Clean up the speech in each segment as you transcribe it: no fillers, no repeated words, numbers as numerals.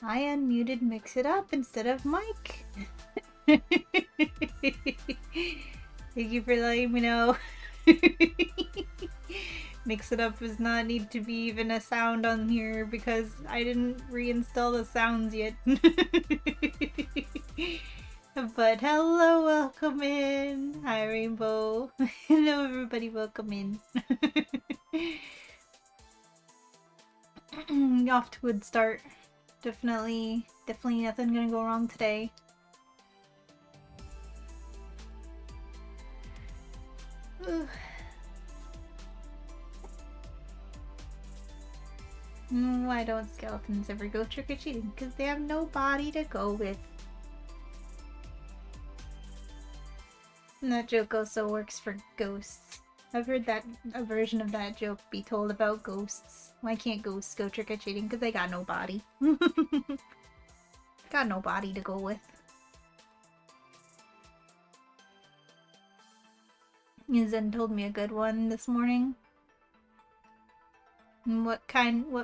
I unmuted Mix It Up instead of Mike. Thank you for letting me know. Mix It Up does not need to be even a sound on here because I didn't reinstall the sounds yet. But hello, welcome in. Hi, Rainbow. Hello, everybody, welcome in. Off to a good start. Definitely nothing gonna go wrong today. Why don't skeletons ever go trick-or-treating? Because they have no body to go with. And that joke also works for ghosts. I've heard that a version of that joke be told about ghosts. Why can't ghosts go trick-or-treating? Because they got no body. Got no body to go with. Zen told me a good one this morning. What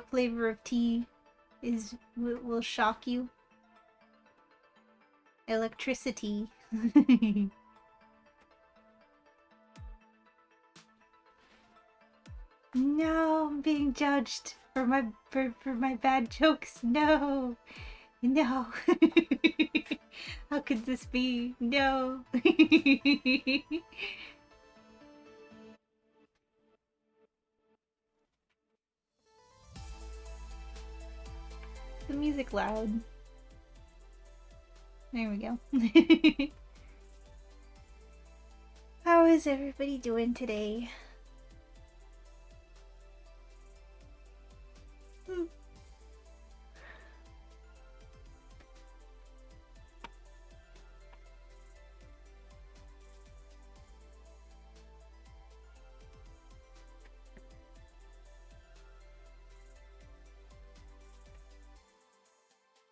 flavor of tea will shock you? Electricity. No, I'm being judged for my bad jokes. No. No. How could this be? No. The music loud. There we go. How is everybody doing today?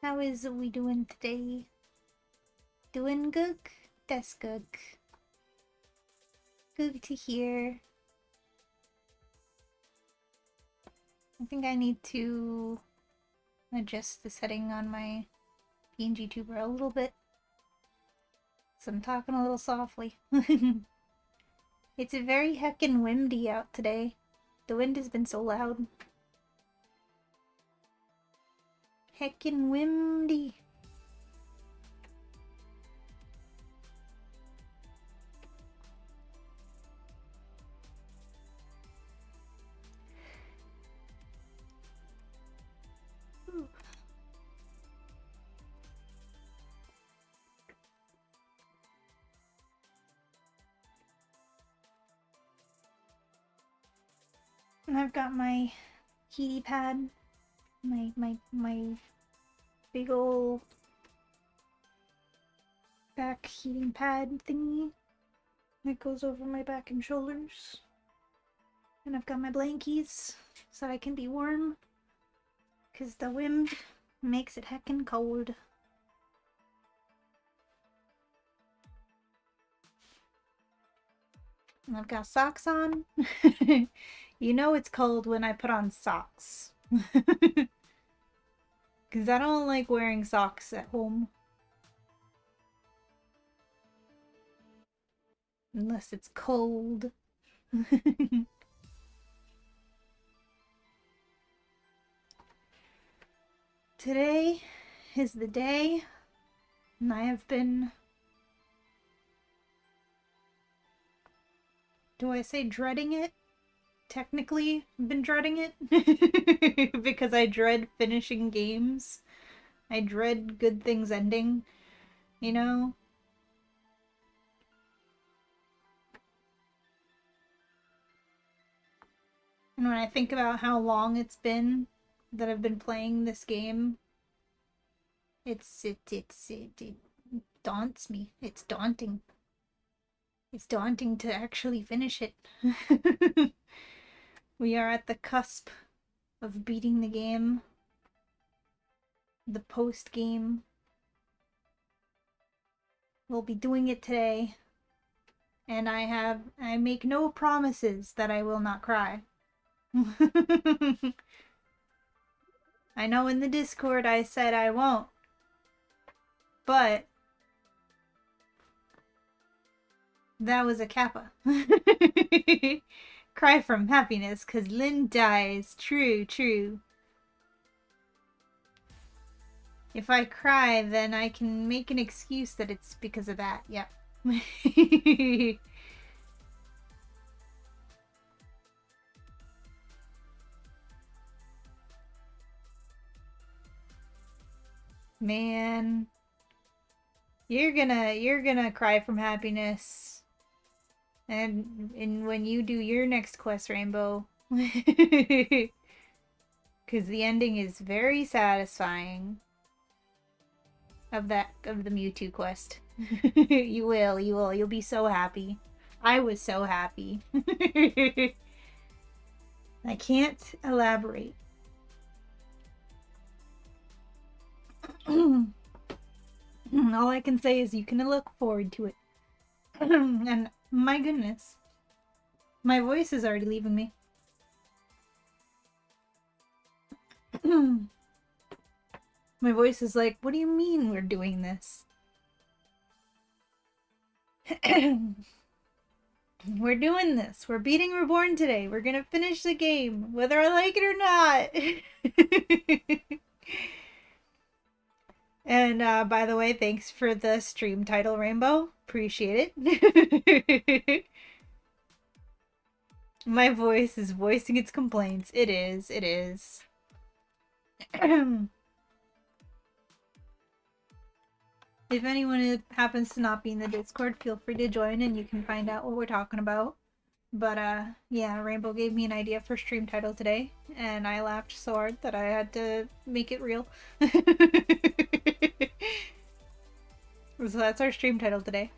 How is we doing today? Doing good? That's good. Good to hear. I think I need to adjust the setting on my PNG tuber a little bit. So I'm talking a little softly. It's very heckin' windy out today. The wind has been so loud. Heckin' windy. Ooh. And I've got my heaty pad, my big ol' back heating pad thingy that goes over my back and shoulders. And I've got my blankies so I can be warm, because the wind makes it heckin' cold. And I've got socks on. You know it's cold when I put on socks. Because I don't like wearing socks at home. Unless it's cold. Today is the day, and I have been... Do I say dreading it? Technically, I've been dreading it. Because I dread finishing games. I dread good things ending, you know? And when I think about how long it's been that I've been playing this game, it daunts me. It's daunting. It's daunting to actually finish it. We are at the cusp of beating the game. The post game. We'll be doing it today. And I make no promises that I will not cry. I know in the Discord I said I won't. But that was a kappa. Cry from happiness, 'cause Lynn dies. True, true. If I cry, then I can make an excuse that it's because of that. Yep. Man. You're gonna cry from happiness. And when you do your next quest, Rainbow. Because the ending is very satisfying of the Mewtwo quest. You'll be so happy. I was so happy. I can't elaborate. All I can say is you can look forward to it. And my goodness, my voice is already leaving me. My voice is like, what do you mean we're doing this? We're doing this. We're beating Reborn today. We're gonna finish the game, whether I like it or not. And by the way, thanks for the stream title, Rainbow. Appreciate it. My voice is voicing its complaints. It is. It is. If anyone happens to not be in the Discord, feel free to join and you can find out what we're talking about. But yeah, Rainbow gave me an idea for stream title today, and I laughed so hard that I had to make it real. So that's our stream title today.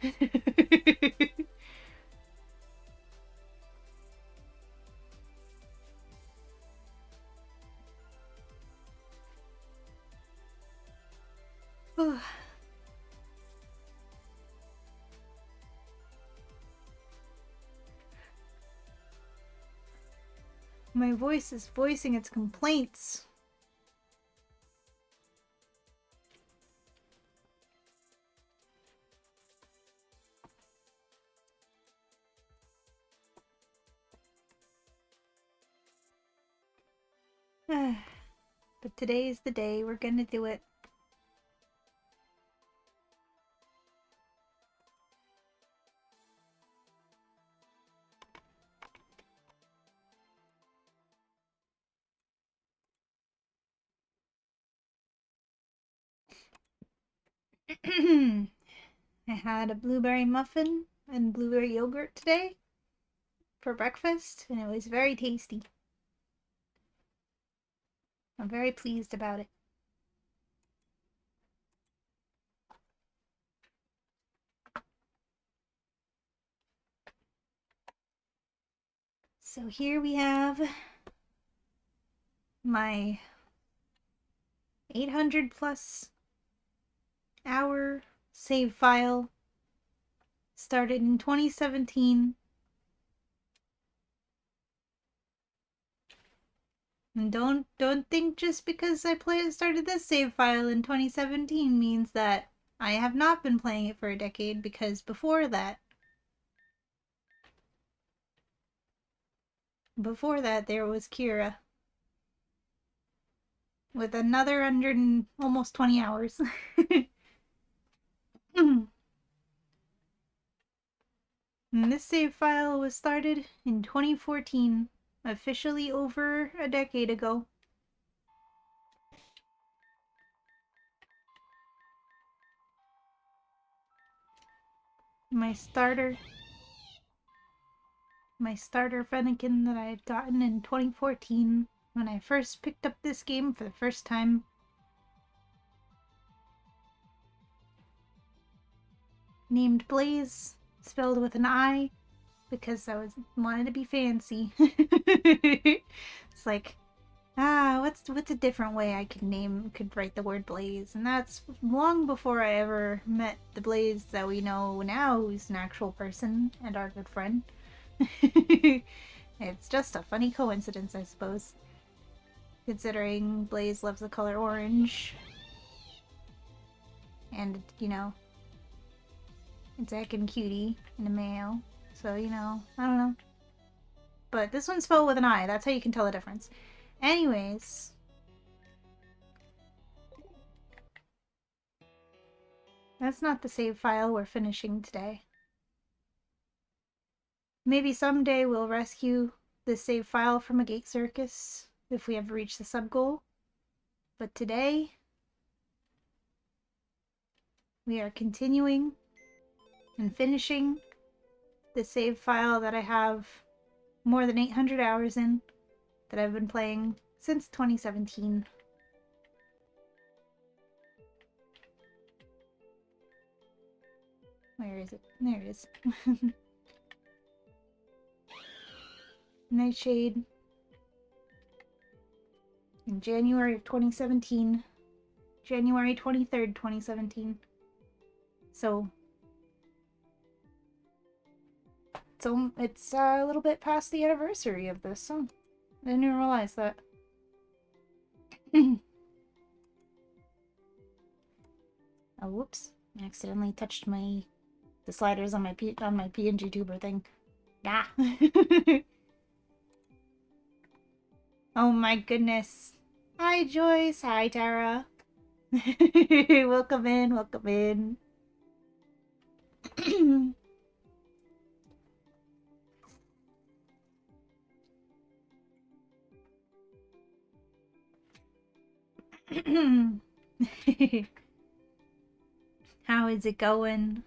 My voice is voicing its complaints. But today is the day. We're gonna do it. I had a blueberry muffin and blueberry yogurt today for breakfast, and it was very tasty. I'm very pleased about it. So here we have my 800 plus hour save file. Started in 2017. And don't think just because I started this save file in 2017 means that I have not been playing it for a decade, because before that there was Kira with another 100 and almost 20 hours. And this save file was started in 2014, officially over a decade ago. My starter Fennekin that I had gotten in 2014 when I first picked up this game for the first time. Named Blaze, spelled with an I, because I wanted to be fancy. It's like, what's a different way I could write the word Blaze? And that's long before I ever met the Blaze that we know now, who's an actual person and our good friend. It's just a funny coincidence, I suppose. considering Blaze loves the color orange. And, you know, it's a heckin' cutie and a male. So, you know, I don't know. But this one's spelled with an I. That's how you can tell the difference. Anyways. That's not the save file we're finishing today. Maybe someday we'll rescue the save file from a gate circus if we ever reach the sub goal. But today, we are continuing and finishing the save file that I have more than 800 hours in, that I've been playing since 2017. Where is it? There it is. Nightshade. In January of 2017. January 23rd, 2017. So, it's a little bit past the anniversary of this song. I didn't even realize that. Oh, whoops. I accidentally touched the sliders on my PNG tuber thing. Ah. Oh my goodness. Hi Joyce. Hi Tara. Welcome in, welcome in. How is it going?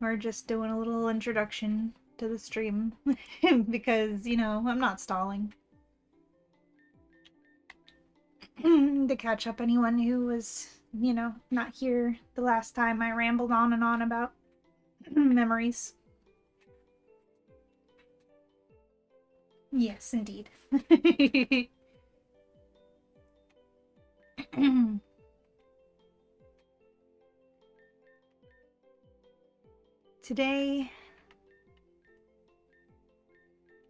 We're just doing a little introduction to the stream because, you know, I'm not stalling. To catch up anyone who was, you know, not here the last time I rambled on and on about memories. Yes, indeed. Today,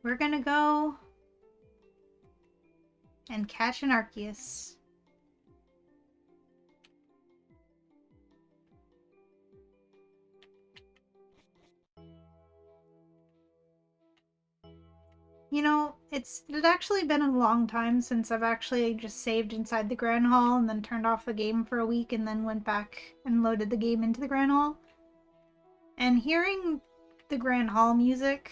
we're gonna go and catch an Arceus. You know, it's actually been a long time since I've actually just saved inside the Grand Hall and then turned off the game for a week and then went back and loaded the game into the Grand Hall. And hearing the Grand Hall music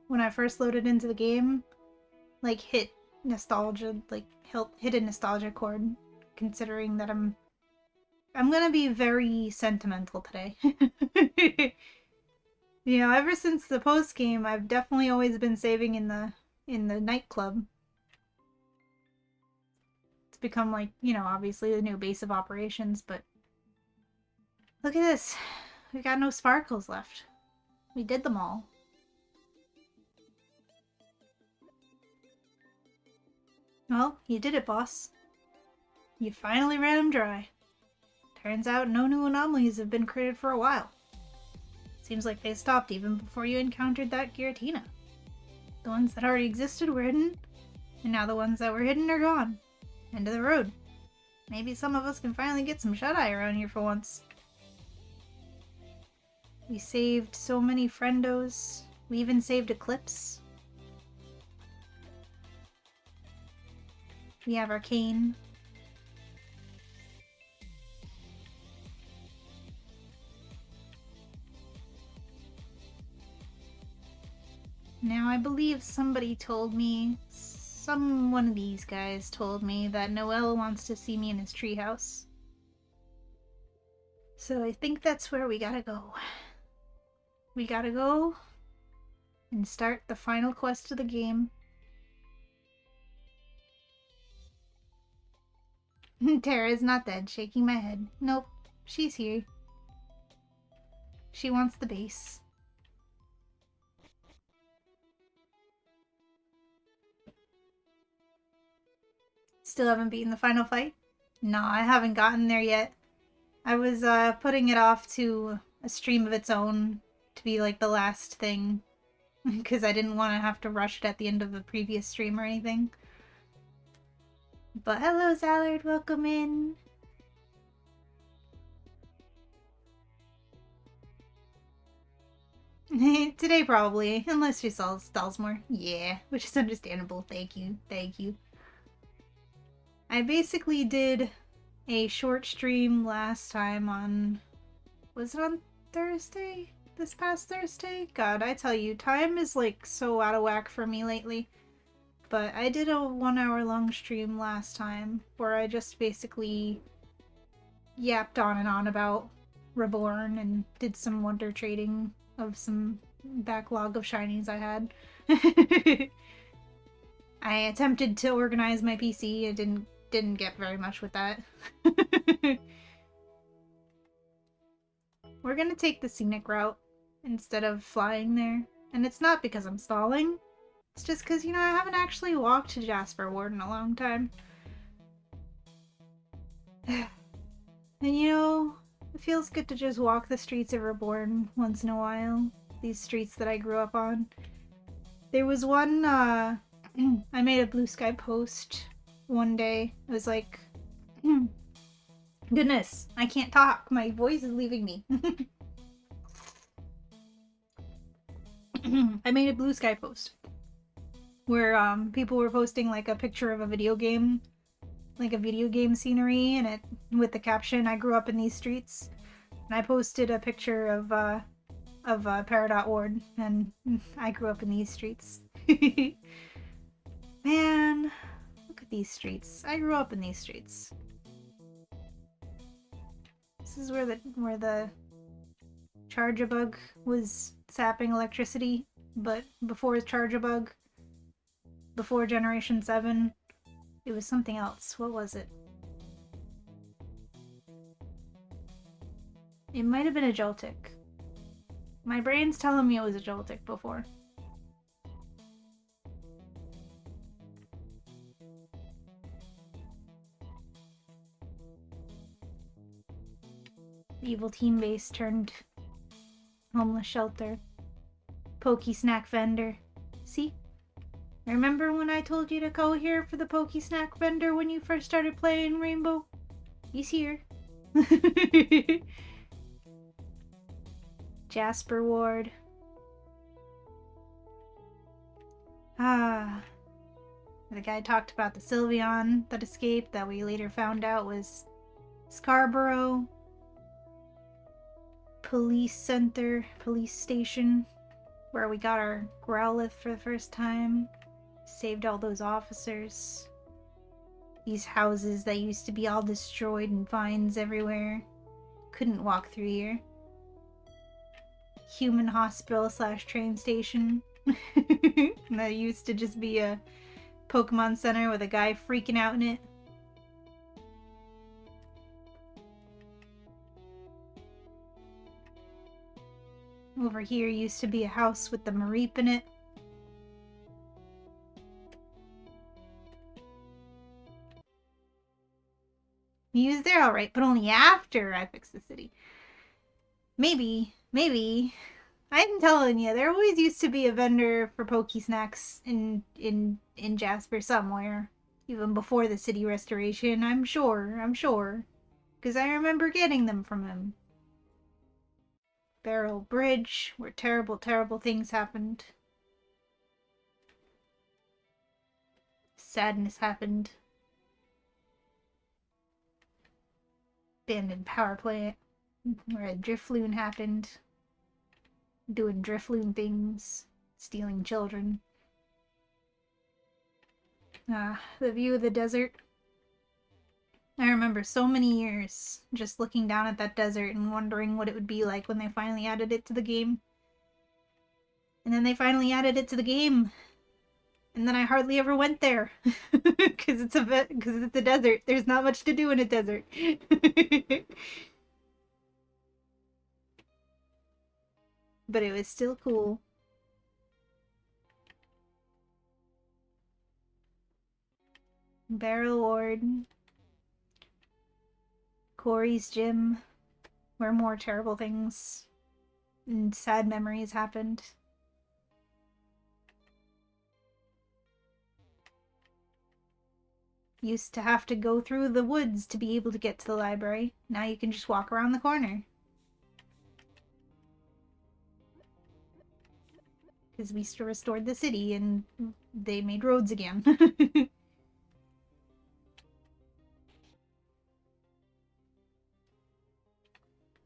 when I first loaded into the game, like, hit nostalgia, like, hit a nostalgia chord, considering that I'm gonna be very sentimental today. You know, ever since the post game, I've definitely always been saving in the nightclub. It's become, like, you know, obviously the new base of operations, but look at this. We got no sparkles left. We did them all. Well, you did it, boss. You finally ran them dry. Turns out no new anomalies have been created for a while. Seems like they stopped even before you encountered that Giratina. The ones that already existed were hidden, and now the ones that were hidden are gone. End of the road. Maybe some of us can finally get some shut-eye around here for once. We saved so many friendos. We even saved Eclipse. We have Arcane. Now, I believe somebody told me, one of these guys told me that Noel wants to see me in his treehouse. So I think that's where we gotta go. We gotta go and start the final quest of the game. Tara's not dead, shaking my head. Nope, she's here. She wants the base. Still haven't beaten the final fight? No, I haven't gotten there yet. I was putting it off to a stream of its own to be like the last thing because I didn't want to have to rush it at the end of the previous stream or anything. But hello, Zallard, welcome in. Today probably, unless she stalls more. Yeah, which is understandable. Thank you, thank you. I basically did a short stream last time on... Was it on Thursday? This past Thursday? God, I tell you, time is like so out of whack for me lately. But I did a 1 hour long stream last time where I just basically yapped on and on about Reborn and did some wonder trading of some backlog of shinies I had. I attempted to organize my PC. It didn't get very much with that. We're gonna take the scenic route instead of flying there. And it's not because I'm stalling. It's just because, you know, I haven't actually walked to Jasper Ward in a long time. And you know, it feels good to just walk the streets of Reborn once in a while. These streets that I grew up on. There was one, I made a Blue Sky post one day. It was like, goodness, I can't talk. My voice is leaving me. I made a Blue Sky post where people were posting like a picture of a video game, like a video game scenery, and it with the caption, "I grew up in these streets." And I posted a picture of Peridot Ward, and I grew up in these streets. Man, look at these streets. I grew up in these streets. This is where the Charjabug was sapping electricity, but before Charjabug, before Generation 7, it was something else. What was it? It might have been a Joltik. My brain's telling me it was a Joltik before. The evil team base turned homeless shelter. Pokey snack vendor. See? Remember when I told you to go here for the Pokey snack vendor when you first started playing Rainbow? He's here. Jasper Ward. Ah. The guy talked about the Sylveon that escaped that we later found out was Scarborough Police Center, police station, where we got our Growlithe for the first time. Saved all those officers. These houses that used to be all destroyed and vines everywhere. Couldn't walk through here. Human hospital / train station. That used to just be a Pokemon Center with a guy freaking out in it. Over here used to be a house with the Mareep in it. He was there alright, but only after I fixed the city. Maybe. I'm telling you, there always used to be a vendor for Poke Snacks in Jasper somewhere. Even before the city restoration, I'm sure. Because I remember getting them from him. Barrel Bridge, where terrible things happened. Sadness happened. Abandoned power plant, where a Drifloon happened. Doing Drifloon things. Stealing children. The view of the desert. I remember so many years just looking down at that desert and wondering what it would be like when they finally added it to the game. And then they finally added it to the game. And then I hardly ever went there. Because it's a desert. There's not much to do in a desert. But it was still cool. Barrel Ward. Corey's gym, where more terrible things and sad memories happened. Used to have to go through the woods to be able to get to the library. Now you can just walk around the corner. Because we restored the city and they made roads again.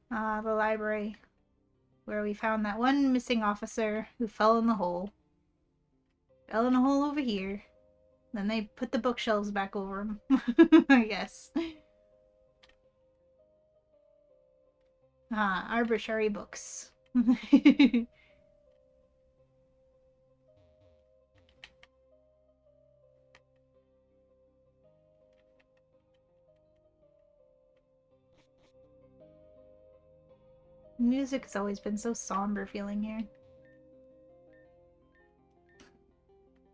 The library. Where we found that one missing officer who fell in the hole. Fell in a hole over here. Then they put the bookshelves back over him. I guess. Arbitrary books. Music has always been so somber feeling here.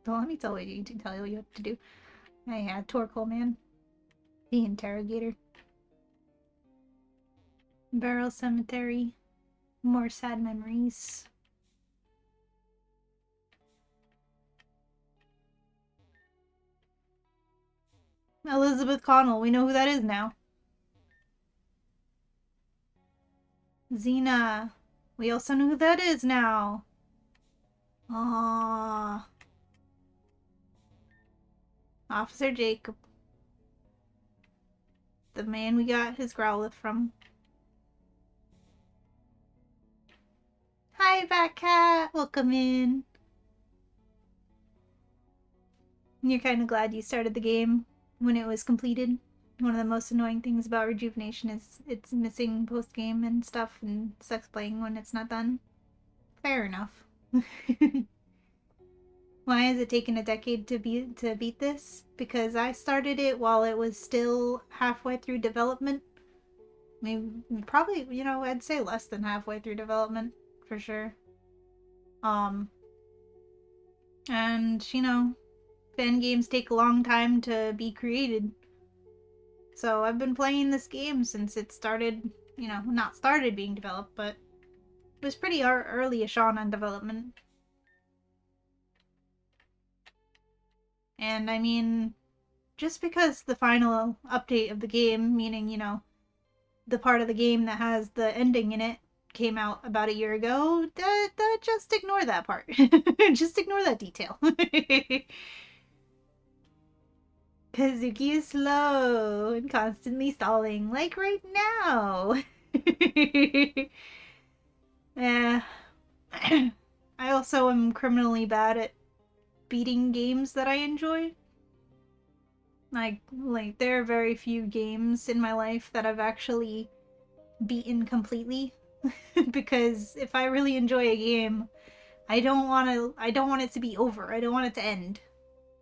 Don't let me tell you to tell you what to do. I had Torkoal Man. The Interrogator. Barrel Cemetery. More sad memories. Elizabeth Connell, we know who that is now. Xena. We also know who that is now. Aww. Officer Jacob. The man we got his Growlithe from. Hi, Batcat! Welcome in. You're kind of glad you started the game when it was completed. One of the most annoying things about Rejuvenation is it's missing post-game and stuff and sucks playing when it's not done. Fair enough. Why has it taken a decade to beat this? Because I started it while it was still halfway through development. Maybe, probably, you know, I'd say less than halfway through development, for sure. And, you know, fan games take a long time to be created. So I've been playing this game since it started, you know, not started being developed, but it was pretty early-ish on development. And I mean, just because the final update of the game, meaning, you know, the part of the game that has the ending in it, came out about a year ago, just ignore that part. Just ignore that detail. Kazuki is slow and constantly stalling, like right now. Yeah. I also am criminally bad at beating games that I enjoy. Like there are very few games in my life that I've actually beaten completely. Because if I really enjoy a game, I don't want it to be over. I don't want it to end.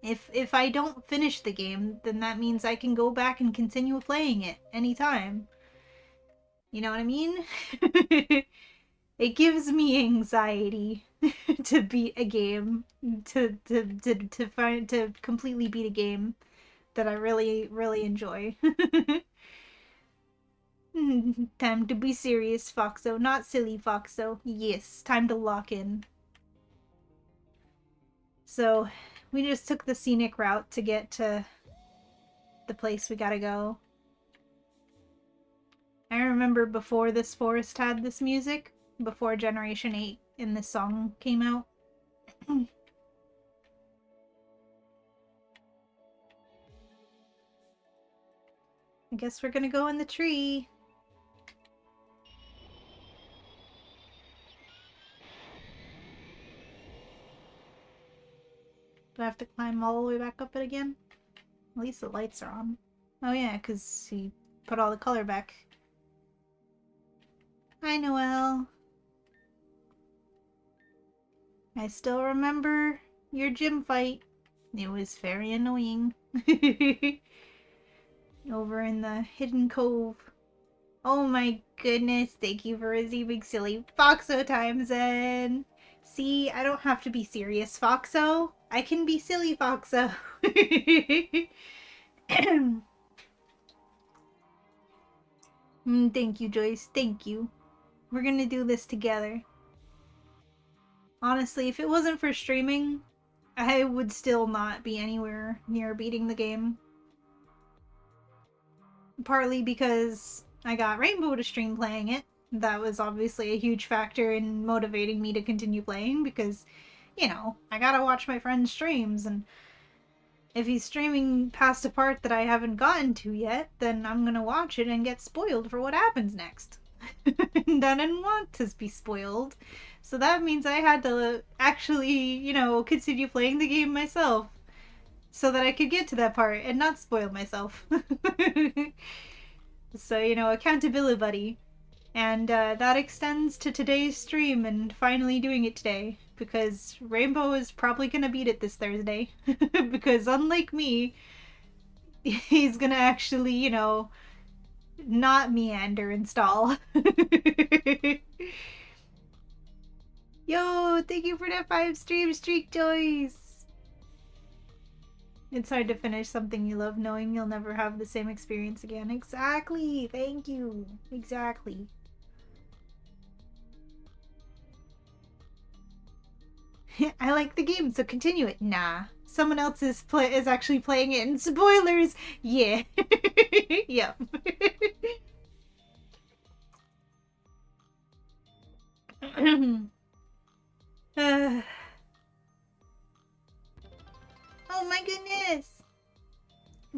If I don't finish the game, then that means I can go back and continue playing it anytime. You know what I mean? It gives me anxiety to beat a game, to completely beat a game that I really enjoy. Time to be serious, Foxo, not silly, Foxo. Yes, time to lock in. So, we just took the scenic route to get to the place we gotta go. I remember before this forest had this music, before Generation 8 and this song came out. I guess we're gonna go in the tree. Do I have to climb all the way back up it again? At least the lights are on. Oh yeah, because he put all the color back. Hi, Noelle. I still remember your gym fight. It was very annoying. Over in the hidden cove. Oh my goodness, thank you for receiving silly Foxo time, Zen. See, I don't have to be serious, Foxo. I can be silly, Foxo. Thank you, Joyce. Thank you. We're gonna do this together. Honestly, if it wasn't for streaming, I would still not be anywhere near beating the game. partly because I got Rainbow to stream playing it. That was obviously a huge factor in motivating me to continue playing because, you know, I gotta watch my friend's streams, and if he's streaming past a part that I haven't gotten to yet, then I'm gonna watch it and get spoiled for what happens next. And I didn't want to be spoiled. So that means I had to actually, you know, continue playing the game myself so that I could get to that part and not spoil myself. So, you know, accountability buddy. And that extends to today's stream and finally doing it today. Because Rainbow is probably going to beat it this Thursday. Because unlike me, he's going to actually, you know, not meander and stall. Yo, thank you for that 5 stream streak, Joyce. It's hard to finish something you love knowing you'll never have the same experience again. Exactly. Thank you. Exactly. I like the game, so continue it. Nah. Someone else is actually playing it, and spoilers! Yeah. Yep. Uh, oh my goodness!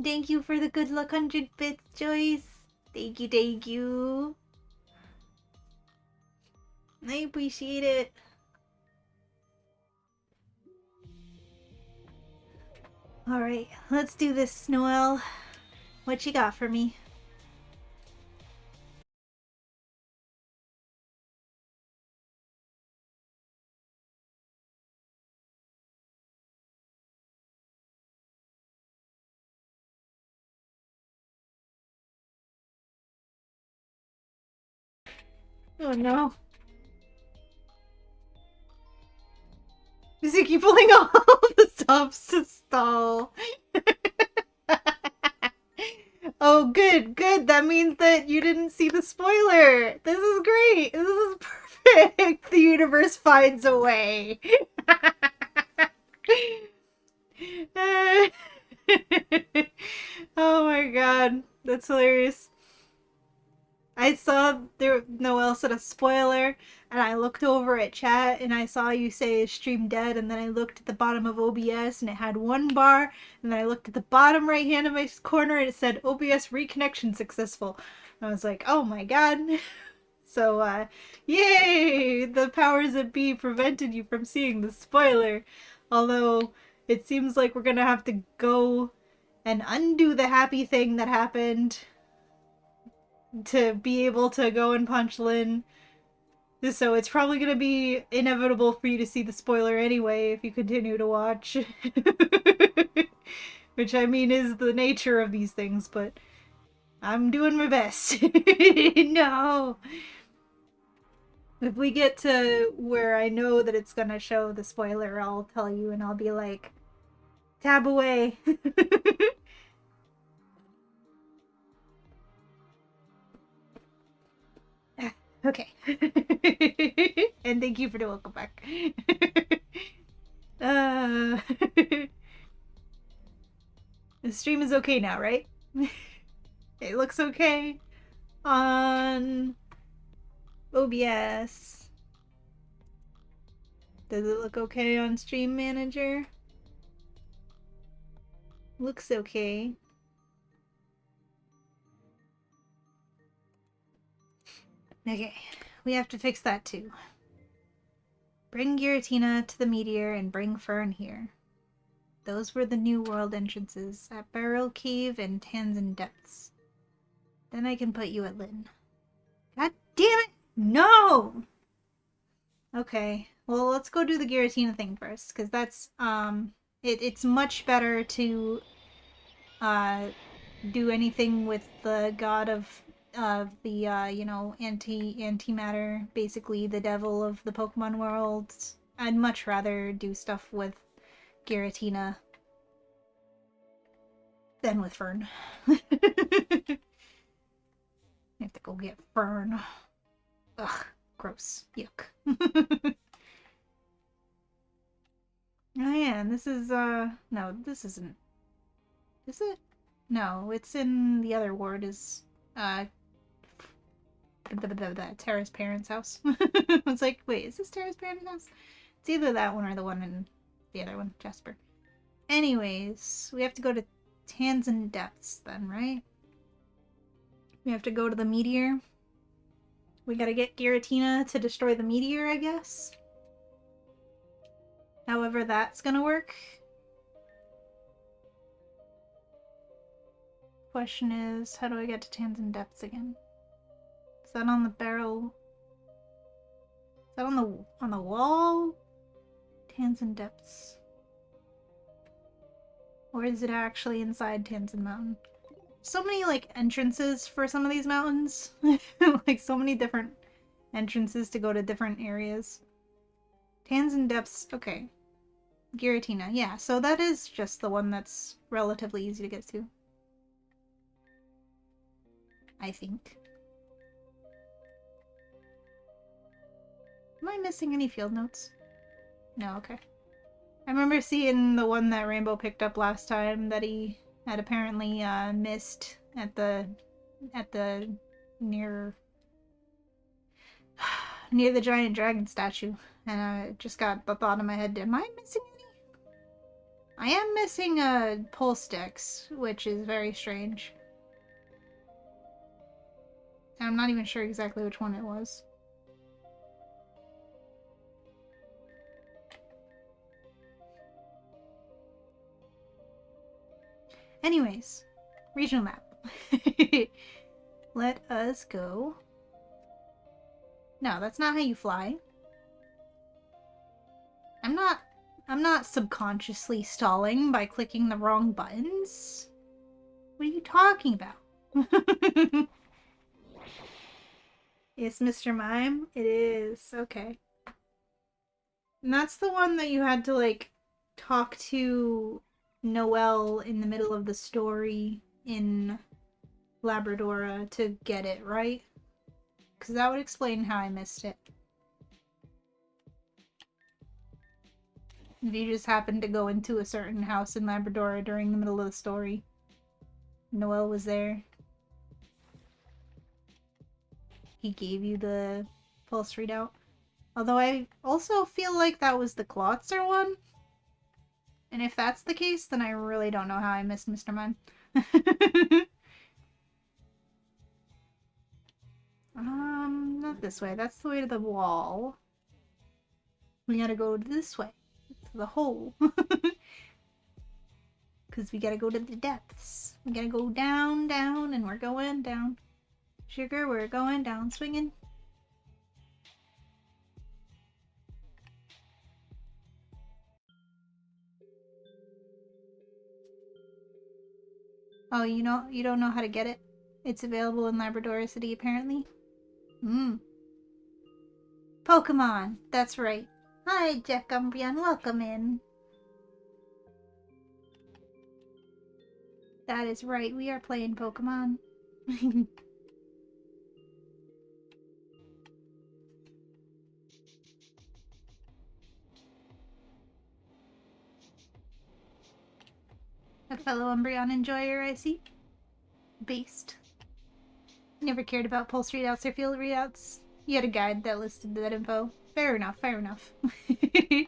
Thank you for the good luck 100 bits, Joyce. Thank you, thank you. I appreciate it. Alright, let's do this, Noelle. What you got for me? Oh no. Is he keep pulling all the stops to stall? Oh, good, good. That means that you didn't see the spoiler. This is great. This is perfect. The universe finds a way. Oh my god. That's hilarious. I saw there Noelle said a spoiler, and I looked over at chat and I saw you say stream dead, and then I looked at the bottom of OBS and it had one bar, and then I looked at the bottom right hand of my corner and it said OBS reconnection successful. I was like, oh my god. So yay! The powers that be prevented you from seeing the spoiler. Although it seems like we're gonna have to go and undo the happy thing that happened to be able to go and punch Lynn. So it's probably going to be inevitable for you to see the spoiler anyway if you continue to watch. Which, I mean, is the nature of these things, but I'm doing my best. No! If we get to where I know that it's going to show the spoiler, I'll tell you and I'll be like, tab away. Okay. And thank you for the welcome back. uh, the stream is okay now, right? It looks okay on OBS. Does it look okay on Stream Manager? Looks okay. Okay, we have to fix that too. Bring Giratina to the meteor and bring Fern here. Those were the new world entrances at Barrel Cave and Tanzan Depths. Then I can put you at Lynn. God damn it! No! Okay, well, let's go do the Giratina thing first, because that's, it's much better to, do anything with the god of the you know, antimatter, basically the devil of the Pokemon world. I'd much rather do stuff with Giratina than with Fern. I have to go get Fern. Ugh, gross. Yuck. Oh yeah, and this is no, this isn't. Is it? No, it's in the other ward is Terra's parents' house. I was like, wait, is this Terra's parents' house? It's either that one or the one in the other one, Jasper. Anyways, we have to go to Tanzan Depths then, right? We have to go to the meteor. We gotta get Giratina to destroy the meteor, I guess. However that's gonna work. Question is, how do I get to Tanzan Depths again? Is that on the barrel? Is that on the wall? Tanzan Depths. Or is it actually inside Tanzan Mountain? So many, like, entrances for some of these mountains. Like, so many different entrances to go to different areas. Tanzan Depths, okay. Giratina, yeah, so that is just the one that's relatively easy to get to. I think. Am I missing any field notes? No, okay. I remember seeing the one that Rainbow picked up last time that he had apparently missed at the near the giant dragon statue, and I just got the thought in my head: am I missing any? I am missing a pulse sticks, which is very strange. And I'm not even sure exactly which one it was. Anyways, regional map. Let us go. No, that's not how you fly. I'm not subconsciously stalling by clicking the wrong buttons. What are you talking about? It's Mr. Mime? It is. Okay. And that's the one that you had to, like, talk to Noelle in the middle of the story in Labradora to get it, right? Because that would explain how I missed it. If you just happened to go into a certain house in Labradora during the middle of the story. Noelle was there. He gave you the pulse readout. Although I also feel like that was the Klotzer one. And if that's the case, then I really don't know how I missed Mr. Mime. Not this way. That's the way to the wall. We gotta go this way. To the hole. Because we gotta go to the depths. We gotta go down, down, and we're going down. Sugar, we're going down swinging. Oh, you don't know how to get it? It's available in Labrador City, apparently. Pokemon, that's right. Hi, Jack Umbreon, welcome in. That is right, we are playing Pokemon. A fellow Umbreon enjoyer, I see. Based. Never cared about pulse readouts or field readouts. You had a guide that listed that info. Fair enough, fair enough. You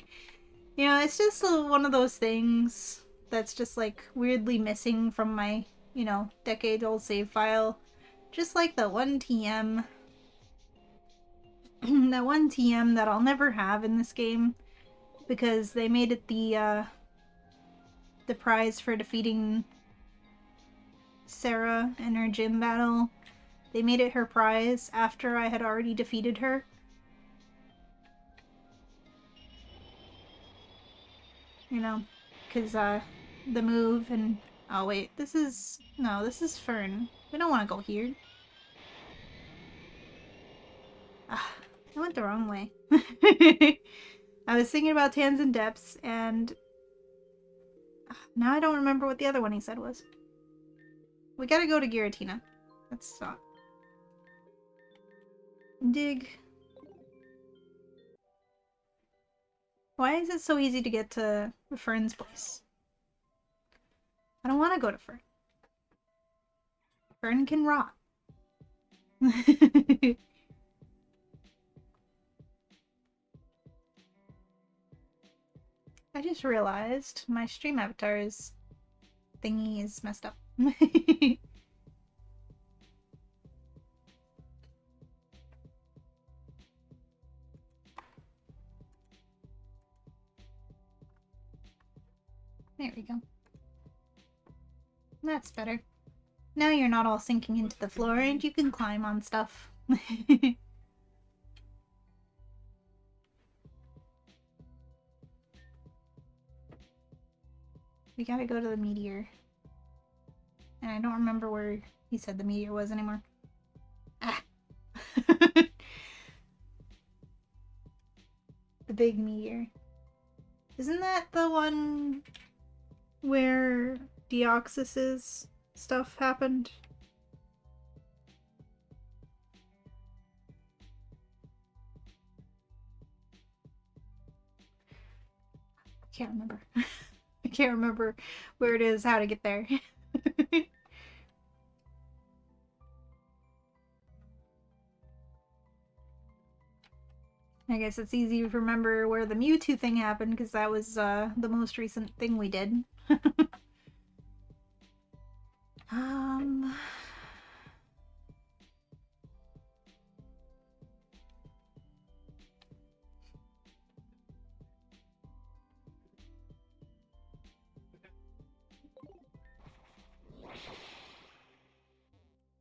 know, it's just one of those things that's just like weirdly missing from my, decade-old save file. Just like the one TM. That one TM that I'll never have in this game because they made it the prize for defeating Sarah in her gym battle. They made it her prize after I had already defeated her. You know, because the move and... Oh wait, this is... No, this is Fern. We don't want to go here. Ah, I went the wrong way. I was thinking about Tanzan Depths, and now I don't remember what the other one he said was. We gotta go to Giratina. Let's stop. Dig. Why is it so easy to get to Fern's place? I don't want to go to Fern. Fern can rot. I just realized my stream avatar's thingy is messed up. There we go. That's better. Now you're not all sinking into the floor and you can climb on stuff. We gotta go to the meteor. And I don't remember where he said the meteor was anymore. Ah! The big meteor. Isn't that the one where Deoxys's stuff happened? I can't remember. I can't remember where it is, how to get there. I guess it's easy to remember where the Mewtwo thing happened because that was the most recent thing we did.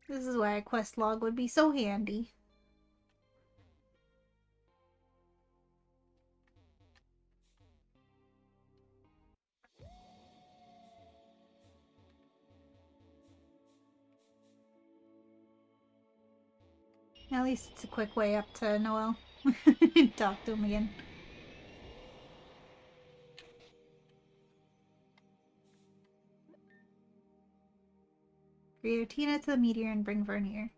This is why a quest log would be so handy. At least it's a quick way up to Noelle. Talk to him again. Giratina to the meteor and bring Vernier.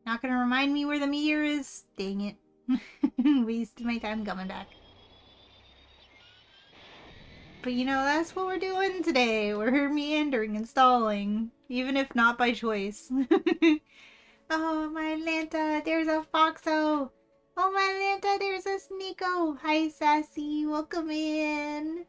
Not gonna remind me where the meteor is? Dang it. Wasted my time coming back. But you know, that's what we're doing today. We're meandering and stalling. Even if not by choice. Oh, my Lanta, there's a Foxo. Oh, my Lanta, there's a Sneeko. Hi, Sassy. Welcome in.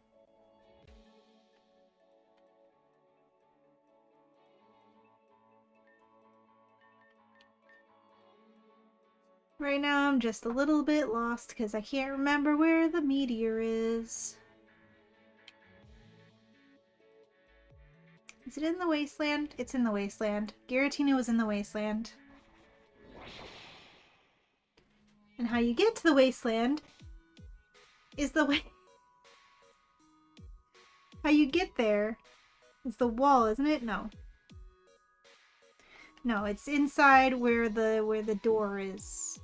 Right now, I'm just a little bit lost because I can't remember where the meteor is. Is it in the wasteland? It's in the wasteland. Giratina was in the wasteland. And how you get to the wasteland is the way. How you get there is the wall, isn't it? No. No, it's inside where the door is.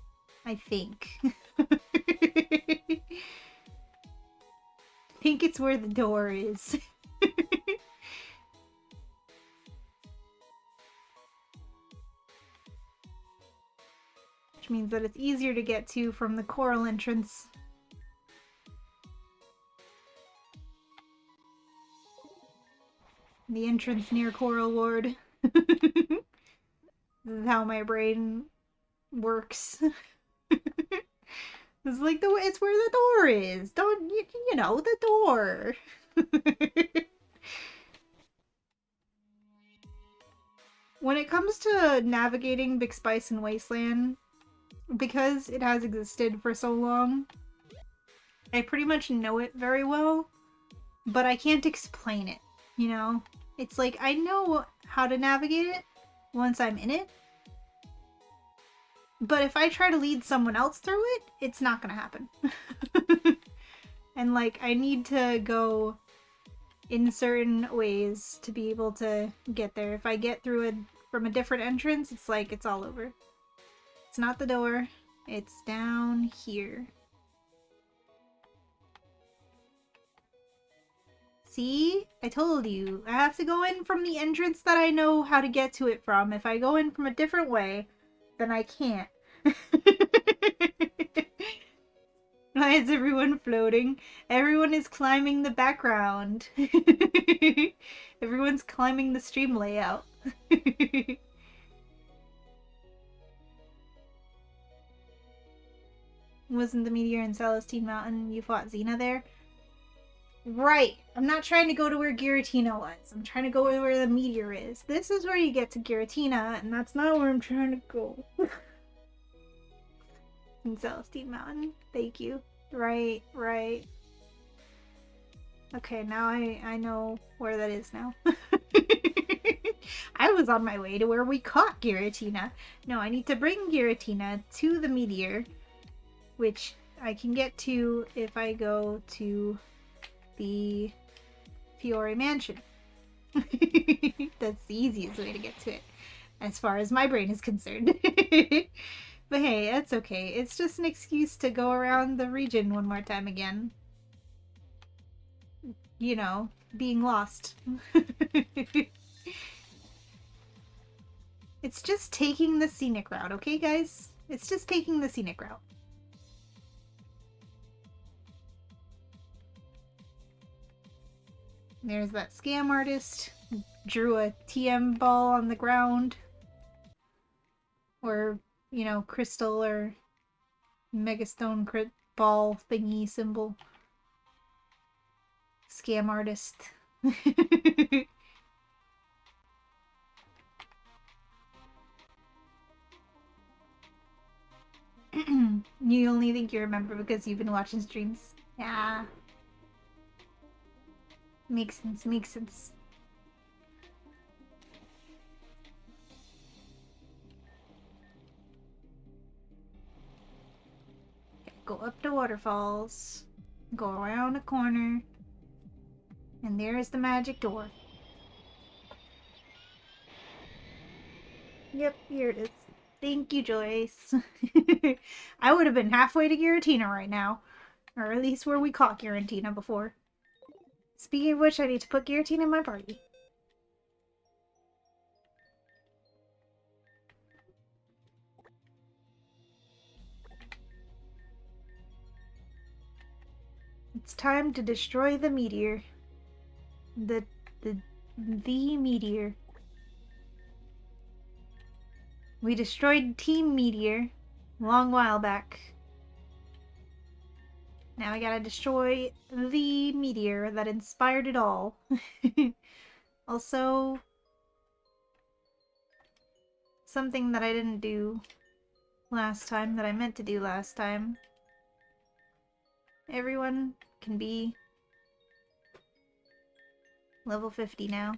I think. I think it's where the door is. Which means that it's easier to get to from the coral entrance. The entrance near Coral Ward. This is how my brain works. It's like it's where the door is. Don't you know the door? When it comes to navigating Big Spice and Wasteland, because it has existed for so long, I pretty much know it very well, but I can't explain it, you know? It's like, I know how to navigate it once I'm in it, but if I try to lead someone else through it, it's not gonna happen. And like, I need to go in certain ways to be able to get there. If I get through it from a different entrance, it's like, it's all over. It's not the door, it's down here. See? I told you. I have to go in from the entrance that I know how to get to it from. If I go in from a different way, then I can't. Why is everyone floating? Everyone is climbing the background. Everyone's climbing the stream layout. Wasn't the meteor in Celestine Mountain? You fought Xena there? Right. I'm not trying to go to where Giratina was. I'm trying to go where the meteor is. This is where you get to Giratina, and that's not where I'm trying to go. In Celestine Mountain. Thank you. Right, right. Okay, now I know where that is now. I was on my way to where we caught Giratina. No, I need to bring Giratina to the meteor, which I can get to if I go to the Fiore Mansion. That's the easiest way to get to it, as far as my brain is concerned. But hey, that's okay. It's just an excuse to go around the region one more time again. You know, being lost. It's just taking the scenic route, okay, guys? It's just taking the scenic route. There's that scam artist. Drew a TM ball on the ground. Or, you know, crystal or megastone crit ball thingy symbol. Scam artist. You only think you remember because you've been watching streams. Yeah. Makes sense, makes sense. Go up the waterfalls. Go around a corner. And there's the magic door. Yep, here it is. Thank you, Joyce. I would have been halfway to Giratina right now. Or at least where we caught Giratina before. Speaking of which, I need to put Giratina in my party. It's time to destroy the meteor. The meteor. We destroyed Team Meteor a long while back. Now we gotta destroy the meteor that inspired it all. Also, something that I didn't do last time that I meant to do last time. Everyone can be level 50 now.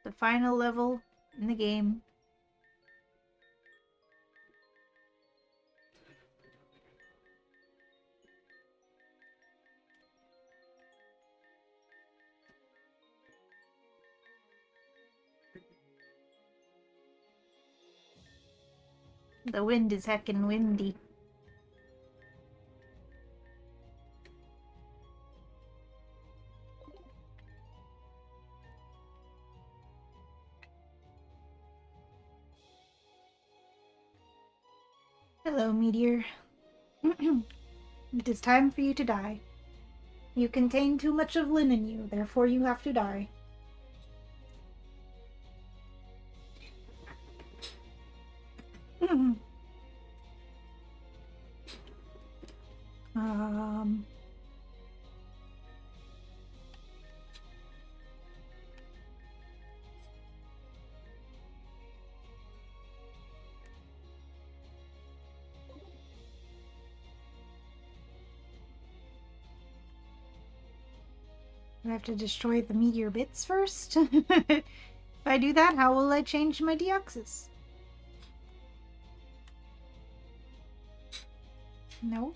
The final level in the game. The wind is heckin' windy. Hello, meteor. It is time for you to die. You contain too much of Lin in you, therefore you have to die. I have to destroy the meteor bits first? If I do that, how will I change my Deoxys? No.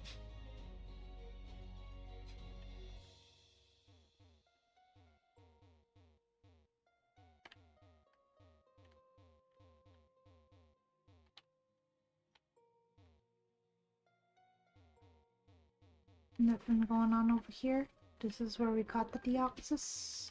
Nothing going on over here. This is where we caught the Deoxys.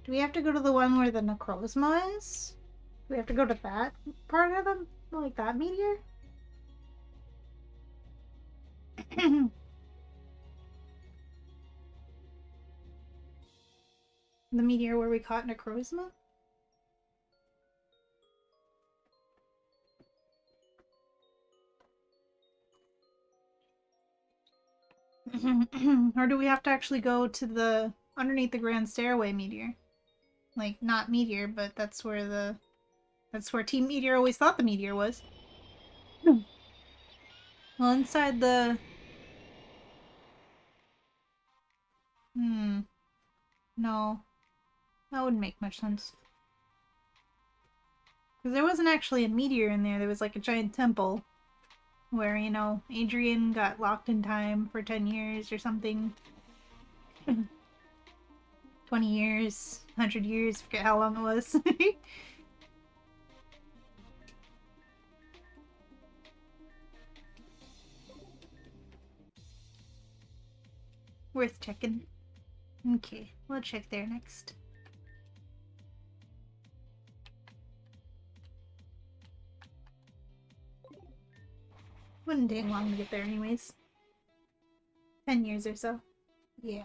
Do we have to go to the one where the Necrozma is? Do we have to go to that part of them? Like that meteor? The meteor where we caught Necrozma? Or do we have to actually go to the underneath the Grand Stairway meteor? Like, not meteor, but that's where Team Meteor always thought the meteor was. Well, inside the... No. That wouldn't make much sense. Because there wasn't actually a meteor in there. There was like a giant temple where, you know, Adrian got locked in time for 10 years or something. 20 years, 100 years, forget how long it was. Worth checking. Okay, we'll check there next. Wouldn't take long to get there anyways. 10 years or so. Yeah.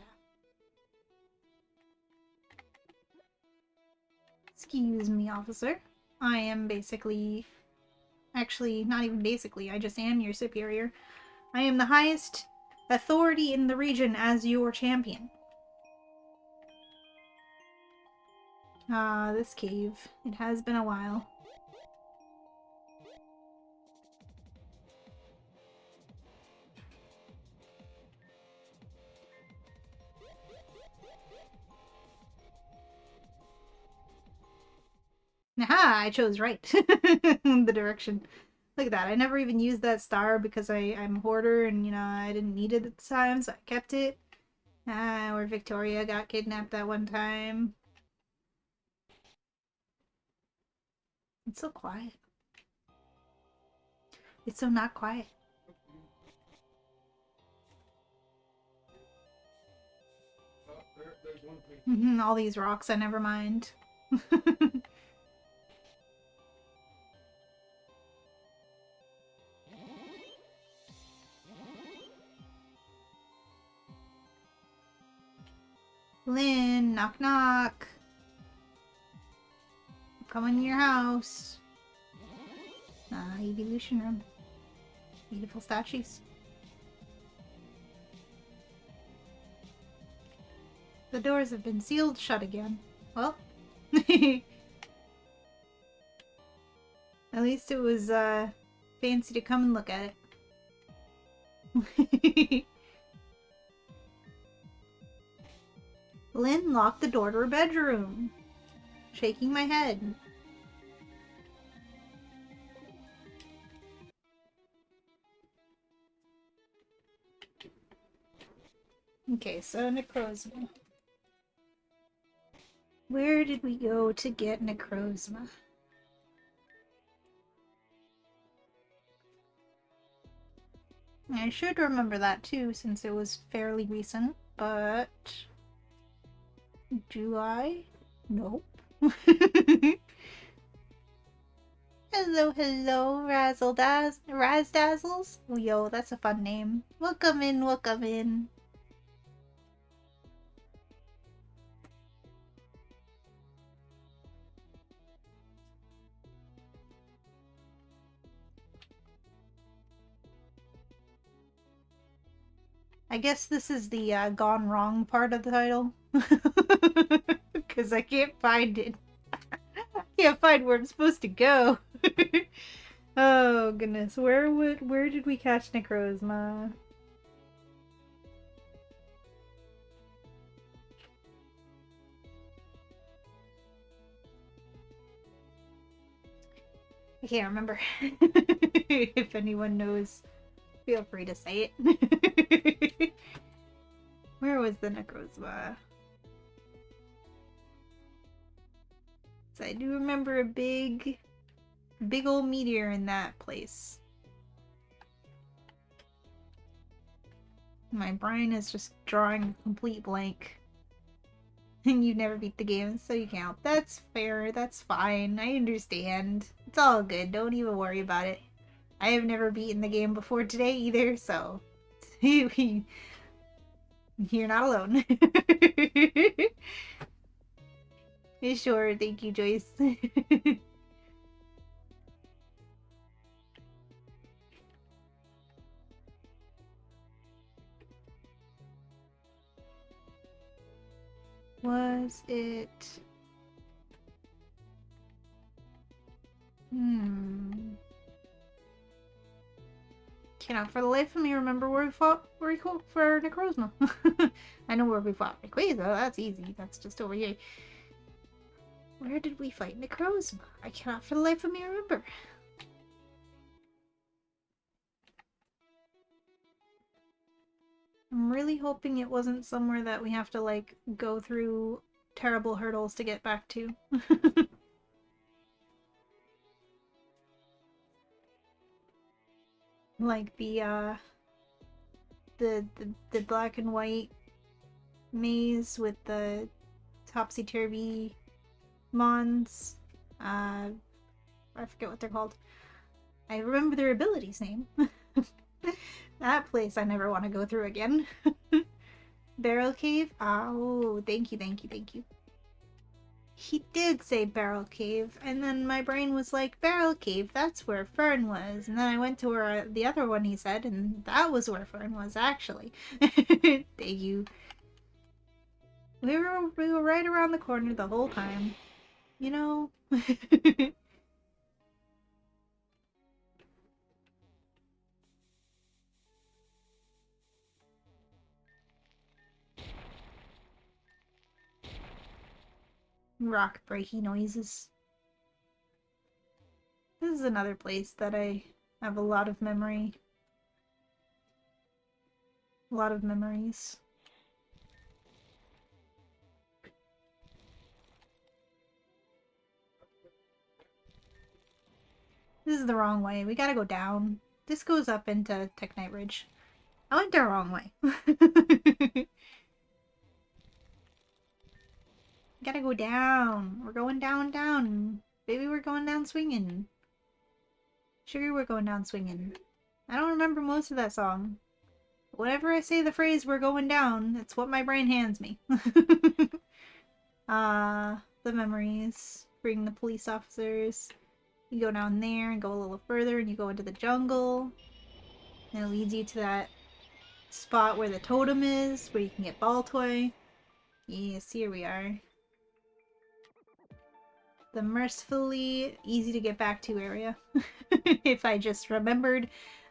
Excuse me, officer. I am basically... Actually, not even basically, I just am your superior. I am the highest authority in the region as your champion. Ah, this cave. It has been a while. Aha! I chose right. The direction. Look at that. I never even used that star because I'm a hoarder and, you know, I didn't need it at the time, so I kept it. Where Victoria got kidnapped that one time. It's so quiet. It's so not quiet. All these rocks, I never mind. Lynn, knock knock. Come in your house. Evolution room. Beautiful statues. The doors have been sealed shut again. Well. At least it was, fancy to come and look at it. Lynn locked the door to her bedroom. Shaking my head. Okay, so Necrozma. Where did we go to get Necrozma? I should remember that too, since it was fairly recent, but... Do I? Nope. Hello, hello, Razdazzles. Oh, yo, that's a fun name. Welcome in, welcome in. I guess this is the gone wrong part of the title. Because I can't find it. I can't find where I'm supposed to go. Oh goodness, where did we catch Necrozma? I can't remember. If anyone knows, feel free to say it. Where was the Necrozma? So I do remember a big old meteor in that place. My brain is just drawing a complete blank. And you never beat the game, so you can't. That's fair. That's fine. I understand. It's all good. Don't even worry about it. I have never beaten the game before today either, so you're not alone. Sure, thank you, Joyce. Was it... Cannot for the life of me remember where we fought for Necrozma. I know where we fought Rayquaza, that's easy. That's just over here. Where did we fight Necrozma? I cannot for the life of me remember. I'm really hoping it wasn't somewhere that we have to, like, go through terrible hurdles to get back to. Like the black and white maze with the topsy-turvy mons. I forget what they're called. I remember their ability's name. That place I never want to go through again. Barrel Cave? Oh, thank you, thank you, thank you. He did say Barrel Cave, and then my brain was like, Barrel Cave, that's where Fern was. And then I went to where the other one he said, and that was where Fern was, actually. Thank you. We were right around the corner the whole time. You know? Rock breaky noises. This is another place that I have a lot of memories. This is the wrong way. We gotta go down. This goes up into Teknite Ridge. I went the wrong way. Gotta go down. We're going down, down. Baby, we're going down swinging. Sugar, we're going down swinging. I don't remember most of that song. Whenever I say the phrase, we're going down, it's what my brain hands me. The memories. Bring the police officers. You go down there and go a little further and you go into the jungle. And it leads you to that spot where the totem is, where you can get Baltoy. Yes, here we are. The mercifully easy to get back to area. If I just remembered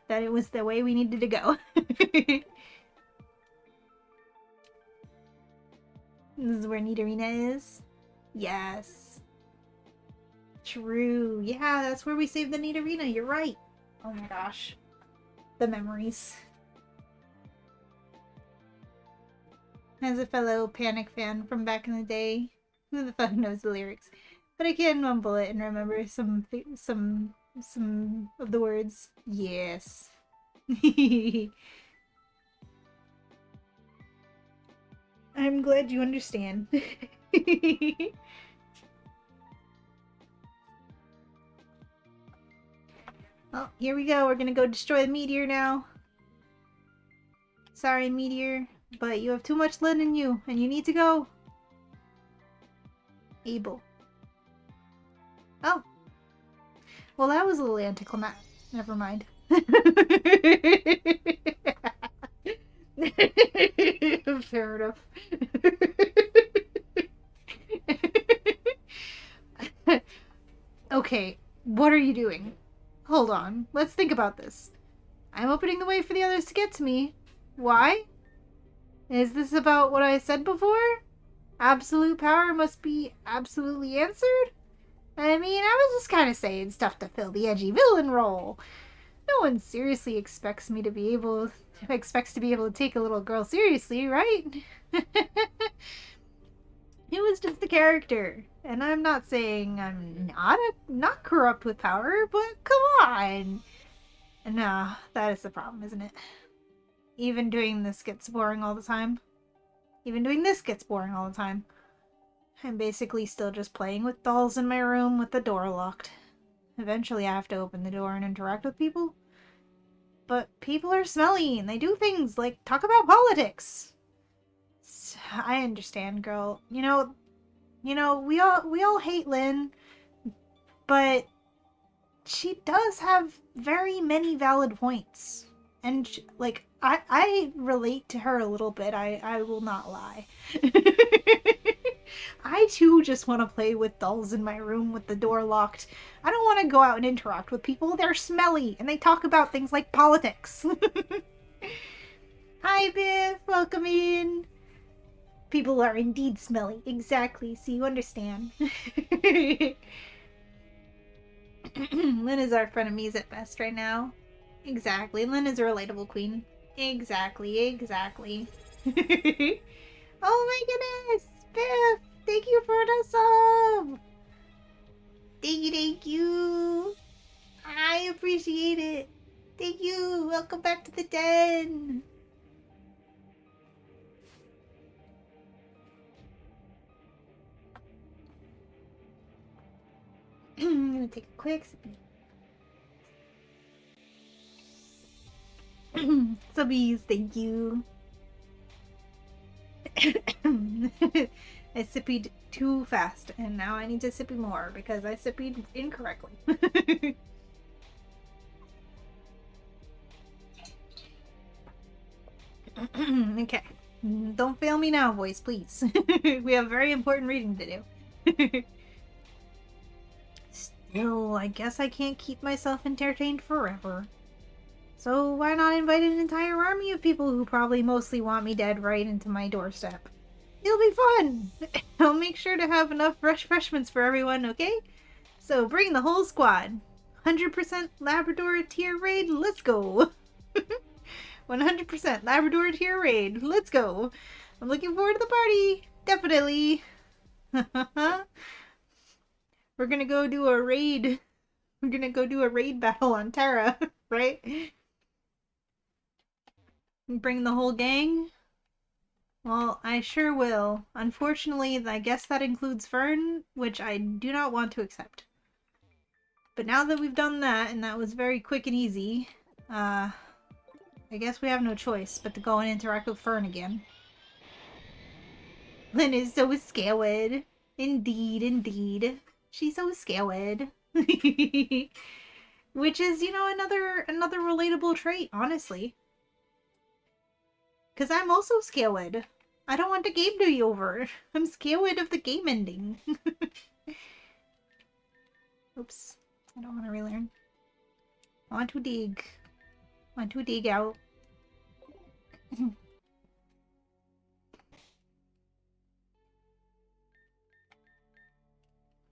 that it was the way we needed to go. This is where Nidorina is? Yes. True. Yeah, that's where we saved the Nidorina. You're right. Oh my gosh. The memories. As a fellow Panic fan from back in the day, who the fuck knows the lyrics? But I can mumble it and remember some of the words. Yes. I'm glad you understand. Oh, here we go. We're gonna go destroy the meteor now. Sorry, meteor, but you have too much lead in you, and you need to go. Abel. Oh. Well, that was a little anticlimactic. Never mind. Fair enough. Okay, what are you doing? Hold on, let's think about this. I'm opening the way for the others to get to me. Why? Is this about what I said before? Absolute power must be absolutely answered? I mean, I was just kind of saying stuff to fill the edgy villain role. No one seriously expects to be able to take a little girl seriously, right? It was just a character. And I'm not saying I'm not corrupt with power, but come on. No, that is the problem, isn't it? Even doing this gets boring all the time. Even doing this gets boring all the time. I'm basically still just playing with dolls in my room with the door locked. Eventually I have to open the door and interact with people. But people are smelly and they do things like talk about politics. I understand, girl. We all hate Lynn, but she does have very many valid points. And like I relate to her a little bit. I will not lie. I too just want to play with dolls in my room with the door locked. I don't want to go out and interact with people. They're smelly and they talk about things like politics. Hi, Biff. Welcome in. People are indeed smelly. Exactly. So you understand. Lynn is our frenemies at best right now. Exactly. Lynn is a relatable queen. Exactly. Oh my goodness! Biff! Thank you for the sub! Thank you! I appreciate it! Thank you! Welcome back to the den! I'm gonna take a quick sip. Subbies, thank you. I sippied too fast, and now I need to sippy more because I sippied incorrectly. Okay. Don't fail me now, voice, please. We have very important reading to do. Still, I guess I can't keep myself entertained forever. So why not invite an entire army of people who probably mostly want me dead right into my doorstep? It'll be fun! I'll make sure to have enough refreshments for everyone, okay? So bring the whole squad. 100% Labrador tier raid, let's go! 100% Labrador tier raid, let's go! I'm looking forward to the party! Definitely! We're gonna go do a raid. We're gonna go do a raid battle on Terra, right? Bring the whole gang? Well, I sure will. Unfortunately, I guess that includes Fern, which I do not want to accept. But now that we've done that, and that was very quick and easy, I guess we have no choice but to go and interact with Fern again. Lynn is so scared. Indeed. She's so scared. Which is, another relatable trait, honestly. Because I'm also scared. I don't want the game to be over. I'm scared of the game ending. Oops. I don't want to relearn. I want to dig. I want to dig out.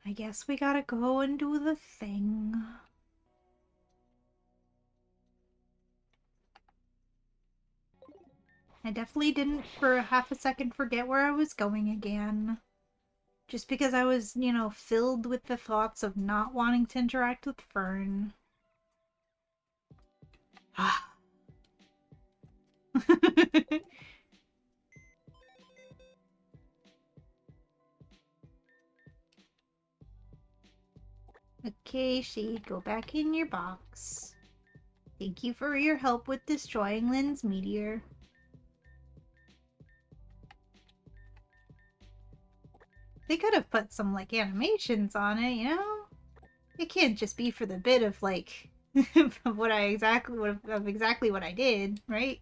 I guess we gotta go and do the thing. I definitely didn't for half a second forget where I was going again. Just because I was, filled with the thoughts of not wanting to interact with Fern. Okay, Shade, go back in your box. Thank you for your help with destroying Lynn's meteor. They could have put some, animations on it, It can't just be for the bit of, of exactly what I did, right?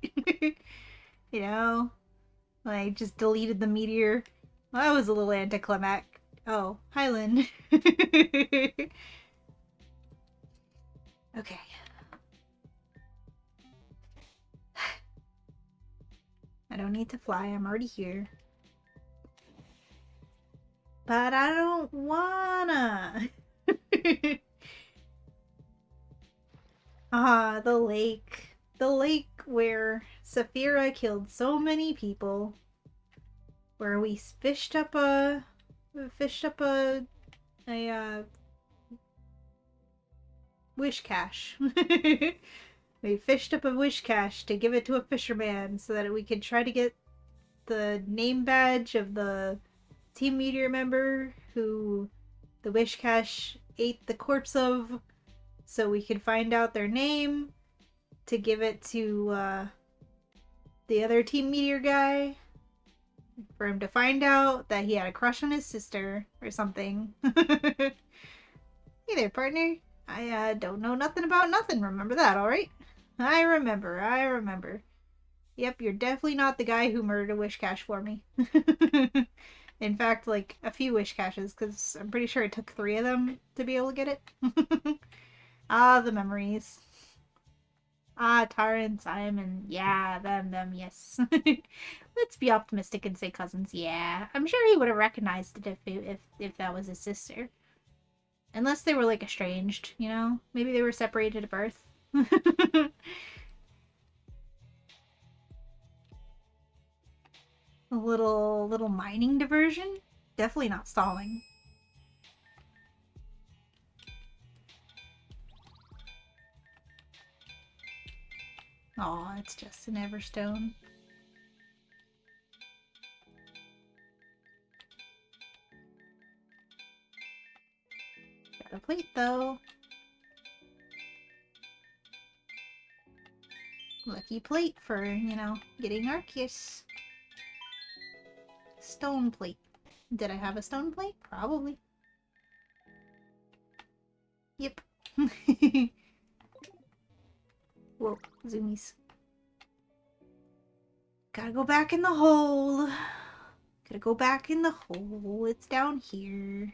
Just deleted the meteor. Well, that was a little anticlimactic. Oh, hi, Lynn. Okay. I don't need to fly, I'm already here. But I don't wanna. The lake. The lake where Saphira killed so many people. Where we fished up a wish cache. We fished up a wish cache to give it to a fisherman so that we could try to get the name badge of the Team Meteor member who the Wishcache ate the corpse of, so we could find out their name to give it to the other Team Meteor guy for him to find out that he had a crush on his sister or something. Hey there, partner. I don't know nothing about nothing. Remember that, alright? I remember. Yep, you're definitely not the guy who murdered a Wishcache for me. In fact, like, a few Wishcaches, because I'm pretty sure it took 3 of them to be able to get it. Ah, the memories. Ah, Tara and Simon. Yeah, them, yes. Let's be optimistic and say cousins. Yeah, I'm sure he would have recognized it if that was his sister. Unless they were, like, estranged, you know? Maybe they were separated at birth. A little mining diversion? Definitely not stalling. Aw, it's just an Everstone. Got a plate, though. Lucky plate for, you know, getting Arceus. Stone plate. Did I have a stone plate? Probably. Yep. Whoa, zoomies. Gotta go back in the hole. Gotta go back in the hole. It's down here.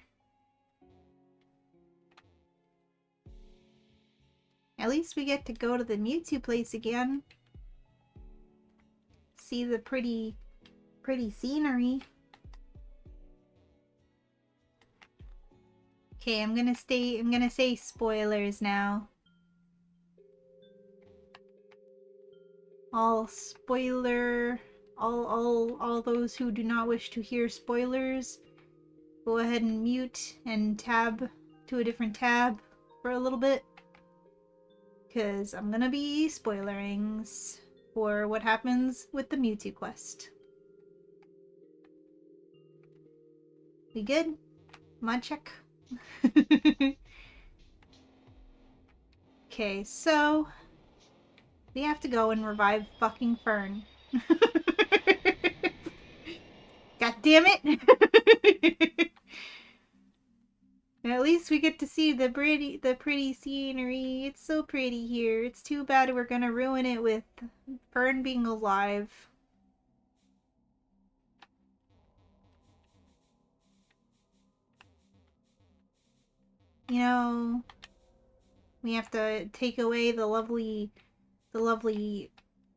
At least we get to go to the Mewtwo place again. See the pretty scenery. Okay, I'm gonna say spoilers now. All those who do not wish to hear spoilers, go ahead and mute and tab to a different tab for a little bit. Because I'm gonna be spoilerings for what happens with the Mewtwo quest. We good? Mod check. Okay, so we have to go and revive fucking Fern. God damn it! At least we get to see the pretty scenery. It's so pretty here. It's too bad we're gonna ruin it with Fern being alive. You know, we have to take away the lovely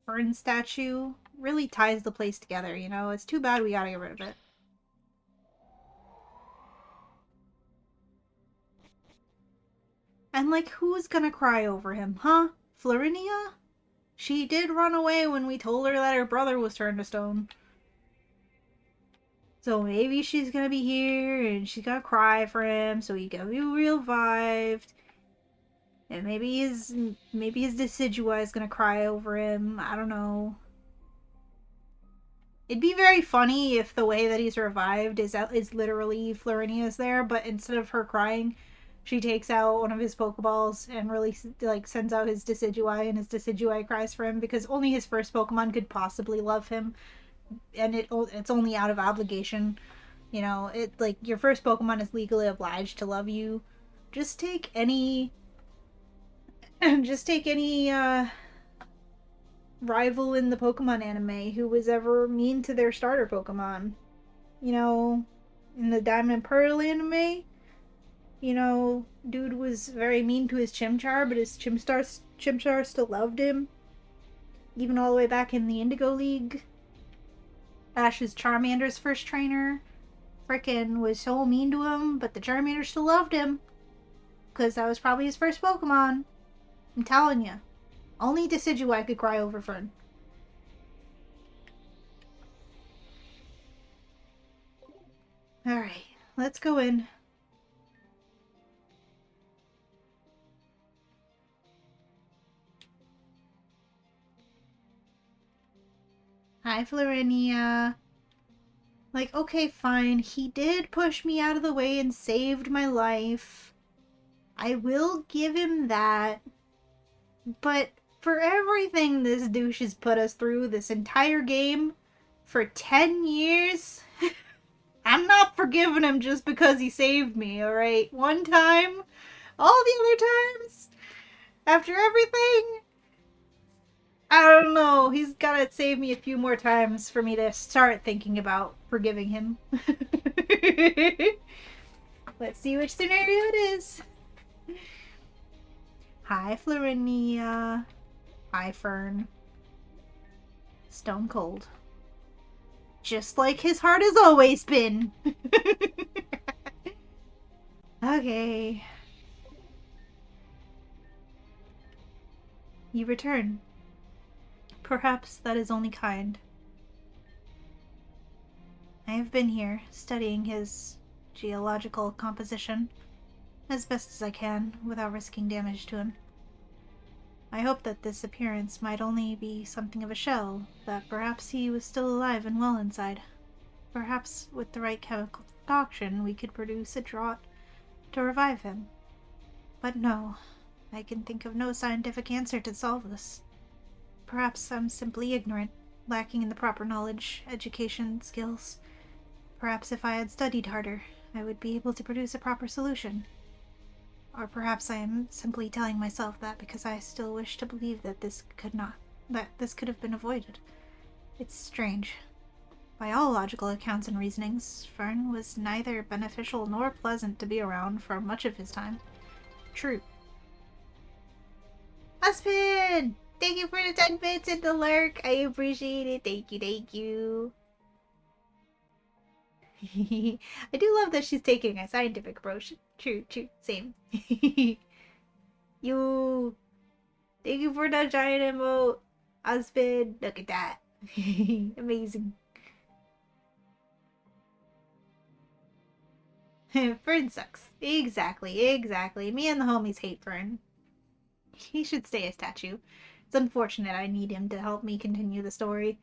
Fern statue. Really ties the place together, you know? It's too bad we gotta get rid of it. And, like, who's gonna cry over him, huh? Florinia? She did run away when we told her that her brother was turned to stone. So maybe she's gonna be here and she's gonna cry for him so he can be revived. And maybe his Decidueye is gonna cry over him. I don't know. It'd be very funny if the way that he's revived is literally Florinia's there, but instead of her crying, she takes out one of his Pokeballs and really like sends out his Decidueye, and his Decidueye cries for him because only his first Pokemon could possibly love him, and it's only out of obligation. You know, it like your first Pokemon is legally obliged to love you. Just take any, rival in the Pokemon anime who was ever mean to their starter Pokemon. You know, in the Diamond and Pearl anime, you know, dude was very mean to his Chimchar, but his Chimchar still loved him. Even all the way back in the Indigo League. Ash's Charmander's first trainer frickin' was so mean to him, but the Charmander still loved him. Because that was probably his first Pokemon. I'm telling you. Only Decidueye could cry over Fern. Alright, let's go in. Hi, Florinia. Like, okay, fine, he did push me out of the way and saved my life. I will give him that. But for everything this douche has put us through this entire game for 10 years, I'm not forgiving him just because he saved me, alright? One time, all the other times, after everything, I don't know. He's gotta save me a few more times for me to start thinking about forgiving him. Let's see which scenario it is. Hi, Florinia. Hi, Fern. Stone cold. Just like his heart has always been. Okay. You return. Perhaps that is only kind. I have been here, studying his geological composition as best as I can, without risking damage to him. I hope that this appearance might only be something of a shell, that perhaps he was still alive and well inside. Perhaps with the right chemical concoction we could produce a draught to revive him. But no, I can think of no scientific answer to solve this. Perhaps I'm simply ignorant, lacking in the proper knowledge, education, skills. Perhaps if I had studied harder, I would be able to produce a proper solution. Or perhaps I am simply telling myself that because I still wish to believe that this could have been avoided. It's strange. By all logical accounts and reasonings, Fern was neither beneficial nor pleasant to be around for much of his time. True. Aspen! Thank you for the 10 bits and the lurk. I appreciate it. Thank you, thank you. I do love that she's taking a scientific approach. True, same. You. Thank you for the giant emote. Aspen, look at that. Amazing. Fern sucks. Exactly. Me and the homies hate Fern. He should stay a statue. It's unfortunate I need him to help me continue the story.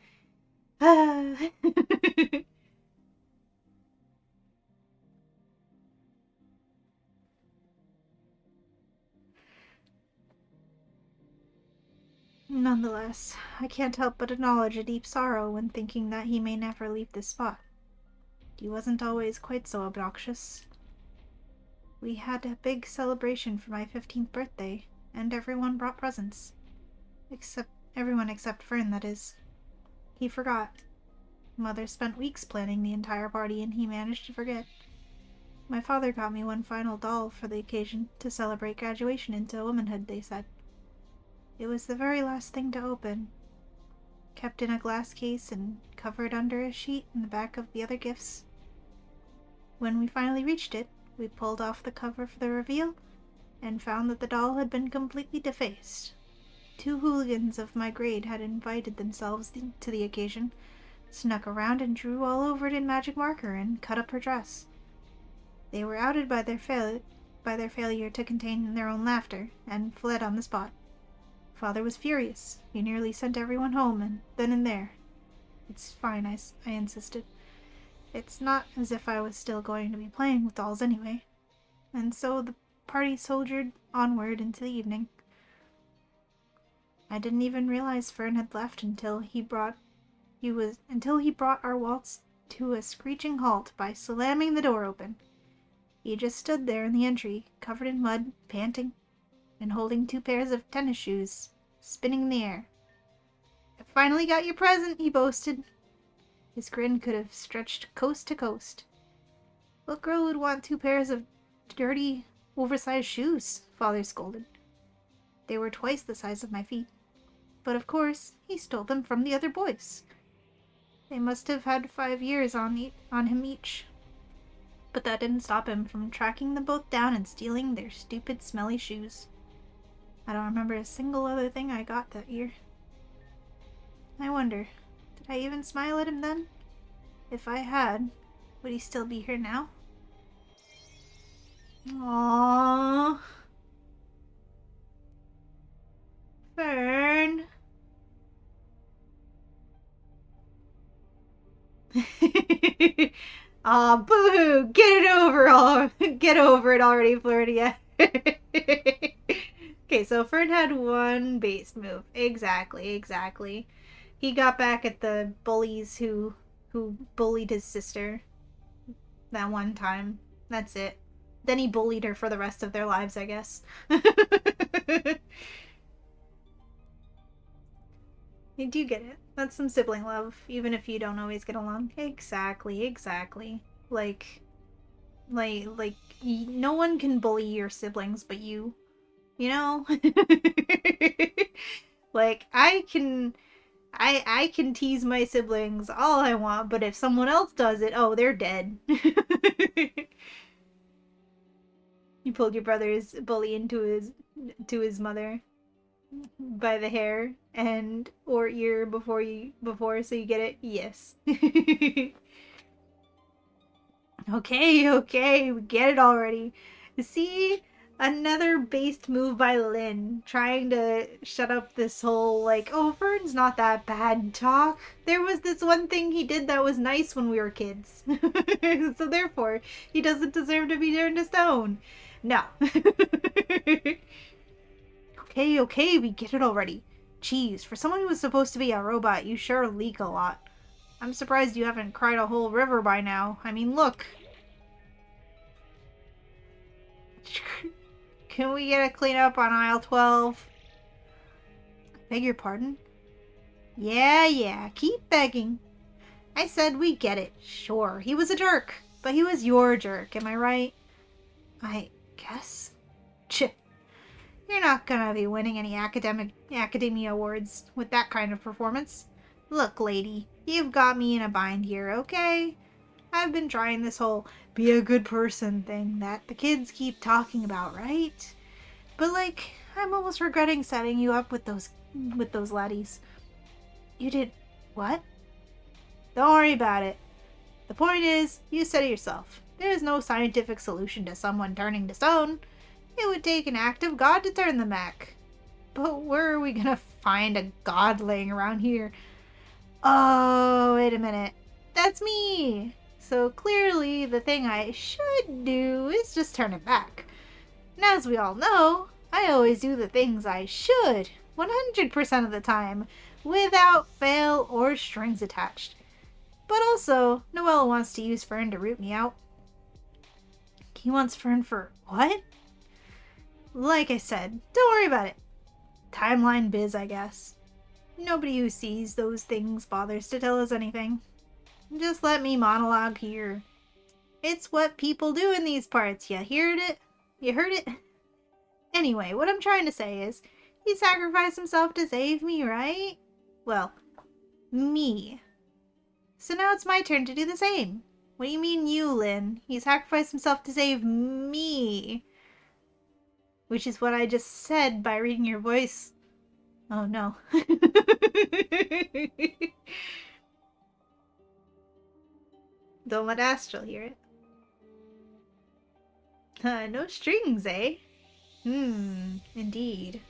Nonetheless, I can't help but acknowledge a deep sorrow when thinking that he may never leave this spot. He wasn't always quite so obnoxious. We had a big celebration for my 15th birthday, and everyone brought presents. Everyone except Fern, that is. He forgot. Mother spent weeks planning the entire party, and he managed to forget. My father got me one final doll for the occasion to celebrate graduation into womanhood, they said. It was the very last thing to open, kept in a glass case and covered under a sheet in the back of the other gifts. When we finally reached it, we pulled off the cover for the reveal and found that the doll had been completely defaced. 2 hooligans of my grade had invited themselves to the occasion, snuck around and drew all over it in magic marker and cut up her dress. They were outed by their failure to contain their own laughter, and fled on the spot. Father was furious. He nearly sent everyone home, and then and there. It's fine, I insisted. It's not as if I was still going to be playing with dolls anyway. And so the party soldiered onward into the evening. I didn't even realize Fern had left until he brought our waltz to a screeching halt by slamming the door open. He just stood there in the entry, covered in mud, panting, and holding 2 pairs of tennis shoes, spinning in the air. "I finally got your present," he boasted. His grin could have stretched coast to coast. "What girl would want 2 pairs of dirty, oversized shoes?" Father scolded. They were twice the size of my feet. But of course, he stole them from the other boys. They must have had 5 years on him each. But that didn't stop him from tracking them both down and stealing their stupid, smelly shoes. I don't remember a single other thing I got that year. I wonder, did I even smile at him then? If I had, would he still be here now? Aww. Fern. Aw, boo-hoo! Get it over all. Get over it already, Floridia. Okay, so Fern had one base move. Exactly. He got back at the bullies who bullied his sister that one time. That's it. Then he bullied her for the rest of their lives, I guess. You do get it. That's some sibling love, even if you don't always get along. Exactly. Like, no one can bully your siblings but you. You know? Like, I can tease my siblings all I want, but if someone else does it, oh, they're dead. You pulled your brother's bully into his mother by the hair and or ear before so you get it. Yes. Okay, we get it already. See, another based move by Lynn, trying to shut up this whole like, oh, Fern's not that bad talk. There was this one thing he did that was nice when we were kids. So therefore, he doesn't deserve to be turned to stone. No. Okay, we get it already. Jeez, for someone who was supposed to be a robot, you sure leak a lot. I'm surprised you haven't cried a whole river by now. I mean, look. Can we get a cleanup on aisle 12? Beg your pardon? Yeah, keep begging. I said we get it. Sure, he was a jerk. But he was your jerk, am I right? I guess. Ch. You're not gonna be winning any academia awards with that kind of performance. Look, lady, you've got me in a bind here, okay? I've been trying this whole be a good person thing that the kids keep talking about, right? But like, I'm almost regretting setting you up with those laddies. You did what? Don't worry about it. The point is, you said it yourself. There's no scientific solution to someone turning to stone. It would take an act of God to turn them back. But where are we gonna find a god laying around here? Oh, wait a minute. That's me! So clearly the thing I should do is just turn it back. And as we all know, I always do the things I should 100% of the time, without fail or strings attached. But also, Noelle wants to use Fern to root me out. He wants Fern for what? Like I said, don't worry about it. Timeline biz, I guess. Nobody who sees those things bothers to tell us anything. Just let me monologue here. It's what people do in these parts. You heard it? You heard it? Anyway, what I'm trying to say is, he sacrificed himself to save me, right? Well, me. So now it's my turn to do the same. What do you mean you, Lynn? He sacrificed himself to save me. Which is what I just said by reading your voice. Oh no. Don't let Astral hear it. No strings, eh? Indeed.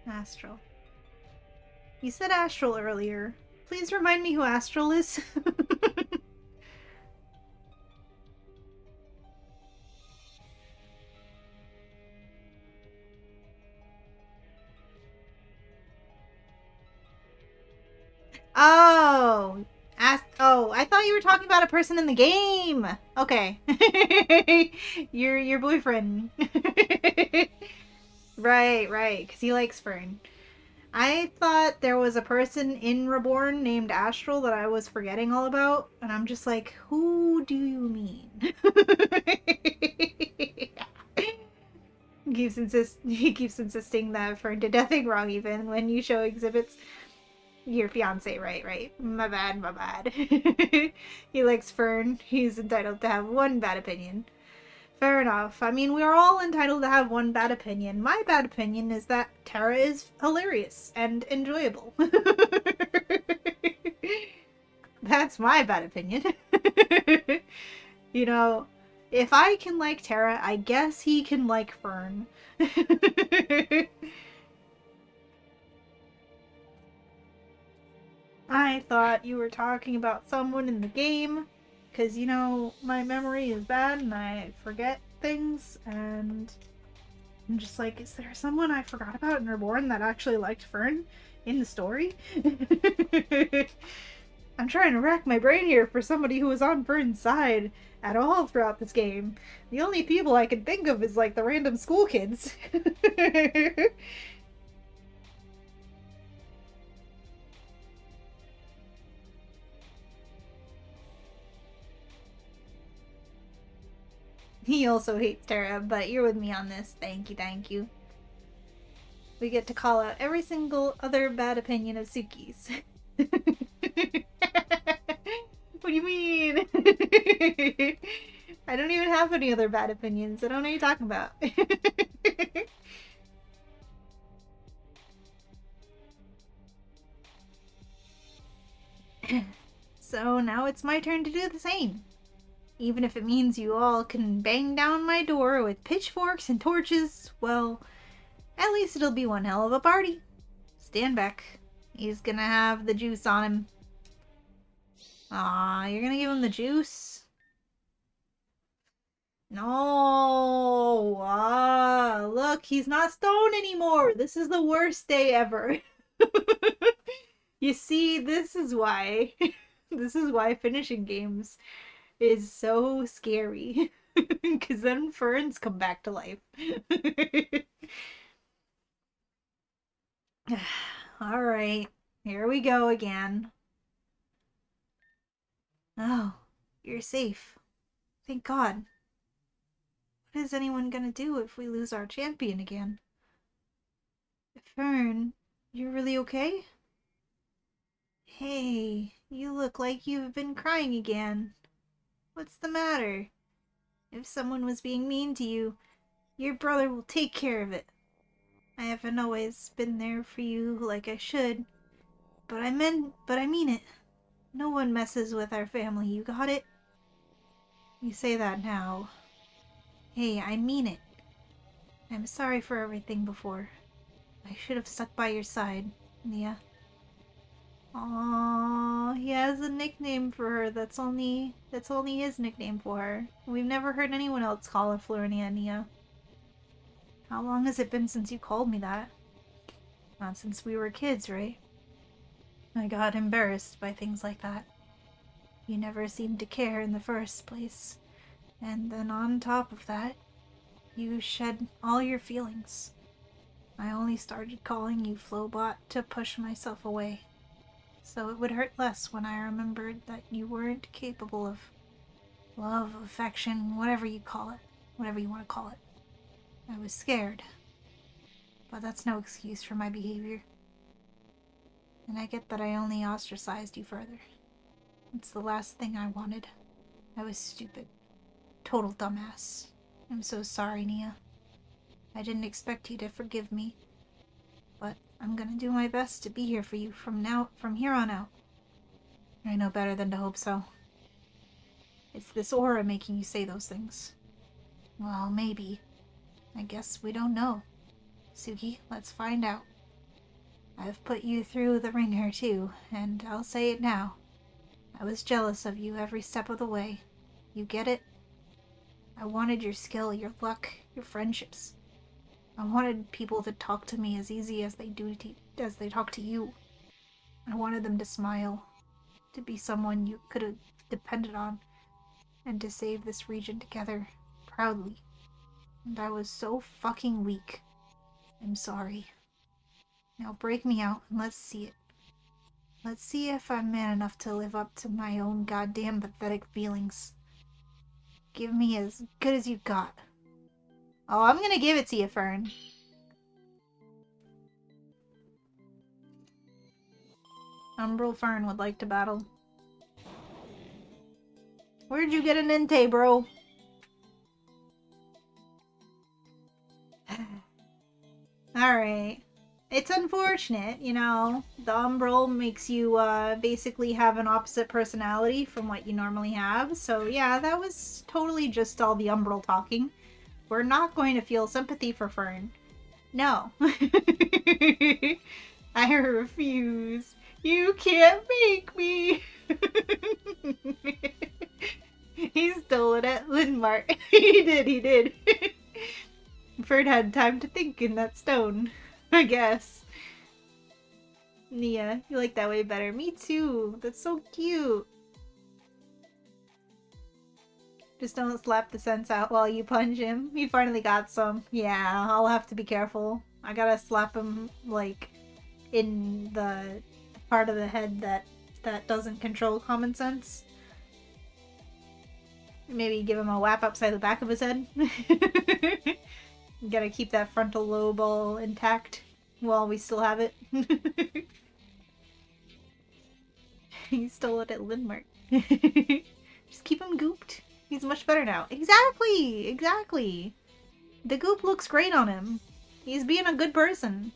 Astral. You said Astral earlier. Please remind me who Astral is. Oh, I thought you were talking about a person in the game. Okay, your boyfriend. Right, because he likes Fern. I thought there was a person in Reborn named Astral that I was forgetting all about, and I'm just like, who do you mean? He keeps insisting that Fern did nothing wrong even when you show exhibits. Your fiance, right. My bad. He likes Fern. He's entitled to have one bad opinion. Fair enough. I mean, we are all entitled to have one bad opinion. My bad opinion is that Terra is hilarious and enjoyable. That's my bad opinion. You know, if I can like Terra, I guess he can like Fern. I thought you were talking about someone in the game, because, you know, my memory is bad and I forget things, and I'm just like, is there someone I forgot about in Reborn that actually liked Fern in the story? I'm trying to rack my brain here for somebody who was on Fern's side at all throughout this game. The only people I can think of is, like, the random school kids. He also hates Terra, but you're with me on this. Thank you, thank you. We get to call out every single other bad opinion of Suki's. What do you mean? I don't even have any other bad opinions. I don't know what you're talking about. So now it's my turn to do the same. Even if it means you all can bang down my door with pitchforks and torches, well, at least it'll be one hell of a party. Stand back. He's gonna have the juice on him. Aw, you're gonna give him the juice? No! Ah, look, he's not stoned anymore! This is the worst day ever. You see, this is why. This is why finishing games is so scary. Because then ferns come back to life. Alright, here we go again. Oh, you're safe. Thank God. What is anyone gonna do if we lose our champion again? Fern, you really okay? Hey, you look like you've been crying again. What's the matter? If someone was being mean to you, your brother will take care of it. I haven't always been there for you like I should, but I mean it. No one messes with our family, you got it? You say that now. Hey, I mean it. I'm sorry for everything before. I should have stuck by your side, Nia. Aww, he has a nickname for her that's only his nickname for her. We've never heard anyone else call her Florinia Nia. How long has it been since you called me that? Not since we were kids, right? I got embarrassed by things like that. You never seemed to care in the first place. And then on top of that, you shed all your feelings. I only started calling you Flowbot to push myself away. So it would hurt less when I remembered that you weren't capable of love, affection, whatever you call it. Whatever you want to call it. I was scared. But that's no excuse for my behavior. And I get that I only ostracized you further. It's the last thing I wanted. I was stupid. Total dumbass. I'm so sorry, Nia. I didn't expect you to forgive me. But I'm gonna do my best to be here for you from here on out. I know better than to hope so. It's this aura making you say those things. Well, maybe. I guess we don't know. Suki, let's find out. I've put you through the ringer too, and I'll say it now. I was jealous of you every step of the way. You get it? I wanted your skill, your luck, your friendships. I wanted people to talk to me as easy as they talk to you. I wanted them to smile, to be someone you could have depended on, and to save this region together, proudly. And I was so fucking weak. I'm sorry. Now break me out and let's see it. Let's see if I'm man enough to live up to my own goddamn pathetic feelings. Give me as good as you got. Oh, I'm gonna give it to you, Fern. Umbral Fern would like to battle. Where'd you get an Entei, bro? Alright. It's unfortunate, you know. The Umbral makes you basically have an opposite personality from what you normally have. So yeah, that was totally just all the Umbral talking. We're not going to feel sympathy for Fern. No. I refuse. You can't make me. He stole it at Linmark. He did. Ferd had time to think in that stone, I guess. Nia, you like that way better. Me too. That's so cute. Just don't slap the sense out while you punch him. He finally got some. Yeah, I'll have to be careful. I gotta slap him, like, in the part of the head that doesn't control common sense. Maybe give him a whap upside the back of his head. Gotta keep that frontal lobe all intact while we still have it. He stole it at Linmark. Just keep him gooped. He's much better now. Exactly. The goop looks great on him. He's being a good person.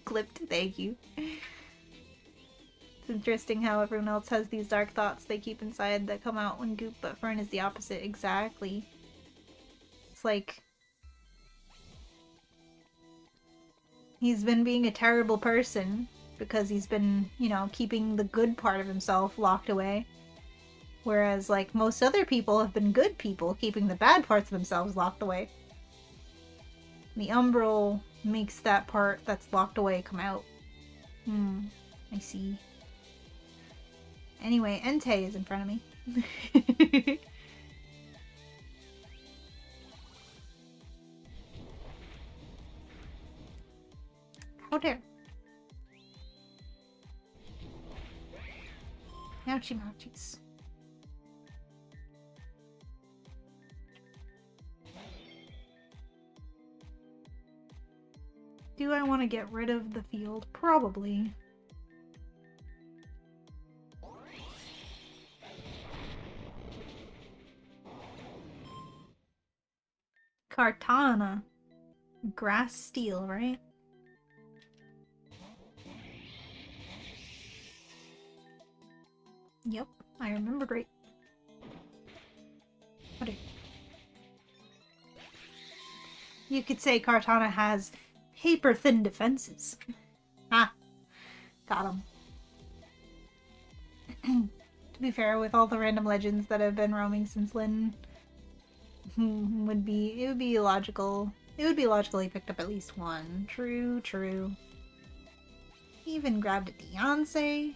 Clipped, thank you. It's interesting how everyone else has these dark thoughts they keep inside that come out when goop, but Fern is the opposite. Exactly. It's like he's been being a terrible person because he's been, you know, keeping the good part of himself locked away. Whereas, like, most other people have been good people, keeping the bad parts of themselves locked away. The Umbral makes that part that's locked away come out. I see. Anyway, Entei is in front of me. How dare. Ouchie mouchies. Do I want to get rid of the field? Probably. Kartana. Grass steel, right? Yep, I remembered right. What you could say Kartana has paper-thin defenses. Ah, got him. To be fair, with all the random legends that have been roaming since Lyn, it would be logical. It would be logical he picked up at least one. True. He even grabbed a Diancie.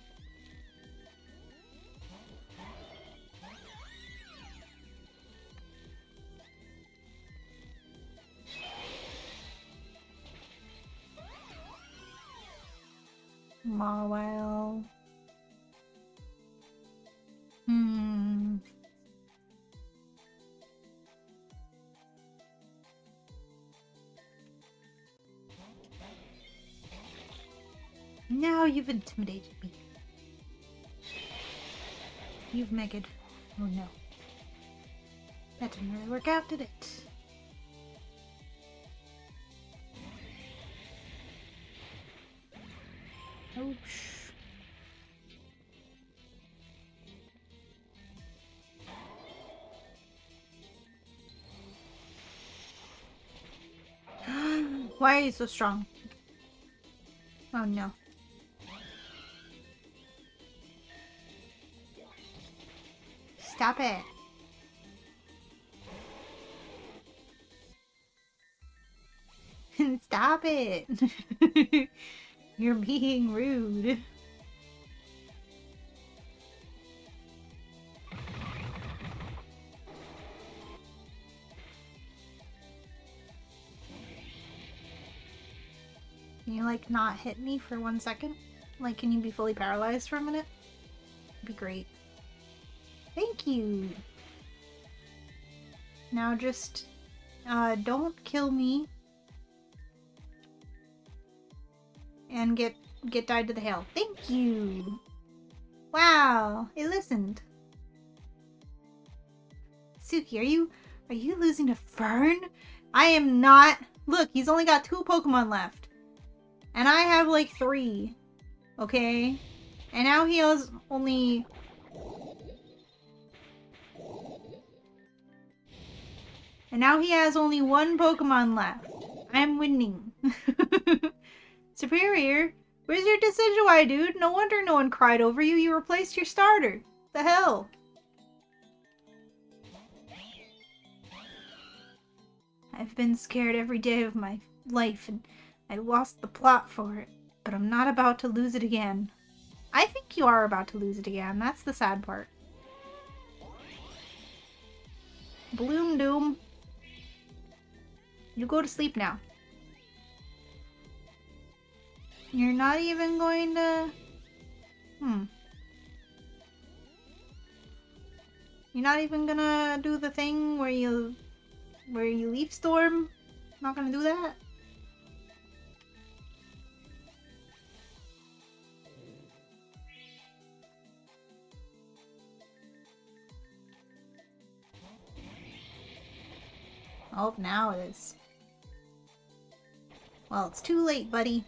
Mawile. Now you've intimidated me. You've megged. Oh no. That didn't really work out, did it? Oh, why are you so strong? Oh no. Stop it. Stop it. You're being rude. Can you, like, not hit me for 1 second? Like, can you be fully paralyzed for a minute? That'd be great. Thank you! Now just, don't kill me. And get died to the hail. Thank you! Wow, it listened. Suki, are you losing to Fern? I am not. Look, he's only got 2 Pokemon left. And I have like 3. Okay? And now he has only... And now he has only 1 Pokemon left. I'm winning. Superior, where's your Decidueye? why, dude. No wonder no one cried over you. You replaced your starter. The hell? I've been scared every day of my life, and I lost the plot for it. But I'm not about to lose it again. I think you are about to lose it again. That's the sad part. Bloom Doom. You go to sleep now. You're not even going to... You're not even gonna do the thing where you leaf storm? Not gonna do that? Oh, now it is. Well, it's too late, buddy.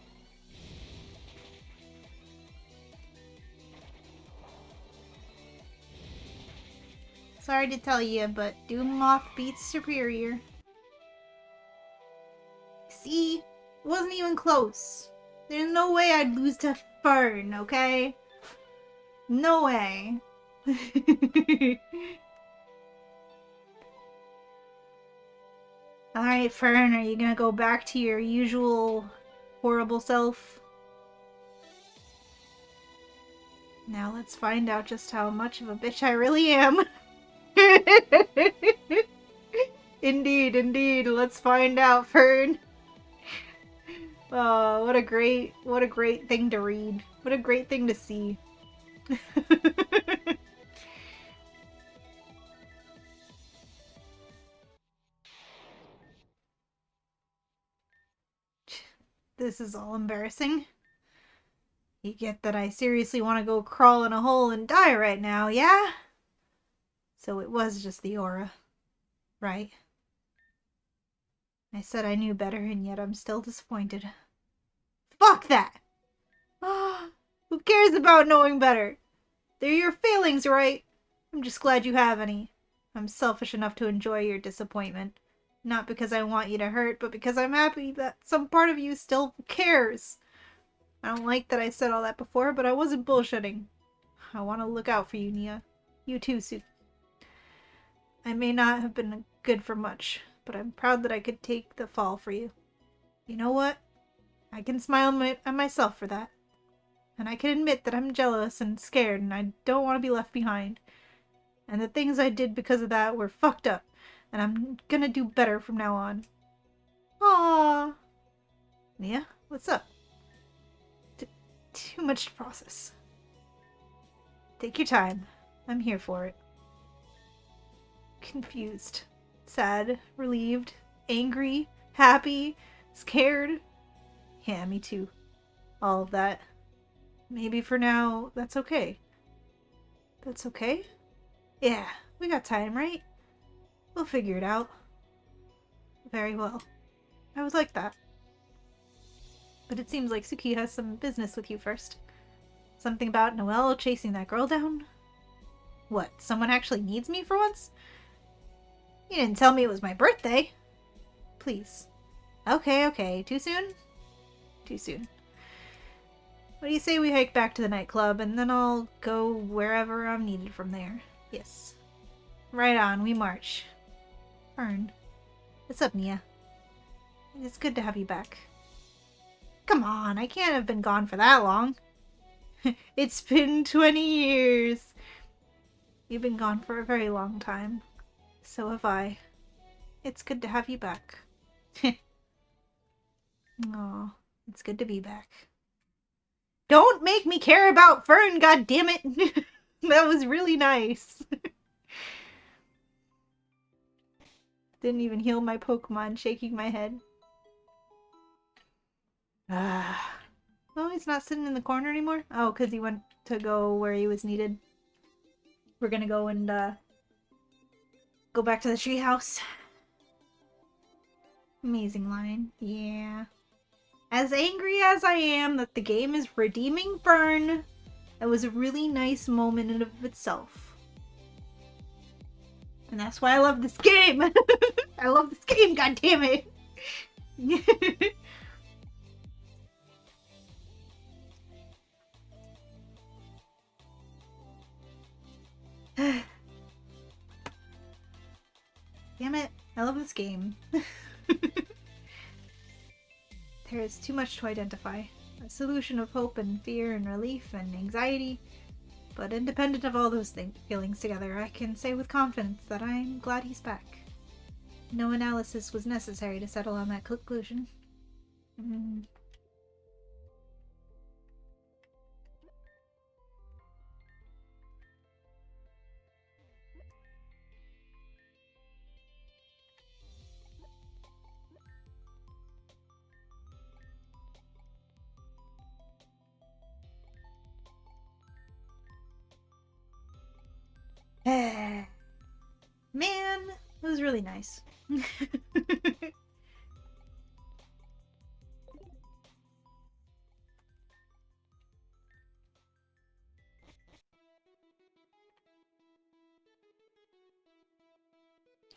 Sorry to tell you, but Doommoth beats Superior. See? It wasn't even close. There's no way I'd lose to Fern, okay? No way. Alright, Fern, are you gonna go back to your usual horrible self? Now let's find out just how much of a bitch I really am. Indeed, indeed. Let's find out, Fern. Oh, what a great thing to read. What a great thing to see. This is all embarrassing. You get that I seriously want to go crawl in a hole and die right now, yeah? So it was just the aura, right? I said I knew better, and yet I'm still disappointed. Fuck that! Who cares about knowing better? They're your feelings, right? I'm just glad you have any. I'm selfish enough to enjoy your disappointment. Not because I want you to hurt, but because I'm happy that some part of you still cares. I don't like that I said all that before, but I wasn't bullshitting. I want to look out for you, Nia. You too, Suki. I may not have been good for much, but I'm proud that I could take the fall for you. You know what? I can smile at myself for that. And I can admit that I'm jealous and scared and I don't want to be left behind. And the things I did because of that were fucked up. And I'm gonna do better from now on. Aww. Nia, what's up? Too much to process. Take your time. I'm here for it. Confused. Sad. Relieved. Angry. Happy. Scared. Yeah, me too. All of that. Maybe for now, that's okay. That's okay? Yeah, we got time, right? We'll figure it out. Very well. I would like that. But it seems like Suki has some business with you first. Something about Noelle chasing that girl down? What, someone actually needs me for once? You didn't tell me it was my birthday. Please. Okay. Too soon? Too soon. What do you say we hike back to the nightclub, and then I'll go wherever I'm needed from there? Yes. Right on, we march. Fern. What's up, Nia? It's good to have you back. Come on, I can't have been gone for that long. It's been 20 years. You've been gone for a very long time. So have I. It's good to have you back. Aw, it's good to be back. Don't make me care about Fern, goddammit! That was really nice. Didn't even heal my Pokemon, shaking my head. Oh, he's not sitting in the corner anymore? Oh, because he went to go where he was needed. We're gonna go and, go back to the treehouse. Amazing line. Yeah. As angry as I am that the game is redeeming Fern, that was a really nice moment in of itself. And that's why I love this game! I love this game, goddammit! Damn it. I love this game. There is too much to identify. A solution of hope and fear and relief and anxiety. But independent of all those feelings together, I can say with confidence that I'm glad he's back. No analysis was necessary to settle on that conclusion. Man, it was really nice.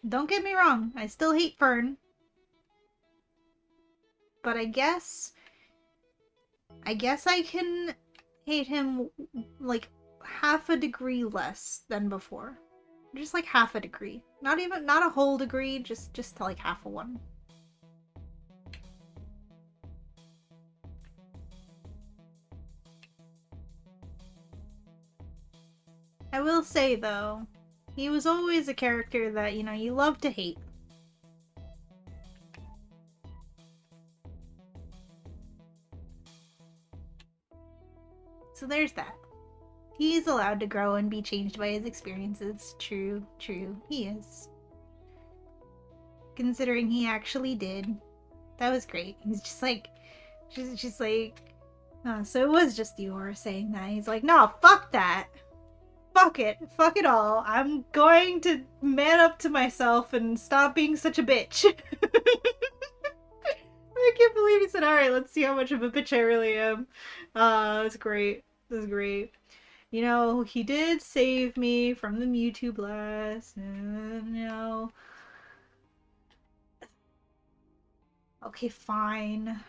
Don't get me wrong, I still hate Fern. But I guess I can hate him like half a degree less than before. Just like half a degree. Not a whole degree, just like half a one. I will say though, he was always a character that, you know, you love to hate. So there's that. He's allowed to grow and be changed by his experiences. True, he is. Considering he actually did. That was great. He's just like, just like, oh, so it was just Dior saying that. He's like, no, fuck that. Fuck it all. I'm going to man up to myself and stop being such a bitch. I can't believe he said, alright, let's see how much of a bitch I really am. That's great. That's great. You know, he did save me from the Mewtwo blast. No. Okay, fine.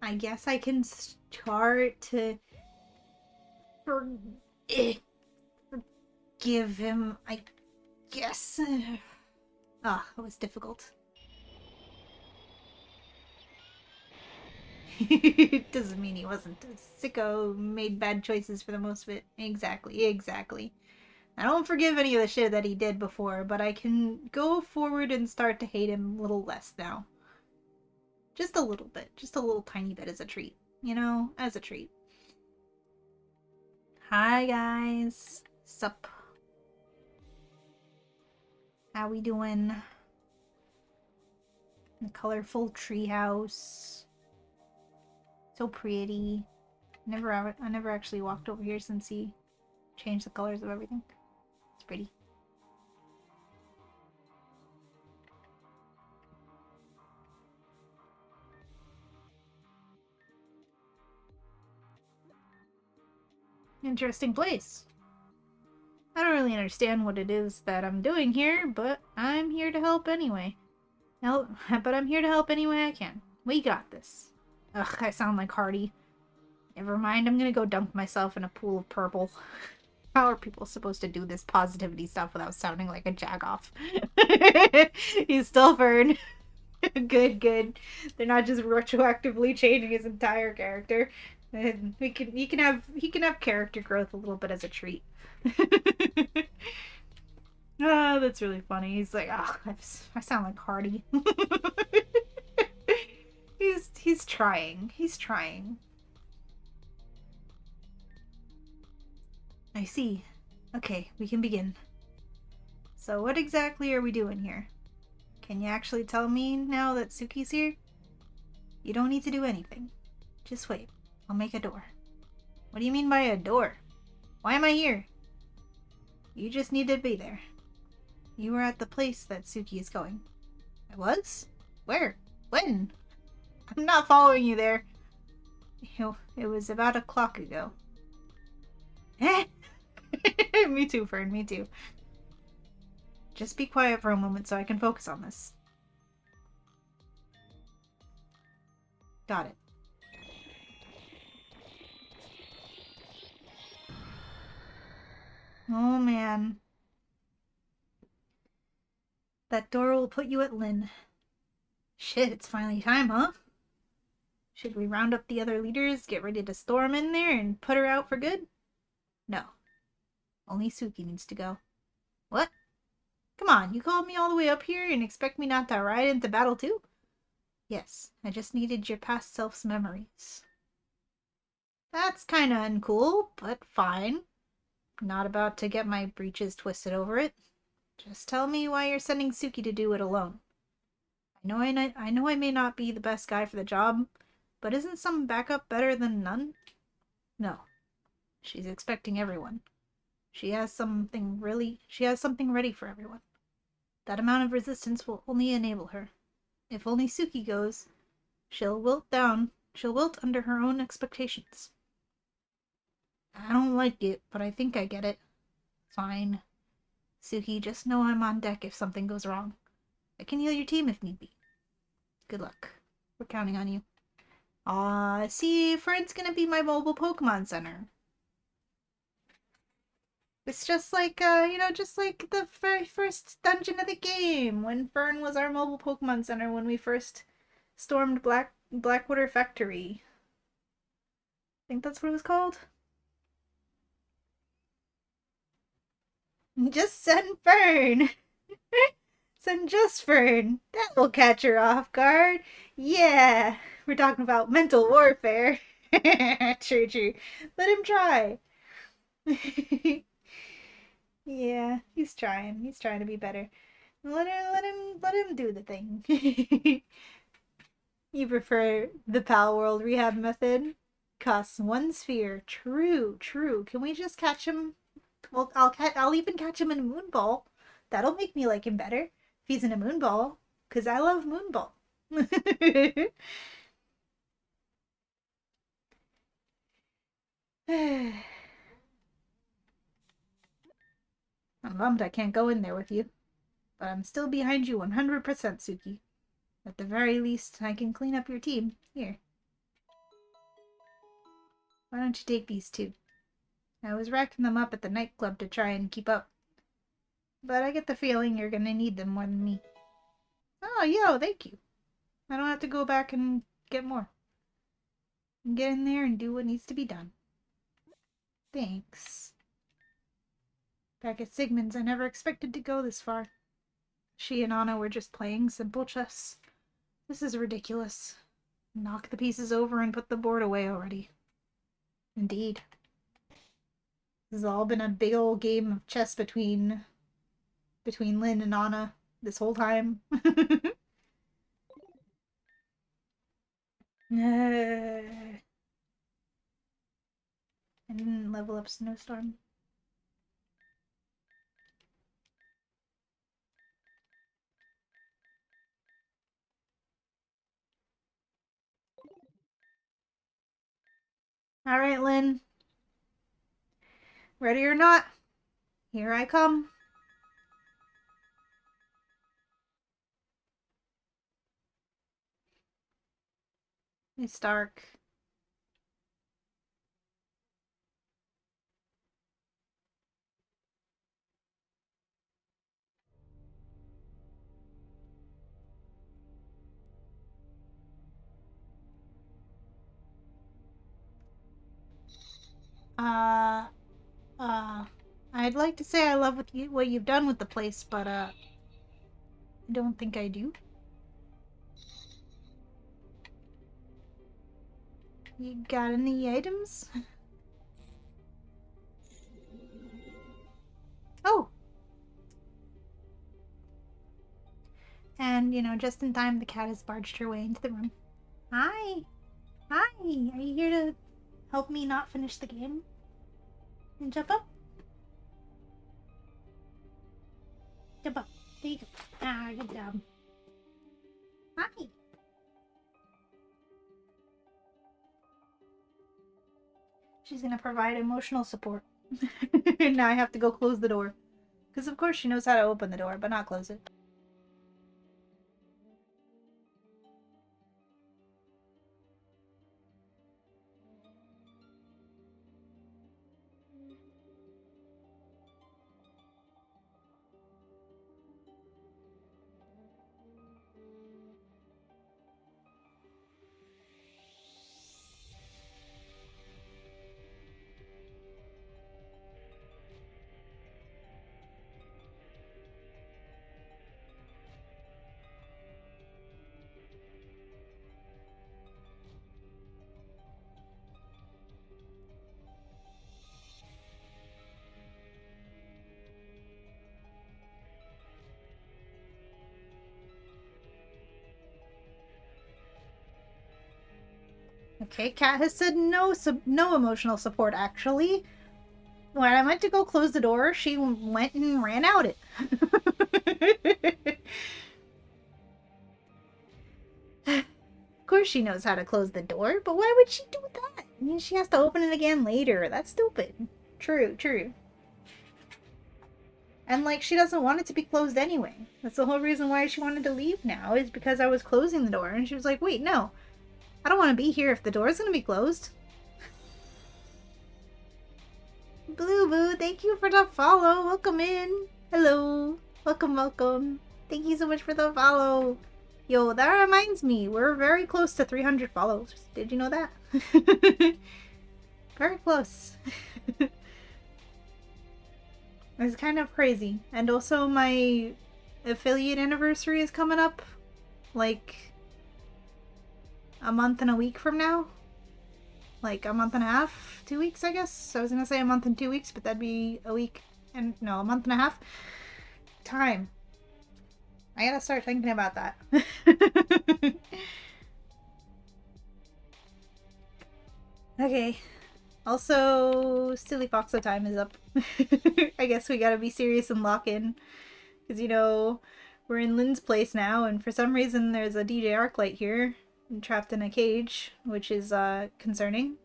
I guess I can start to forgive him, I guess. Ah, it was difficult. It doesn't mean he wasn't a sicko, made bad choices for the most of it. Exactly. I don't forgive any of the shit that he did before, but I can go forward and start to hate him a little less now. Just a little bit. Just a little tiny bit as a treat. You know? As a treat. Hi, guys. Sup? How we doing? The colorful treehouse. So pretty. I never actually walked over here since he changed the colors of everything. It's pretty. Interesting place. I don't really understand what it is that I'm doing here, but I'm here to help anyway. But I'm here to help any way I can. We got this. Ugh, I sound like Hardy. Never mind, I'm gonna go dunk myself in a pool of purple. How are people supposed to do this positivity stuff without sounding like a jagoff? He's still Fern. Good. They're not just retroactively changing his entire character. And he can have character growth a little bit as a treat. Oh, that's really funny. He's like, oh, I sound like Hardy. He's trying. He's trying. I see. Okay, we can begin. So what exactly are we doing here? Can you actually tell me now that Suki's here? You don't need to do anything. Just wait. I'll make a door. What do you mean by a door? Why am I here? You just need to be there. You were at the place that Suki is going. I was? Where? When? I'm not following you there. It was about a clock ago. Eh? Me too, Fern, me too. Just be quiet for a moment so I can focus on this. Got it. Oh man. That door will put you at Lynn. Shit, it's finally time, huh? Should we round up the other leaders, get ready to storm in there, and put her out for good? No. Only Suki needs to go. What? Come on, you called me all the way up here and expect me not to ride into battle too? Yes, I just needed your past self's memories. That's kinda uncool, but fine. Not about to get my breeches twisted over it. Just tell me why you're sending Suki to do it alone. I know I may not be the best guy for the job, but isn't some backup better than none? No. She's expecting everyone. She has something ready for everyone. That amount of resistance will only enable her. If only Suki goes, she'll wilt under her own expectations. I don't like it, but I think I get it. Fine. Suki, just know I'm on deck if something goes wrong. I can heal your team if need be. Good luck. We're counting on you. See, Fern's gonna be my mobile Pokemon Center. It's just like, just like the very first dungeon of the game, when Fern was our mobile Pokemon Center when we first stormed Blackwater Factory. I think that's what it was called. Just send Fern! Send just Fern! That will catch her off guard. Yeah! We're talking about mental warfare. True, true. Let him try. Yeah, he's trying. He's trying to be better. Let him do the thing. You prefer the Pal World rehab method? Costs one sphere. True, true. Can we just catch him? Well, I'll even catch him in a Moonball. That'll make me like him better if he's in a Moonball, cause I love Moonball. I'm bummed I can't go in there with you, but I'm still behind you 100%, Suki. At the very least, I can clean up your team. Here. Why don't you take these too? I was racking them up at the nightclub to try and keep up. But I get the feeling you're gonna need them more than me. Oh, yo, thank you. I don't have to go back and get more. Get in there and do what needs to be done. Thanks. Back at Sigmund's, I never expected to go this far. She and Anna were just playing simple chess. This is ridiculous. Knock the pieces over and put the board away already. Indeed. This has all been a big old game of chess between Lynn and Anna this whole time. I didn't level up Snowstorm. Alright, Lynn. Ready or not, here I come. It's dark. Uh, I'd like to say I love what you've done with the place, but, I don't think I do. You got any items? Oh! And, just in time, the cat has barged her way into the room. Hi! Hi! Are you here to help me not finish the game? And jump up? Jump up. There you go. Ah, good job. Hi! She's gonna provide emotional support. Now I have to go close the door. Because of course she knows how to open the door, but not close it. Okay, Cat has said no, no emotional support, actually. When I went to go close the door, she went and ran out it. Of course she knows how to close the door, but why would she do that? I mean, she has to open it again later. That's stupid. True, true. And, like, she doesn't want it to be closed anyway. That's the whole reason why she wanted to leave now, is because I was closing the door. And she was like, wait, no. I don't want to be here if the door's going to be closed. Blue Boo, thank you for the follow. Welcome in. Hello. Welcome, welcome. Thank you so much for the follow. Yo, that reminds me, we're very close to 300 follows. Did you know that? Very close. It's kind of crazy. And also my affiliate anniversary is coming up. Like a month and a week from now. Like a month and a half, 2 weeks, I guess. I was gonna say a month and 2 weeks, but that'd be a week and no, a month and a half. Time. I gotta start thinking about that. Okay. Also, Silly Foxo time is up. I guess we gotta be serious and lock in. Because, you know, we're in Lynn's place now, and for some reason there's a DJ Arclight here, trapped in a cage, which is concerning.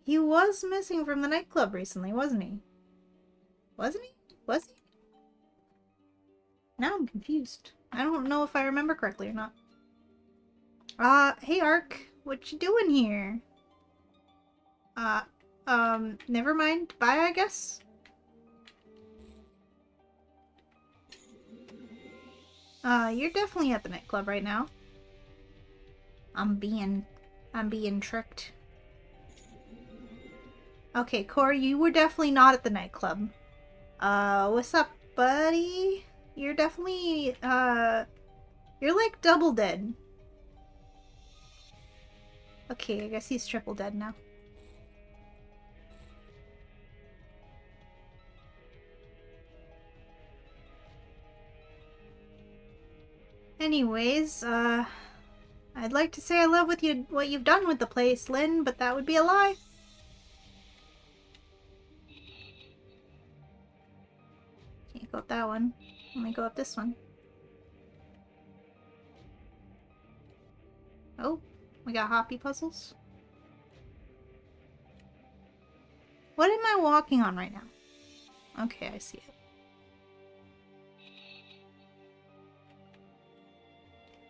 He was missing from the nightclub recently, wasn't he? Wasn't he? Was he? Now I'm confused. I don't know if I remember correctly or not. Hey Ark, what you doing here? Never mind. Bye, I guess? You're definitely at the nightclub right now. I'm being tricked. Okay, Corey, you were definitely not at the nightclub. What's up, buddy? You're definitely, you're like double dead. Okay, I guess he's triple dead now. Anyways, I'd like to say I love what you've done with the place, Lynn, but that would be a lie. Can't go up that one. Let me go up this one. Oh, we got hoppy puzzles. What am I walking on right now? Okay, I see it.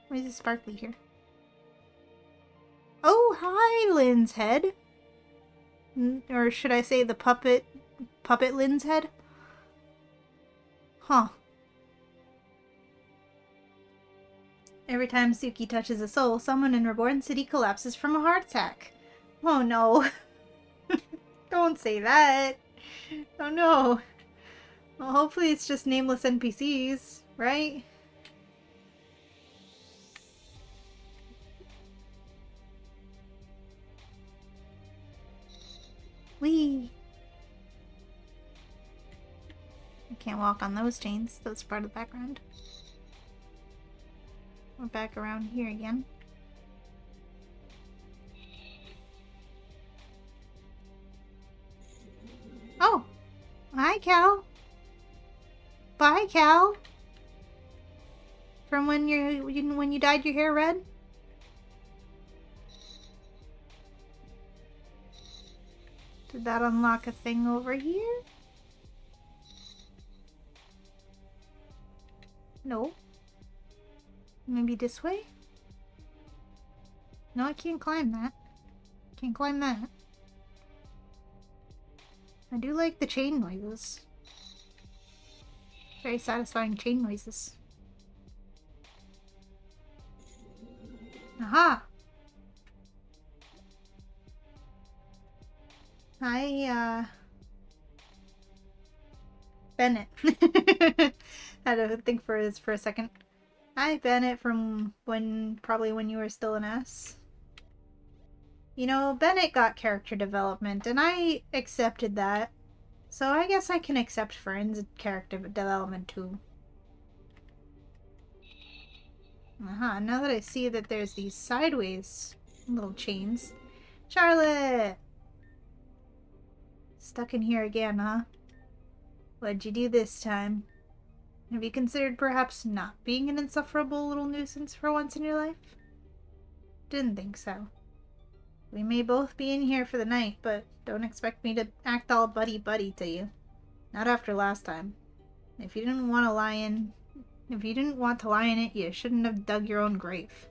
Why is it sparkly here? Oh, hi, Lynn's head. Or should I say the puppet Lynn's head? Huh. Every time Suki touches a soul, someone in Reborn City collapses from a heart attack. Oh no. Don't say that. Oh no. Well, hopefully it's just nameless NPCs, right? Whee! I can't walk on those chains. That's part of the background. We're back around here again. Oh! Hi, Cal! Bye, Cal! From when you dyed your hair red? Did that unlock a thing over here? No. Maybe this way? No, I can't climb that. Can't climb that. I do like the chain noises. Very satisfying chain noises. Aha! Hi, Bennett. Had to think for a second. Hi, Bennett, from probably when you were still an S. You know, Bennett got character development, and I accepted that. So I guess I can accept Fern's character development too. Aha, now that I see that there's these sideways little chains. Charlotte! Stuck in here again, huh? What'd you do this time? Have you considered perhaps not being an insufferable little nuisance for once in your life? Didn't think so. We may both be in here for the night, but don't expect me to act all buddy-buddy to you. Not after last time. If you didn't want to lie in it, you shouldn't have dug your own grave.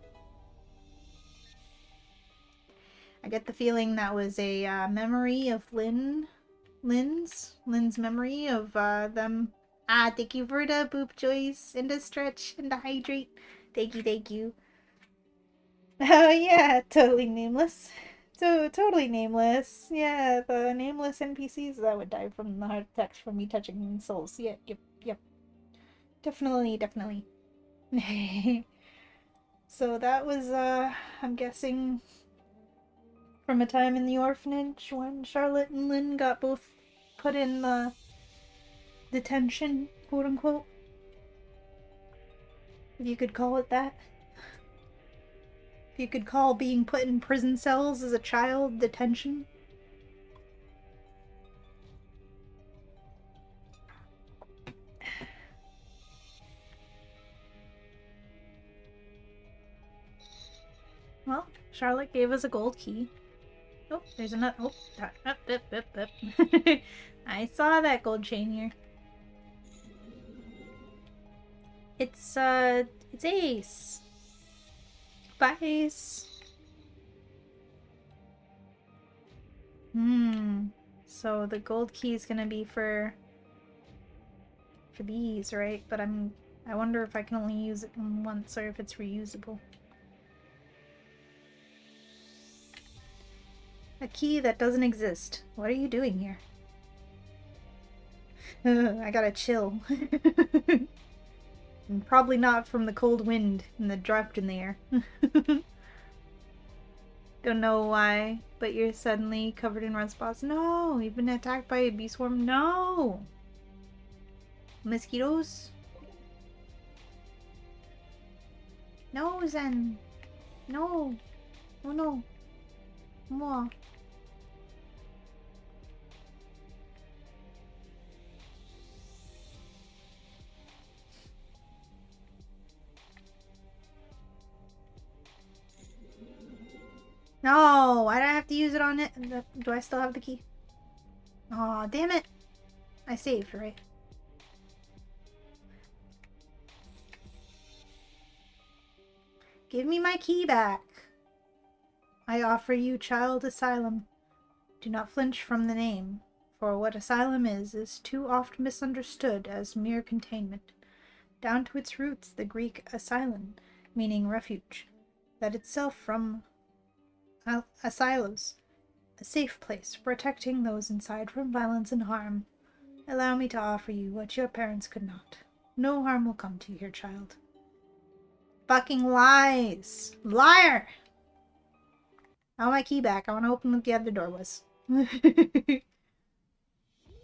I get the feeling that was a memory of Lynn's memory of them. Ah, thank you for the boop joys and the stretch and the hydrate. Thank you. Oh yeah, totally nameless. So totally nameless. Yeah, the nameless NPCs that would die from the heart attacks from me touching souls. Yeah, yep. Definitely. So that was I'm guessing from a time in the orphanage when Charlotte and Lynn got both put in detention, quote unquote. If you could call it that. If you could call being put in prison cells as a child detention. Well, Charlotte gave us a gold key. Oh, there's another. Oh, up. I saw that gold chain here. It's Ace. Bye, Ace. So the gold key is gonna be for these, right? But I wonder if I can only use it once or if it's reusable. A key that doesn't exist. What are you doing here? I gotta chill. And probably not from the cold wind and the draft in the air. Don't know why, but you're suddenly covered in red spots. No! You've been attacked by a bee swarm. No! Mosquitoes? No, Zen! No! Oh no! More. No! Why do I have to use it on it? Do I still have the key? Aw, damn it! I saved, right? Give me my key back! I offer you Child Asylum. Do not flinch from the name, for what asylum is too oft misunderstood as mere containment. Down to its roots, the Greek asylum, meaning refuge, that itself from asylos, a safe place, protecting those inside from violence and harm. Allow me to offer you what your parents could not. No harm will come to your child. Fucking lies! Liar! I want my key back. I want to open what the other door was. Damn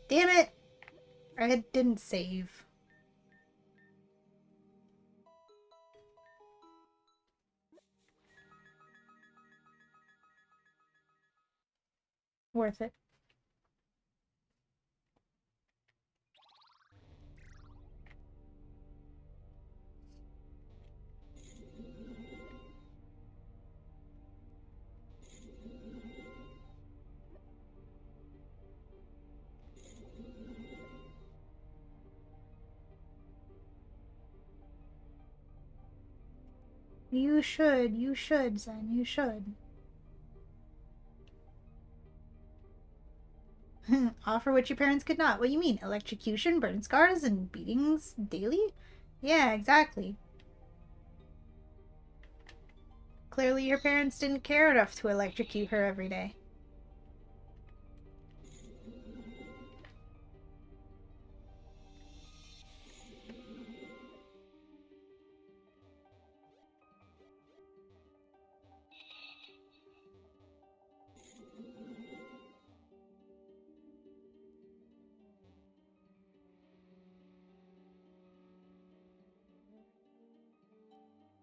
it! I didn't save. Worth it. You should, Zen, you should. Offer what your parents could not. What do you mean? Electrocution, burn scars, and beatings daily? Yeah, exactly. Clearly your parents didn't care enough to electrocute her every day.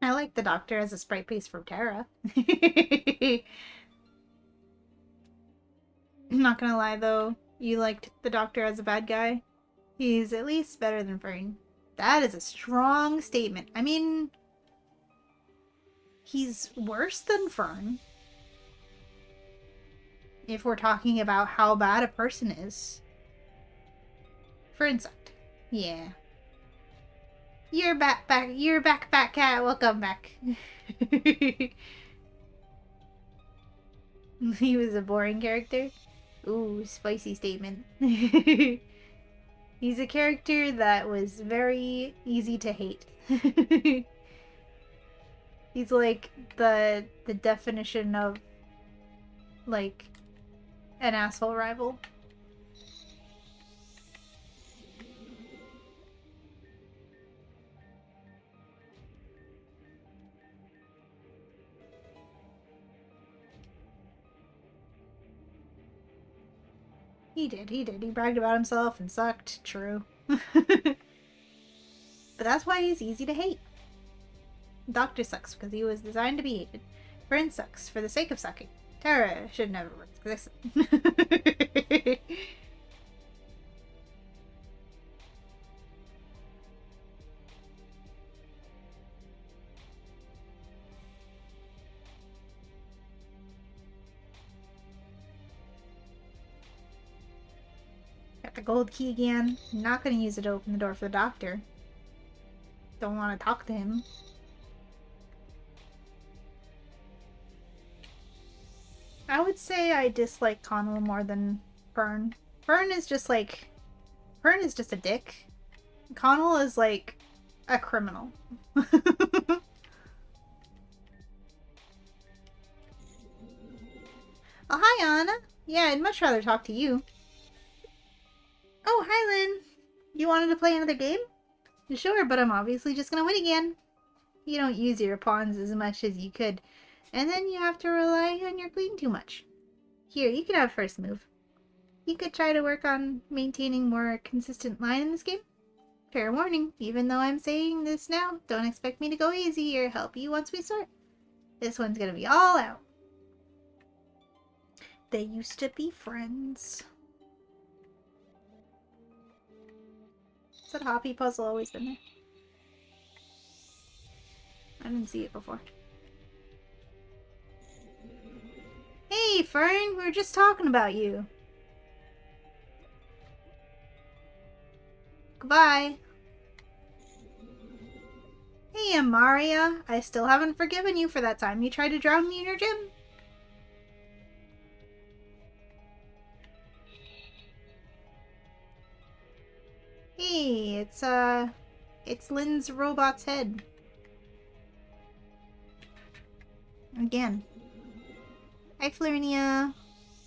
I like the Doctor as a sprite base for Terra. Not gonna lie though, you liked the Doctor as a bad guy. He's at least better than Fern. That is a strong statement. I mean, he's worse than Fern. If we're talking about how bad a person is. Fern sucked. Yeah. You're back, cat. Welcome back. He was a boring character. Ooh, spicy statement. He's a character that was very easy to hate. He's like the definition of like an asshole rival. He did. He bragged about himself and sucked. True. But that's why he's easy to hate. Doctor sucks because he was designed to be hated. Fern sucks for the sake of sucking. Terra should never exist. Got the gold key again. Not gonna use it to open the door for the Doctor. Don't want to talk to him. I would say I dislike Connell more than Fern. Fern is just a dick. Connell is like a criminal. Oh, hi, Anna. Yeah, I'd much rather talk to you. Oh, hi, Lynn. You wanted to play another game? Sure, but I'm obviously just gonna win again. You don't use your pawns as much as you could, and then you have to rely on your queen too much. Here, you can have first move. You could try to work on maintaining more consistent line in this game. Fair warning, even though I'm saying this now, don't expect me to go easy or help you once we start. This one's gonna be all out. They used to be friends. Has that Hoppy puzzle always been there? I didn't see it before. Hey, Fern, we were just talking about you. Goodbye. Hey, Amaria. I still haven't forgiven you for that time you tried to drown me in your gym. Hey, it's Lynn's robot's head. Again. Hi, Florinia.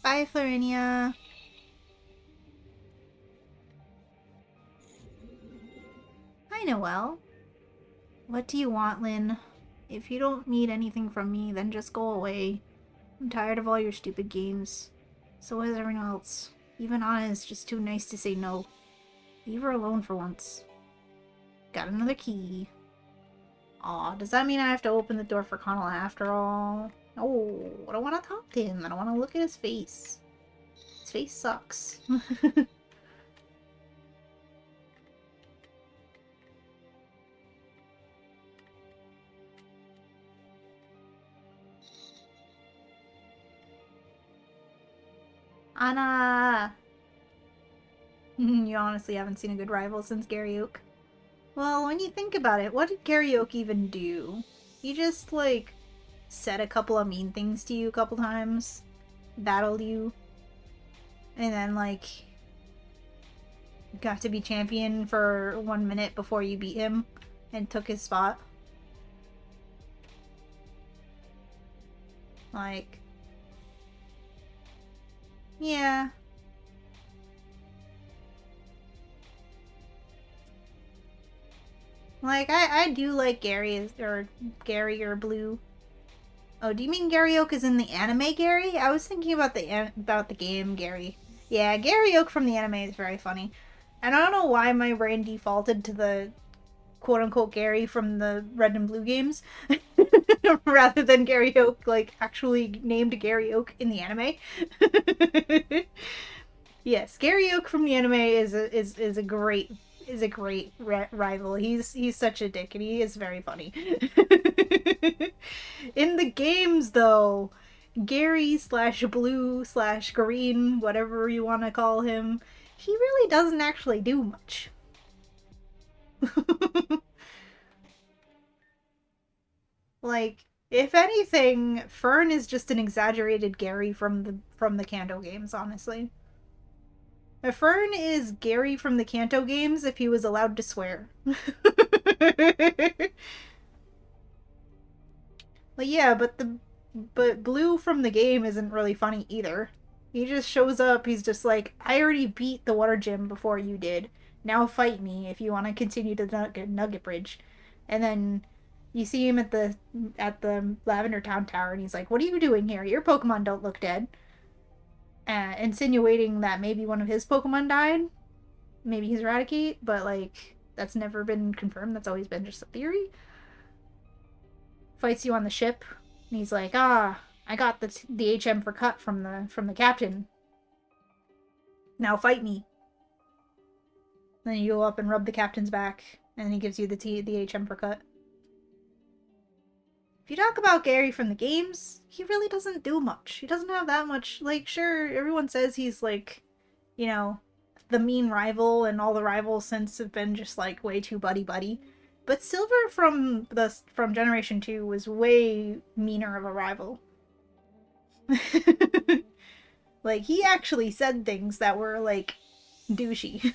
Bye, Florinia. Hi, Noelle. What do you want, Lynn? If you don't need anything from me, then just go away. I'm tired of all your stupid games. So is everyone else. Even Anna is just too nice to say no. Leave her alone for once. Got another key. Aw, does that mean I have to open the door for Connell after all? No, I don't want to talk to him. I don't want to look at his face. His face sucks. Anna! You honestly haven't seen a good rival since Gary Oak. Well, when you think about it, what did Gary Oak even do? He just, like, said a couple of mean things to you a couple times, battled you, and then, like, got to be champion for 1 minute before you beat him and took his spot. Like, yeah. Like, I do like Gary or Blue. Oh, do you mean Gary Oak is in the anime Gary? I was thinking about the game Gary. Yeah, Gary Oak from the anime is very funny. And I don't know why my brain defaulted to the quote-unquote Gary from the Red and Blue games rather than Gary Oak, like actually named Gary Oak in the anime. Yes, Gary Oak from the anime is a great rival. He's such a dick, and he is very funny. In the games, though, Gary slash Blue slash Green, whatever you want to call him, he really doesn't actually do much. Like, if anything, Fern is just an exaggerated Gary from the Kanto games, honestly. Fern is Gary from the Kanto games if he was allowed to swear. But yeah, but Blue from the game isn't really funny either. He just shows up, he's just like, I already beat the water gym before you did. Now fight me if you want to continue to Nugget Bridge. And then you see him at the Lavender Town Tower and he's like, what are you doing here? Your Pokemon don't look dead. Insinuating that maybe one of his Pokemon died. Maybe he's Eradicate, but like that's never been confirmed. That's always been just a theory. Fights you on the ship, and he's like, "Ah, I got the HM for cut from the captain. Now fight me." Then you go up and rub the captain's back, and he gives you the HM for cut. If you talk about Gary from the games, he really doesn't do much. He doesn't have that much. Like, sure, everyone says he's like, you know, the mean rival, and all the rivals since have been just like way too buddy. But Silver from Generation 2 was way meaner of a rival. Like, he actually said things that were like douchey.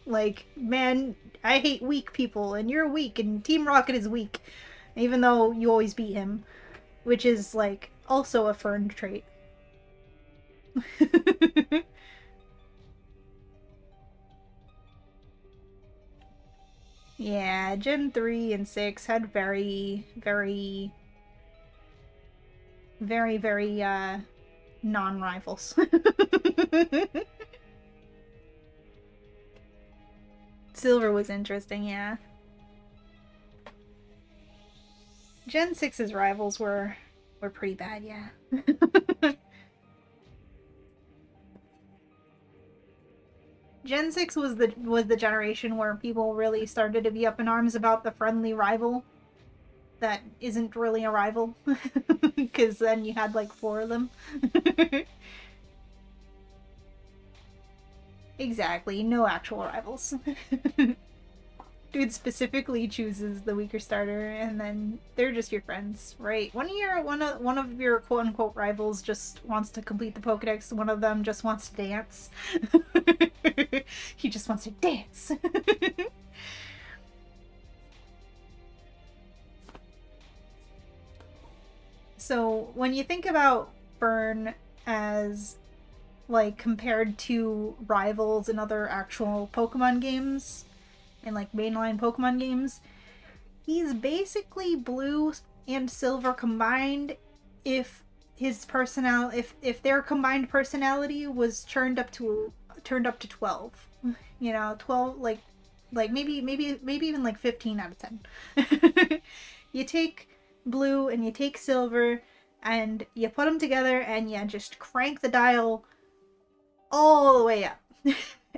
Like, man, I hate weak people, and you're weak, and Team Rocket is weak, even though you always beat him, which is like also a Fern trait. Yeah, Gen 3 and 6 had very non-rivals. Silver was interesting, yeah. Gen 6's rivals were pretty bad, yeah. Gen 6 was the generation where people really started to be up in arms about the friendly rival that isn't really a rival. Because then you had like 4 of them. Exactly, no actual rivals. Dude specifically chooses the weaker starter, and then they're just your friends, right? One of your quote unquote rivals just wants to complete the Pokedex. One of them just wants to dance. He just wants to dance. So when you think about Fern as like compared to rivals in other actual Pokemon games and like mainline Pokemon games, he's basically Blue and Silver combined if his if their combined personality was turned up to 12. You know, 12 like maybe even like 15 out of 10. You take Blue and you take Silver and you put them together and you just crank the dial all the way up.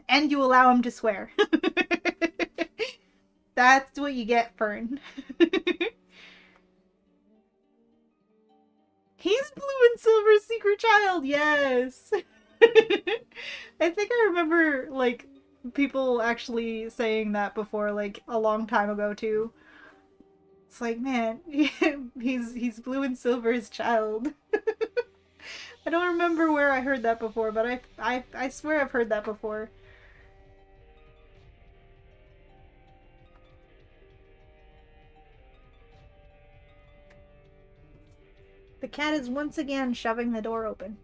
And you allow him to swear. That's what you get, Fern. He's Blue and Silver's secret child, yes! I think I remember, like, people actually saying that before, like, a long time ago, too. It's like, man, he's Blue and Silver's child. I don't remember where I heard that before, but I swear I've heard that before. The cat is once again shoving the door open.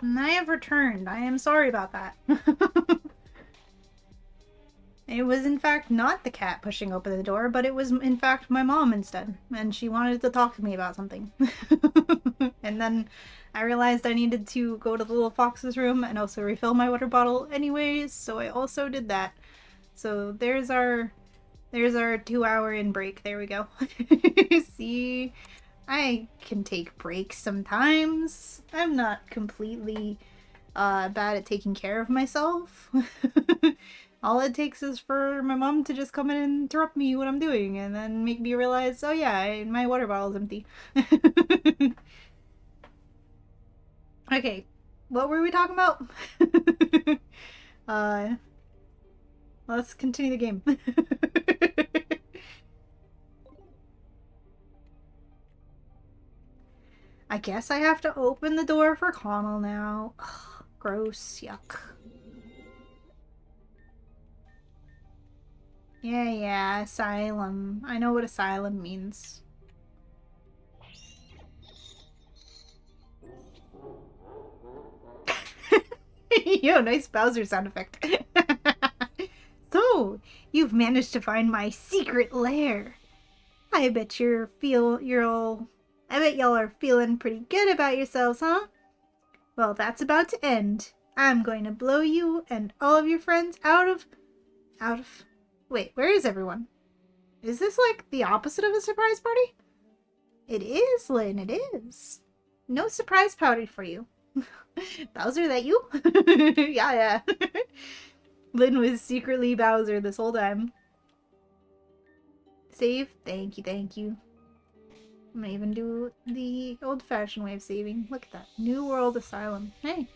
And I have returned. I am sorry about that. It was in fact not the cat pushing open the door, but it was in fact my mom instead. And she wanted to talk to me about something. And then I realized I needed to go to the little fox's room and also refill my water bottle anyways, so I also did that. So there's our 2-hour in break. There we go. See, I can take breaks sometimes. I'm not completely bad at taking care of myself. All it takes is for my mom to just come in and interrupt me what I'm doing and then make me realize, oh yeah, my water bottle's empty. Okay, what were we talking about? uh, let's continue the game. I guess I have to open the door for Connell now. Ugh, gross, yuck. Yeah, asylum. I know what asylum means. Yo, nice Bowser sound effect. So, you've managed to find my secret lair. I bet I bet y'all are feeling pretty good about yourselves, huh? Well, that's about to end. I'm going to blow you and all of your friends out of... Wait, where is everyone? Is this like the opposite of a surprise party? It is, Lynn, it is. No surprise party for you. Bowser, that you? Yeah. Lynn was secretly Bowser this whole time. Save? Thank you. I'm gonna even do the old-fashioned way of saving. Look at that. New World Asylum. Hey.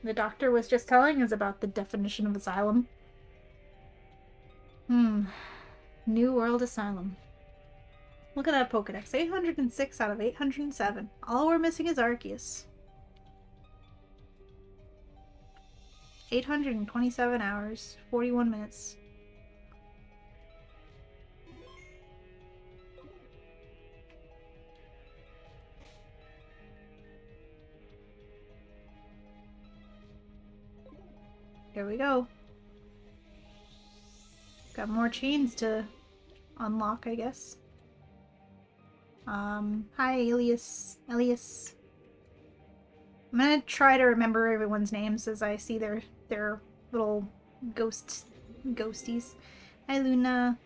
The doctor was just telling us about the definition of asylum. New World Asylum. Look at that Pokedex. 806 out of 807. All we're missing is Arceus. 827 hours, 41 minutes. Here we go. Got more chains to unlock, I guess. Hi, Elias. I'm gonna try to remember everyone's names as I see their little ghosties. Hi, Luna.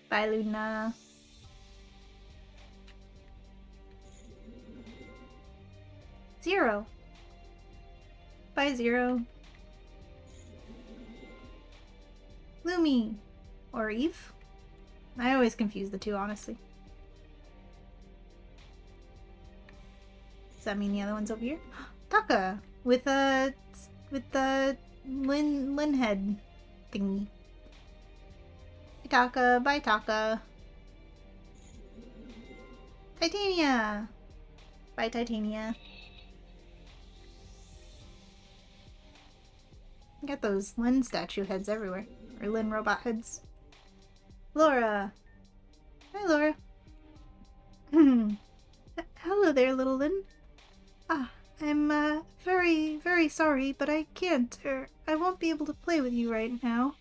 Bye, Luna. Zero. Bye, Zero. Lumi. Or Eve? I always confuse the two, honestly. Does that mean the other one's over here? Taka! With the Lin head thingy. Hey, Taka. Bye, Taka. Titania! Bye, Titania. Got those Lin statue heads everywhere. Or Lin robot heads. Laura! Hi, Laura. Hello there, little Lin. I'm, very, very sorry, but I can't, I won't be able to play with you right now.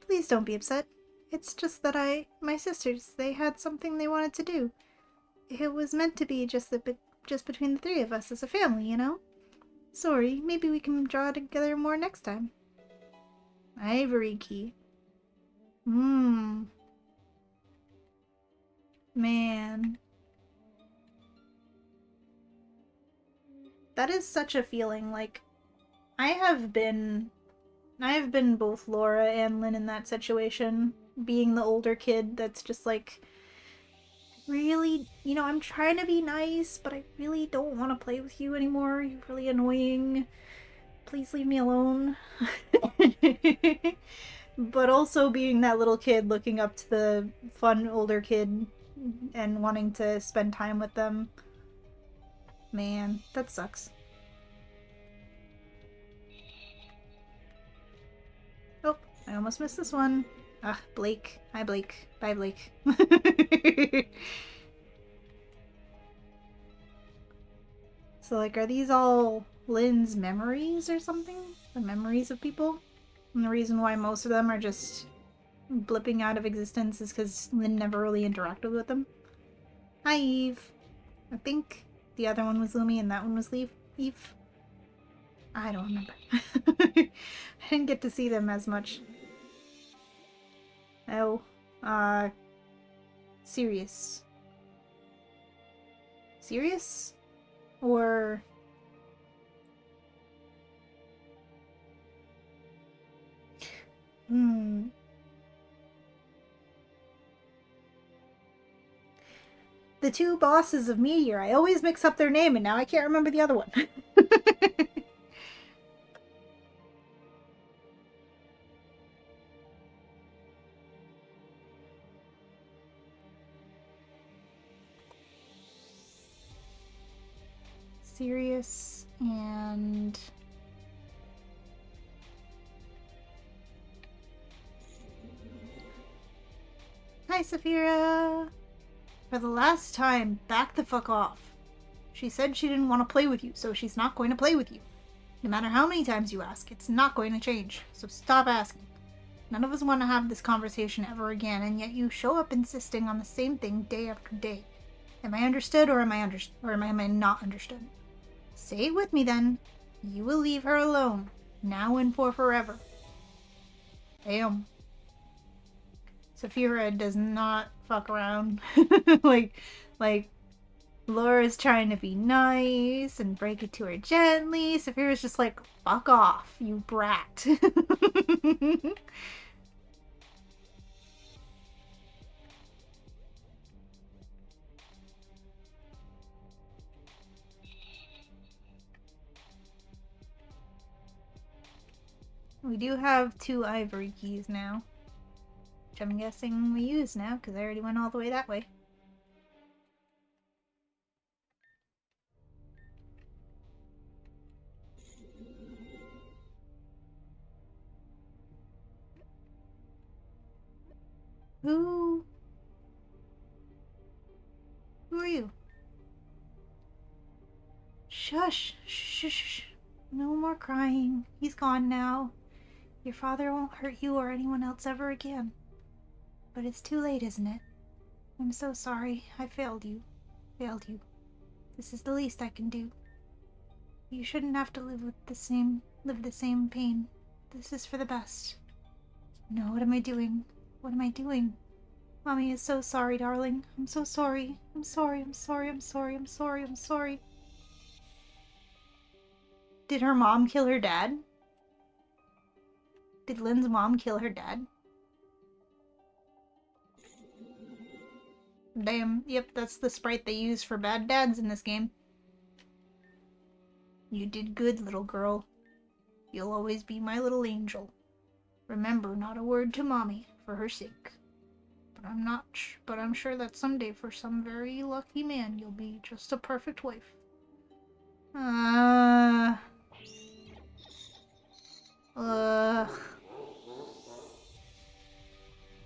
Please don't be upset. It's just that my sisters, they had something they wanted to do. It was meant to be just between the three of us as a family, you know? Sorry, maybe we can draw together more next time. Ivory key. Man. That is such a feeling, like, I have been both Laura and Lynn in that situation, being the older kid that's just like, really, you know, I'm trying to be nice, but I really don't want to play with you anymore. You're really annoying. Please leave me alone. But also being that little kid looking up to the fun older kid and wanting to spend time with them. Man, that sucks. Oh, I almost missed this one. Ah, Blake. Hi, Blake. Bye, Blake. So, like, are these all Lynn's memories or something? The memories of people? And the reason why most of them are just blipping out of existence is because Lynn never really interacted with them. Hi, Eve. I think the other one was Lumi and that one was Eve. I don't remember. I didn't get to see them as much. Oh, Sirius. Sirius? Or... The two bosses of Meteor. I always mix up their name and now I can't remember the other one. Sirius and... Hi, Saphira! For the last time, back the fuck off. She said she didn't want to play with you, so she's not going to play with you. No matter how many times you ask, it's not going to change, so stop asking. None of us want to have this conversation ever again, and yet you show up insisting on the same thing day after day. Am I understood, or am I not understood? Say it with me then. You will leave her alone, now and for forever. Damn. Saphira does not fuck around. like, Laura's trying to be nice and break it to her gently. Saphira's just like, fuck off, you brat. We do have 2 ivory keys now. Which I'm guessing we use now, because I already went all the way that way. Who are you? Shush! Shh, shh, shh. No more crying. He's gone now. Your father won't hurt you or anyone else ever again. But it's too late, isn't it? I'm so sorry. I failed you. This is the least I can do. You shouldn't have to live the same pain. This is for the best. No, what am I doing? What am I doing? Mommy is so sorry, darling. I'm so sorry. I'm sorry. Did her mom kill her dad? Did Lynn's mom kill her dad? Damn, yep, that's the sprite they use for bad dads in this game. You did good, little girl. You'll always be my little angel. Remember, not a word to Mommy, for her sake. But I'm sure that someday for some very lucky man, you'll be just a perfect wife. Ugh.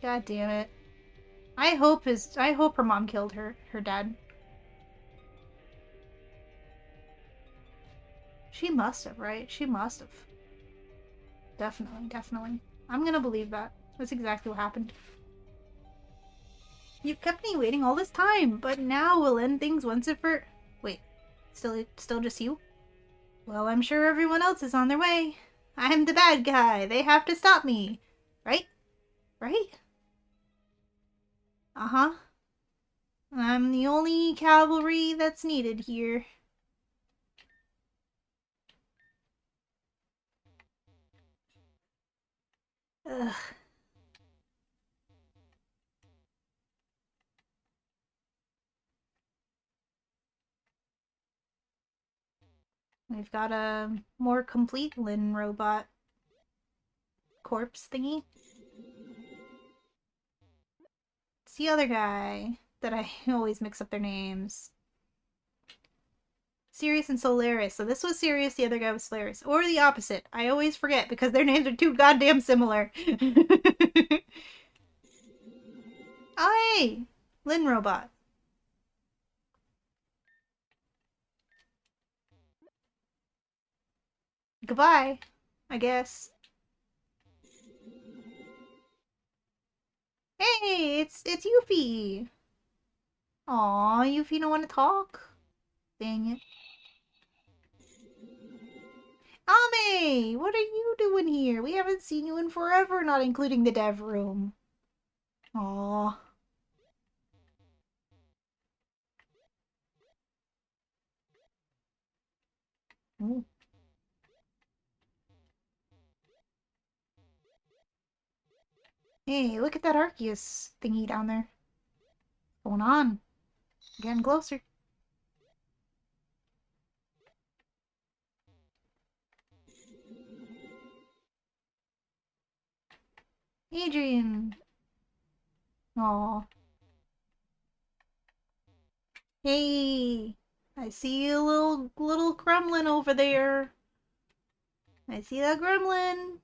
God damn it. I hope her mom killed her dad. She must have, right? She must have. Definitely. I'm gonna believe that. That's exactly what happened. You've kept me waiting all this time, but now we'll end things once and for... Wait, still just you? Well, I'm sure everyone else is on their way. I'm the bad guy. They have to stop me. Right? Uh-huh. I'm the only cavalry that's needed here. Ugh. We've got a more complete Lynn robot corpse thingy. It's the other guy that I always mix up their names. Sirius and Solaris. So this was Sirius, the other guy was Solaris. Or the opposite. I always forget because their names are too goddamn similar. Oh, hey! Lynn robot. Goodbye, I guess. Hey, it's Yuffie. Aw, Yuffie don't want to talk. Dang it. Ame, what are you doing here? We haven't seen you in forever, not including the dev room. Aw. Ooh. Hey, look at that Arceus thingy down there. What's going on? Getting closer. Adrian. Aw. Hey, I see a little gremlin over there. I see that gremlin.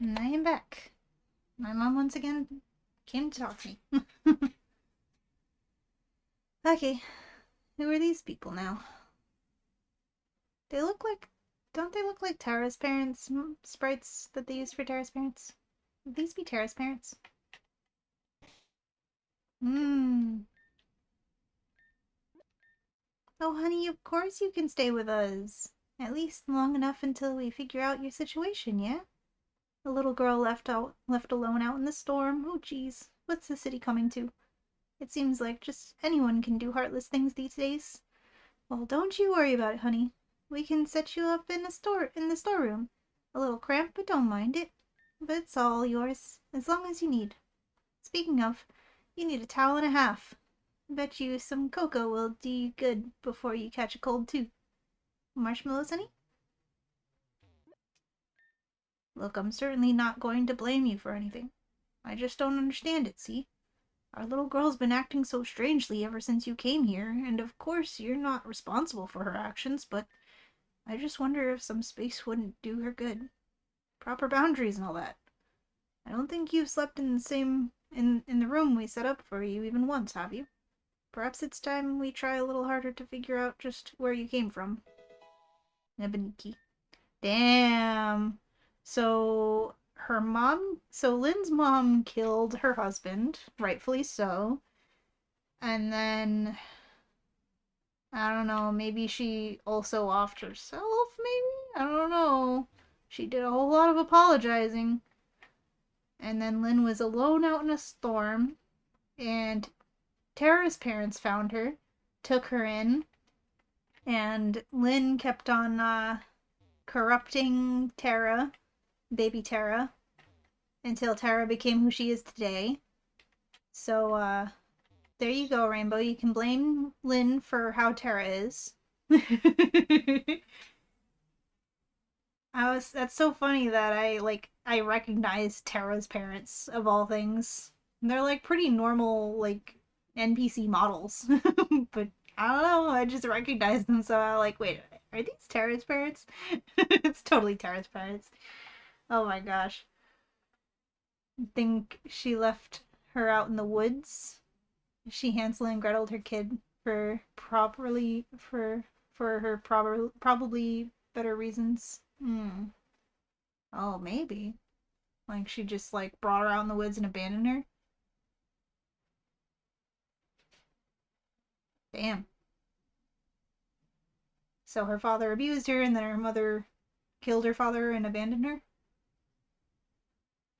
And I am back. My mom once again came to talk to me. Okay, who are these people now? They look like... Don't they look like Tara's parents? Sprites that they use for Tara's parents? Would these be Tara's parents? Mmm. Oh, honey, of course you can stay with us. At least long enough until we figure out your situation, yeah? A little girl left alone out in the storm. Oh, geez. What's the city coming to? It seems like just anyone can do heartless things these days. Well, don't you worry about it, honey. We can set you up in the storeroom. A little cramped, but don't mind it. But it's all yours, as long as you need. Speaking of, you need a towel and a half. Bet you some cocoa will do you good before you catch a cold, too. Marshmallows, honey? Look, I'm certainly not going to blame you for anything. I just don't understand it, see? Our little girl's been acting so strangely ever since you came here, and of course you're not responsible for her actions, but I just wonder if some space wouldn't do her good. Proper boundaries and all that. I don't think you've slept in the same in the room we set up for you even once, have you? Perhaps it's time we try a little harder to figure out just where you came from. Nebeniki. Damn. So Lynn's mom killed her husband, rightfully so. And then I don't know, maybe she also offed herself, maybe? I don't know. She did a whole lot of apologizing. And then Lynn was alone out in a storm, and Tara's parents found her, took her in, And Lynn kept on corrupting Tara, baby Tara, until Tara became who she is today. So, there you go, Rainbow. You can blame Lynn for how Tara is. That's so funny that I recognize Tara's parents of all things. They're like pretty normal like NPC models. But I don't know, I just recognize them, so I like, wait, are these Tara's parents? It's totally Tara's parents. Oh my gosh. I think she left her out in the woods. She Hansel and Gretel'd her kid for her probably better reasons. Hmm. Oh, maybe. Like she just like brought her out in the woods and abandoned her. Damn. So her father abused her and then her mother killed her father and abandoned her?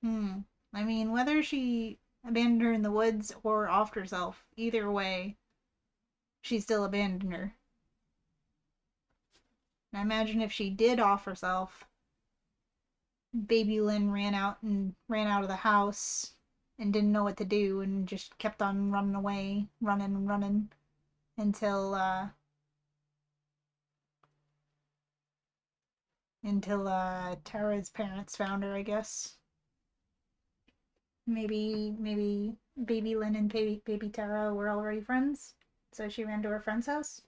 Hmm. I mean, whether she abandoned her in the woods or offed herself, either way, she still abandoned her. And I imagine if she did off herself, baby Lynn ran out of the house and didn't know what to do and just kept on running away, running and running until Tara's parents found her, I guess. Maybe baby Lynn and baby Tara were already friends, so she ran to her friend's house.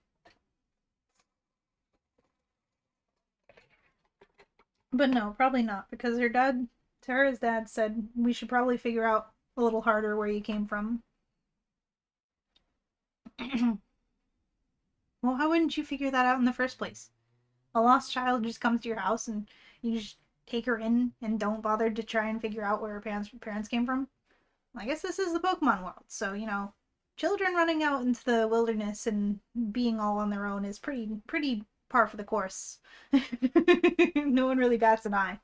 But no, probably not, because Tara's dad said we should probably figure out a little harder where you came from. Well, how wouldn't you figure that out in the first place? A lost child just comes to your house and you just take her in and don't bother to try and figure out where her parents came from? I guess this is the Pokemon world, so children running out into the wilderness and being all on their own is pretty par for the course. No one really bats an eye.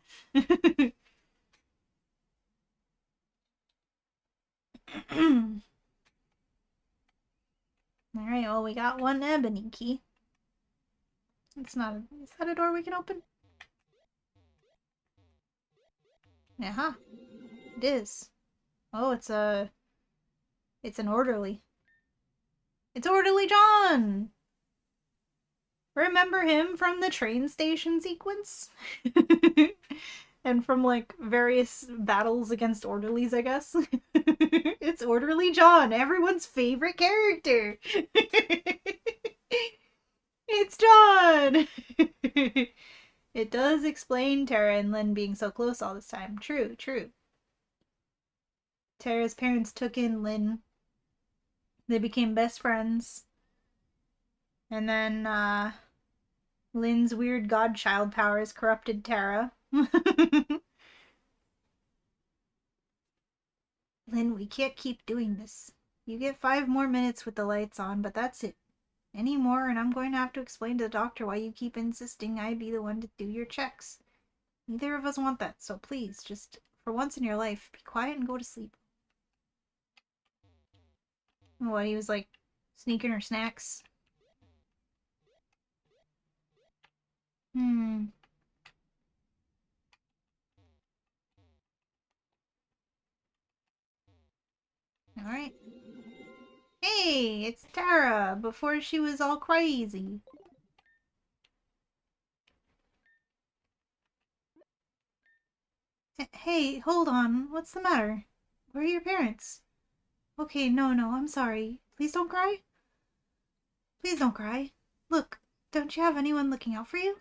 All right, well, we got one ebony key. It's not. Is that a door we can open? Yeah, it is. Oh, it's an orderly. It's Orderly John. Remember him from the train station sequence? And from like various battles against orderlies, I guess. It's Orderly John, everyone's favorite character. It's John. It does explain Tara and Lynn being so close all this time. True, true. Tara's parents took in Lynn. They became best friends. And then Lynn's weird godchild powers corrupted Tara. Lynn, we can't keep doing this. You get 5 more minutes with the lights on, but that's it. Any more, and I'm going to have to explain to the doctor why you keep insisting I be the one to do your checks. Neither of us want that, so please, just for once in your life, be quiet and go to sleep. What, he was like sneaking her snacks? Hmm. Alright. Hey, it's Tara, before she was all crazy. Hey, hold on. What's the matter? Where are your parents? Okay, no, I'm sorry. Please don't cry. Please don't cry. Look, don't you have anyone looking out for you?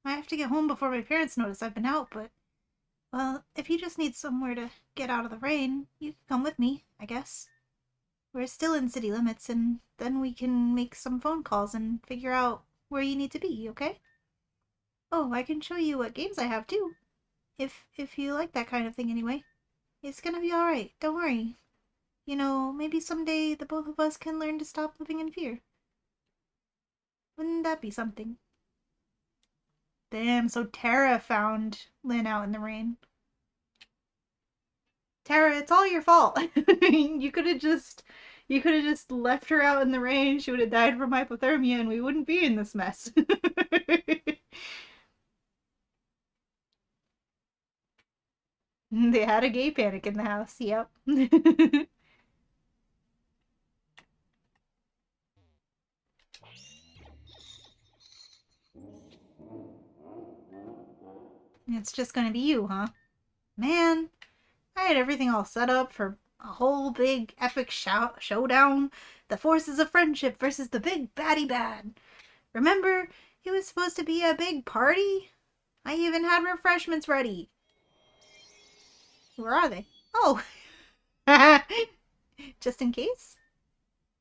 I have to get home before my parents notice I've been out, but, well, if you just need somewhere to get out of the rain, you can come with me, I guess. We're still in city limits, and then we can make some phone calls and figure out where you need to be, okay? Oh, I can show you what games I have, too. If you like that kind of thing anyway. It's gonna be alright, don't worry. Maybe someday the both of us can learn to stop living in fear. Wouldn't that be something? Damn, so Tara found Lynn out in the rain. Tara, it's all your fault. You could have just You could have just left her out in the rain. She would have died from hypothermia and we wouldn't be in this mess. They had a gay panic in the house. Yep. It's just gonna be you, huh? Man, I had everything all set up for a whole big epic showdown. The forces of friendship versus the big baddie bad. Remember, it was supposed to be a big party? I even had refreshments ready. Where are they? Oh, just in case?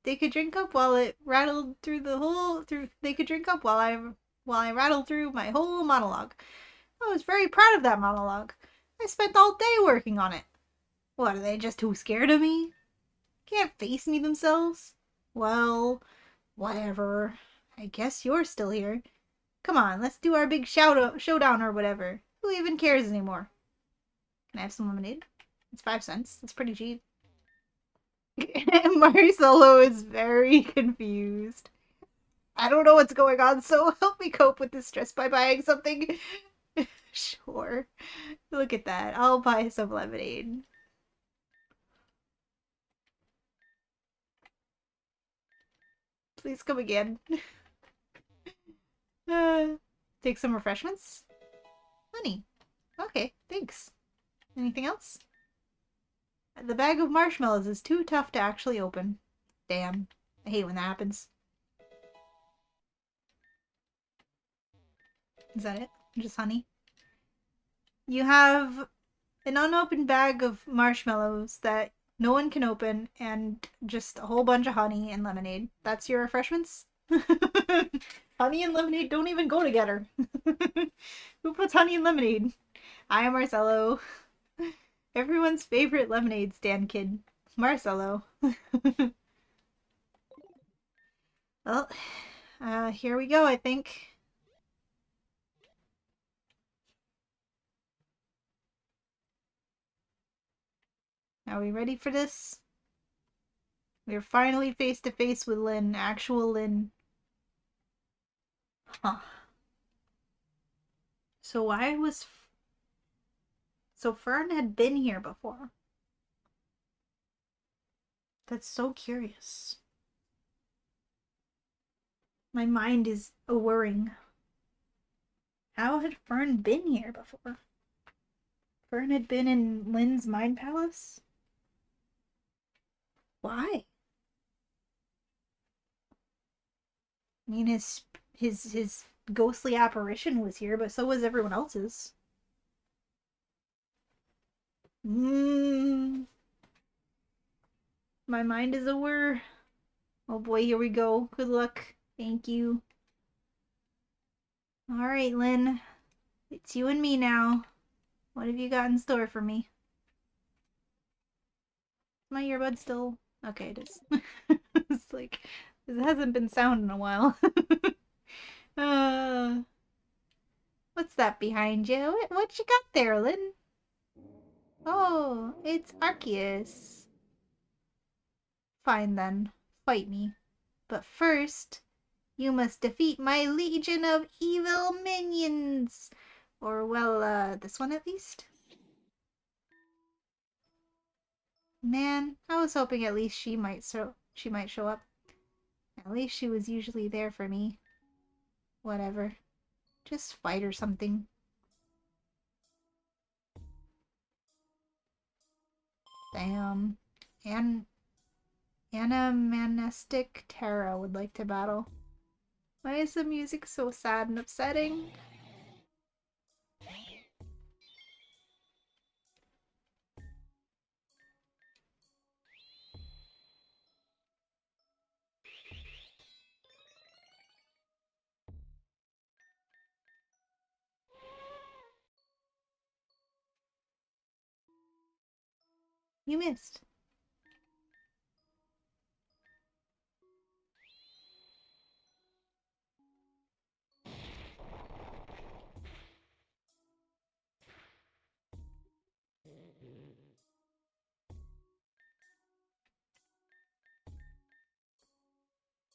They could drink up while it rattled through the whole through they could drink up while I rattled through my whole monologue. I was very proud of that monologue. I spent all day working on it. What, are they just too scared of me? Can't face me themselves? Well, whatever. I guess you're still here. Come on, let's do our big showdown or whatever. Who even cares anymore? Can I have some lemonade? It's 5 cents. That's pretty cheap. Marcelo is very confused. I don't know what's going on, so help me cope with this stress by buying something. Sure. Look at that. I'll buy some lemonade. Please come again. Uh, take some refreshments? Honey. Okay, thanks. Anything else? The bag of marshmallows is too tough to actually open. Damn. I hate when that happens. Is that it? Just honey? You have an unopened bag of marshmallows that no one can open and just a whole bunch of honey and lemonade. That's your refreshments? Honey and lemonade don't even go together. Who puts honey in lemonade? I am Marcelo. Everyone's favorite lemonade stand kid. Marcelo. Well, here we go, I think. Are we ready for this? We're finally face to face with Lynn, actual Lynn. Huh. So why was... So Fern had been here before. That's so curious. My mind is a whirring. How had Fern been here before? Fern had been in Lynn's mind palace? Why? I mean, his ghostly apparition was here, but so was everyone else's. My mind is a whir. Oh boy, here we go. Good luck. Thank you. Alright, Lynn. It's you and me now. What have you got in store for me? Is my earbud still... Okay, it is. It's like... It hasn't been sound in a while. uh... What's that behind you? What you got there, Lynn? Oh, it's Arceus. Fine then. Fight me. But first, you must defeat my legion of evil minions. Or, well, this one at least? Man, I was hoping at least she might show up. At least she was usually there for me. Whatever. Just fight or something. Damn. And Animanistic Terra would like to battle. Why is the music so sad and upsetting? You missed.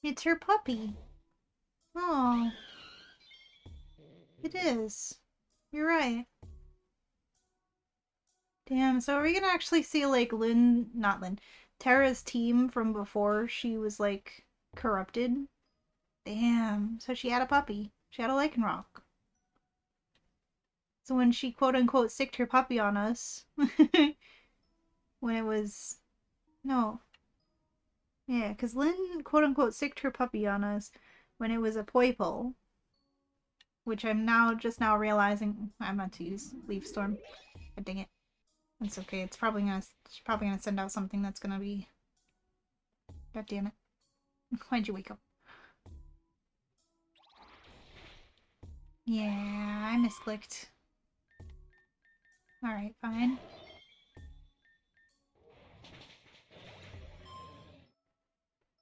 It's her puppy. Oh, it is. You're right. Damn, so are we gonna actually see, like, not Lynn, Terra's team from before she was, like, corrupted? Damn, so she had a puppy. She had a Lycanroc. So when she quote-unquote sicked her puppy on us, when it was... No. Yeah, because Lynn quote-unquote sicked her puppy on us when it was a Poipole, which I'm just now realizing I meant to use Leaf Storm. But dang it. It's okay. She's probably gonna send out something that's gonna be... God damn it. Why'd you wake up? Yeah, I misclicked. Alright, fine.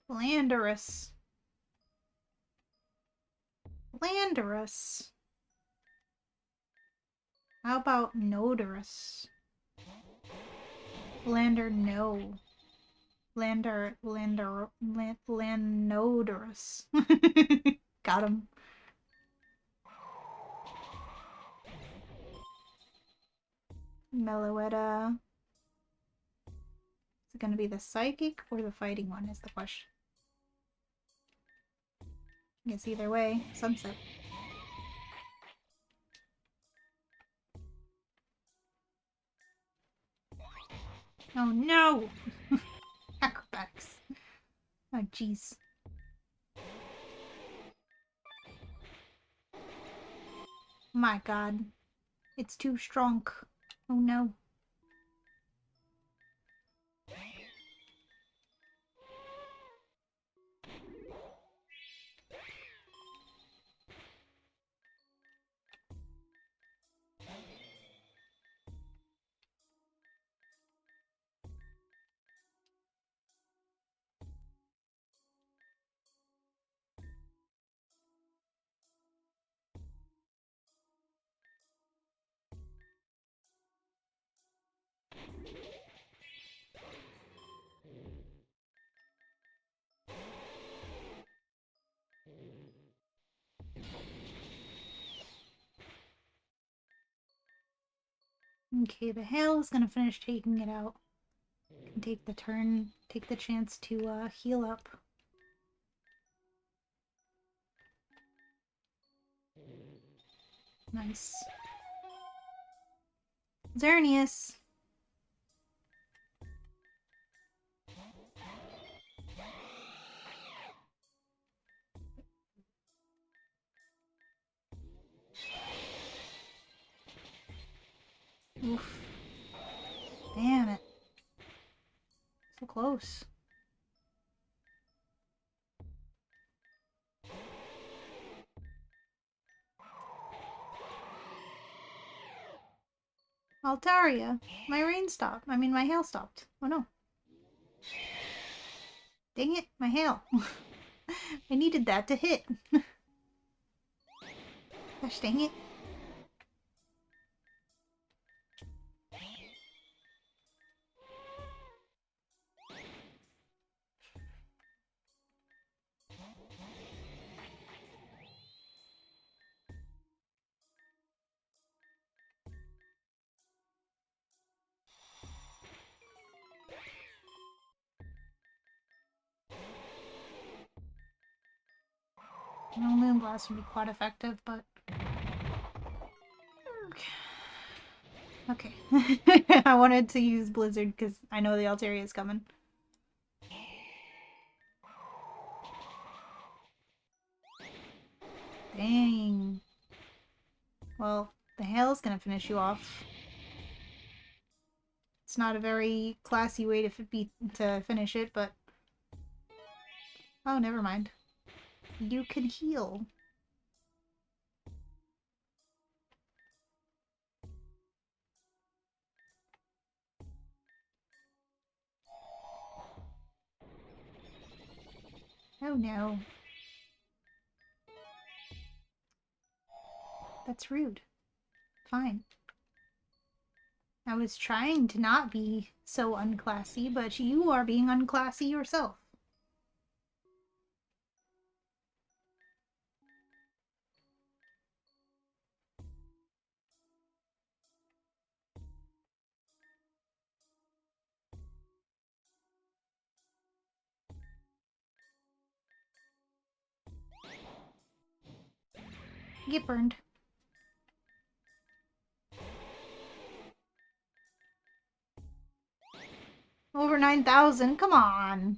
Landorus. Landorus. How about Nodorus? No. Landodorus. Got him. Meloetta. Is it going to be the psychic or the fighting one is the question. I guess either way, Sunset. Oh no! Acrobatics. Oh jeez. My god. It's too strong. Oh no. Okay, the hail is gonna finish taking it out. And take the chance to heal up. Nice. Xerneas! Oof. Damn it. So close. Altaria! My rain stopped. I mean, my hail stopped. Oh no. Dang it, my hail. I needed that to hit. Gosh dang it. No, Moonblast would be quite effective, but... Okay. I wanted to use Blizzard because I know the Altaria is coming. Dang. Well, the hail is gonna finish you off. It's not a very classy way to finish it, but... Oh, never mind. You can heal. Oh no. That's rude. Fine. I was trying to not be so unclassy, but you are being unclassy yourself. Get burned. Over 9,000. Come on.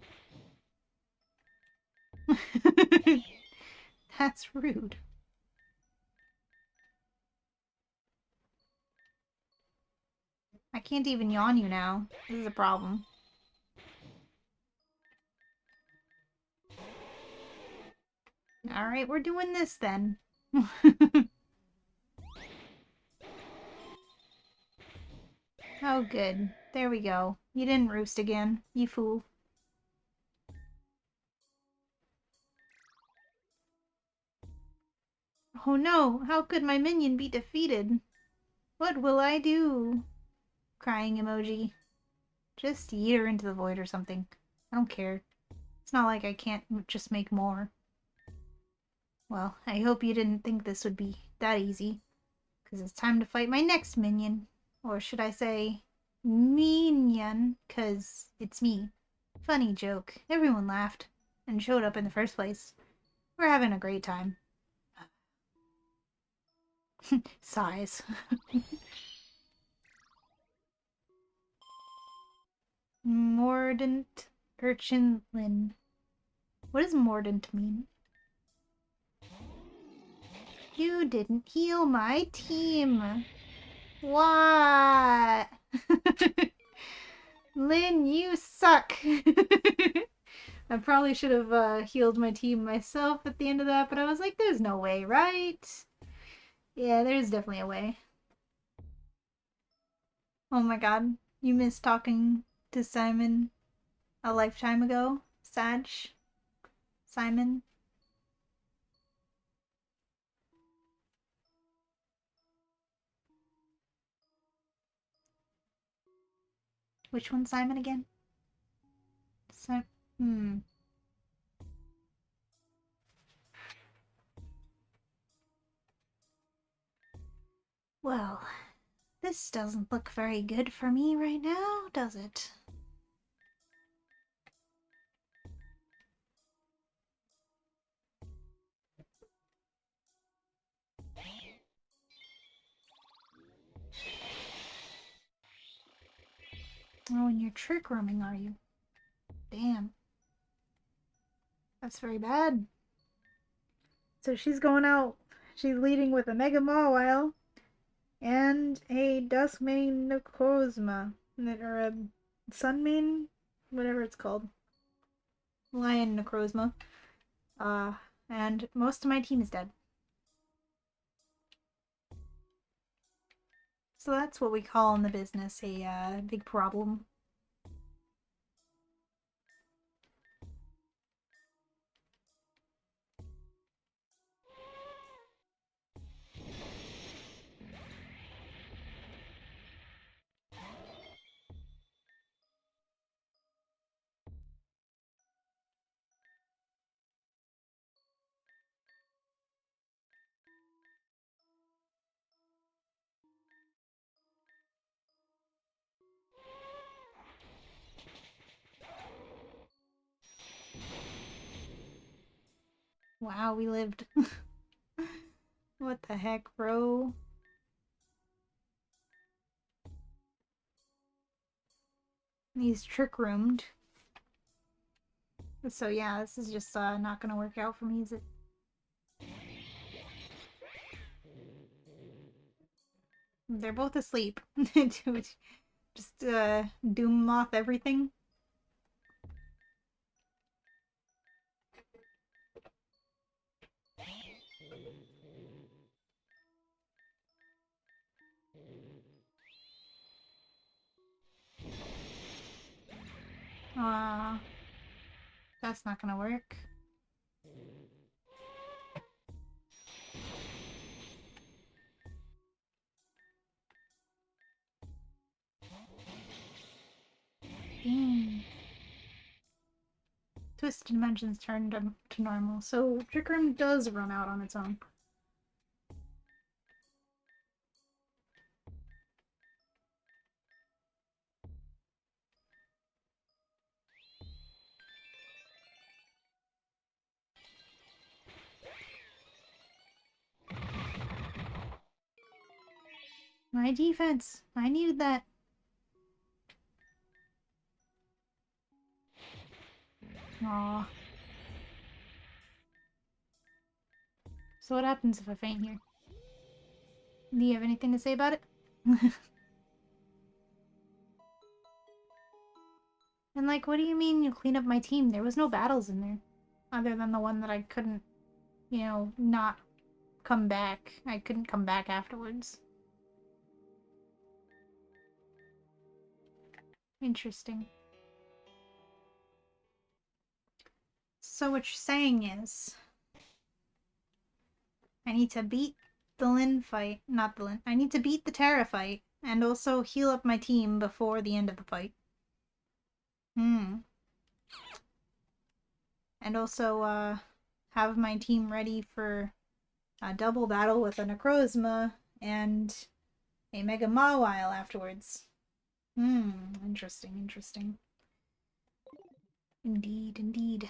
That's rude. I can't even yawn you now. This is a problem. Alright, we're doing this then. Oh, good. There we go. You didn't roost again, you fool. Oh no, how could my minion be defeated? What will I do? Crying emoji. Just yeet her into the void or something. I don't care. It's not like I can't just make more. Well, I hope you didn't think this would be that easy. Because it's time to fight my next minion. Or should I say, minion, because it's me. Funny joke. Everyone laughed and showed up in the first place. We're having a great time. Sighs. Mordant Urchin Lin. What does mordant mean? You didn't heal my team. What? Lynn, you suck. I probably should have healed my team myself at the end of that, but I was like, there's no way, right? Yeah, there's definitely a way. Oh my god, you missed talking to Simon a lifetime ago? Sag? Simon? Which one's Simon again? Hmm. Well, this doesn't look very good for me right now, does it? Oh, and you're trick rooming, are you? Damn. That's very bad. So she's going out. She's leading with a Mega Mawile and a Duskmane Necrozma. Or a Sunmane? Whatever it's called. Lion Necrozma. And most of my team is dead. So that's what we call in the business a big problem. Wow, we lived. What the heck, bro? He's trick roomed. So yeah, this is just not gonna work out for me, is it? They're both asleep. Just doom moth everything. Uh, that's not gonna work. Dang. Twisted Dimensions turned to normal, so Trick Room does run out on its own. My defense. I needed that. Aw. So what happens if I faint here? Do you have anything to say about it? And like, what do you mean you clean up my team? There was no battles in there. Other than the one that I couldn't, you know, not come back. I couldn't come back afterwards. Interesting. So what you're saying is, I need to beat the Lyn fight. Not the Lyn. I need to beat the Terra fight. And also heal up my team before the end of the fight. Hmm. And also, have my team ready for a double battle with a Necrozma and a Mega Mawile afterwards. Interesting, interesting. Indeed, indeed.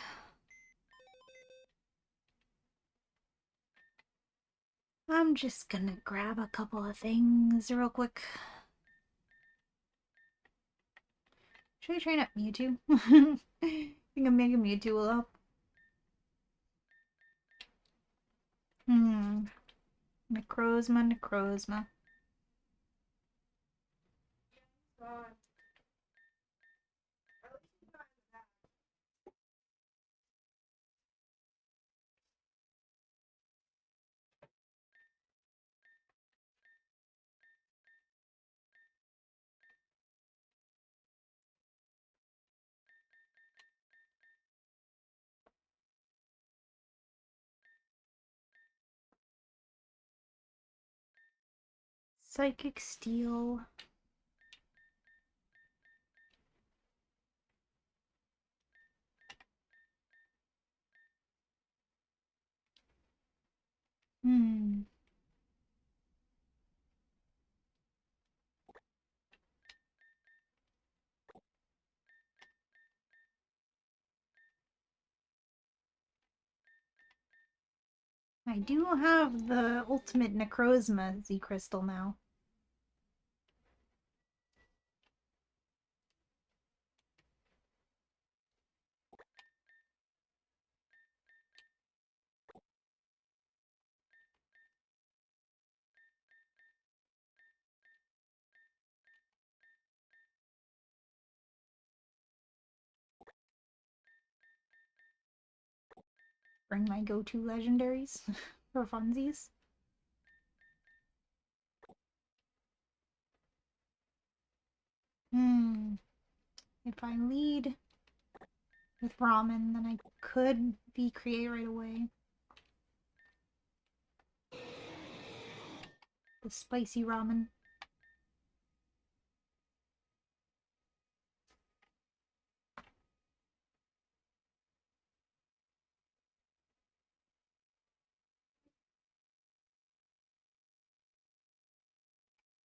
I'm just gonna grab a couple of things real quick. Should I train up Mewtwo? Think a Mega Mewtwo will help. Necrozma, Necrozma. Psychic Steel. I do have the ultimate Necrozma Z Crystal now. Bring my go-to legendaries for funsies. If I lead with ramen, then I could V-create right away. The spicy ramen.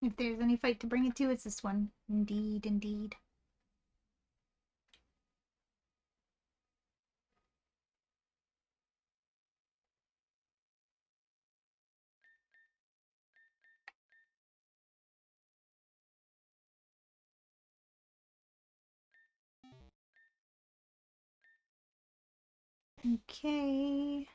If there's any fight to bring it to, it's this one. Indeed, indeed. Okay.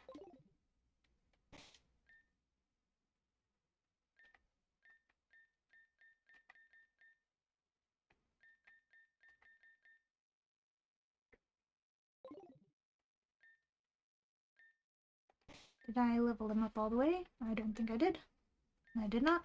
Did I level him up all the way? I don't think I did. I did not.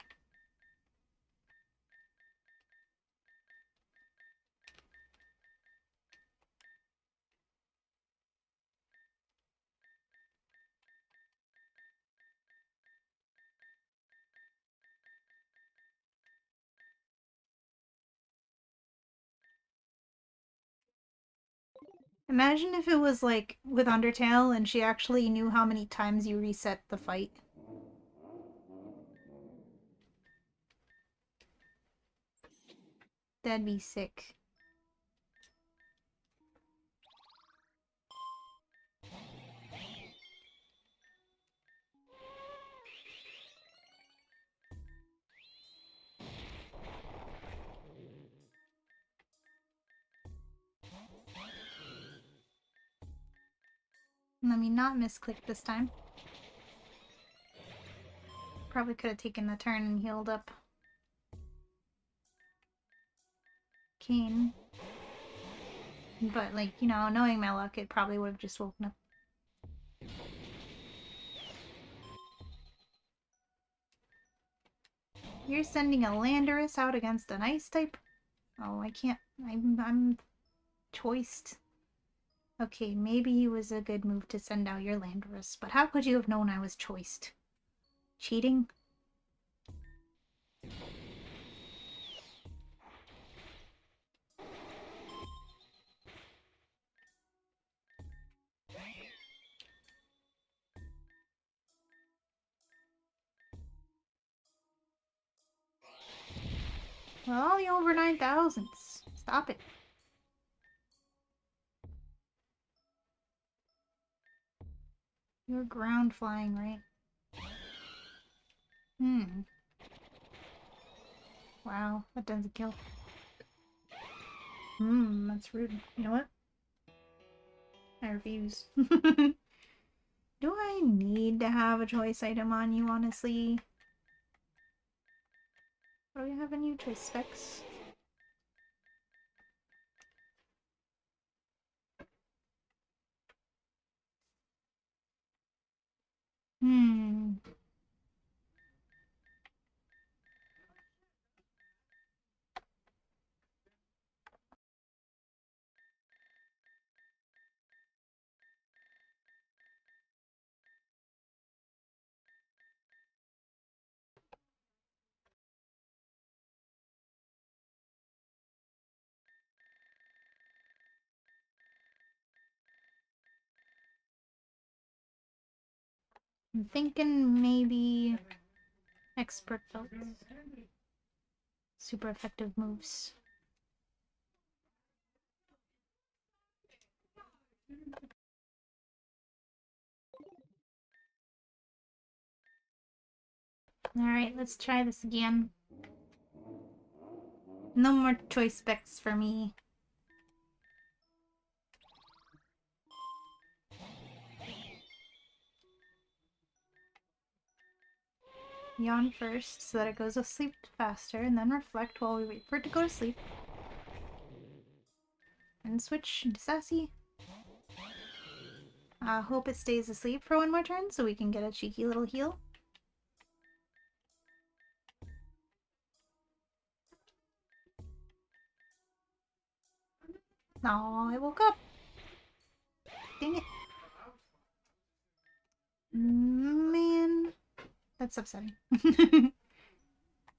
Imagine if it was like with Undertale and she actually knew how many times you reset the fight. That'd be sick. Let me not misclick this time. Probably could have taken the turn and healed up Kane. But, like, you know, knowing my luck, it probably would have just woken up. You're sending a Landorus out against an ice type? Oh, I can't. I'm choiced. Okay, maybe it was a good move to send out your Landorus, but how could you have known I was choiced? Cheating? Well, you over 9,000s. Stop it. You're ground flying, right? Wow, that doesn't kill. That's rude. You know what? I refuse. Do I need to have a choice item on you, honestly? Do we have any choice specs? I'm thinking maybe expert belt. Super effective moves. Alright, let's try this again. No more choice specs for me. Yawn first so that it goes to sleep faster, and then reflect while we wait for it to go to sleep. And switch into Sassy. Hope it stays asleep for one more turn so we can get a cheeky little heal. Oh, I woke up. Dang it. Man, that's upsetting.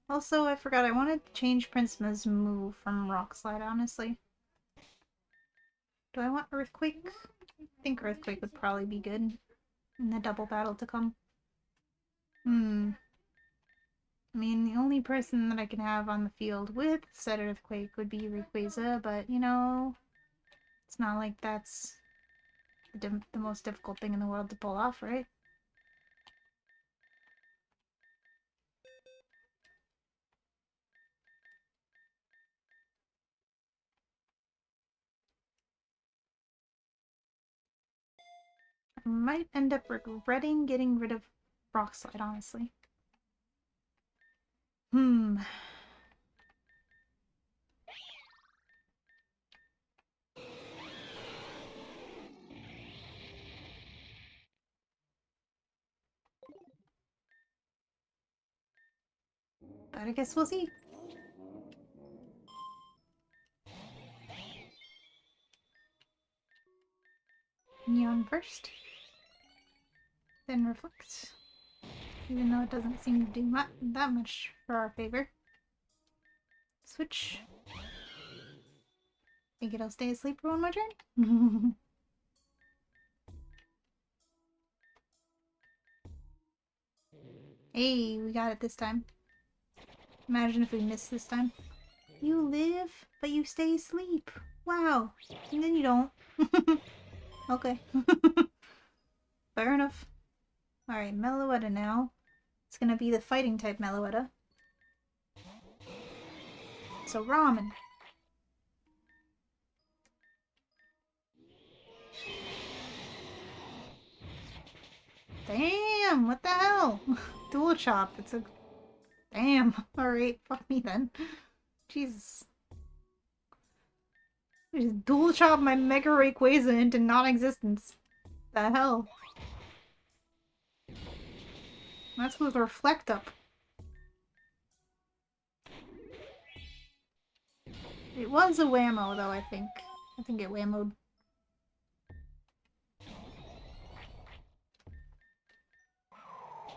Also, I forgot I wanted to change Princima's move from Rock Slide, honestly. Do I want Earthquake? I think Earthquake would probably be good in the double battle to come. I mean, the only person that I can have on the field with said Earthquake would be Rayquaza, but, you know, it's not like that's the most difficult thing in the world to pull off, right? I might end up regretting getting rid of Rock Slide, honestly. But I guess we'll see. Neon first. Then Reflect. Even though it doesn't seem to do that much for our favor. Switch. Think it'll stay asleep for one more turn? Hey, we got it this time. Imagine if we missed this time. You live, but you stay asleep. Wow. And then you don't. Okay. Fair enough. Alright, Meloetta now. It's gonna be the fighting type Meloetta. So Ramen. Damn, what the hell? Dual chop, it's a... Damn, alright, fuck me then. Jesus. I just dual chop my Mega Rayquaza into non-existence. The hell? That's with Reflect up. It was a whammo though, I think. I think it whammoed.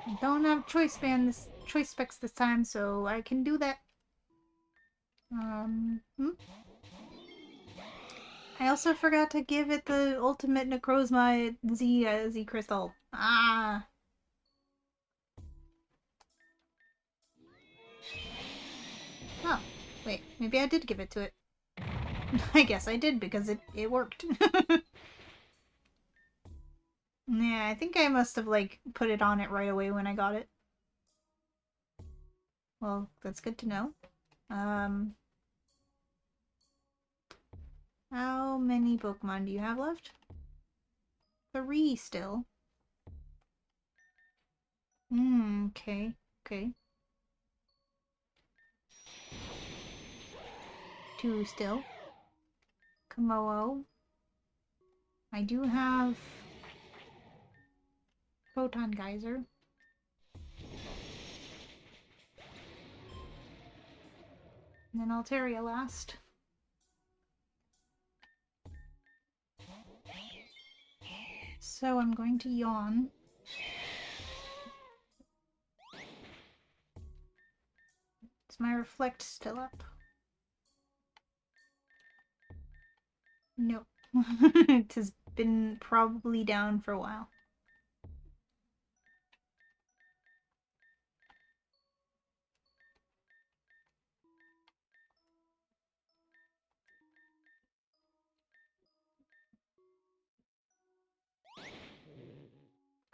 I don't have choice specs this time, so I can do that. I also forgot to give it the ultimate Necrozma Z crystal. Ah. Oh, wait, maybe I did give it to it. I guess I did because it worked. Yeah, I think I must have like put it on it right away when I got it. Well, that's good to know. How many Pokemon do you have left? 3 still. Okay. Okay. 2 still. Komodo. I do have Photon Geyser. And then Altaria last. So I'm going to yawn. Is my Reflect still up? Nope. It has been probably down for a while.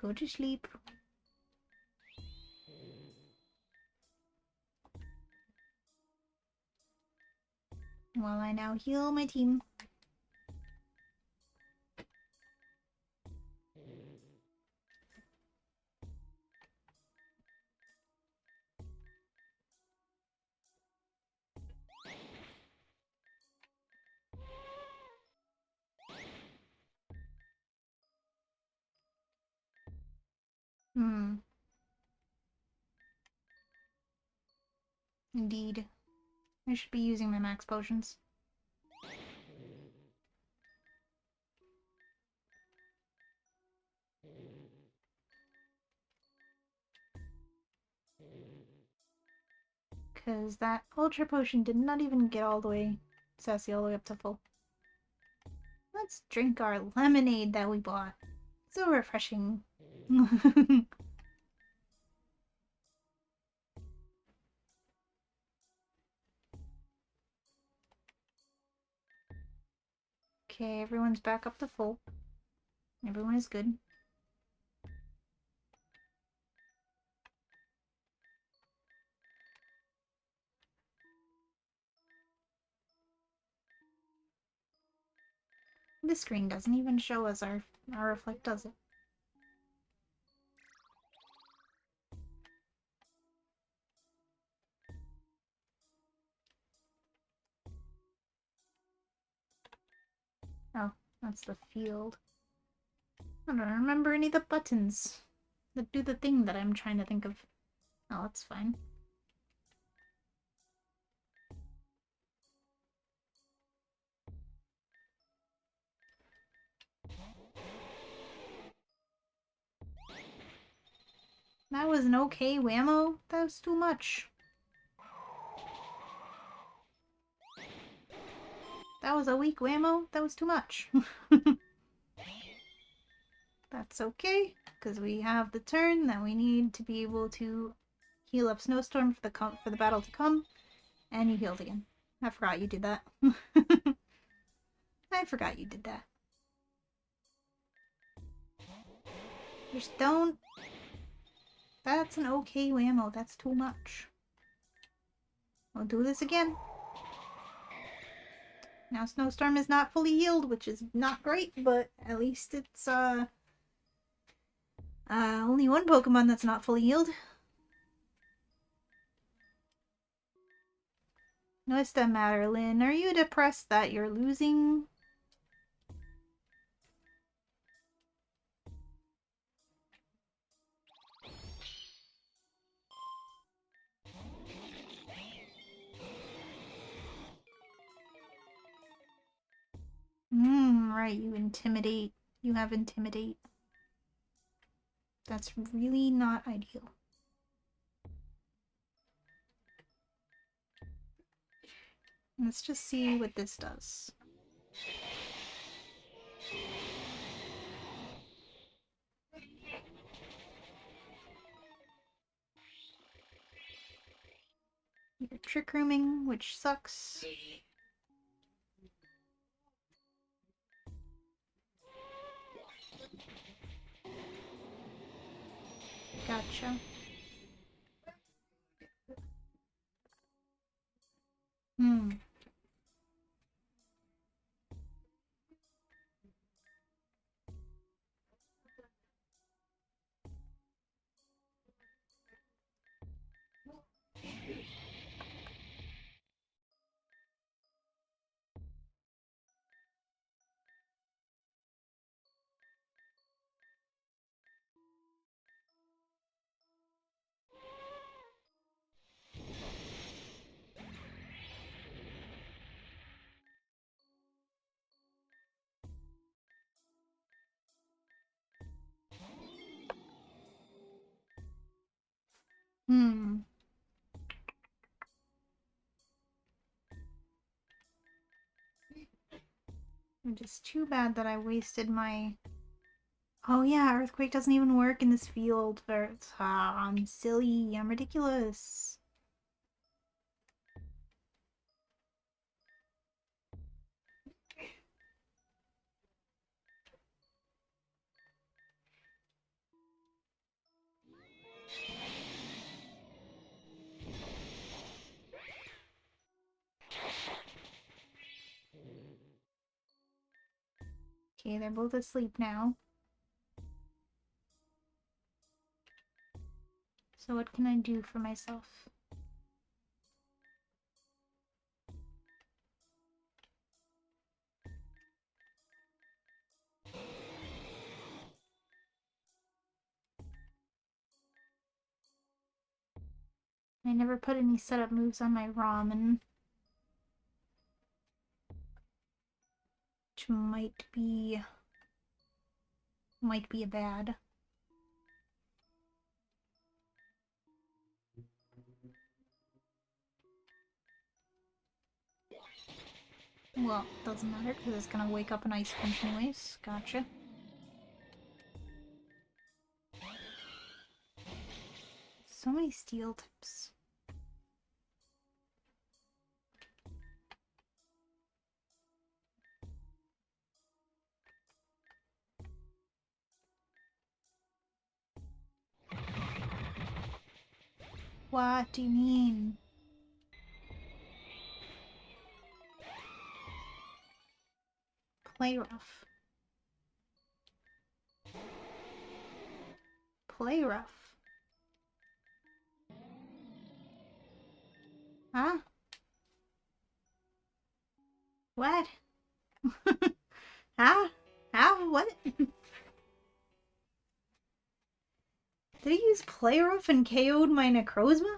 Go to sleep. While I now heal my team. Indeed. I should be using my max potions. Because that Ultra Potion did not even get all the way sassy all the way up to full. Let's drink our lemonade that we bought. So refreshing. Okay, everyone's back up to full. Everyone is good. This screen doesn't even show us our Reflect, does it? Oh, that's the field. I don't remember any of the buttons that do the thing that I'm trying to think of. Oh, that's fine. That was an okay whammo. That was too much. That was a weak whammo. That was too much. That's okay, because we have the turn that we need to be able to heal up Snowstorm for the battle to come, and you healed again. I forgot you did that. I forgot you did that. Just don't... That's an okay whammo. That's too much. We'll do this again. Now Snowstorm is not fully healed, which is not great, but at least it's Only one Pokemon that's not fully healed. What's the matter, Lynn? Are you depressed that you're losing? Right, you intimidate. You have intimidate. That's really not ideal. Let's just see what this does. You're trick rooming, which sucks. Gotcha. Hmm. Hmm. It's too bad that I wasted my... Oh yeah, Earthquake doesn't even work in this field. I'm silly. I'm ridiculous. Okay, they're both asleep now. So what can I do for myself? I never put any setup moves on my ramen. Which might be a bad. Well, doesn't matter because it's gonna wake up an Ice Punch anyways. Gotcha. So many steel types. What do you mean? Play rough. Play rough. Huh? What? How? How? What? Did he use Play Rough and KO'd my Necrozma?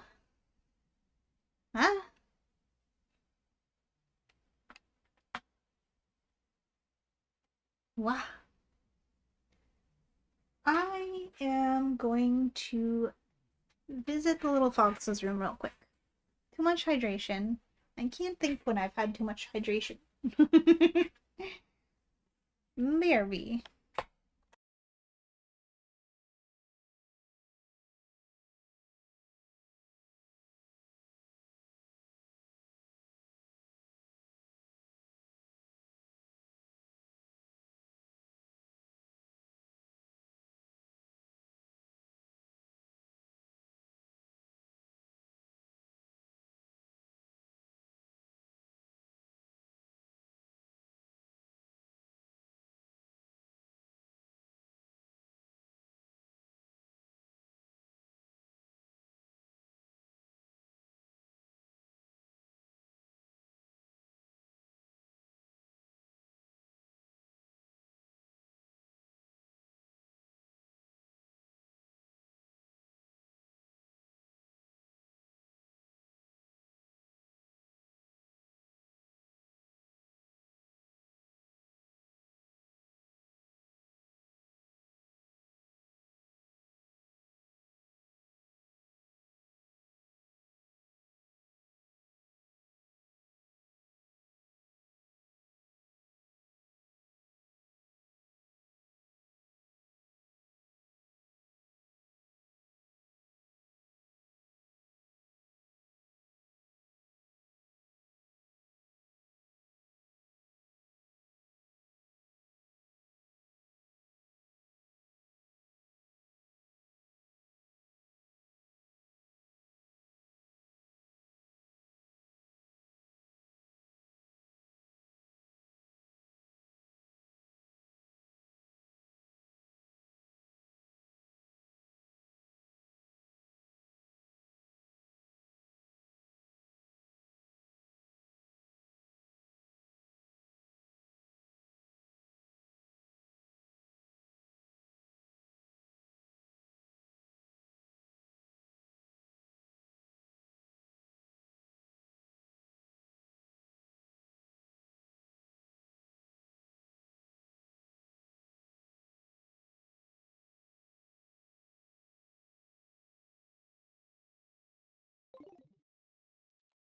Huh? Wow. I am going to visit the little fox's room real quick. Too much hydration. I can't think when I've had too much hydration. BRB.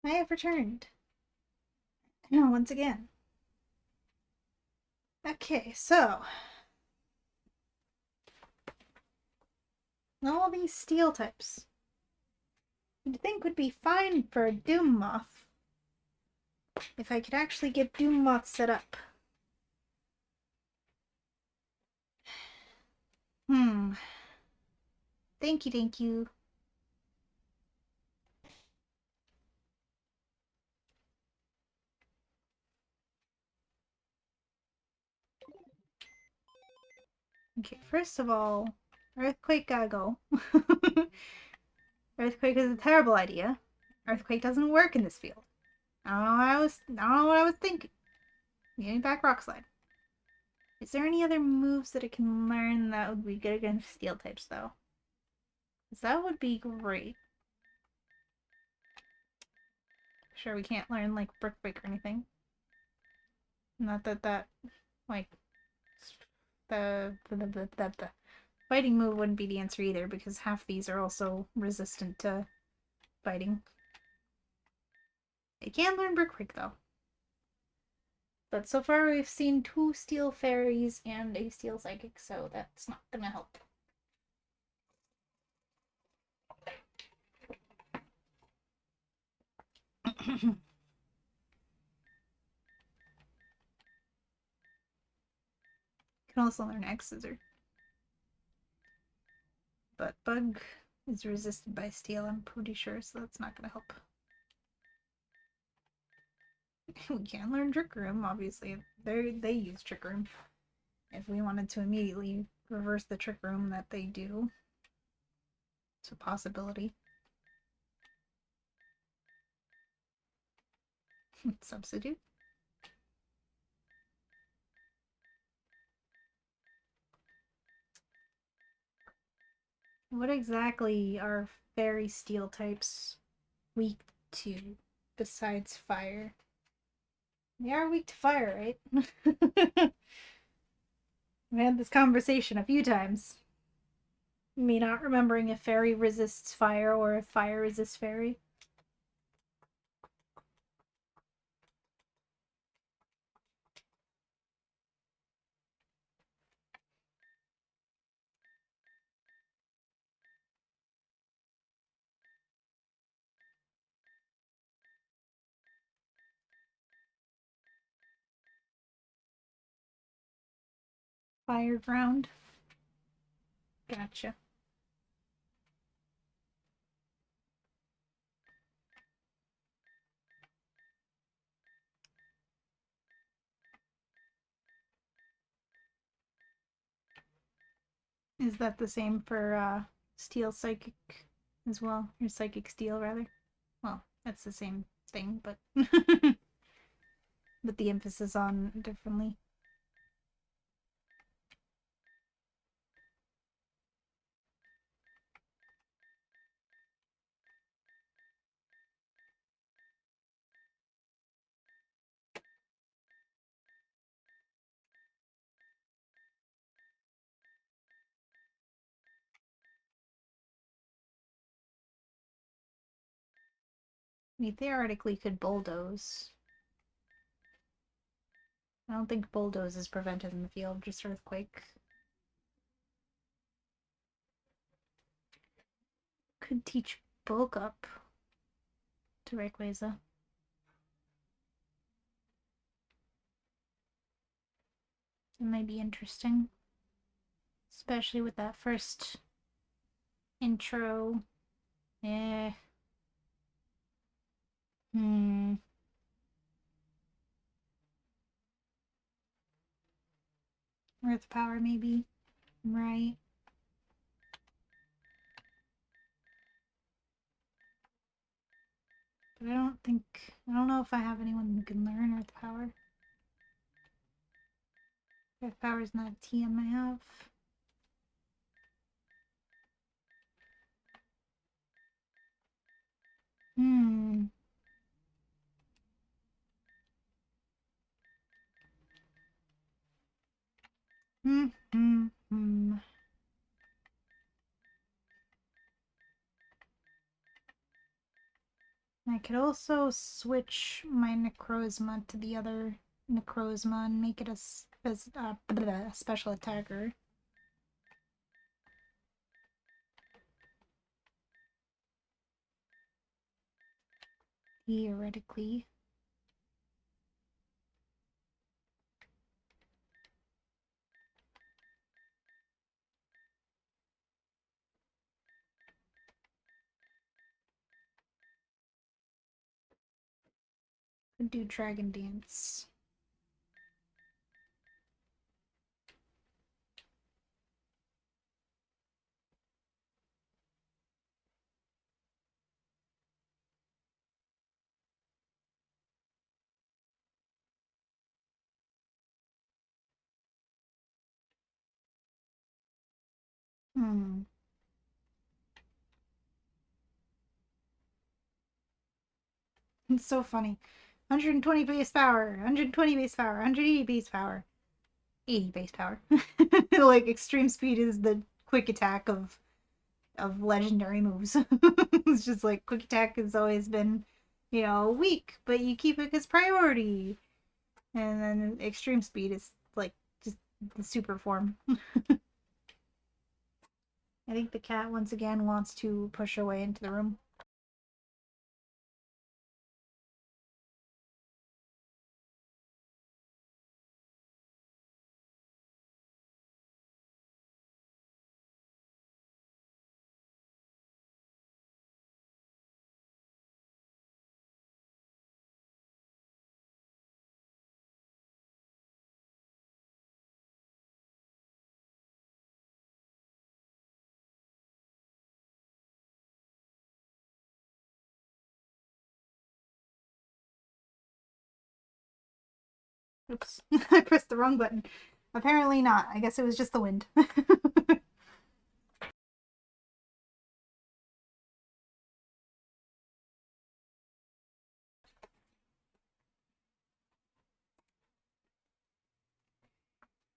I have returned. Once again. Okay, so all these steel types you'd think would be fine for a Doom Moth if I could actually get Doom Moth set up. Thank you. Okay, first of all, Earthquake gotta go. Earthquake is a terrible idea. Earthquake doesn't work in this field. I don't know what I was thinking. Give me back Rock Slide. Is there any other moves that I can learn that would be good against steel types though? Because that would be great. Sure, we can't learn like Brick Break or anything. Not that like the fighting move wouldn't be the answer either, because half these are also resistant to fighting. They can learn Brick Break though. But so far we've seen 2 Steel Fairies and a Steel Psychic, so that's not gonna help. Can also learn X Scissor. But Bug is resisted by Steel, I'm pretty sure, so that's not gonna help. We can learn Trick Room, obviously. They use Trick Room. If we wanted to immediately reverse the Trick Room that they do, it's a possibility. Substitute. What exactly are fairy steel types weak to besides fire? They are weak to fire, right? We had this conversation a few times. Me not remembering if fairy resists fire or if fire resists fairy. Fire ground. Gotcha. Is that the same for steel psychic as well? Or psychic steel, rather? Well, that's the same thing, but with the emphasis on differently. We theoretically could bulldoze. I don't think bulldoze is prevented in the field, just earthquake. Could teach bulk up to Rayquaza. It might be interesting. Especially with that first intro. Eh. Earth power, maybe. Right. But I don't know if I have anyone who can learn Earth power. Earth power is not a TM I have. Hmm. I I could also switch my Necrozma to the other Necrozma and make it a special attacker. Theoretically. Could do Dragon Dance. Hmm. It's so funny. 120 base power, 120 base power, 180 base power, 80 base power. Like extreme speed is the quick attack of legendary moves. It's just like quick attack has always been, weak, but you keep it as priority. And then extreme speed is like just the super form. I think the cat once again wants to push her way into the room. Oops, I pressed the wrong button. Apparently not. I guess it was just the wind.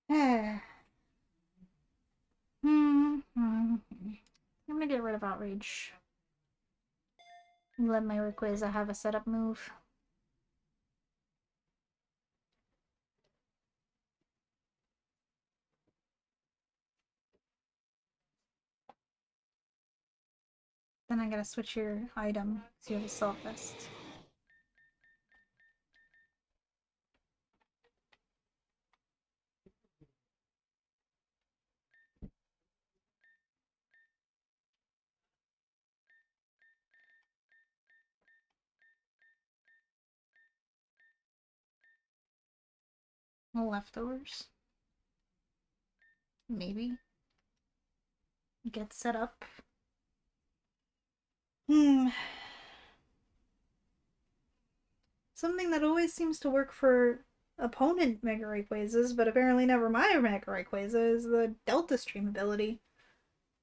I'm gonna get rid of Outrage. Let my Rayquaza have a setup move. Then I gotta switch your item so you have a Assault Vest. Leftovers. Maybe. Get set up. Something that always seems to work for opponent Mega Rayquazas, but apparently never my Mega Rayquaza, is the Delta Stream ability.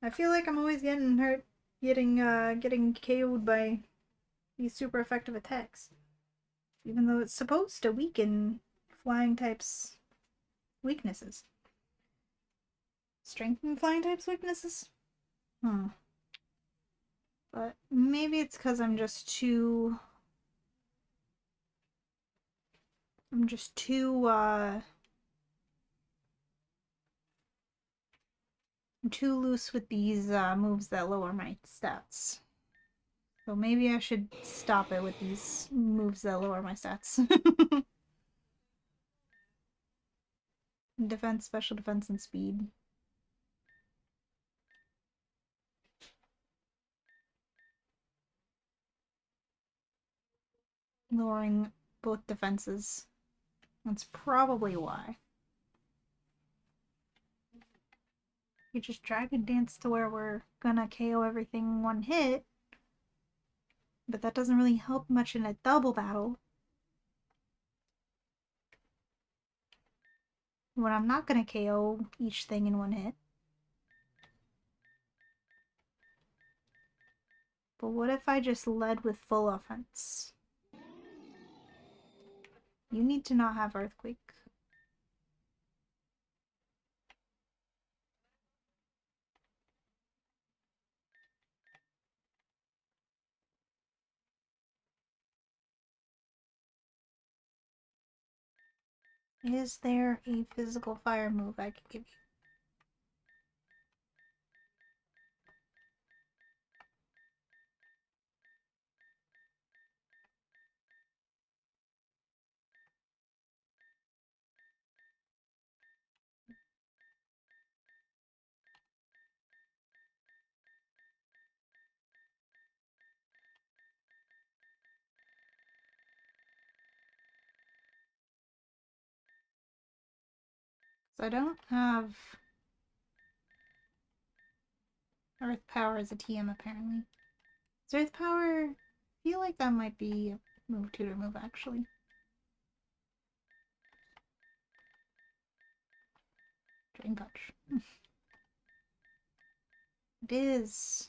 I feel like I'm always getting hurt, getting KO'd by these super effective attacks. Even though it's supposed to weaken flying types' weaknesses. Strengthen flying types' weaknesses? But maybe it's because I'm just too I'm too loose with these moves that lower my stats. So maybe I should stop it with these moves that lower my stats. Defense, special defense, and speed. Lowering both defenses. That's probably why. You just Dragon Dance to where we're gonna KO everything one hit. But that doesn't really help much in a double battle. When I'm not gonna KO each thing in one hit. But what if I just led with full offense? You need to not have Earthquake. Is there a physical fire move I could give you? So I don't have Earth Power as a TM apparently. Is Earth Power? I feel like that might be a move tutor move actually. Drain Punch. It is.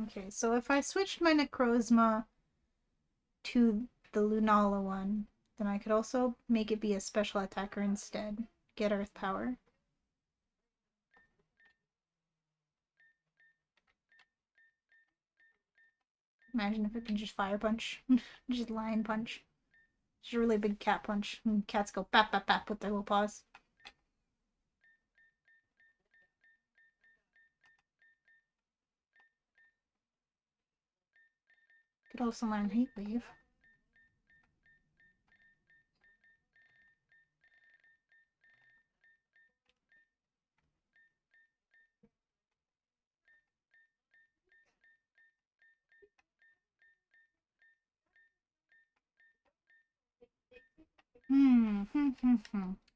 Okay, so if I switched my Necrozma to the Lunala one, then I could also make it be a special attacker instead. Get Earth Power. Imagine if it can just Fire Punch. Just Lion Punch. Just a really big cat punch. And cats go bap bap bap with their little paws. Could also learn Heat Wave.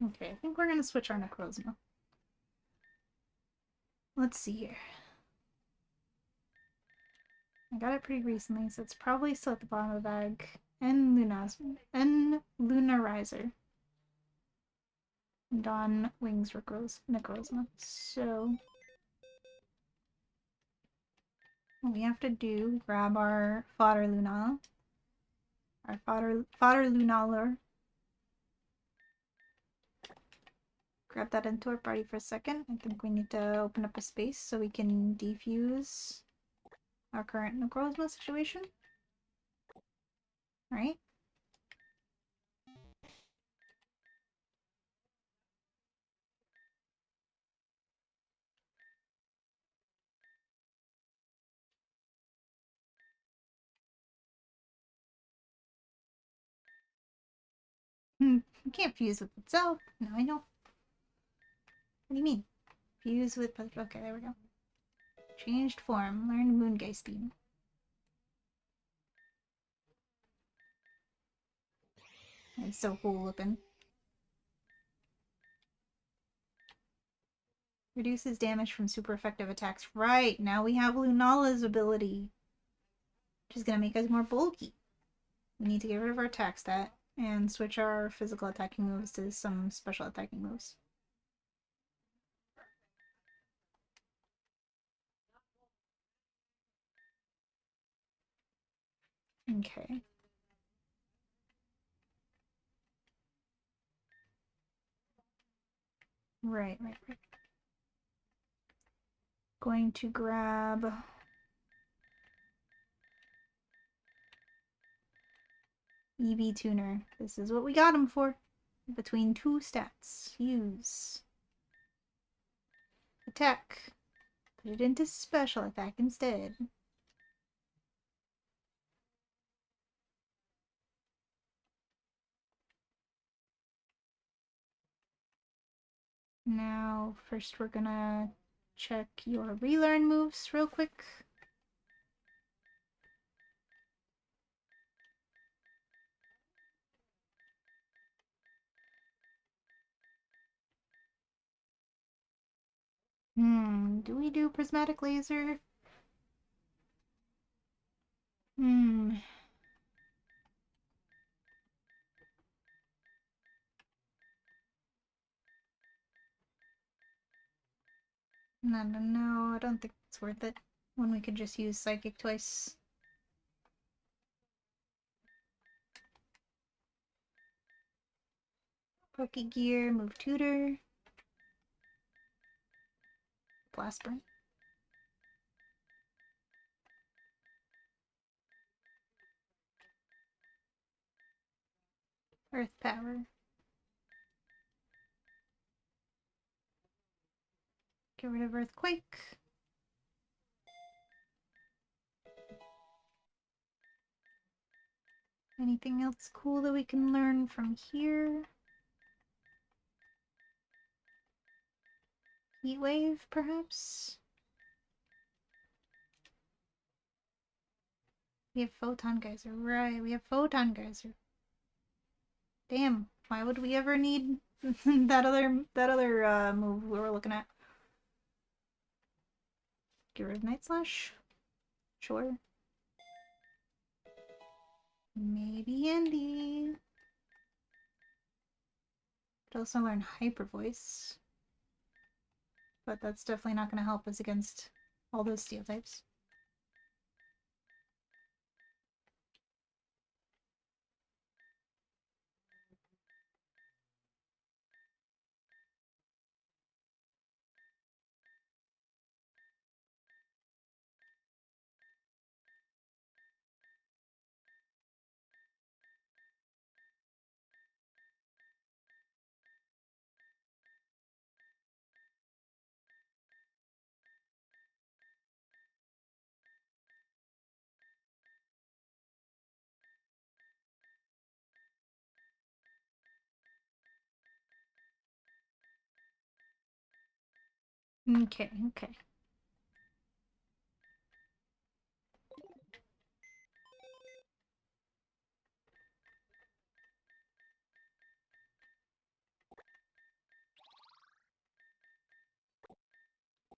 Okay, I think we're gonna switch our Necrozma. Let's see here. I got it pretty recently, so it's probably still at the bottom of the bag. And Lunarizer. Dawn Wings Necrozma. So what we have to do, grab our Fodder Lunala. Our Fodder Lunaler. Grab that into our party for a second. I think we need to open up a space so we can defuse our current Necrozma situation. Right? You can't fuse with itself. No, I know. What do you mean? Fuse with... Okay, there we go. Changed form. Learn Moongeist Beam. It's so cool looking. Reduces damage from super effective attacks. Right, now we have Lunala's ability. Which is going to make us more bulky. We need to get rid of our attack stat and switch our physical attacking moves to some special attacking moves. Okay. Right. Going to grab... EV Tuner. This is what we got him for. Between two stats. Use. Attack. Put it into special attack instead. Now, first we're gonna check your relearn moves real quick. Do we do Prismatic Laser? I don't know. I don't think it's worth it when we could just use Psychic twice. Pokegear, move Tutor. Blast Burn. Earth Power. Get rid of Earthquake. Anything else cool that we can learn from here? Heat Wave, perhaps? We have Photon Geyser, right, we have Photon Geyser. Damn, why would we ever need that other move we were looking at? Get rid of Night Slash? Sure. Maybe Andy. Could also learn Hyper Voice. But that's definitely not going to help us against all those steel types. Okay, okay.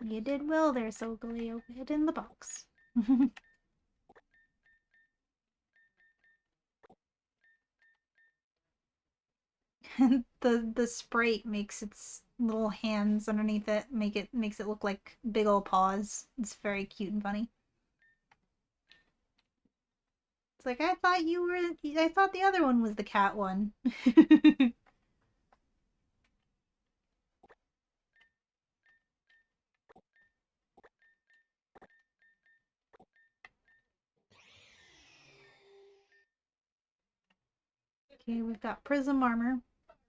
You did well there, Solgaleo. Hit in the box. the sprite makes its little hands underneath it makes it look like big old paws. It's very cute and funny. It's like I thought the other one was the cat one. Okay, we've got Prism Armor.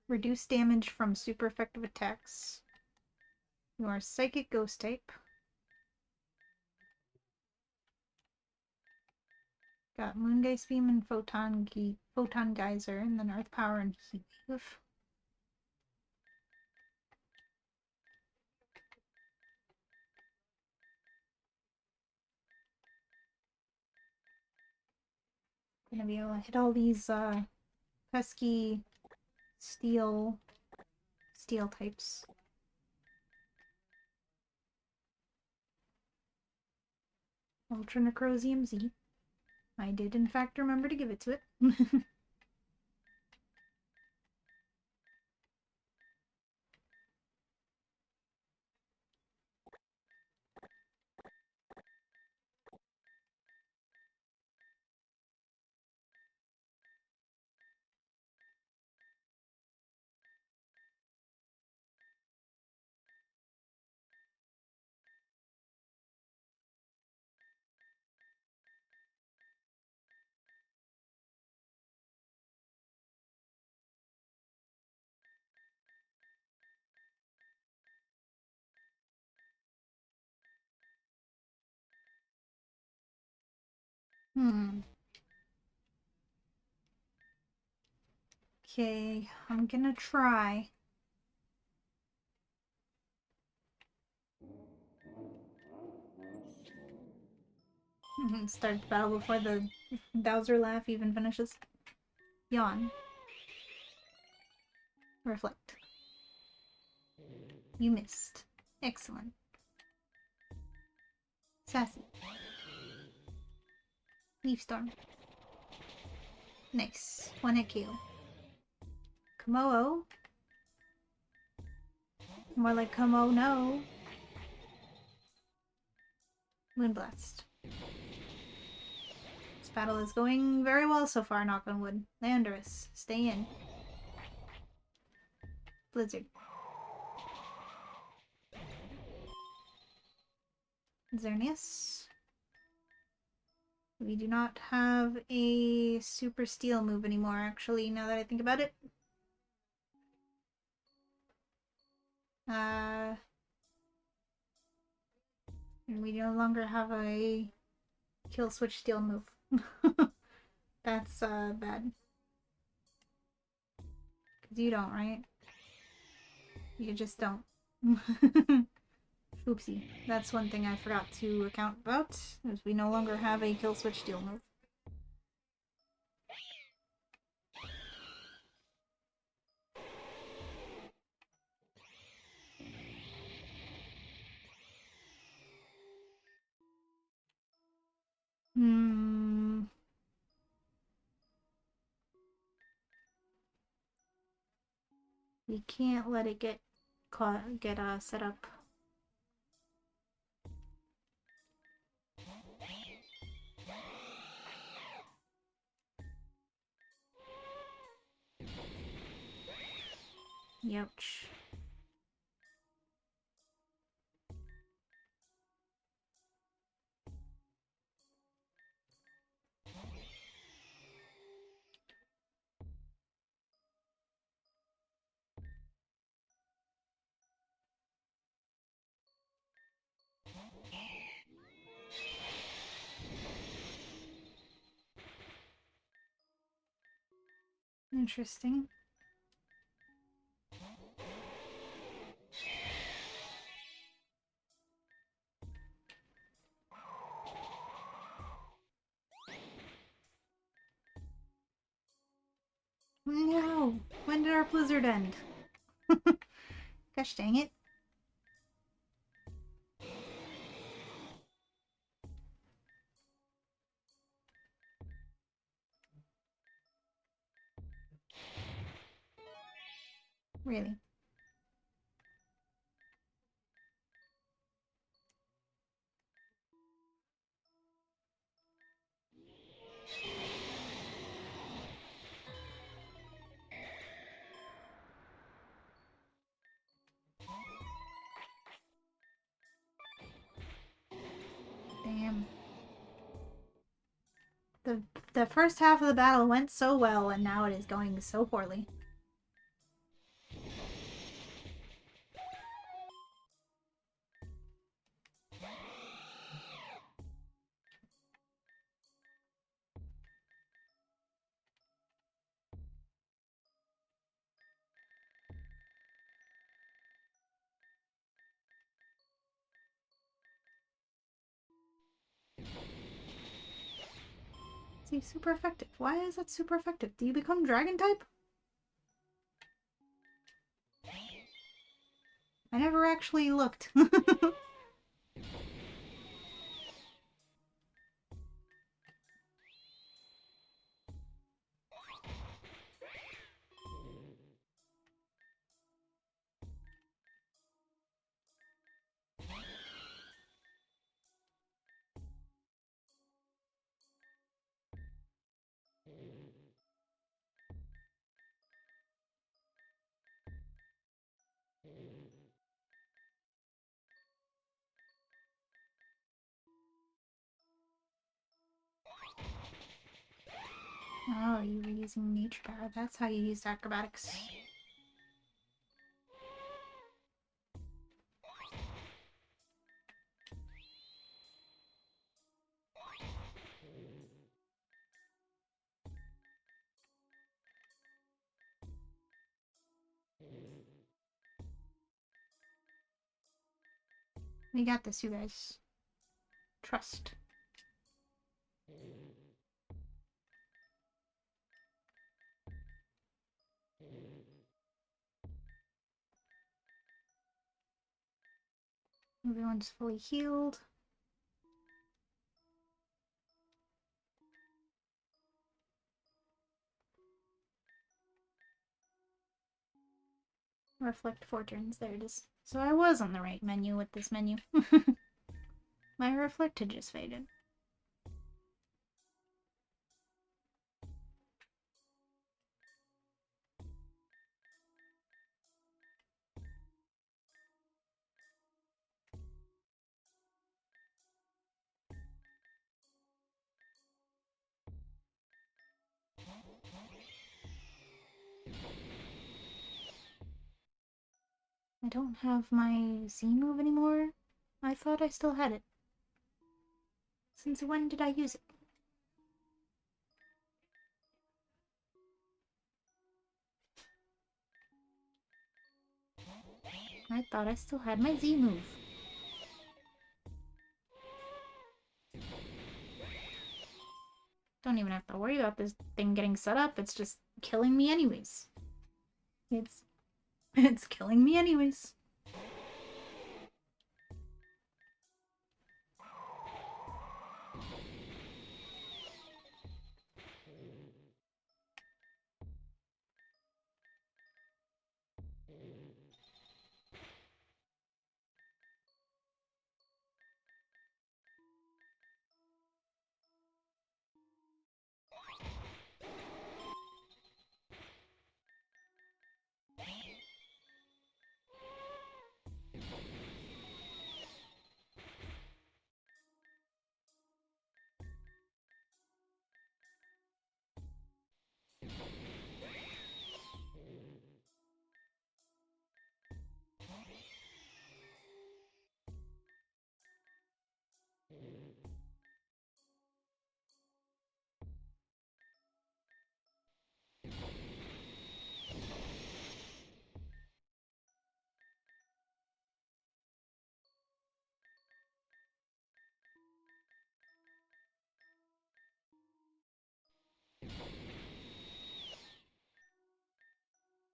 Reduce damage from super effective attacks. You are Psychic Ghost type. Got Moongeist Beam and Photon Geyser, and then Earth Power and Heat Wave. Gonna be able to hit all these pesky steel types. Ultra Necrosium Z. I did in fact remember to give it to it. Okay, I'm gonna try. Start the battle before the Bowser laugh even finishes. Yawn. Reflect. You missed. Excellent. Sassy. Leaf Storm. Nice. One hit KO. Komodo. More like Komo no. Moonblast. This battle is going very well so far, knock on wood. Landorus, stay in. Blizzard. Xerneas. We do not have a super steel move anymore, actually, now that I think about it. And we no longer have a kill switch steal move. That's bad. Cause you don't, right? You just don't. Oopsie. That's one thing I forgot to account about, is we no longer have a kill switch steal move. Hmm. We can't let it get set up. Youch. Interesting. No! When did our blizzard end? Gosh dang it. Really? Damn. The first half of the battle went so well, and now it is going so poorly. See, super effective. Why is that super effective? Do you become dragon type? I never actually looked. Oh, you were using nature power. That's how you used acrobatics. We got this, you guys. Trust. Everyone's fully healed. Reflect Fortunes. There it is. So I was on the right menu with this menu. My reflect had just faded. I don't have my Z move anymore. I thought I still had it. Since when did I use it? I thought I still had my Z move. Don't even have to worry about this thing getting set up. It's just killing me anyways. It's killing me anyways.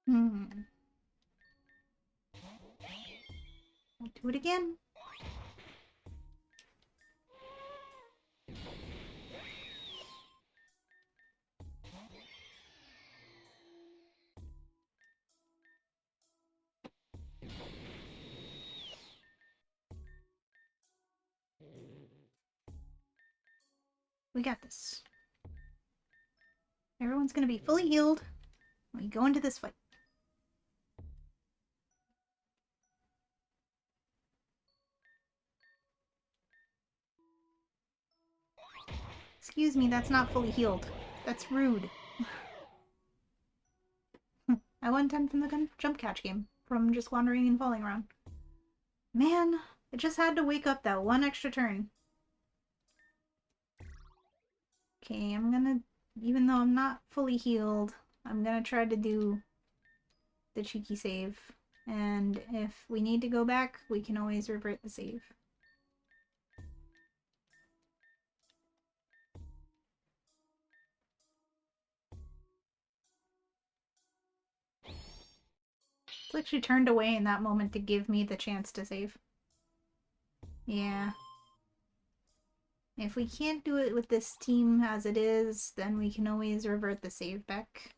Hmm. I'll do it again. We got this. Everyone's gonna be fully healed when we go into this fight. Excuse me, that's not fully healed. That's rude. I won 10 from the jump catch game, from just wandering and falling around. Man, I just had to wake up that one extra turn. Okay, I'm gonna, even though I'm not fully healed, I'm gonna try to do the cheeky save. And if we need to go back, we can always revert the save. It's like she turned away in that moment to give me the chance to save. Yeah. If we can't do it with this team as it is, then we can always revert the save back.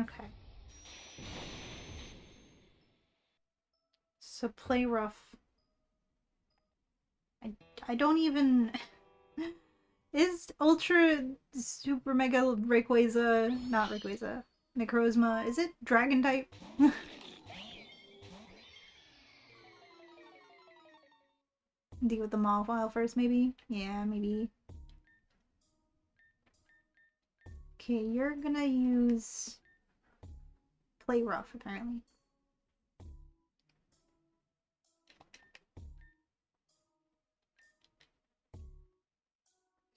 Okay. So play rough. I don't even... Is Ultra Super Mega Rayquaza... Not Rayquaza. Necrozma. Is it Dragon type? Deal with the Mawile first, maybe? Yeah, maybe. Okay, you're gonna use... Play rough, apparently.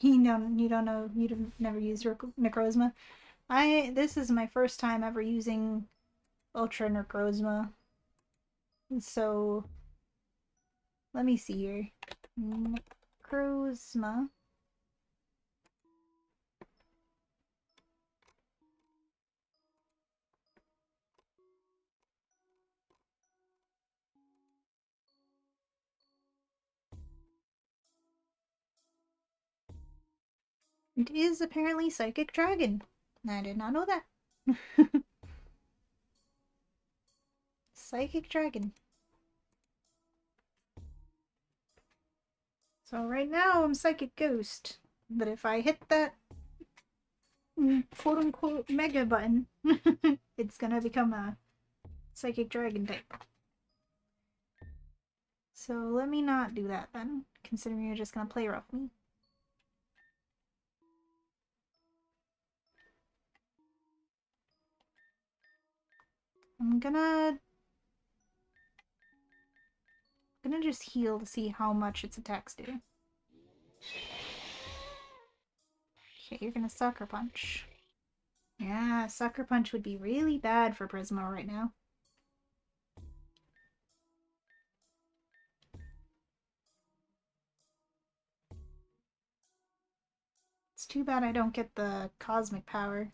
You don't know, you've never used Necrozma. This is my first time ever using Ultra Necrozma. So, let me see here. Necrozma. It is apparently Psychic Dragon. I did not know that. Psychic Dragon. So right now I'm Psychic Ghost. But if I hit that quote-unquote mega button, it's gonna become a Psychic Dragon type. So let me not do that then, considering you're just gonna play rough me. I'm gonna just heal to see how much its attacks do. Okay, you're gonna Sucker Punch. Yeah, Sucker Punch would be really bad for Prismo right now. It's too bad I don't get the Cosmic Power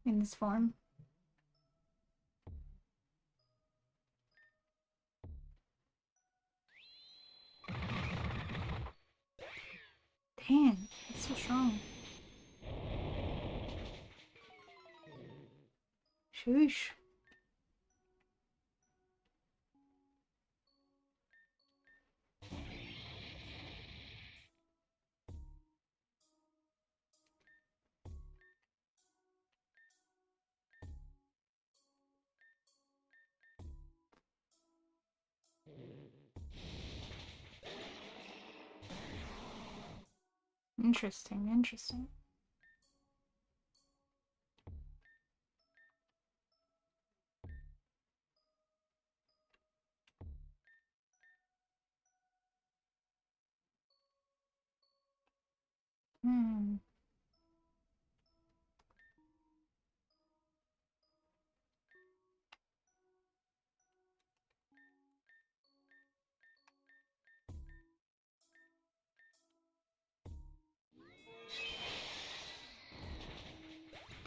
in this form. Dang, it's so strong. Sheesh. Interesting, interesting. Hmm.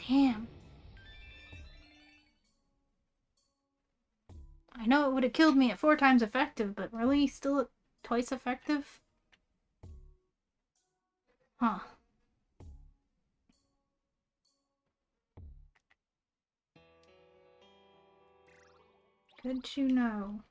Damn. I know it would have killed me at 4 times effective, but really still at twice effective? Huh. Good to know.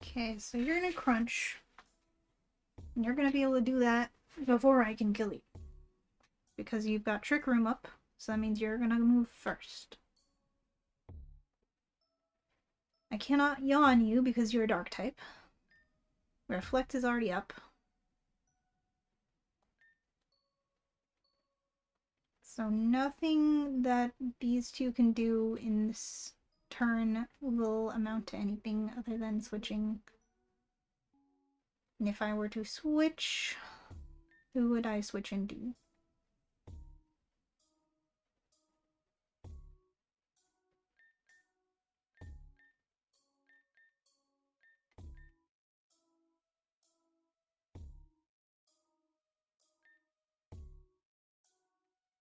Okay, so you're in a crunch. And you're gonna be able to do that before I can kill you. Because you've got Trick Room up, so that means you're gonna move first. I cannot yawn you because you're a Dark type. Reflect is already up. So nothing that these two can do in this turn will amount to anything other than switching. And if I were to switch, who would I switch into?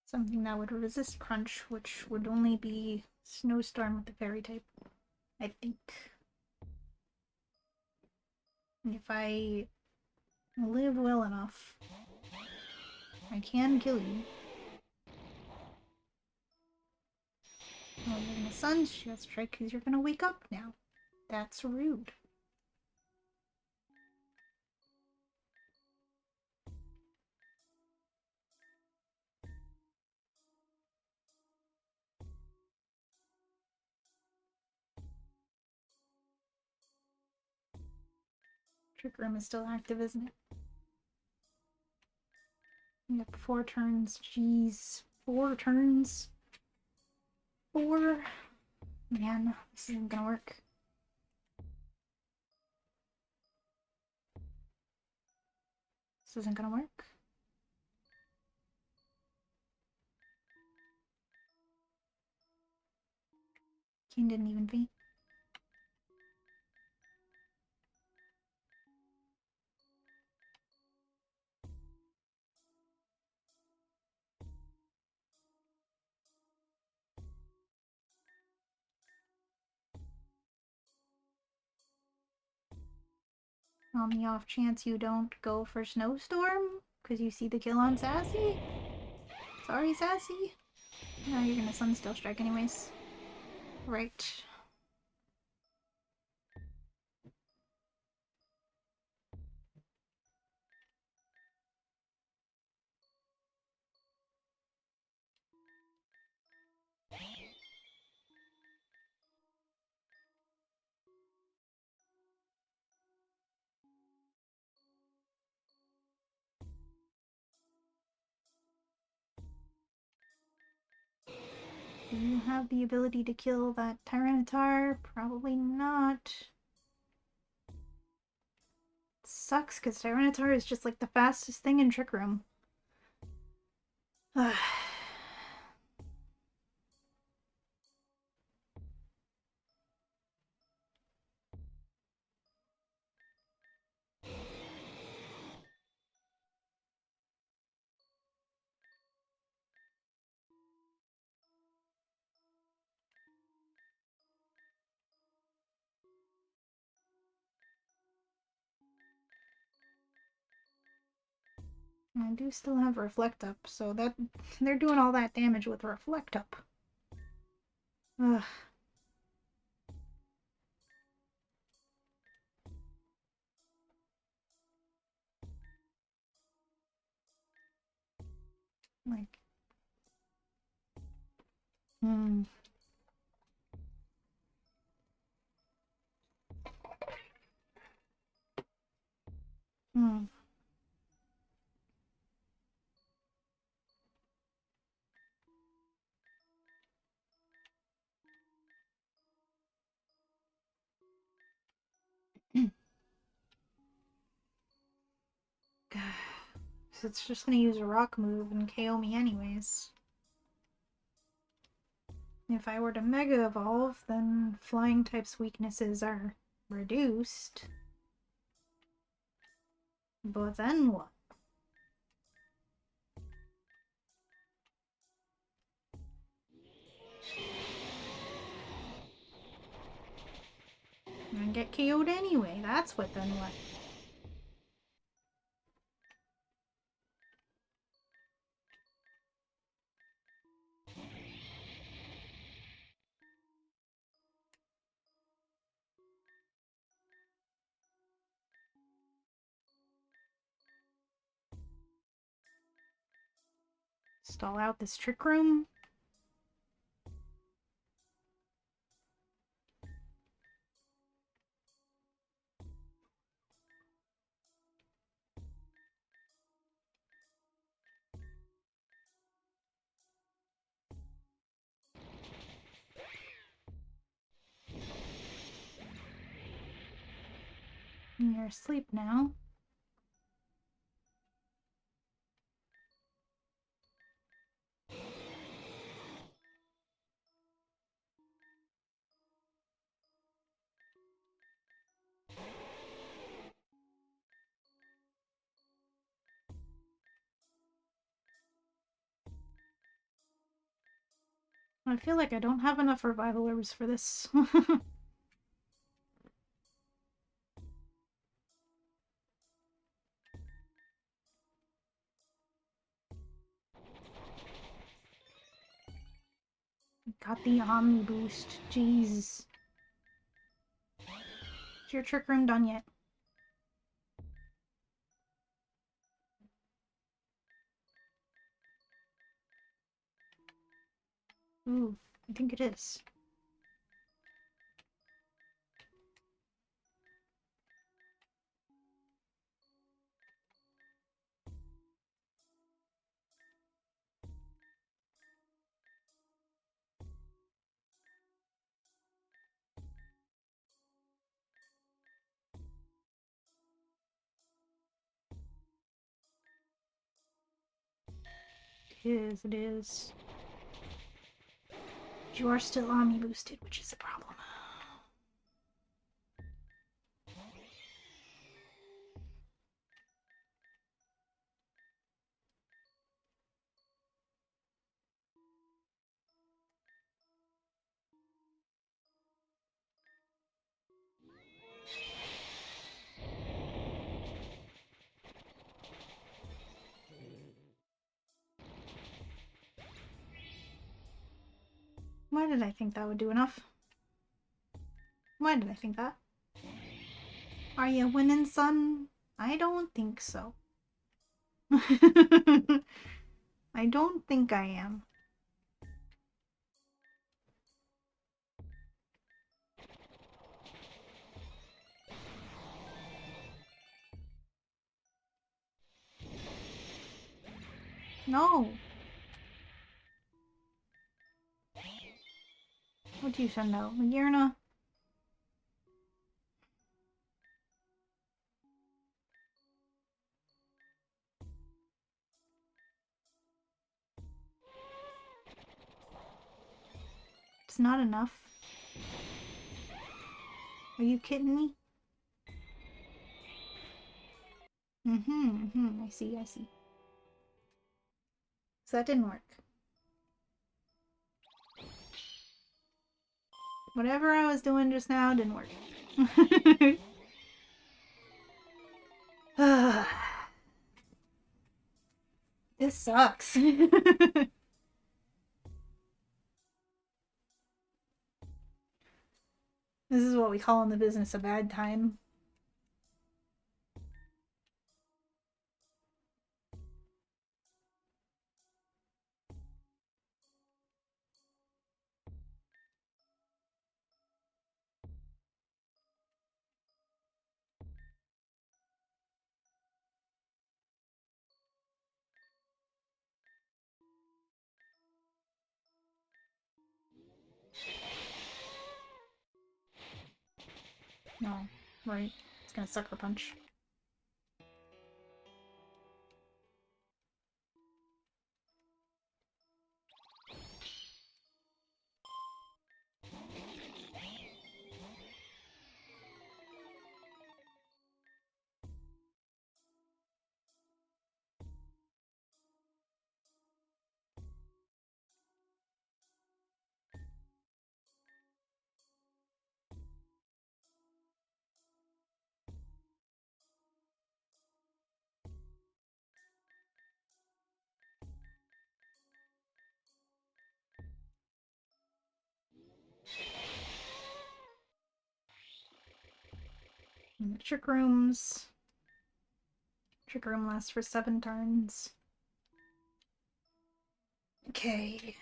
Something that would resist Crunch, which would only be Snowstorm with the Fairy type, I think. And if I live well enough, I can kill you. Oh, you're gonna Sun Strike because you're gonna wake up now. That's rude. Trick Room is still active, isn't it? Yep, 4 turns. Jeez. 4 turns. 4. Man, this isn't gonna work. This isn't gonna work. King didn't even faint. On the off chance you don't go for Snowstorm, because you see the kill on Sassy? Sorry, Sassy. No, you're gonna Sunsteel Strike anyways. Right. Do you have the ability to kill that Tyranitar? Probably not. Sucks, because Tyranitar is just like the fastest thing in Trick Room. I do still have Reflect Up, so that they're doing all that damage with Reflect Up. Ugh. Like, hmm. Hmm. So it's just gonna use a rock move and KO me anyways. If I were to Mega Evolve, then Flying type's weaknesses are reduced. But then what? I'm gonna get KO'd anyway. That's what then what? Stall out this Trick Room? You're asleep now. I feel like I don't have enough revival herbs for this. Got the Omni boost. Jeez. Is your Trick Room done yet? Ooh, I think it is. it is. You are still Omni boosted, which is a problem. Why did I think that would do enough? Why did I think that? Are you winning, son? I don't think so. I don't think I am. No. What'd you send out? Magearna? It's not enough. Are you kidding me? I see, I see. So that didn't work. Whatever I was doing just now didn't work. This sucks. This is what we call in the business a bad time. No, right. It's gonna sucker punch. And the trick rooms. Trick room lasts for 7 turns. Okay.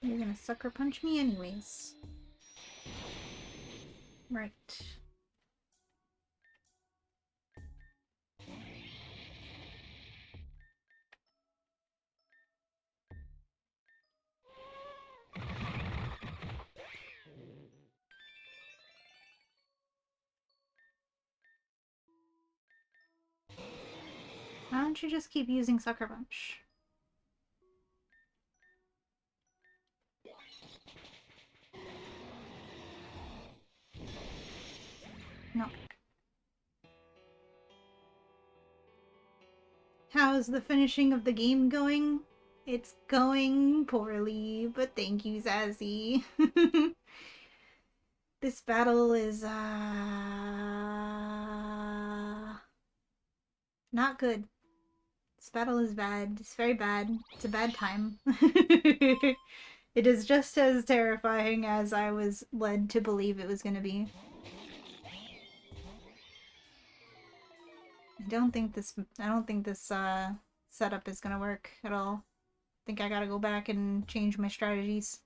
You're gonna sucker punch me anyways. Right. Why don't you just keep using sucker punch? No. How's the finishing of the game going? It's going poorly, but thank you, Zazie. This battle is, not good. This battle is bad. It's very bad. It's a bad time. It is just as terrifying as I was led to believe it was gonna be. I don't think this setup is gonna work at all. I think I gotta go back and change my strategies.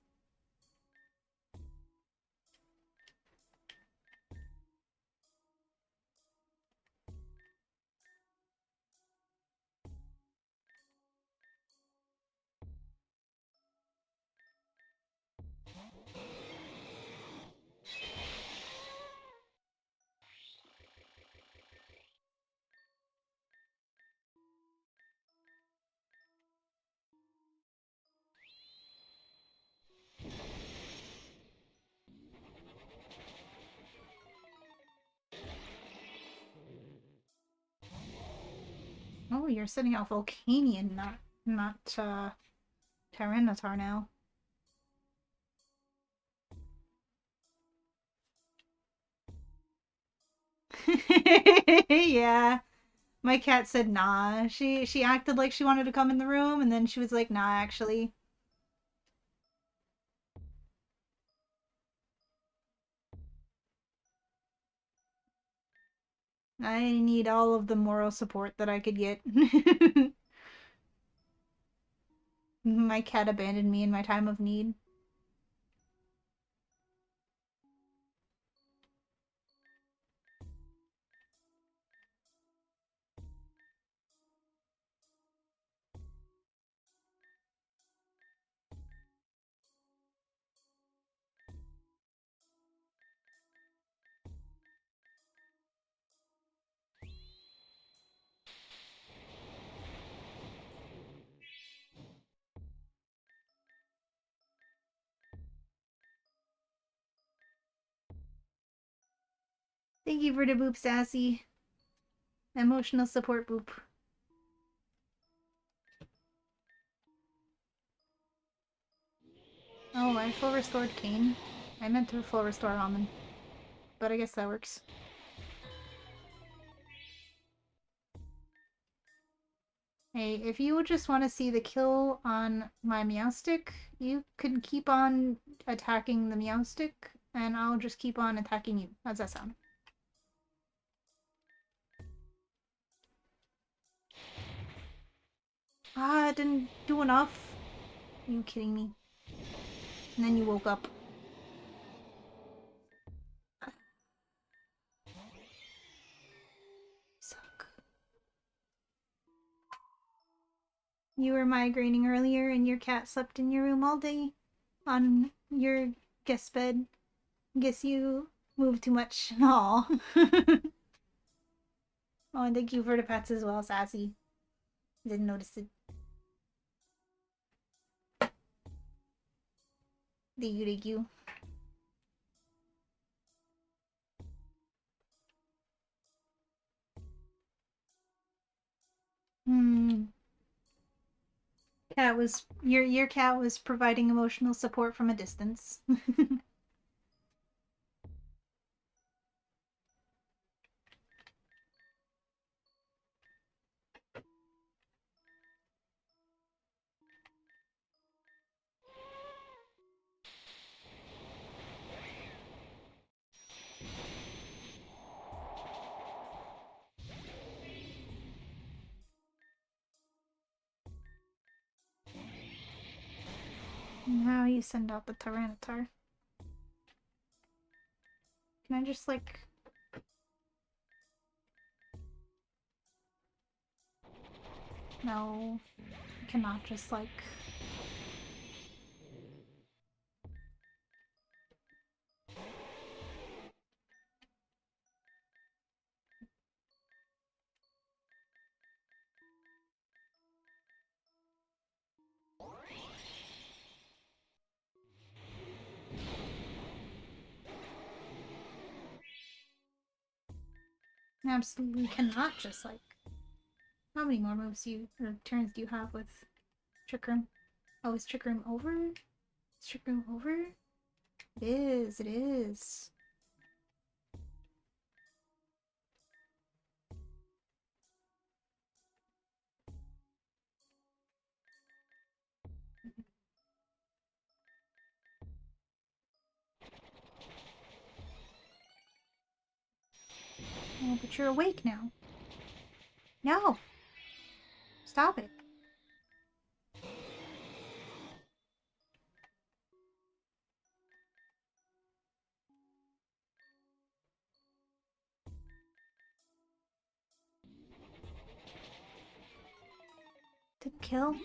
Oh, you're setting out Volcanion, not Tyranitar now. Yeah. My cat said nah. She acted like she wanted to come in the room and then she was like, nah, actually. I need all of the moral support that I could get. My cat abandoned me in my time of need. Thank you for the boop, Sassy. Emotional support boop. Oh, I full restored Kane. I meant to full restore Almond. But I guess that works. Hey, if you just want to see the kill on my Meowstic, you can keep on attacking the Meowstic, and I'll just keep on attacking you. How's that sound? Ah, it didn't do enough. Are you kidding me? And then you woke up. Suck. You were migrating earlier and your cat slept in your room all day on your guest bed. Guess you moved too much. Aw. Oh, and thank you for the pets as well, Sassy. Didn't notice it. Thank you. Hmm. Cat was your cat was providing emotional support from a distance. Now you send out the Tyranitar. Can I just like... No. I cannot just like... Absolutely cannot just like... How many more moves or turns do you have with Trick Room? Oh, is Trick Room over? Is Trick Room over? It is, it is. Oh, but you're awake now. No! Stop it. Did kill?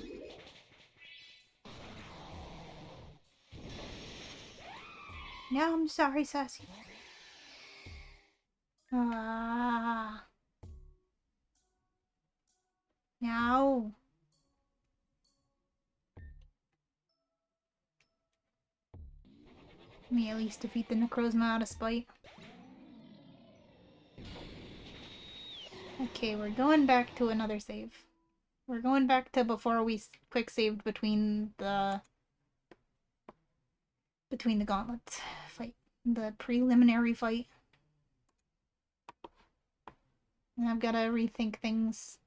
No, I'm sorry, Sassy. Ah. No. Let me at least defeat the Necrozma out of spite. Okay, we're going back to another save. We're going back to before we quick saved between the gauntlets fight, the preliminary fight. And I've got to rethink things.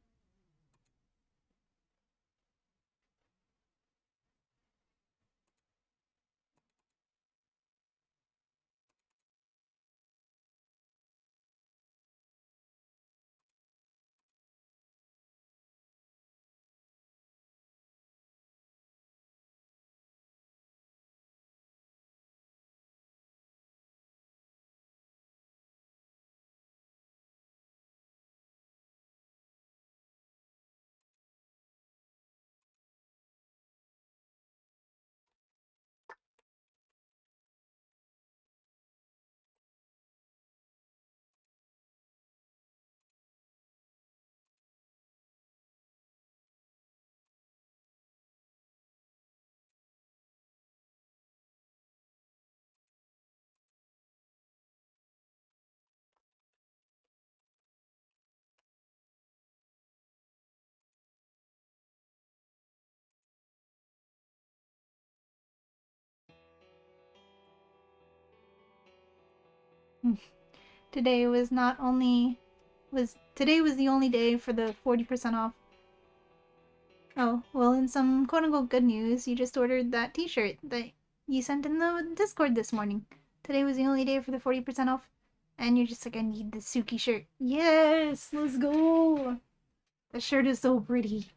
Today was not only today was the only day for the 40% off. Oh, well, in some quote-unquote good news, you just ordered that t-shirt that you sent in the Discord this morning. Today was the only day for the 40% off. And you're just like, I need the Suki shirt. Yes, let's go. That shirt is so pretty.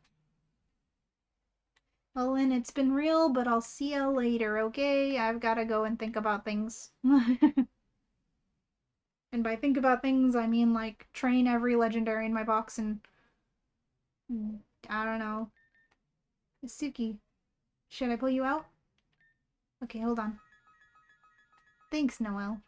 Well, Lynn, it's been real, but I'll see you later, okay? I've gotta go and think about things. And by think about things, I mean, like, train every legendary in my box and... I don't know. Suki, should I pull you out? Okay, hold on. Thanks, Noelle.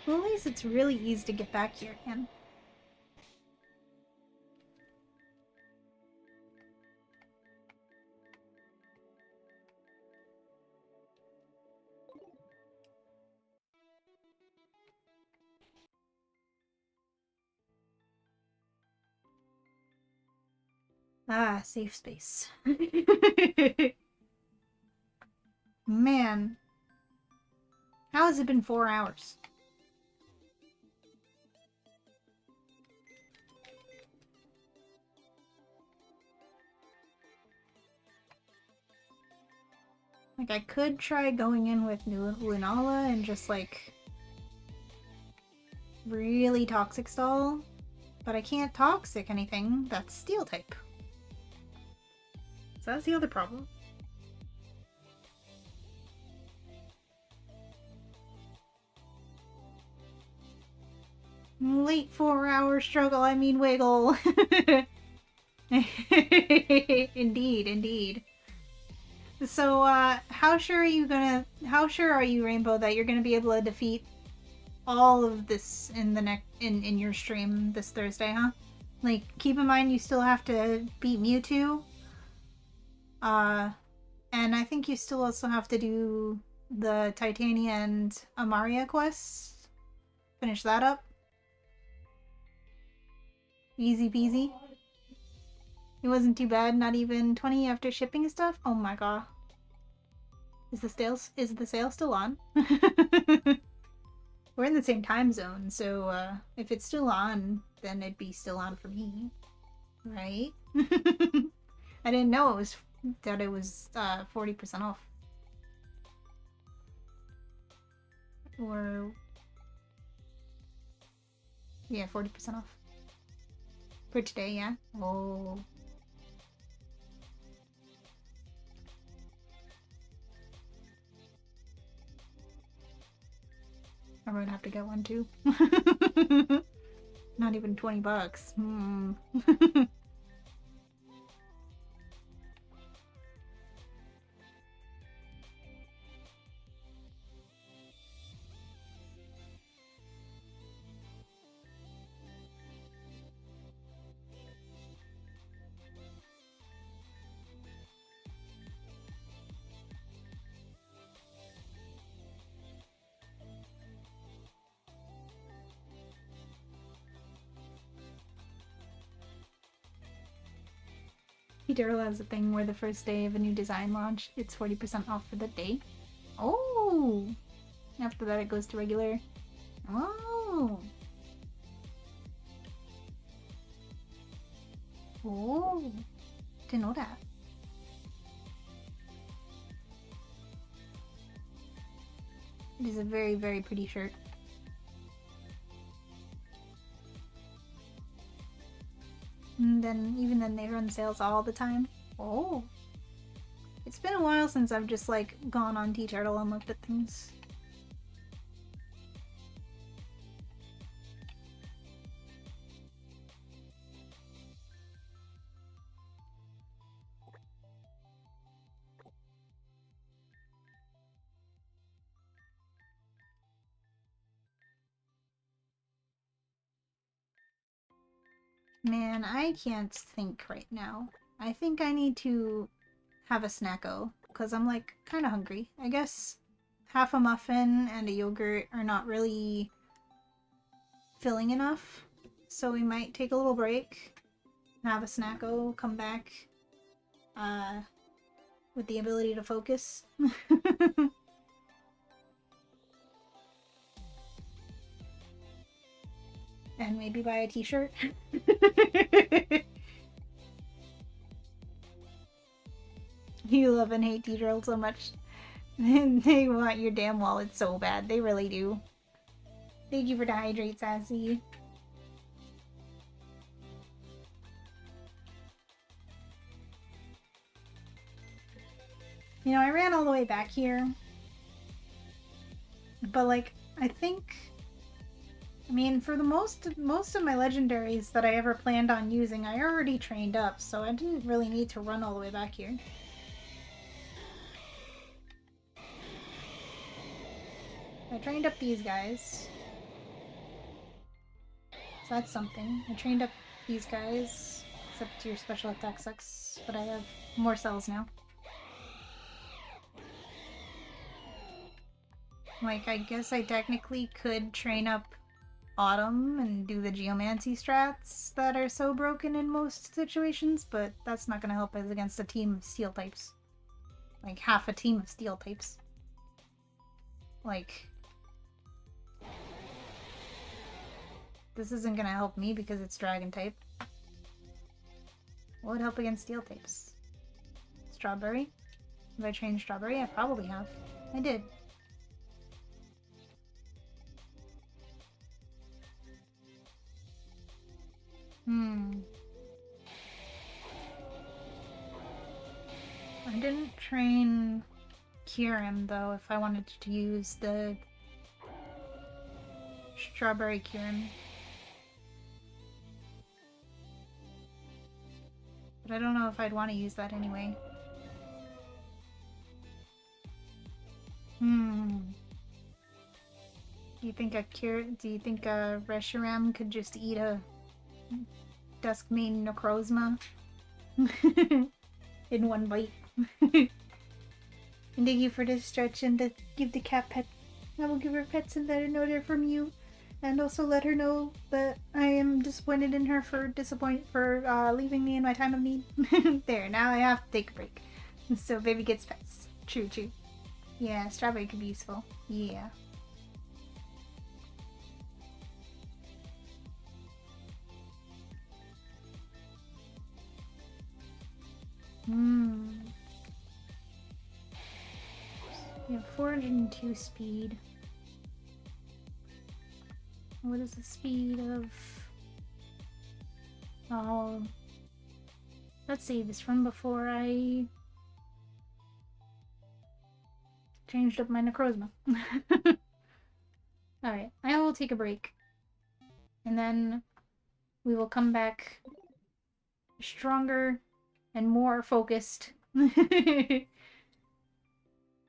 Well, at least it's really easy to get back here again. Ah, safe space. Man. How has it been 4 hours? Like, I could try going in with Lunala and just, like, really toxic stall, but I can't toxic anything that's steel type. So that's the other problem. Late 4-hour struggle, I mean wiggle. Indeed, indeed. So, how sure are you, Rainbow, that you're gonna be able to defeat all of this in the in your stream this Thursday, huh? Like, keep in mind you still have to beat Mewtwo. And I think you still also have to do the Titania and Amaria quests. Finish that up. Easy peasy. It wasn't too bad, not even 20 after shipping and stuff. Oh my god. Is the sale still on? We're in the same time zone, so if it's still on, then it'd be still on for me. Right? I didn't know it was 40% off. Or yeah, 40% off. For today, yeah? Oh. I might have to get one too. Not even 20 bucks. Turtle has a thing where the first day of a new design launch, it's 40% off for the day. Oh! After that, it goes to regular. Oh! Oh! Didn't know that. It is a very, very pretty shirt. And then, even then, they run sales all the time. Oh! It's been a while since I've just, like, gone on TeeTurtle and looked at things. Man, I can't think right now. I think I need to have a snacko, because I'm, like, kind of hungry. I guess half a muffin and a yogurt are not really filling enough, so we might take a little break, have a snacko, come back, with the ability to focus. And maybe buy a t-shirt. You love and hate TeeTurtle so much. They want your damn wallet so bad. They really do. Thank you for the hydrate, Sassy. You know, I ran all the way back here. But, like, I think... I mean, for the most of my legendaries that I ever planned on using, I already trained up, so I didn't really need to run all the way back here. I trained up these guys. So that's something. I trained up these guys, except your special attack sucks, but I have more cells now. Like, I guess I technically could train up Autumn and do the Geomancy strats that are so broken in most situations, but that's not gonna help us against a team of Steel types. Like, half a team of Steel types. Like... This isn't gonna help me because it's Dragon type. What would help against Steel types? Strawberry? Have I trained Strawberry? I probably have. I did. I didn't train Kyurem, though, if I wanted to use the Strawberry Kyurem. But I don't know if I'd want to use that anyway. Do you think a Reshiram could just eat a Duskmane Necrozma in one bite? And thank you for the stretch and to give the cat pet. I will give her pets and let her know they're from you. And also let her know that I am disappointed in her for leaving me in my time of need. There, now I have to take a break. So baby gets pets. True, true. Yeah, Strawberry could be useful. Yeah. We have 402 speed. What is the speed of... Oh... Let's save this from before I... changed up my Necrozma. Alright, I will take a break. And then we will come back stronger and more focused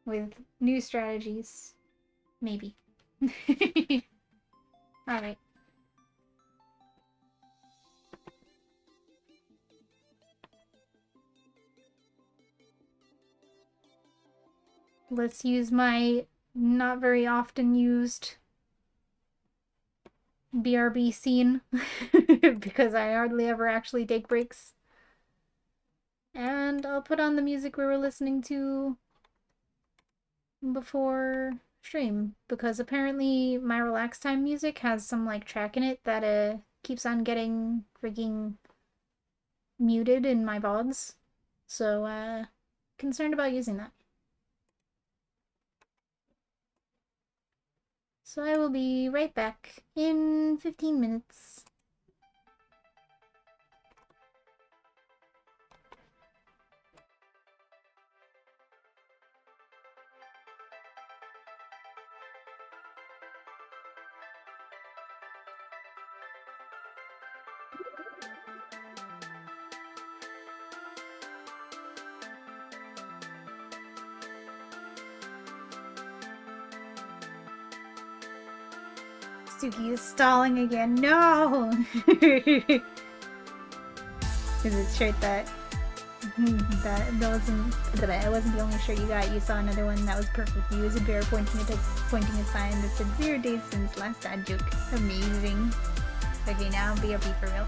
with new strategies. Maybe. Alright. Let's use my not very often used BRB scene because I hardly ever actually take breaks. And I'll put on the music we were listening to before stream, because apparently my relax time music has some like track in it that keeps on getting freaking muted in my VODs. So concerned about using that. So I will be right back in 15 minutes. Suki is stalling again. No! Is it shirt that that wasn't the only shirt you got. You saw another one that was perfect for you. It was a bear pointing a sign that said 0 days since last dad joke. Amazing. Okay, now BRB for real.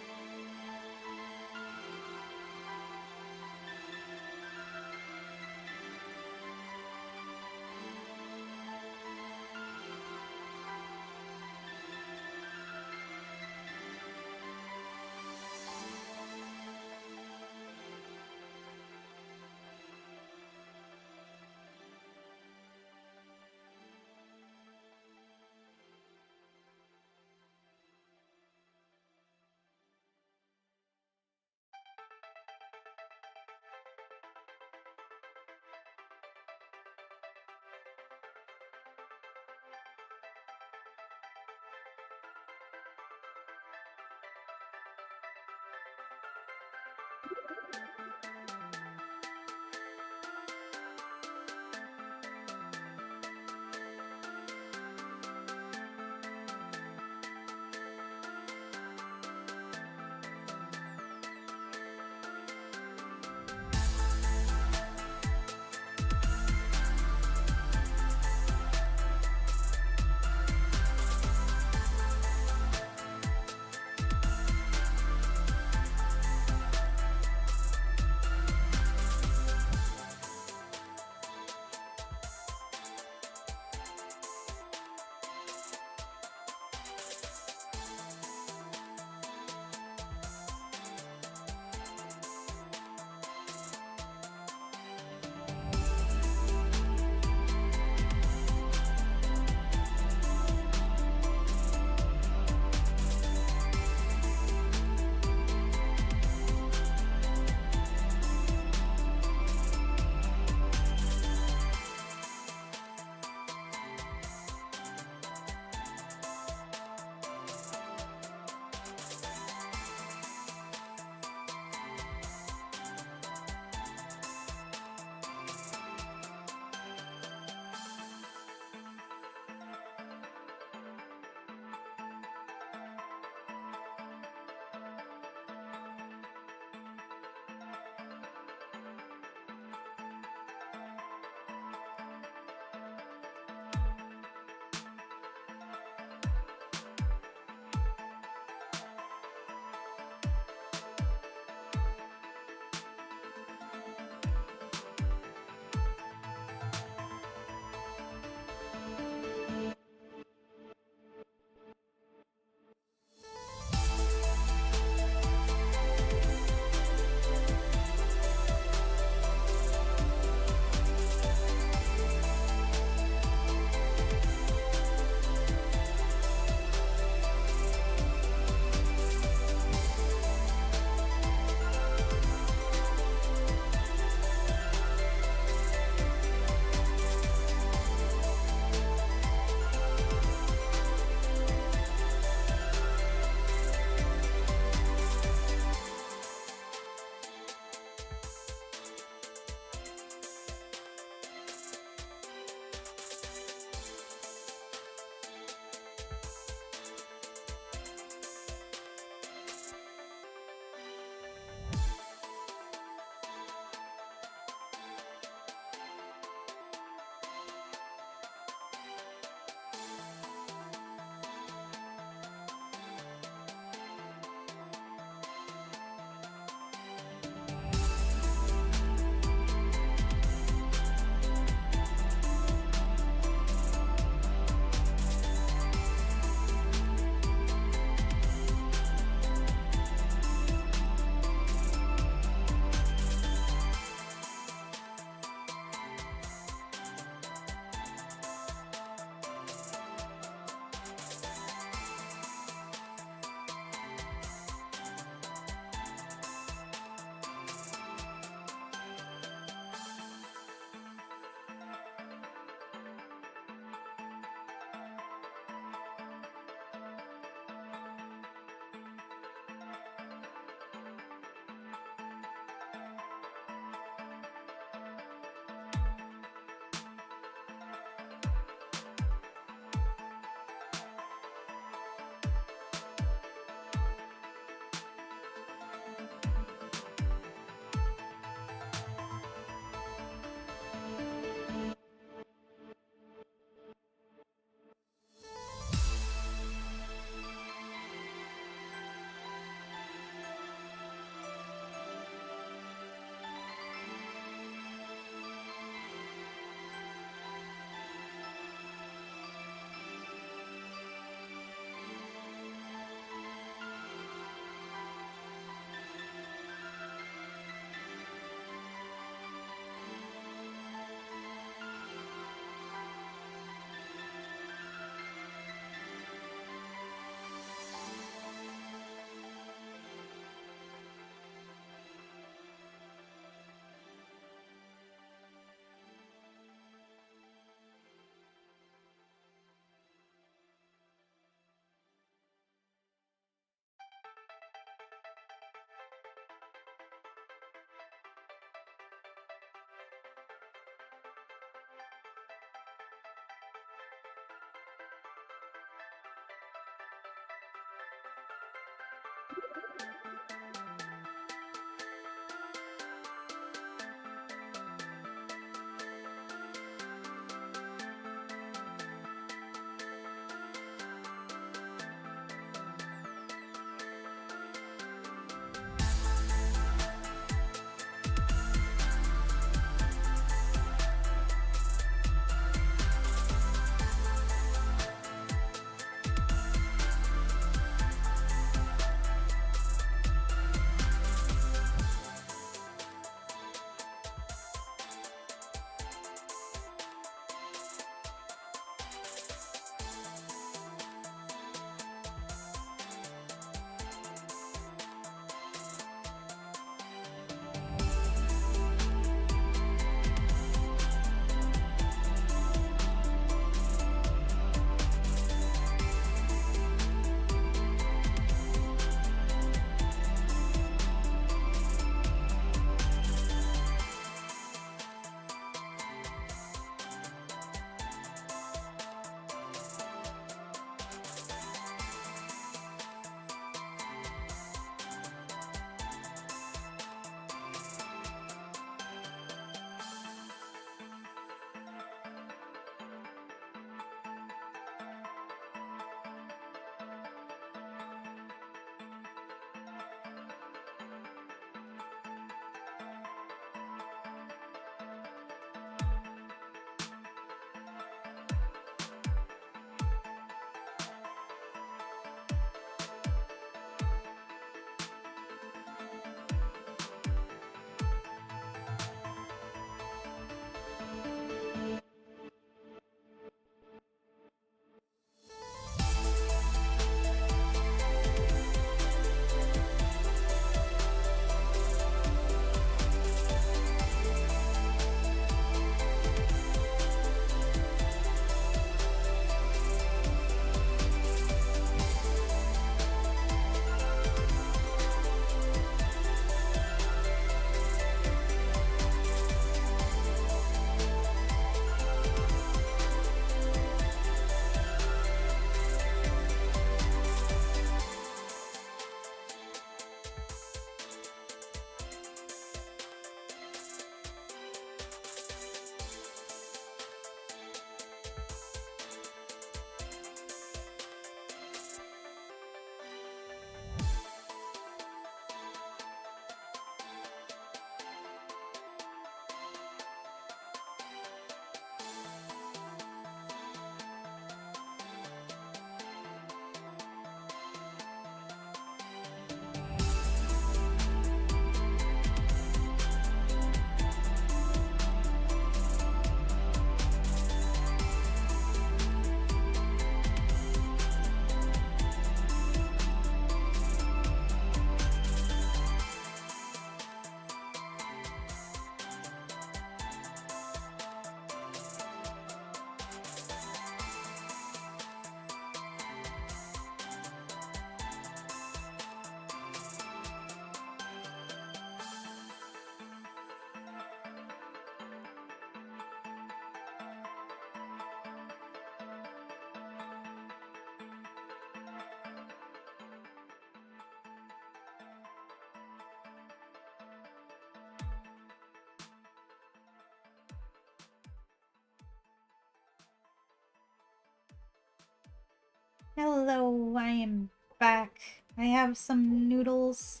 Hello, I am back. I have some noodles,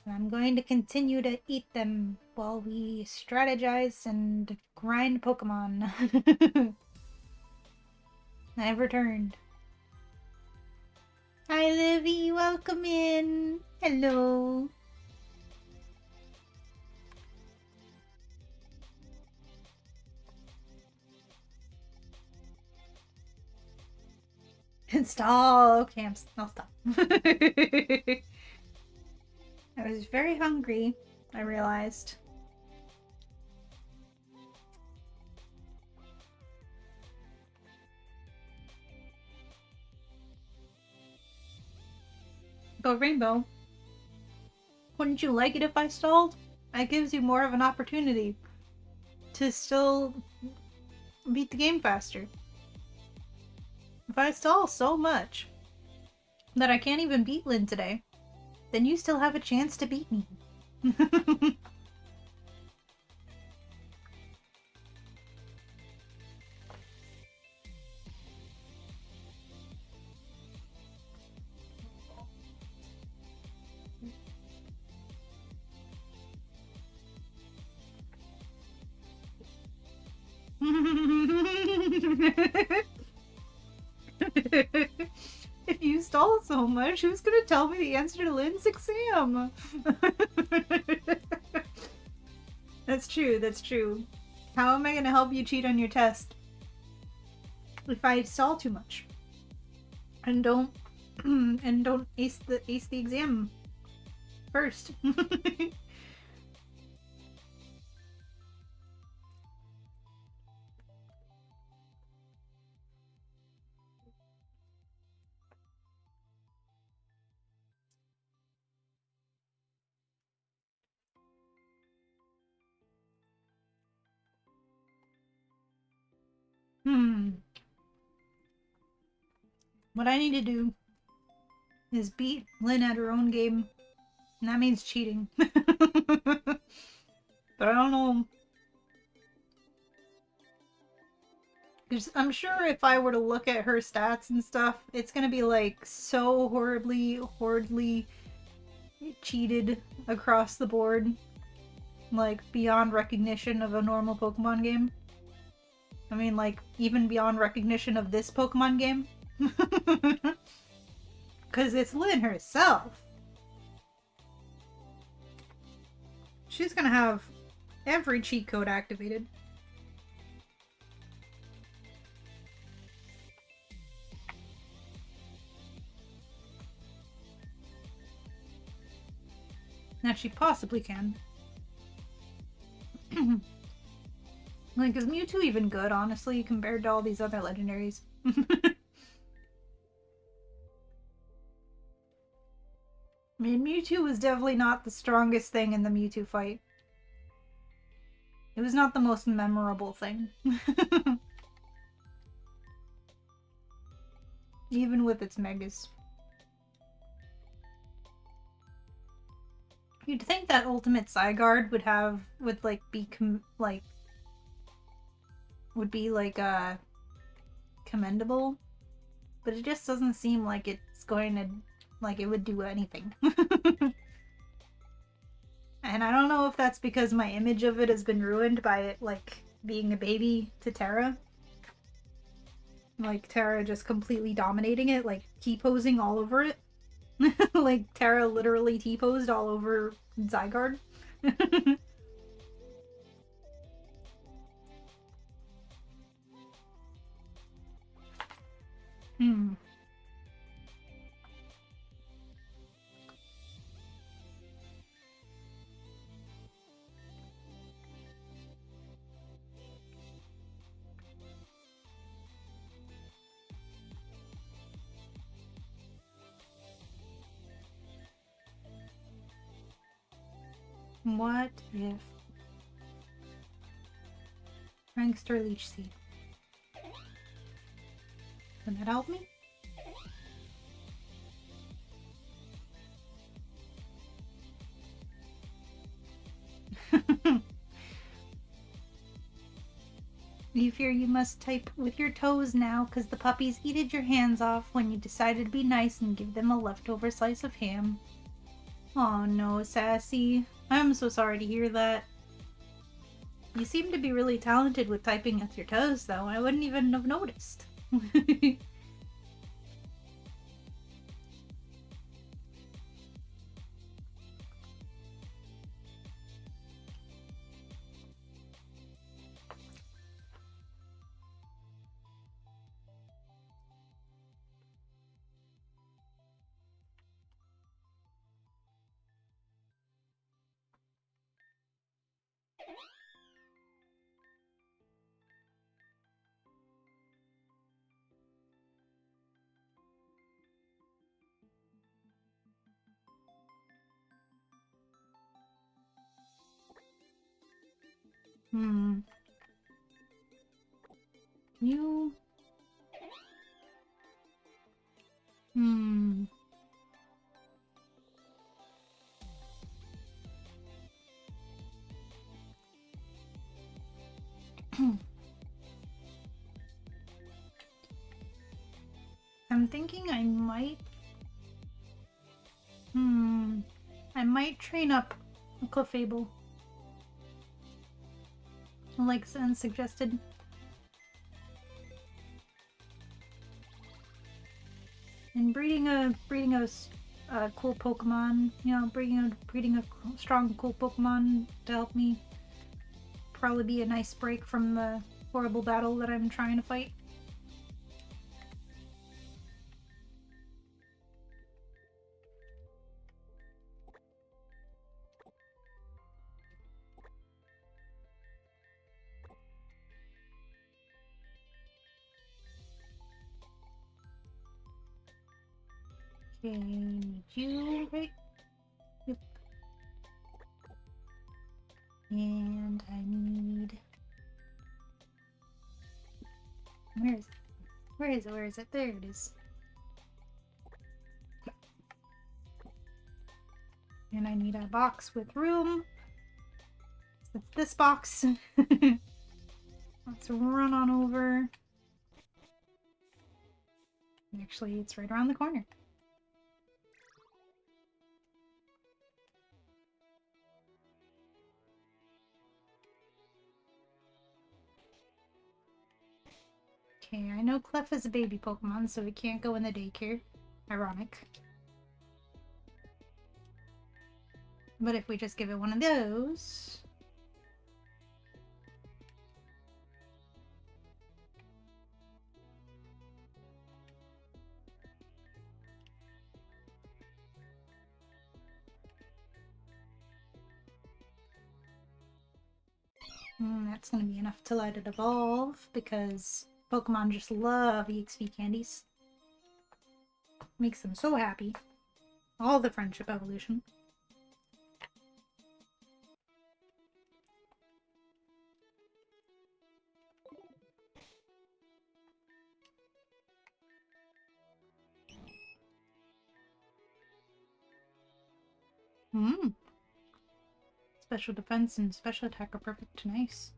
and I'm going to continue to eat them while we strategize and grind Pokemon. I've returned. Hi, Livy, welcome in. Hello. Install. Okay, I'll stop. I was very hungry, I realized. Go Rainbow. Wouldn't you like it if I stalled? That gives you more of an opportunity to still beat the game faster. If I stall so much that I can't even beat Lynn today, then you still have a chance to beat me. If you stall so much, who's gonna tell me the answer to Lynn's exam? That's true, that's true. How am I gonna help you cheat on your test if I stall too much? And don't and don't ace the exam first. What I need to do is beat Lynn at her own game. And that means cheating. But I don't know. Because I'm sure if I were to look at her stats and stuff, it's gonna be like so horribly cheated across the board. Like beyond recognition of a normal Pokemon game. I mean, like, even beyond recognition of this Pokemon game. Because it's Lynn herself. She's gonna have every cheat code activated. That she possibly can. Like, is Mewtwo even good, honestly, compared to all these other legendaries? I mean, Mewtwo was definitely not the strongest thing in the Mewtwo fight. It was not the most memorable thing. Even with its megas. You'd think that Ultimate Zygarde would be commendable, but it just doesn't seem like it's going to, like, it would do anything. And I don't know if that's because my image of it has been ruined by it, like, being a baby to Terra. Like, Terra just completely dominating it, like, T-posing all over it. Like, Terra literally T-posed all over Zygarde. Hmm. What if Prankster Leech Seed? Can that help me? You fear you must type with your toes now because the puppies eated your hands off when you decided to be nice and give them a leftover slice of ham. Oh no, Sassy. I'm so sorry to hear that. You seem to be really talented with typing with your toes, though. I wouldn't even have noticed. Hmm. You... Hmm. I'm thinking I might... I might train up a Clefable. Like Sen suggested. And breeding a cool Pokemon, you know, breeding a strong, cool Pokemon to help me probably be a nice break from the horrible battle that I'm trying to fight. Okay, you right? Yep. And I need... Where is it? Where is it? Where is it? There it is. And I need a box with room. So it's this box. Let's run on over. Actually, it's right around the corner. Okay, I know Clef is a baby Pokemon, so it can't go in the daycare. Ironic. But if we just give it one of those... that's going to be enough to let it evolve, because Pokemon just love EXP candies. Makes them so happy. All the friendship evolution. Special defense and special attack are perfect. Nice.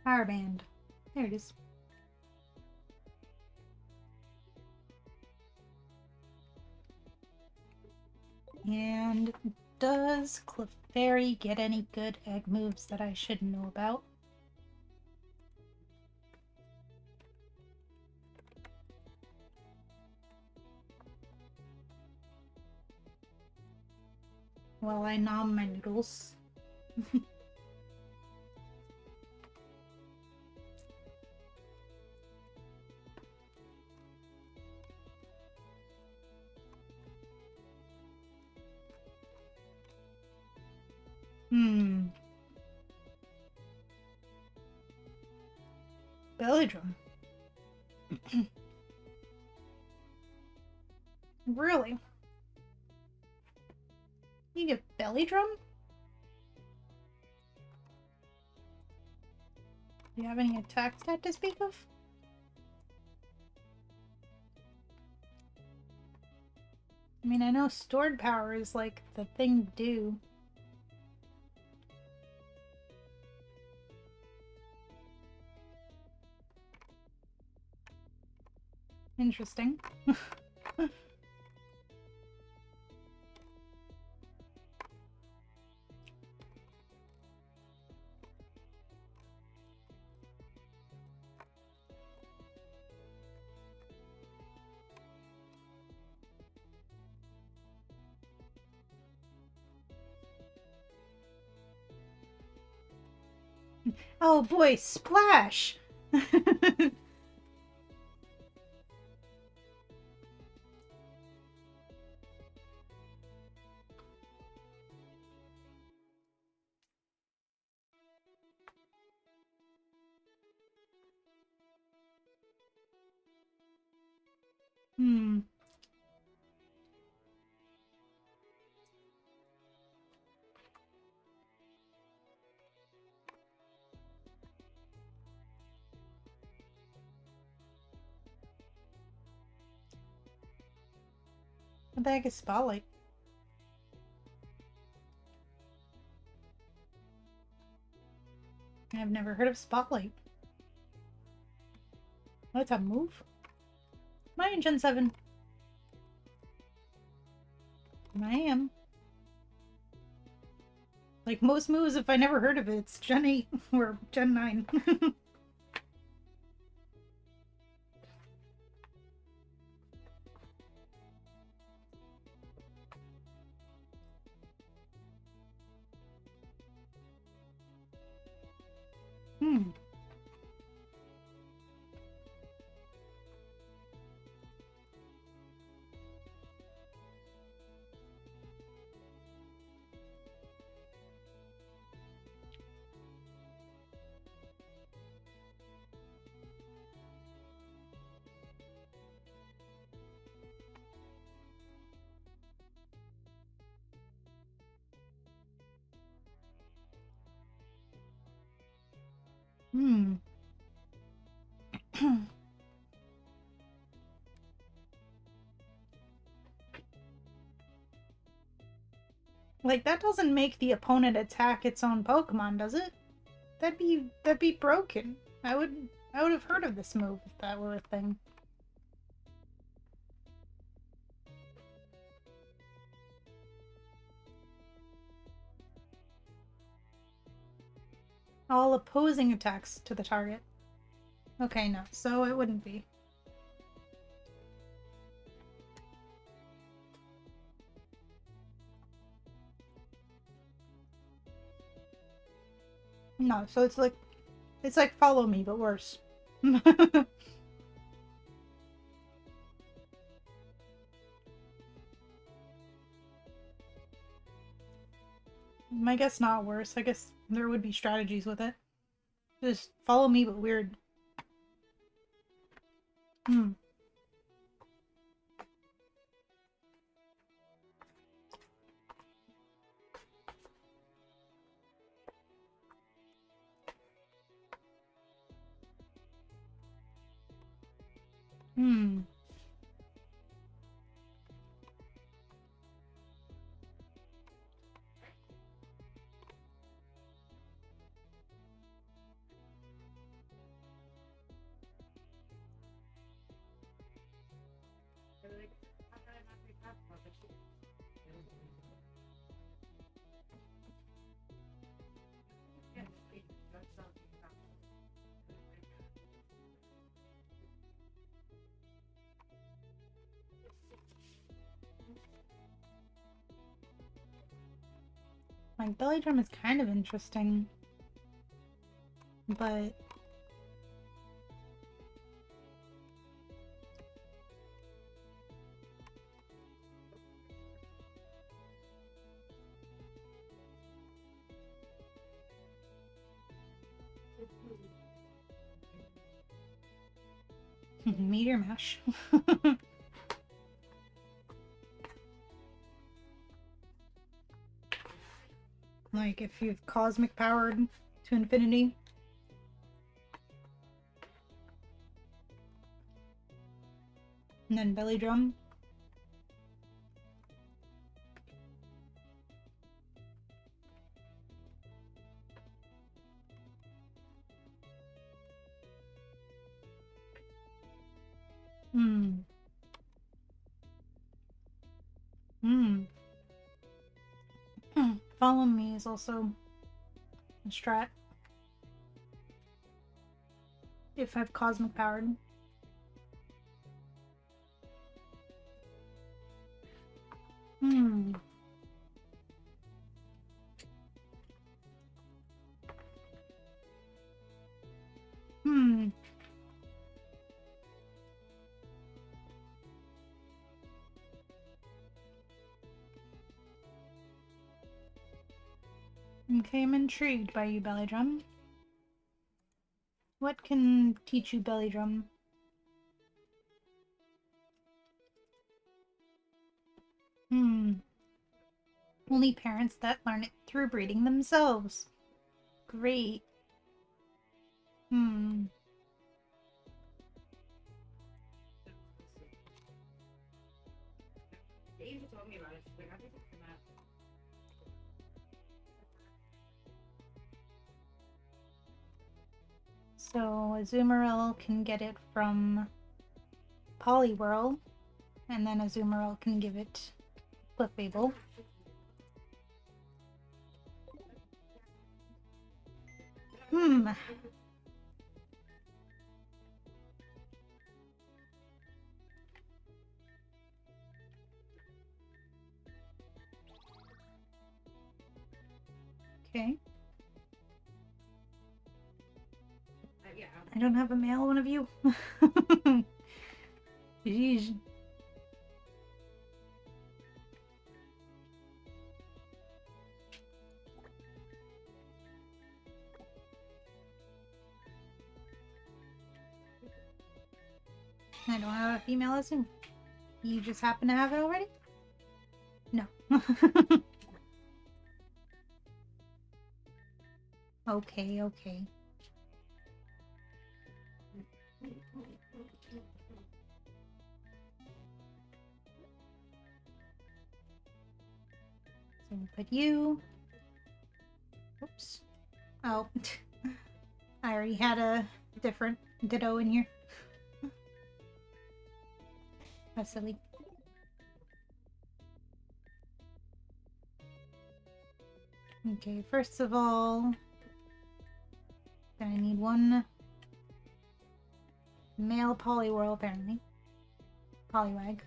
Power Band. There it is. And does Clefairy get any good egg moves that I should know about? While I nom my noodles. Belly drum. Really? You get belly drum? Do you have any attack stat to speak of? I mean, I know stored power is like the thing to do. Interesting. Oh boy, splash! What the heck is Spotlight? I've never heard of Spotlight. That's a move? Am I in Gen 7? I am. Like most moves, if I never heard of it, it's Gen 8 or Gen 9. Hmm. Hmm. Like, that doesn't make the opponent attack its own Pokemon, does it? That'd be broken. I would have heard of this move if that were a thing. All opposing attacks to the target. Okay, no, so it wouldn't be. No, so it's like Follow Me, but worse. I guess not worse. I guess there would be strategies with it. Just Follow Me, but weird. Hmm. Hmm. Like, Belly Drum is kind of interesting. But... Meteor Mash. Like, if you've Cosmic Powered to infinity. And then Belly Drum. Hmm. Hmm. Follow Me is also a strat. If I've Cosmic Powered. Hmm. Hmm. Okay, I'm intrigued by you, Belly Drum. What can teach you Belly Drum? Hmm. Only parents that learn it through breeding themselves. Great. Hmm. So Azumarill can get it from Poliwhirl, and then Azumarill can give it Clefable. Okay. I don't have a male one of you. Jeez. I don't have a female Azum. You just happen to have it already? No. Okay, okay. So we'll put you. Oops. Oh. I already had a different Ditto in here. That's silly. Okay, first of all, gonna need one male Poliwhirl, apparently. Poliwag.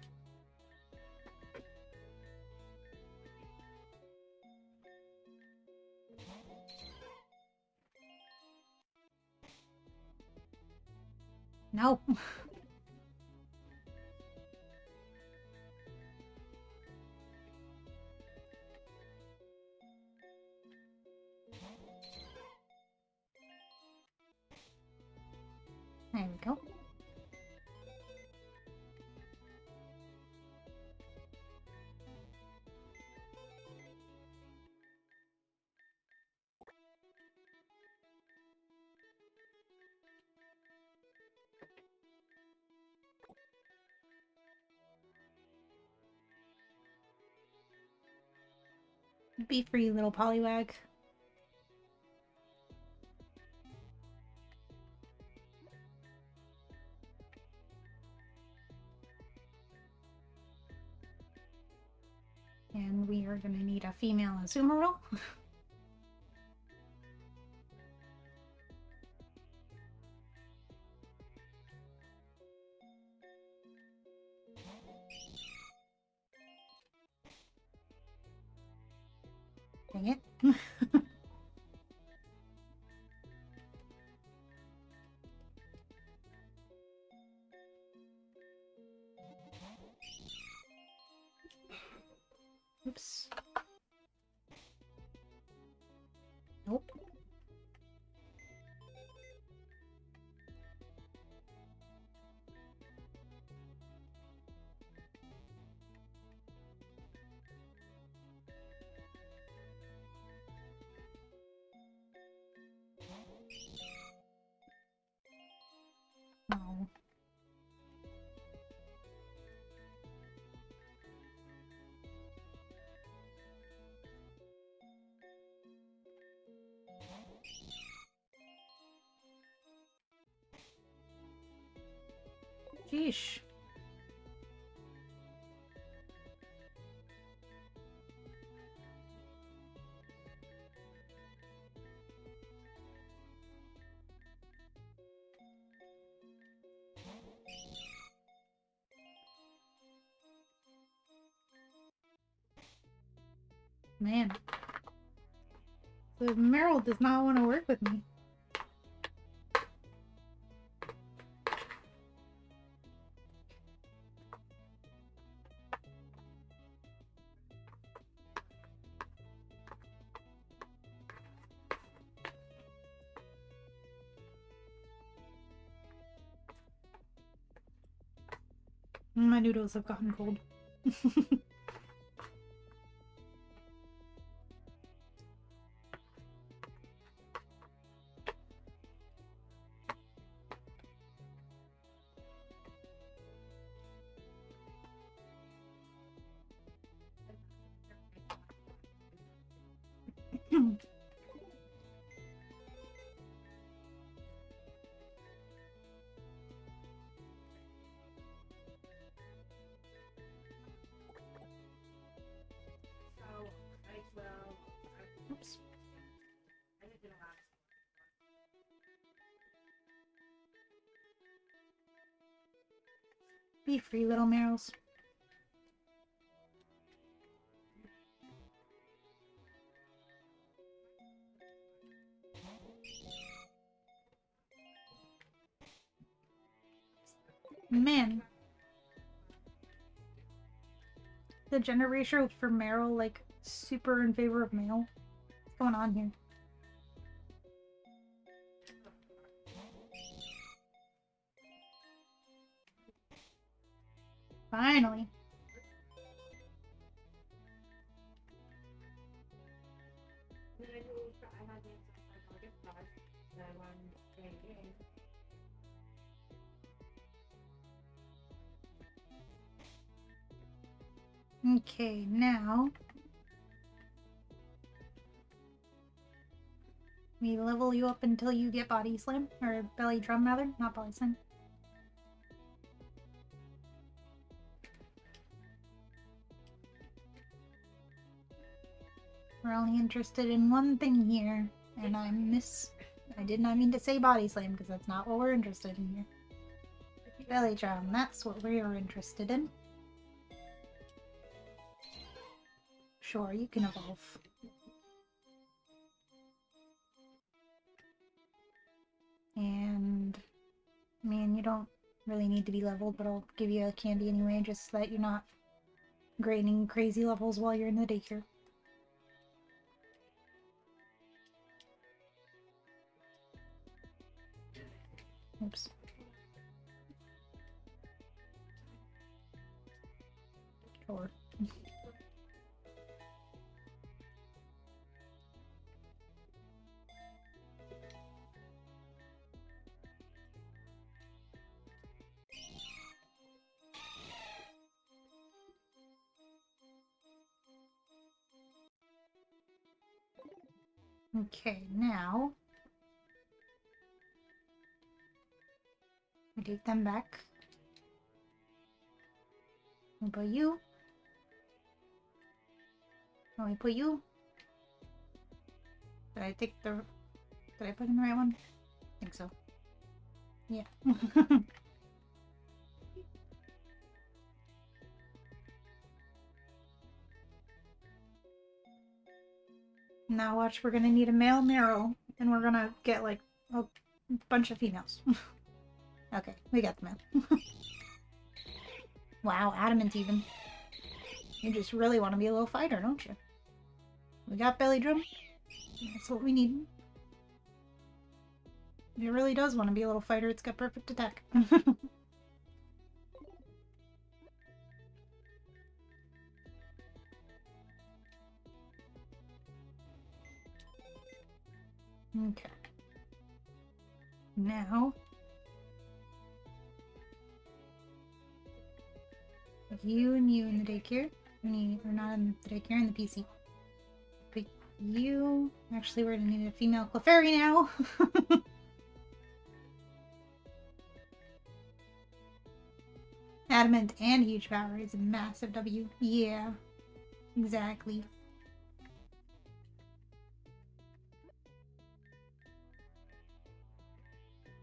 No. There we go. Be free, little Poliwag. And we are gonna need a female Azumarill. Dang it. Oops. Nope. No. Sheesh. Man. The Meryl does not want to work with me. My noodles have gotten cold. Oops. Be free, little Merrills. Man. The gender ratio for Meryl, like, super in favor of male. What's going on here? Finally. Okay, now we level you up until you get body slam, or belly drum rather, not body slam. We're only interested in one thing here, and I did not mean to say body slam because that's not what we're interested in here. Belly drum, that's what we are interested in. Sure, you can evolve. And, I mean, you don't really need to be leveled, but I'll give you a candy anyway, just so that you're not gaining crazy levels while you're in the daycare. Oops. Sure. Okay, now we take them back. We put you. Oh, we put you. Did I put in the right one? I think so. Yeah. Now watch, we're gonna need a male Meryl, and we're gonna get like a bunch of females. Okay, we got the male. Wow, adamant even. You just really want to be a little fighter, don't you? We got belly drum. That's what we need. It really does want to be a little fighter. It's got perfect attack. Okay. Now, you and you in the daycare. We're not in the daycare, in the PC. But you... Actually, we're gonna need a female Clefairy now. Adamant and huge power is a massive W. Yeah. Exactly.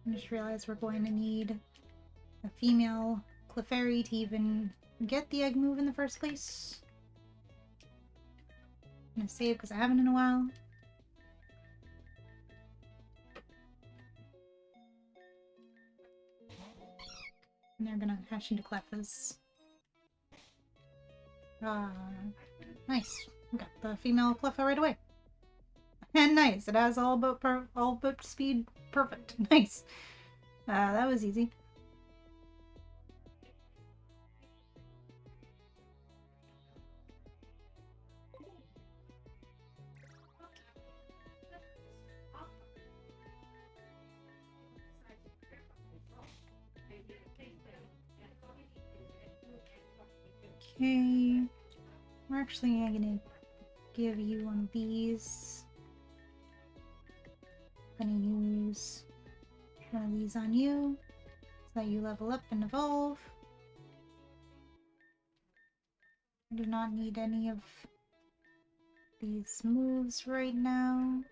I just realized we're going to need a female Clefairy to even get the egg move in the first place. I'm gonna save because I haven't in a while. And they're gonna hash into Clefas. Nice. We got the female Cleffa right away. And nice. It has all but speed perfect. Nice. That was easy. Okay. We're actually gonna give you one of these. gonna use one of these on you so that you level up and evolve. I do not need any of these moves right now.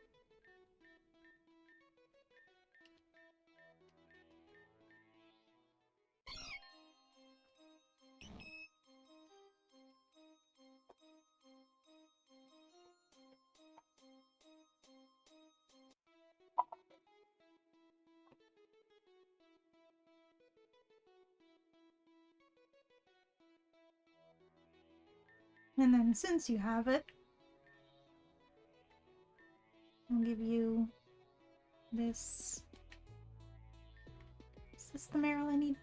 And then since you have it, I'll give you this. Is this the Meryl I need?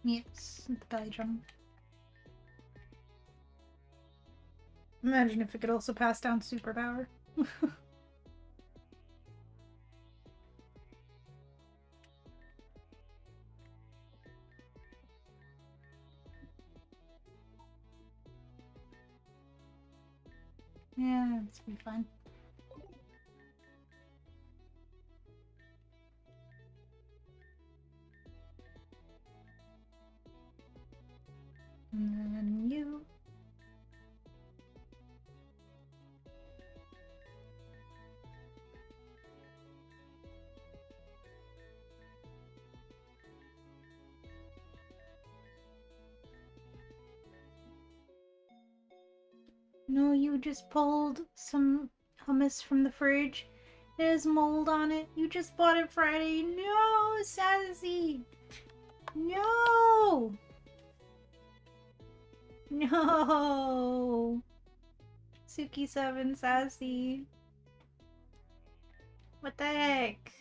Yes, the belly drum. Imagine if it could also pass down superpower. Yeah, it's be fun. And then you. No, you just pulled some hummus from the fridge. There's mold on it. You just bought it Friday. No, Sassy. No. No. Suki-7 Sassy. What the heck?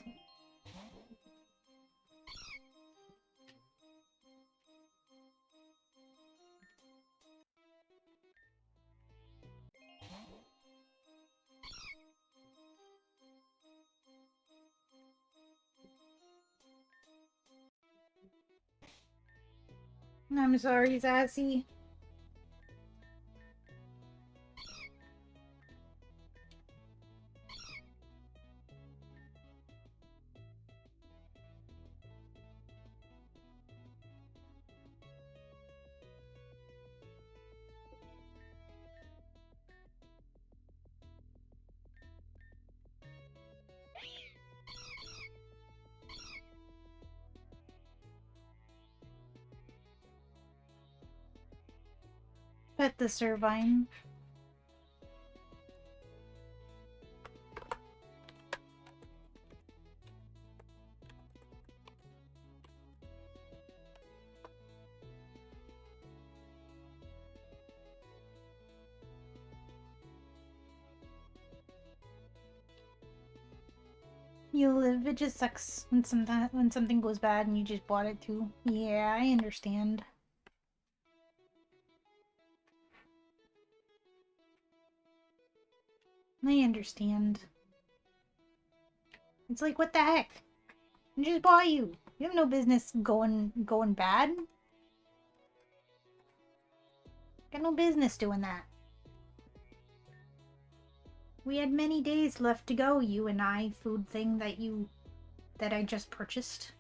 I'm sorry, Sassy. Pet the Servine. You live. It just sucks when something goes bad and you just bought it too. Yeah, I understand. I understand. It's like, what the heck? I just bought you. You have no business going bad. Got no business doing that. We had many days left to go, you and I, food thing that I just purchased.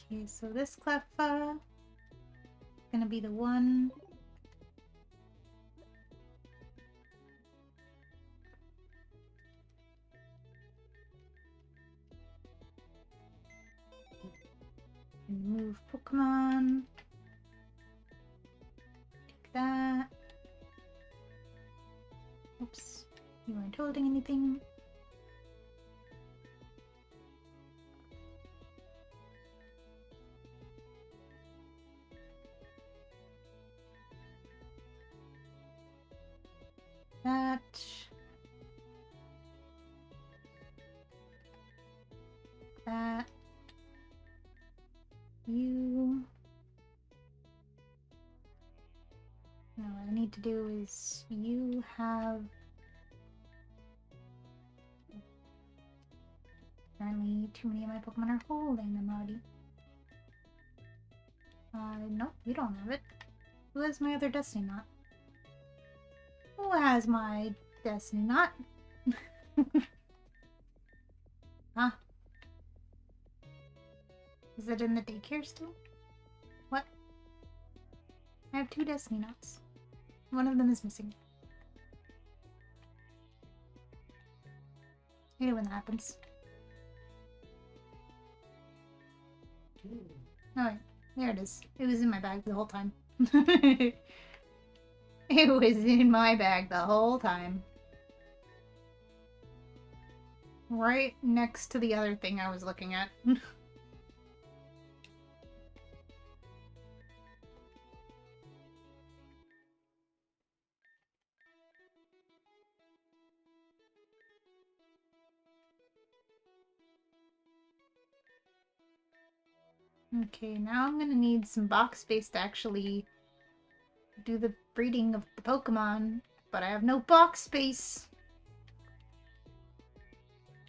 Okay, so this Cleffa is gonna be the one. Move Pokemon. Take that. Oops, you weren't holding anything. That. That. You. No, what I need to do is you have Apparently too many of my Pokemon are holding them already. Nope, you don't have it. Who has my other Destiny Knot? Who has my Destiny Knot? Huh? Is it in the daycare still? What? I have 2 Destiny Knots. One of them is missing. I hate it when that happens. Alright, there it is. It was in my bag the whole time. It was in my bag the whole time. Right next to the other thing I was looking at. Okay, now I'm gonna need some box space to actually do the breeding of the Pokemon, but I have no box space.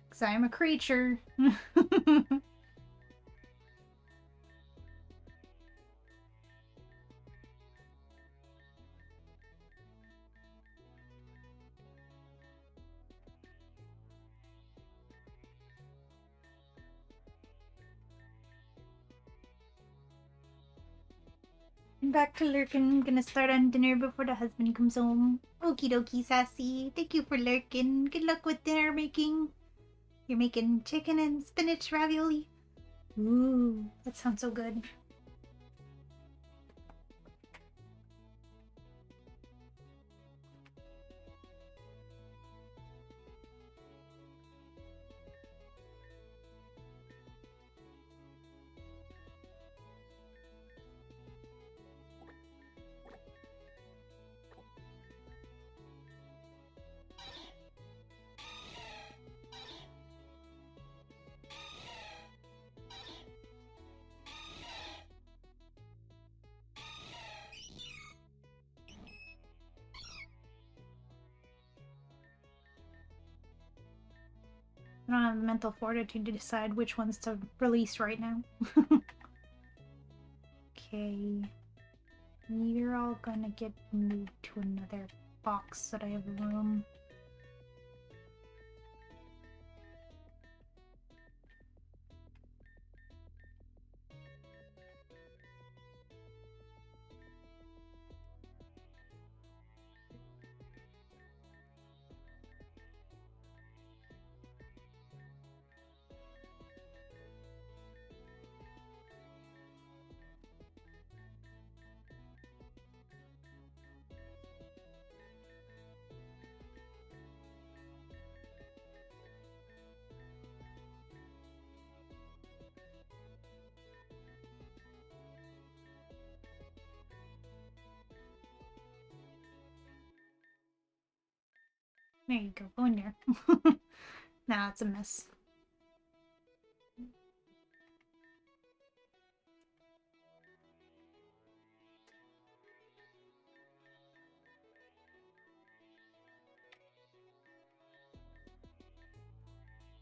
Because I am a creature. Back to lurking. Gonna start on dinner before the husband comes home. Okie dokie, Sassy. Thank you for lurking. Good luck with dinner making. You're making chicken and spinach ravioli. Ooh, that sounds so good. I don't have the mental fortitude to decide which ones to release right now. Okay. You're all gonna get moved to another box so that I have room. There you go, go in there. Nah, it's a mess.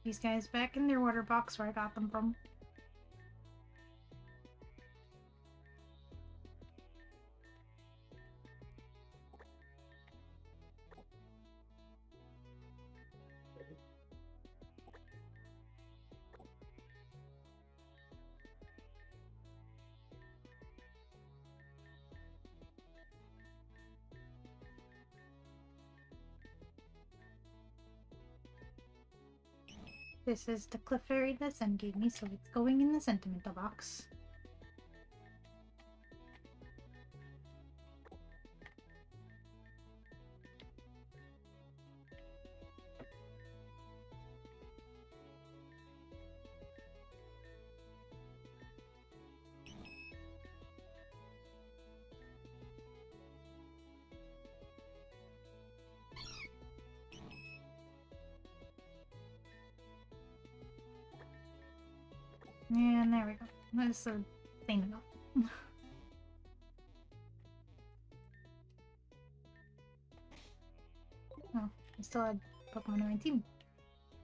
These guys back in their water box where I got them from. This is the Clefairy that Zen gave me, so it's going in the sentimental box. And there we go. That's clean enough. Oh, I still had Pokemon on my team.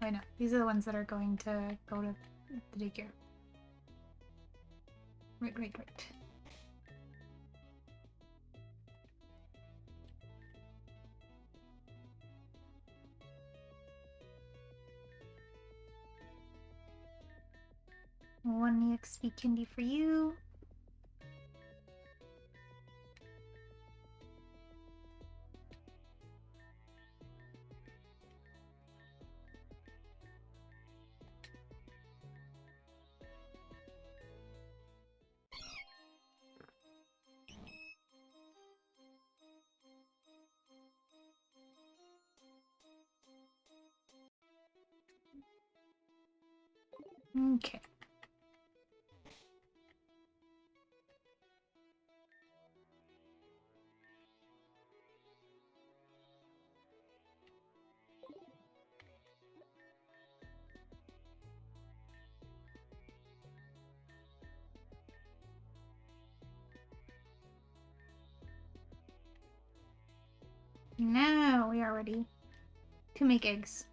Wait, no. These are the ones that are going to go to the daycare. Right. One EXP candy for you. Okay. Now we are ready to make eggs.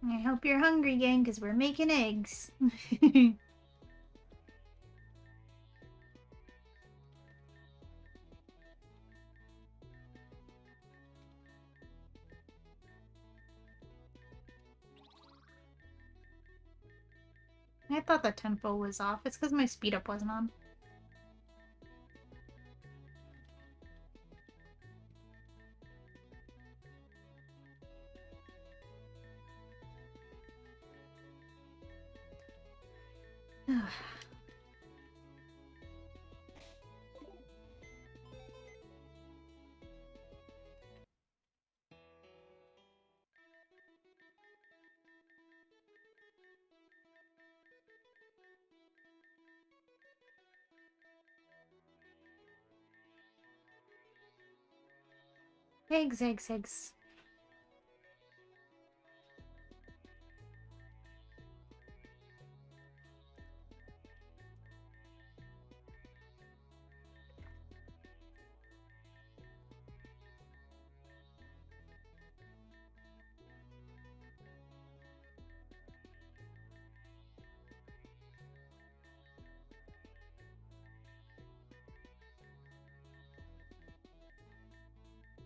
I hope you're hungry, gang, because we're making eggs. I thought the tempo was off. It's because my speed up wasn't on. Eggs.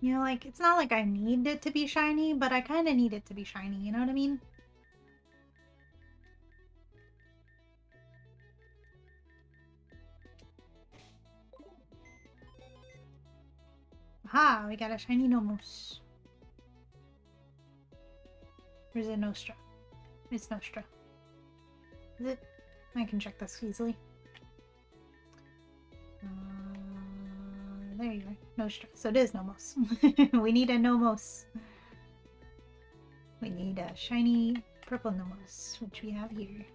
You know, like, it's not like I need it to be shiny, but I kind of need it to be shiny, you know what I mean? Aha, we got a shiny Nomos. Or is it Nostra? It's Nostra. Is it? I can check this easily. There you are. Nostra. So it is Nomos. We need a Nomos. We need a shiny purple Nomos, which we have here.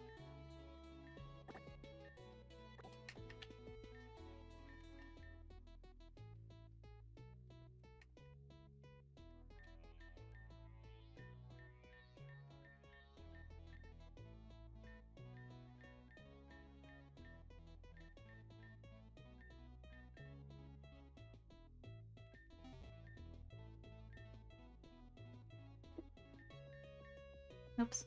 Oops.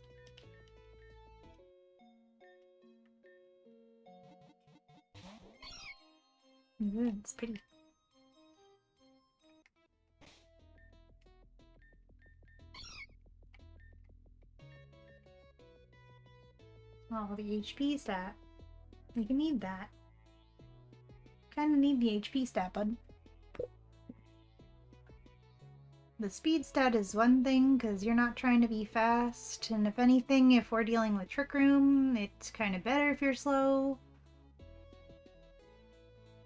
Ooh, it's pretty. Oh, the HP stat. We can need that. Kinda need the HP stat, bud. The speed stat is one thing, because you're not trying to be fast, and if anything, if we're dealing with Trick Room, it's kind of better if you're slow.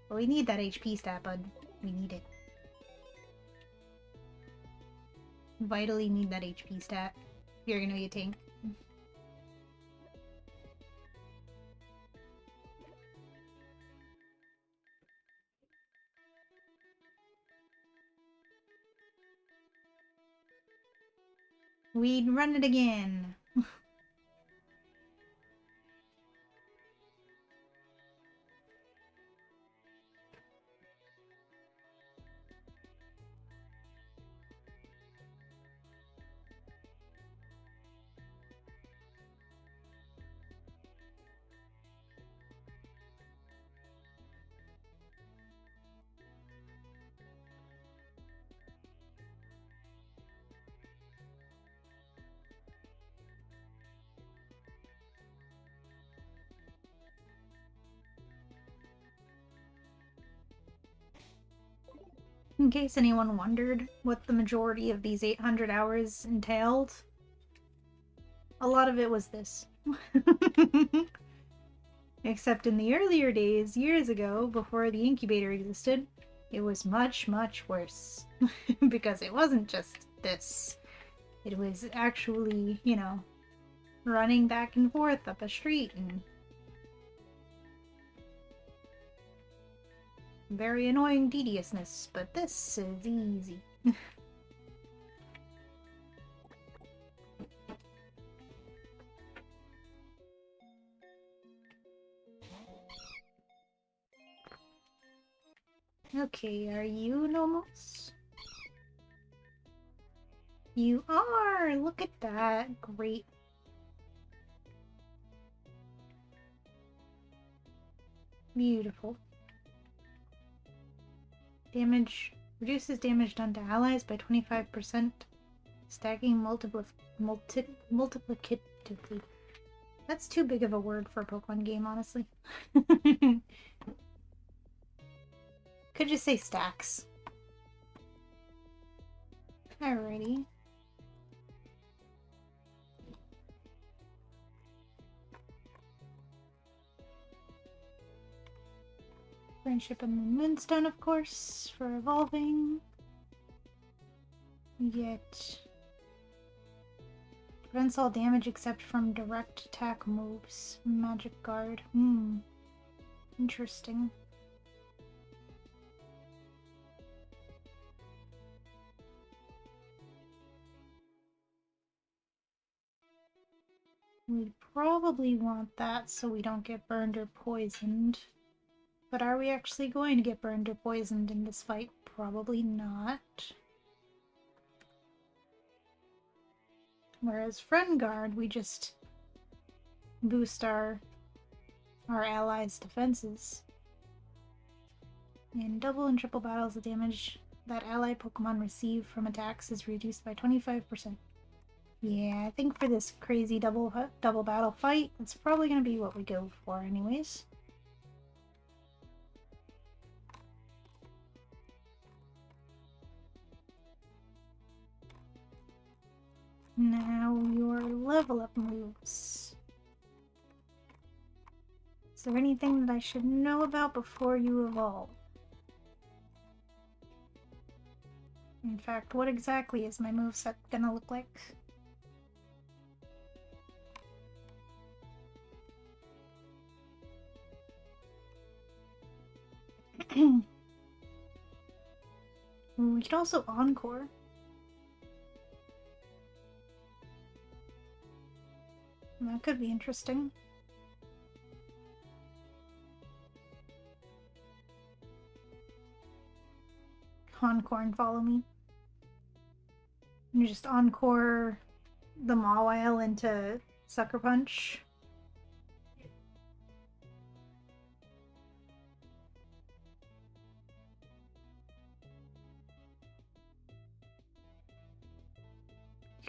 But we need that HP stat, bud. We need it. Vitally need that HP stat. If you're gonna be a tank. We'd run it again. In case anyone wondered what the majority of these 800 hours entailed, a lot of it was this. Except in the earlier days, years ago, before the incubator existed, it was much, much worse. Because it wasn't just this. It was actually, you know, running back and forth up a street and very annoying tediousness, but this is easy. Okay, are you Nomos? You are! Look at that! Great. Beautiful. Damage reduces damage done to allies by 25%, stacking multiplicatively. That's too big of a word for a Pokemon game, honestly. Could just say stacks. Alrighty. Friendship and the Moonstone, of course, for evolving. Yet prevents all damage except from direct attack moves. Magic Guard. Interesting. We'd probably want that so we don't get burned or poisoned. But are we actually going to get burned or poisoned in this fight? Probably not. Whereas Friend Guard, we just boost our allies' defenses. In double and triple battles, the damage that ally Pokemon receive from attacks is reduced by 25%. Yeah, I think for this crazy double battle fight, that's probably going to be what we go for anyways. Now your level up moves. Is there anything that I should know about before you evolve? In fact, what exactly is my moveset gonna look like? We could also Encore. That could be interesting. Encore and follow me. You just Encore the Mawile into Sucker Punch.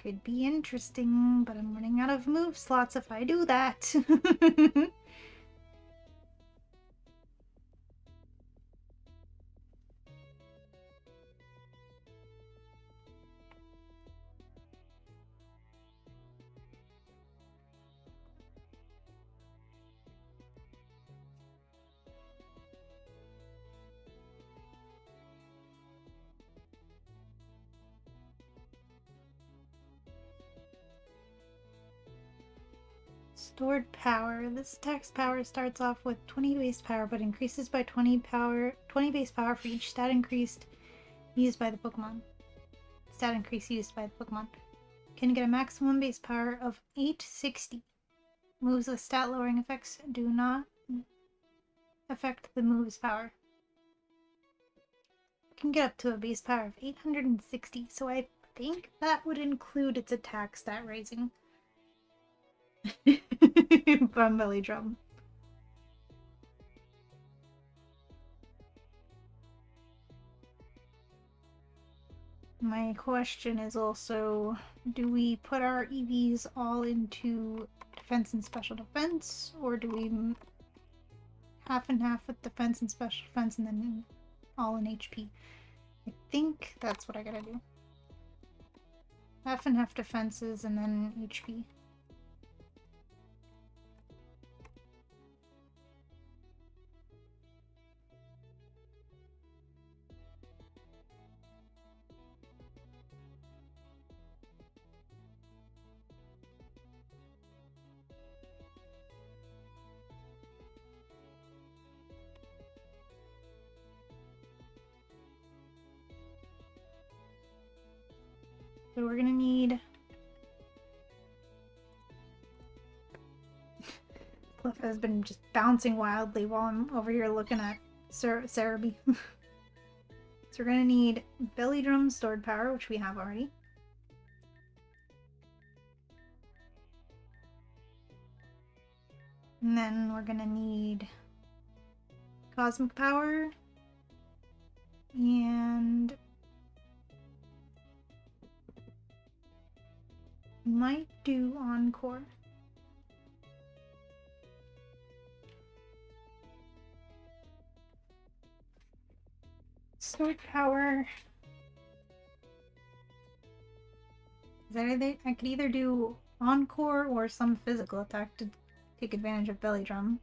Could be interesting, but I'm running out of move slots if I do that. Stored power. This attack's power starts off with 20 base power, but increases by 20 base power for each stat increase used by the Pokemon. Can get a maximum base power of 860. Moves with stat lowering effects do not affect the move's power. Can get up to a base power of 860, so I think that would include its attack stat raising. From Belly Drum. My question is also, do we put our EVs all into defense and special defense, or do we half and half with defense and special defense and then all in HP? I think that's what I gotta do. Half and half defenses and then HP. So we're gonna need... Cliff has been just bouncing wildly while I'm over here looking at Cerebi. So we're gonna need Belly Drum Stored Power, which we have already. And then we're gonna need Cosmic Power and might do Encore. Stored Power. I could either do Encore or some physical attack to take advantage of Belly Drum.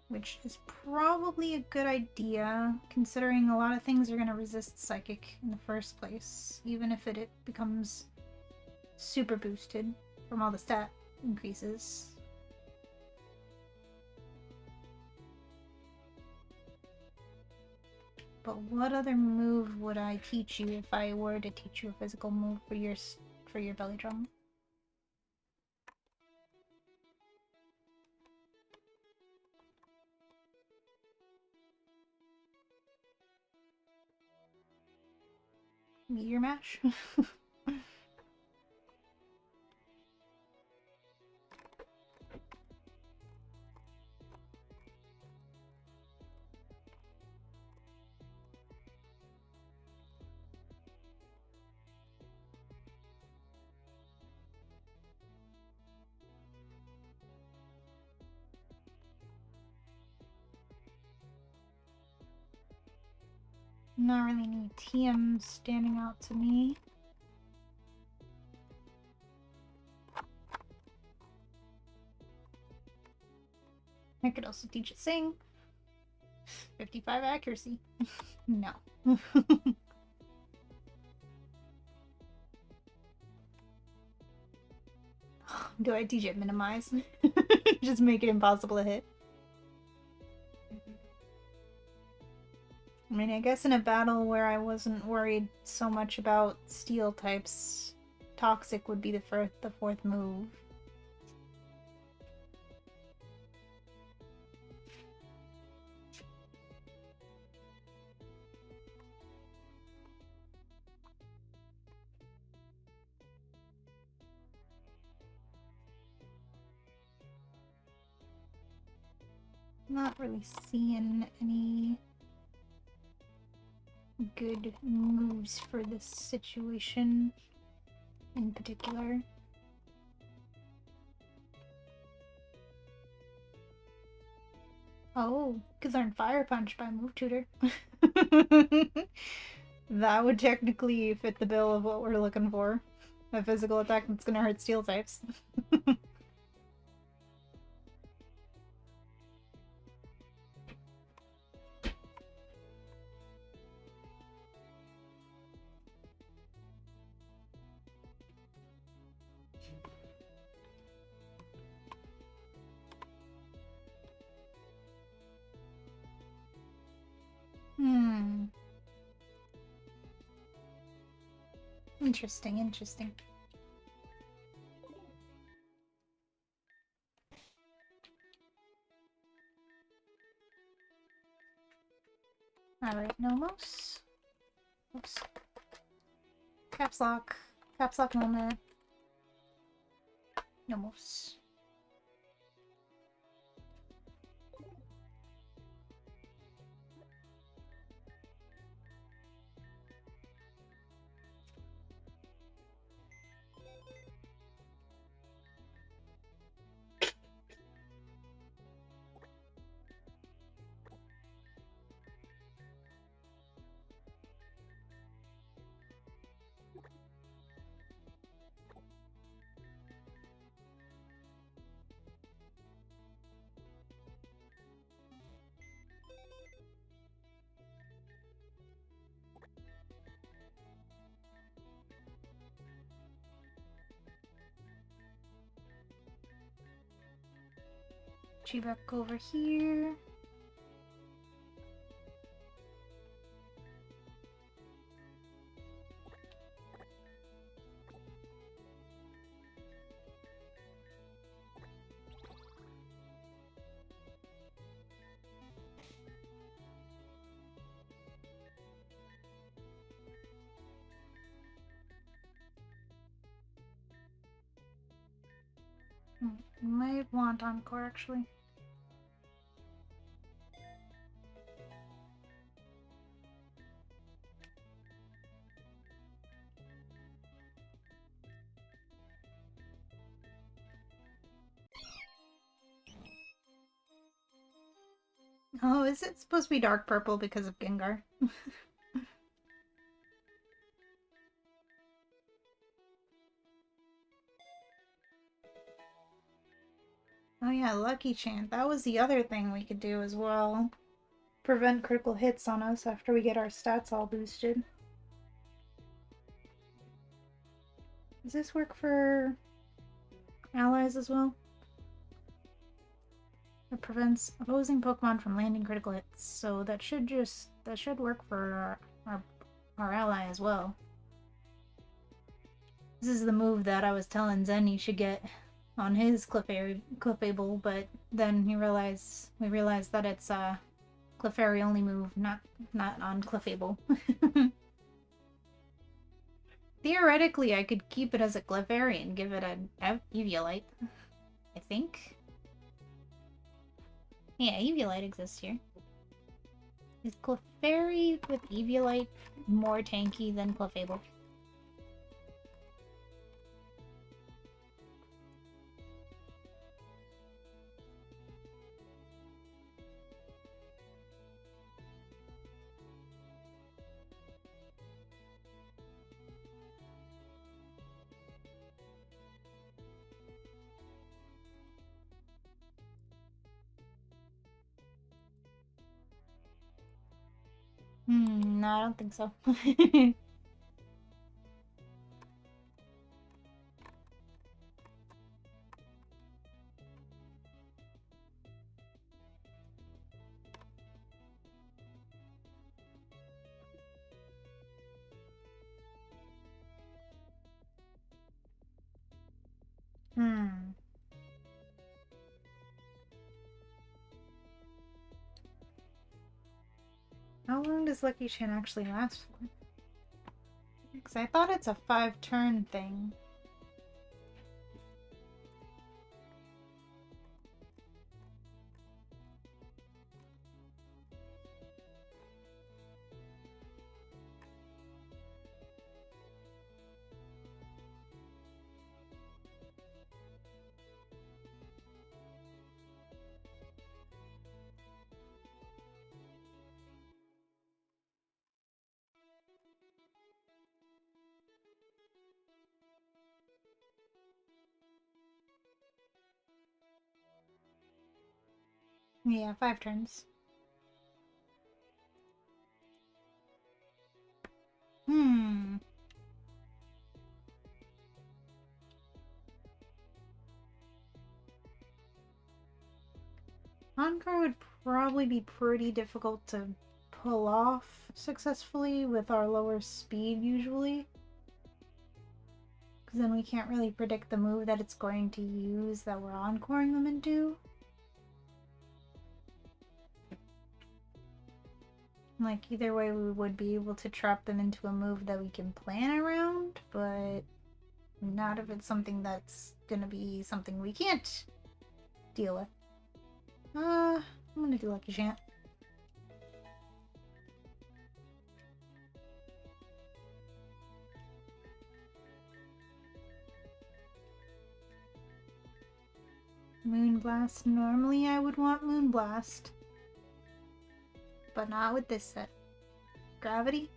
Which is probably a good idea, considering a lot of things are going to resist Psychic in the first place, even if it becomes super boosted from all the stat increases. But what other move would I teach you if I were to teach you a physical move for your Belly Drum? Meteor Mash? Not really any TM standing out to me. I could also teach it Sing. 55 accuracy. No. Do I teach it Minimize? Just make it impossible to hit. I mean, I guess in a battle where I wasn't worried so much about steel types, Toxic would be the fourth move. Not really seeing any good moves for this situation in particular. Oh, could learn Fire Punch by Move Tutor. That would technically fit the bill of what we're looking for. A physical attack that's gonna hurt steel types. Interesting, interesting. Alright, Nomos. Oops. Caps lock. Caps lock moment. Nomos. Get you back over here. Might want Encore actually. Oh, is it supposed to be dark purple because of Gengar? Oh yeah, Lucky Chant. That was the other thing we could do as well. Prevent critical hits on us after we get our stats all boosted. Does this work for allies as well? It prevents opposing Pokemon from landing critical hits, so that should work for our ally as well. This is the move that I was telling Zen he should get on his Clefable, but then we realized that it's a Clefairy only move, not on Clefable. Theoretically, I could keep it as a Clefairy and give it an Eviolite, I think. Yeah, Eviolite exists here. Is Clefairy with Eviolite more tanky than Clefable? No, I don't think so. How long does Lucky Chan actually last for? Because I thought it's a 5-turn thing. Yeah, 5 turns. Encore would probably be pretty difficult to pull off successfully with our lower speed usually. Because then we can't really predict the move that it's going to use that we're encoring them into. Like, either way we would be able to trap them into a move that we can plan around, but not if it's something that's gonna be something we can't deal with. I'm gonna do Lucky Chant. Moonblast. Normally I would want Moonblast, but not with this set. Gravity?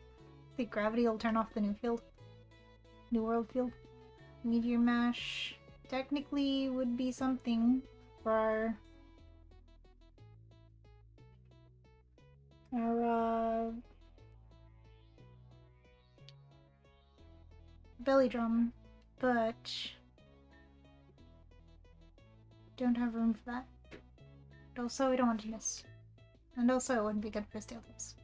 I think Gravity will turn off the New World field. Meteor Mash technically would be something for our belly drum, but don't have room for that. Also, we don't want to miss. And also, it wouldn't be good for Steeltips.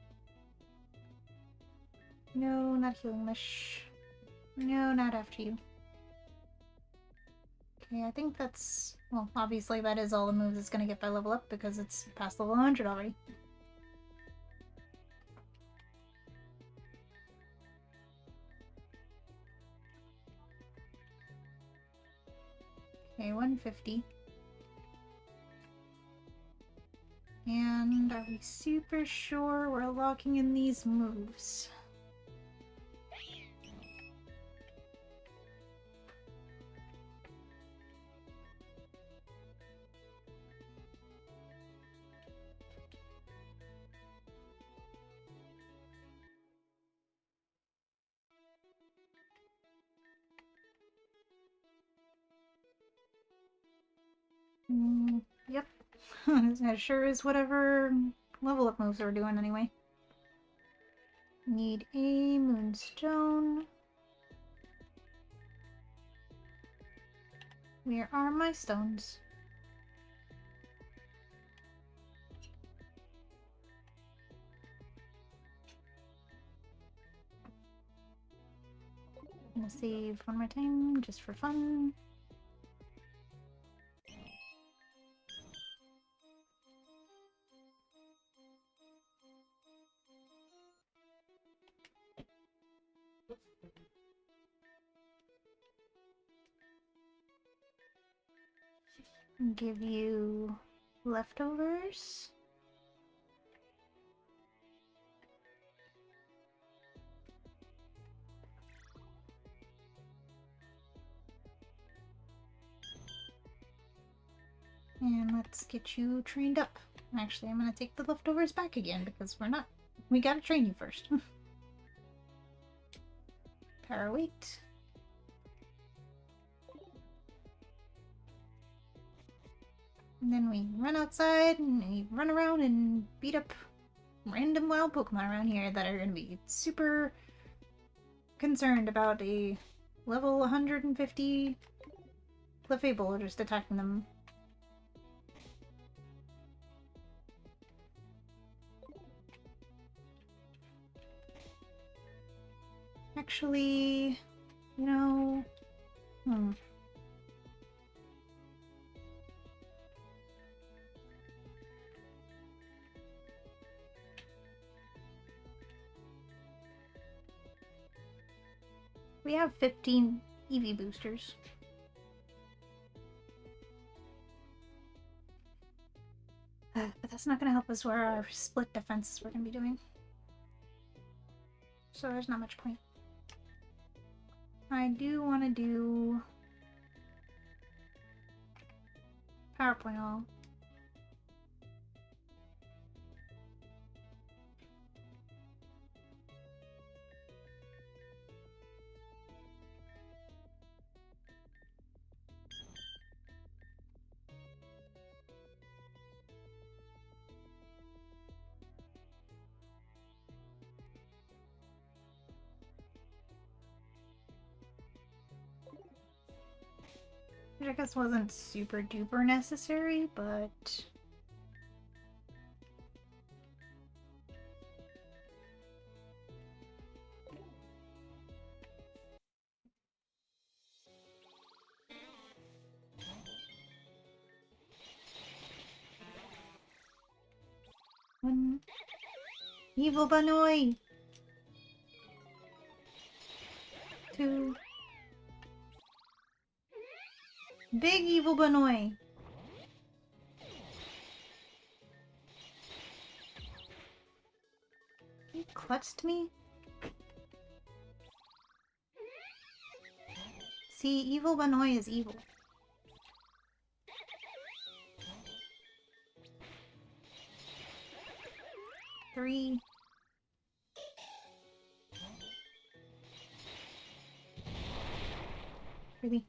No, not Healing Wish. No, not after you. Okay, I think that's... Well, obviously that is all the moves it's gonna get by level up because it's past level 100 already. Okay, 150. And are we super sure we're locking in these moves? Yep. That sure is whatever level up moves we're doing anyway. Need a moonstone. Where are my stones? I'm gonna save one more time just for fun. Give you leftovers. And let's get you trained up. Actually, I'm gonna take the leftovers back again because we gotta train you first. Power weight. And then we run outside and we run around and beat up random wild Pokemon around here that are gonna be super concerned about a level 150 Clefable just attacking them. Actually, you know... We have 15 EV boosters. But that's not going to help us where our split defenses we're going to be doing. So there's not much point. I do want to do PowerPoint all. Which I guess wasn't super duper necessary, but... Evil Banoi! 2. Big Evil Banoi! He clutched me? See, Evil Banoi is evil. Three. Really?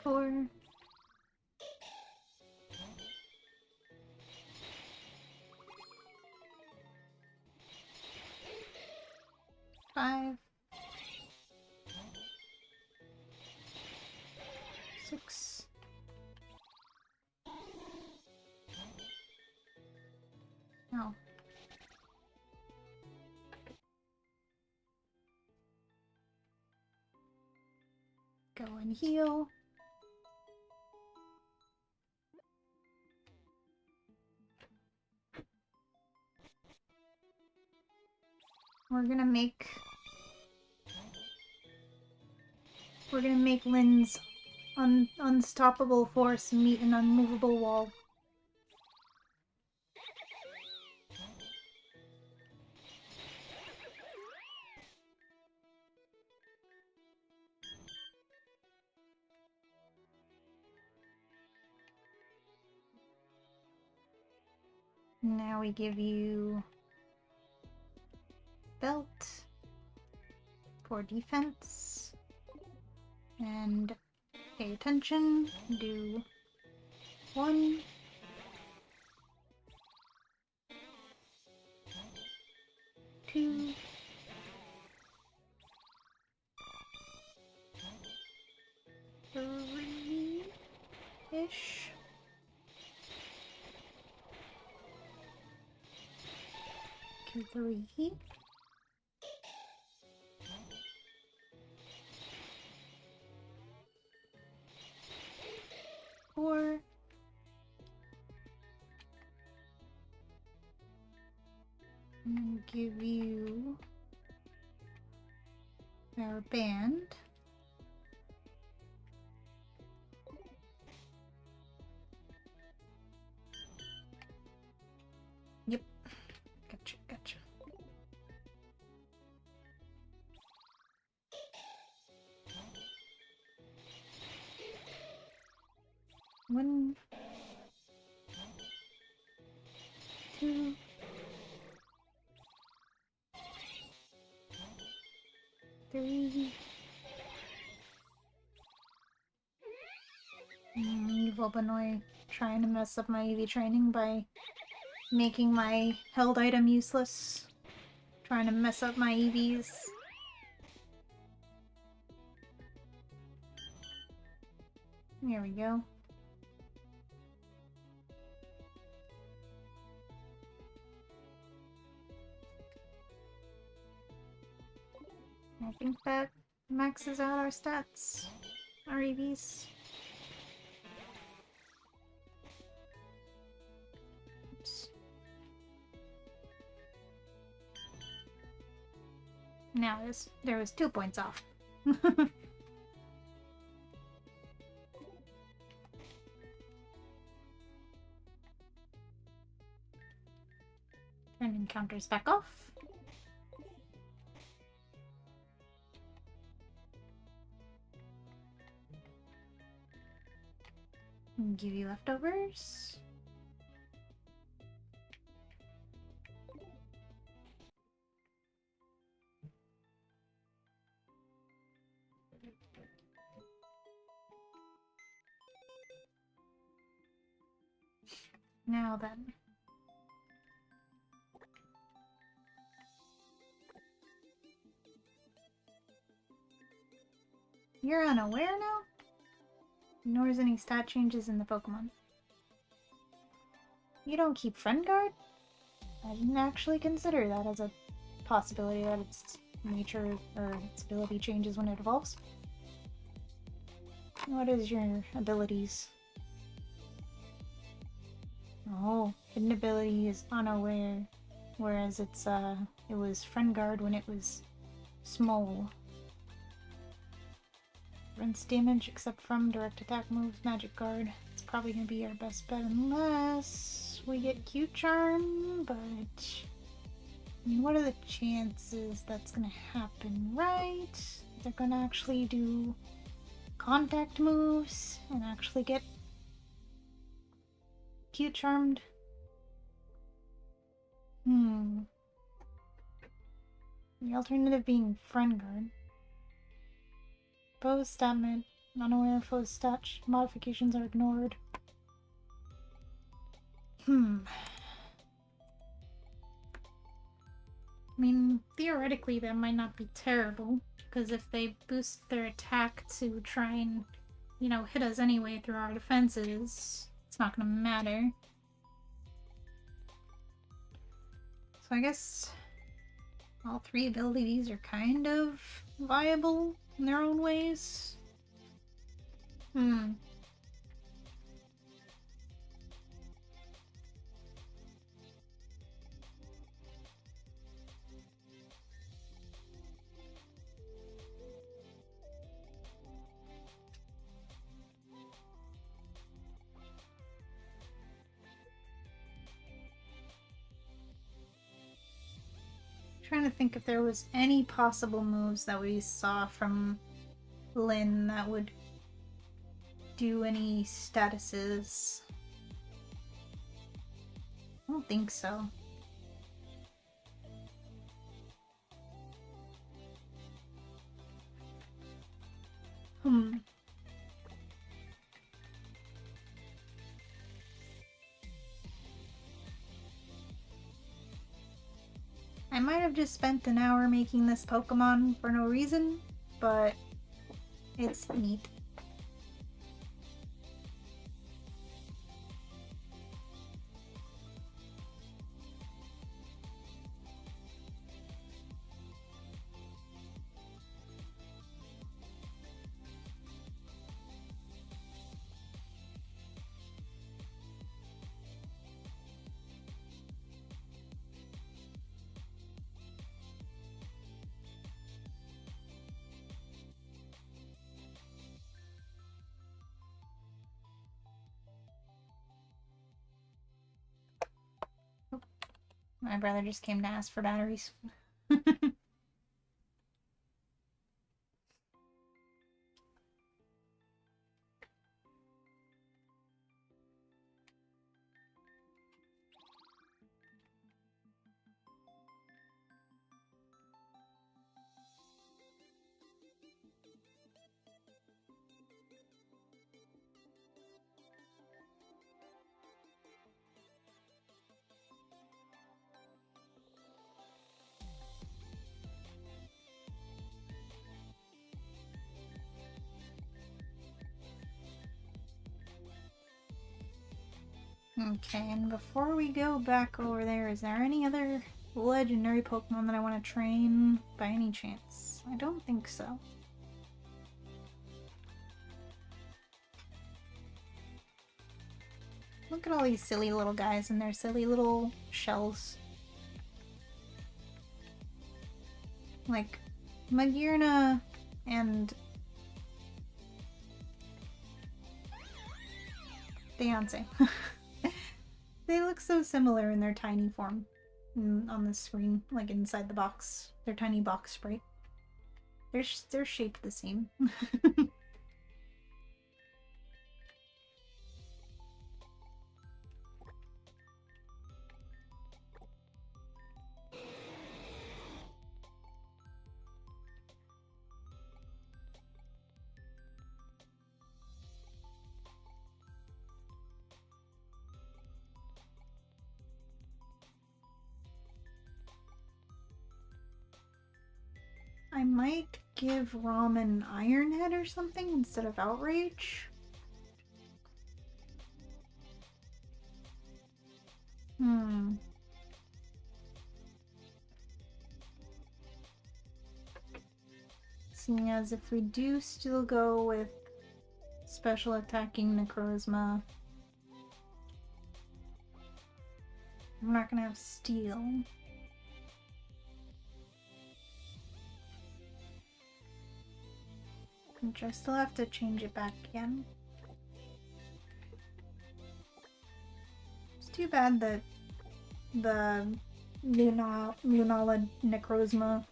4. 5. 6. No. Go and heal. We're gonna make Lynn's unstoppable force meet an unmovable wall. Now we give you belt for defense. And pay attention. Do 1, 2, 3-ish. Okay, 3. 4. And give you our band. Yep. Gotcha. 1, 2, 3. Volbanoy trying to mess up my EV training by making my held item useless. Trying to mess up my EVs. There we go. I think that maxes out our stats. Our EVs. Oops. Now there was 2 points off. Turn encounters back off. And give you leftovers. Now then. You're unaware now? Ignores any stat changes in the Pokemon. You don't keep Friend Guard? I didn't actually consider that as a possibility that its nature or its ability changes when it evolves. What is your abilities? Oh, hidden ability is unaware, whereas it was Friend Guard when it was small. Prevents damage except from direct attack moves, Magic Guard. It's probably gonna be our best bet unless we get Cute Charm, but I mean, what are the chances that's gonna happen, right? They're gonna actually do contact moves and actually get Cute Charmed. The alternative being Friend Guard. Foe's stat unaware foe's stat modifications are ignored. I mean, theoretically that might not be terrible, because if they boost their attack to try and, you know, hit us anyway through our defenses, it's not gonna matter. So I guess all three abilities are kind of viable in their own ways. Trying to think if there was any possible moves that we saw from Lyn that would do any statuses. I don't think so. I might have just spent an hour making this Pokemon for no reason, but it's neat. My brother just came to ask for batteries. Okay, and before we go back over there, is there any other legendary Pokemon that I want to train by any chance? I don't think so. Look at all these silly little guys and their silly little shells. Like, Magearna and Beyonce. They look so similar in their tiny form on the screen, like inside the box. Their tiny box sprite. They're shaped the same. I might give Ramen Iron Head or something instead of Outrage. Seeing as if we do still go with special attacking Necrozma, I'm not gonna have Steel. Which I still have to change it back again. It's too bad that the Lunala Necrozma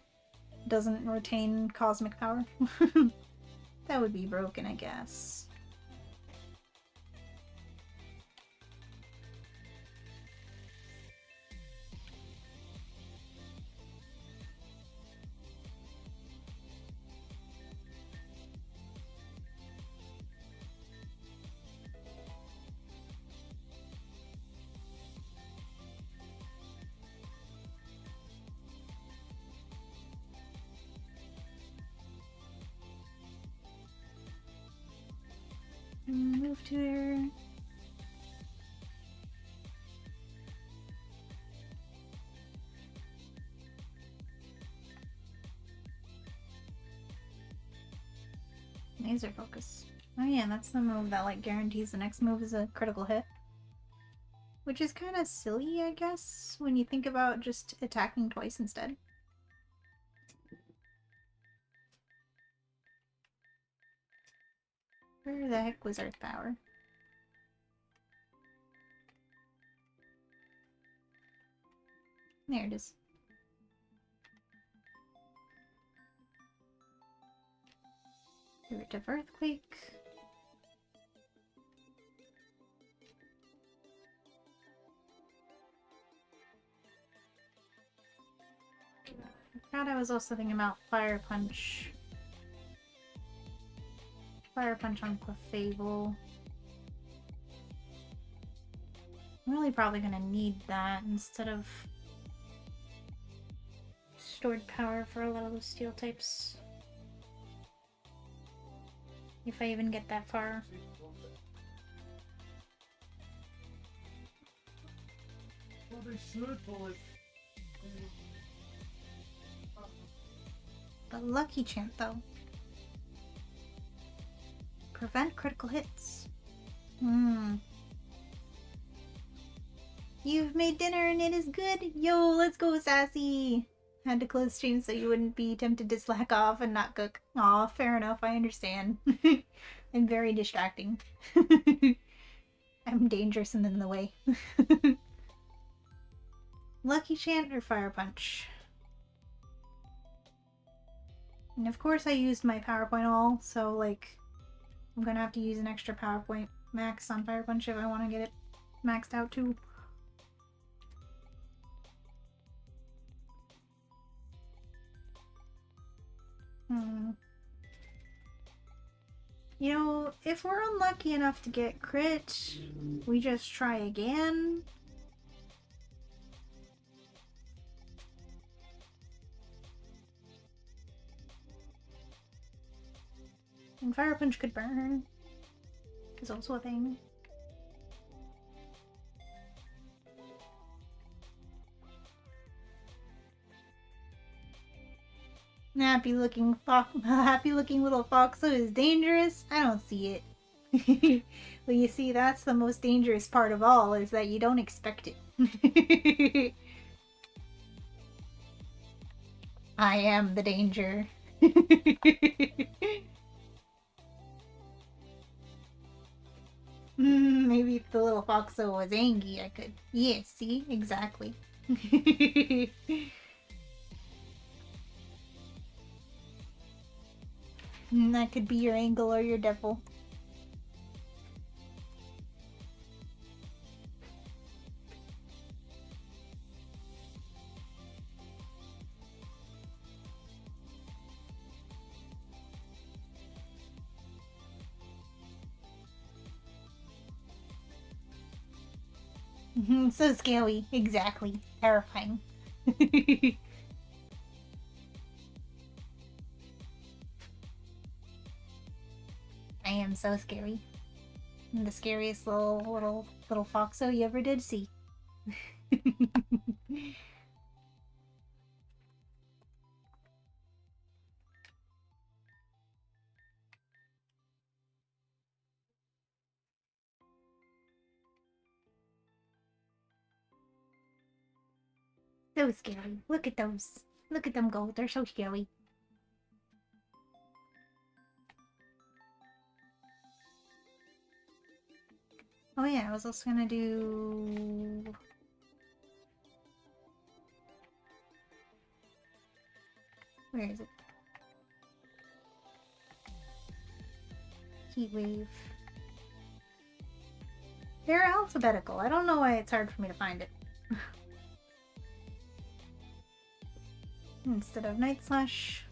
doesn't retain cosmic power. That would be broken, I guess. Move to there. Laser focus. Oh yeah, that's the move that like guarantees the next move is a critical hit. Which is kind of silly, I guess, when you think about just attacking twice instead. Where the heck was Earth Power? There it is. Derivative Earthquake. I forgot I was also thinking about Fire Punch. Fire Punch on Clefable. I'm really probably gonna need that instead of stored power for a lot of those steel types. If I even get that far. Well, they should pull it. But Lucky Chant, though. Prevent critical hits. You've made dinner and it is good. Yo, let's go, Sassy. Had to close stream so you wouldn't be tempted to slack off and not cook. Aw, fair enough, I understand. I'm very distracting. I'm dangerous and in the way. Lucky Chant or Fire Punch? And of course I used my PowerPoint all, so like I'm gonna have to use an extra PowerPoint max on Fire Punch if I want to get it maxed out too. You know, if we're unlucky enough to get crit, we just try again. And Fire Punch could burn. Is also a thing. Happy looking little Foxo is dangerous? I don't see it. Well, you see, that's the most dangerous part of all, is that you don't expect it. I am the danger. Maybe if the little Foxo was angry, I could. Yeah, see? Exactly. That could be your angle or your devil. So scary. Exactly. Terrifying. I am so scary. I'm the scariest little Foxo you ever did see. So scary. Look at those. Look at them go. They're so scary. Oh yeah, I was also gonna do... Where is it? Heat Wave. They're alphabetical. I don't know why it's hard for me to find it. Instead of Night Slash.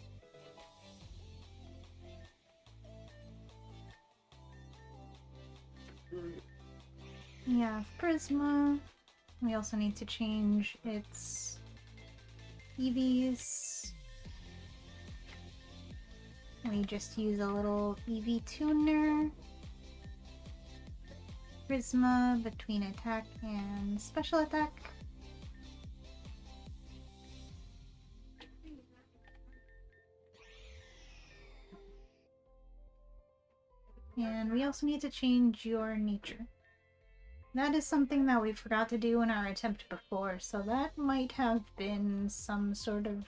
Yeah, Prisma. We also need to change its EVs. We just use a little EV tuner. Prisma between attack and special attack. And we also need to change your nature. That is something that we forgot to do in our attempt before, so that might have been some sort of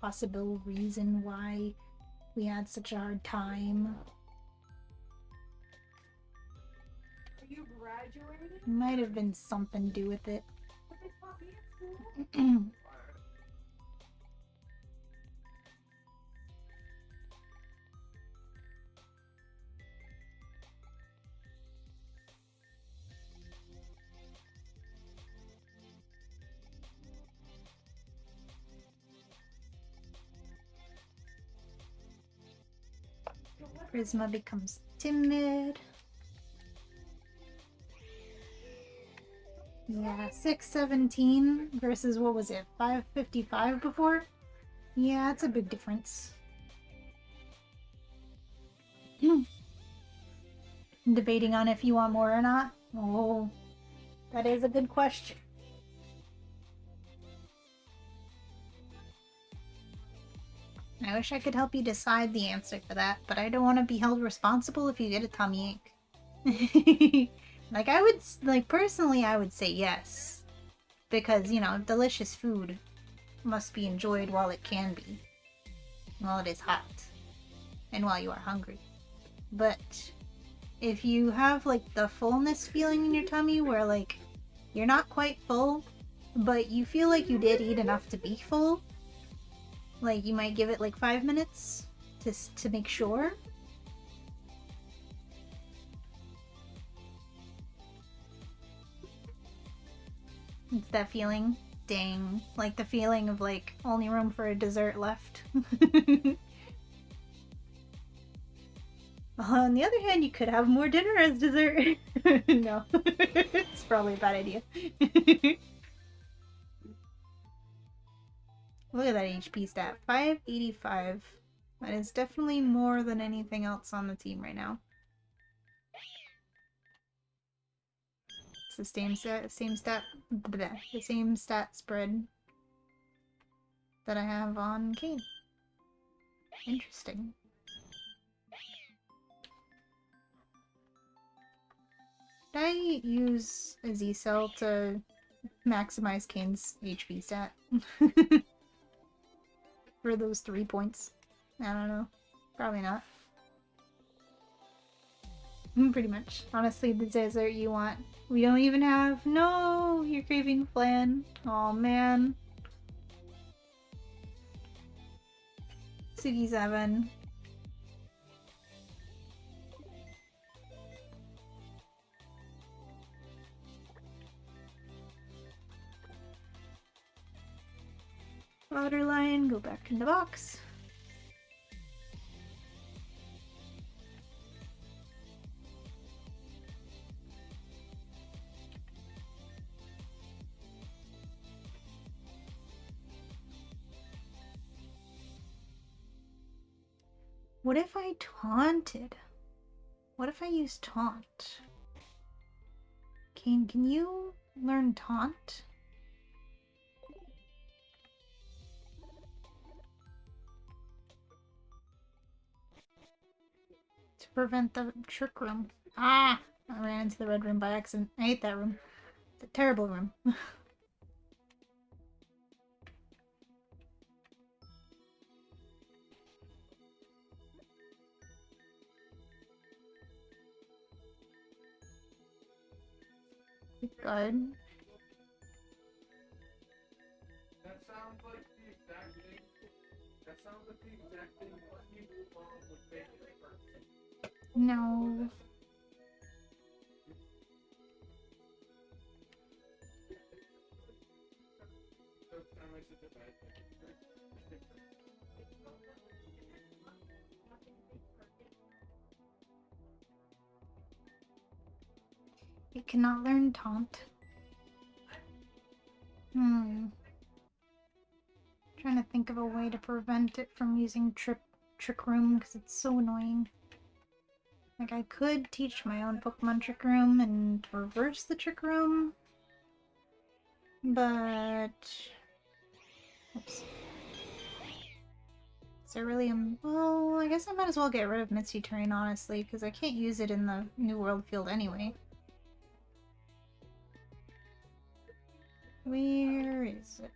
possible reason why we had such a hard time. Are you graduating? Might have been something to do with it. But they taught me at school. Prisma becomes timid. Yeah, 617 versus what was it, 555 before? Yeah, it's a big difference. Debating on if you want more or not? Oh, that is a good question. I wish I could help you decide the answer for that, but I don't want to be held responsible if you get a tummy ache. Like, I would, like, personally, I would say yes. Because, you know, delicious food must be enjoyed while it can be. While it is hot. And while you are hungry. But if you have, like, the fullness feeling in your tummy where, like, you're not quite full, but you feel like you did eat enough to be full, like, you might give it, like, 5 minutes to make sure. It's that feeling. Dang. Like the feeling of, like, only room for a dessert left. On the other hand, you could have more dinner as dessert. No. It's probably a bad idea. Look at that HP stat. 585. That is definitely more than anything else on the team right now. It's the same stat spread that I have on Kain. Interesting. Did I use a Z cell to maximize Kain's HP stat? For those 3 points? I don't know. Probably not. Pretty much. Honestly, the dessert you want. We don't even have. No! You're craving flan. Aw, man. Sugi 7. Water line, go back in the box. What if I taunted? What if I use taunt? Kain, can you learn taunt? To prevent the trick room. Ah! I ran into the red room by accident. I hate that room. It's a terrible room. Good. That sounds like the exact thing. That sounds like the exact thing people would make in a person. No. So it kind of makes it a bad thing. It cannot learn taunt. Trying to think of a way to prevent it from using Trick Room because it's so annoying. Like, I could teach my own Pokemon Trick Room and reverse the Trick Room, but oops. there really well, I guess I might as well get rid of Misty Terrain, honestly, because I can't use it in the New World field anyway. Where is it?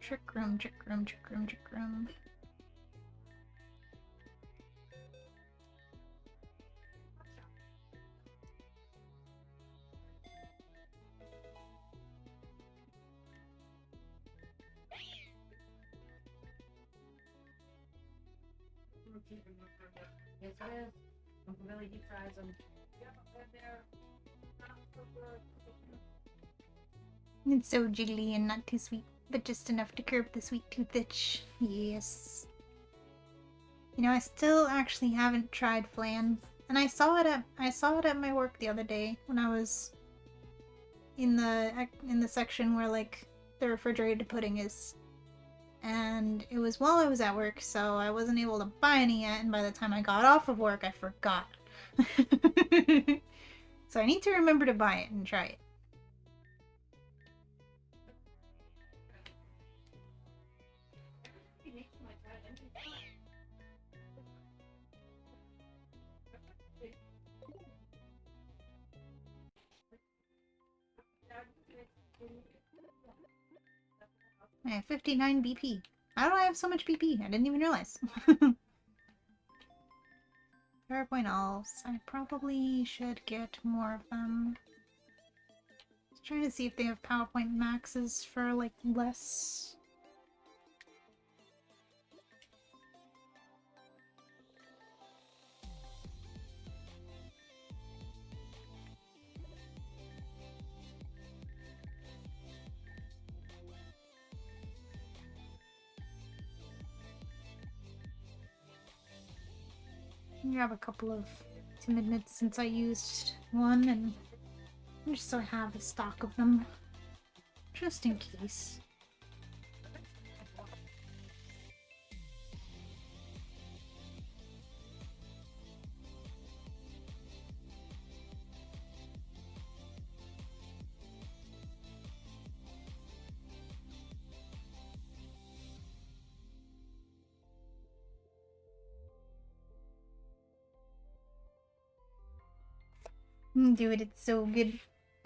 Trick room, trick room, trick room, trick room. Yes, it is. Really deep fries them. It's so jiggly and not too sweet, but just enough to curb the sweet tooth itch. Yes. You know, I still actually haven't tried flan, and I saw it at my work the other day when I was in the section where like the refrigerated pudding is. And it was while I was at work, so I wasn't able to buy any yet, and by the time I got off of work, I forgot. So I need to remember to buy it and try it. I have 59 BP. How do I have so much BP? I didn't even realize. PowerPoint alls. I probably should get more of them. Just trying to see if they have PowerPoint maxes for like less. Grab a couple of timid knits since I used one, and just so I have a stock of them, just in case. Do it, it's so good.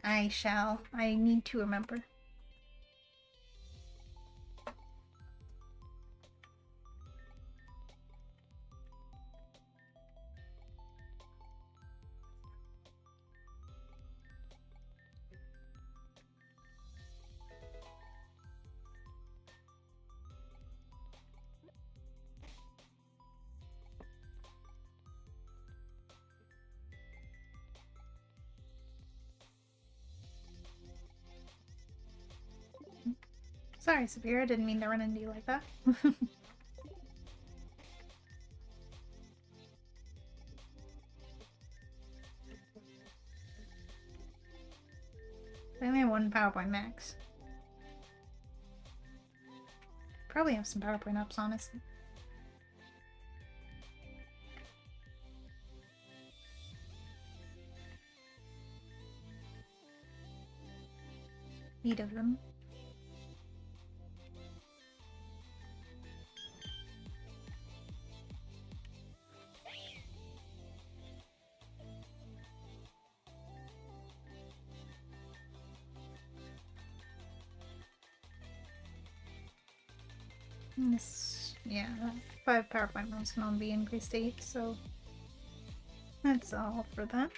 I shall. I need to remember. Sorry, Sapphira, didn't mean to run into you like that. I only have one PowerPoint max. Probably have some PowerPoint ups, honestly. Eight of them. This, yeah, 5 PowerPoint rooms can only be increased to 8, so that's all for that.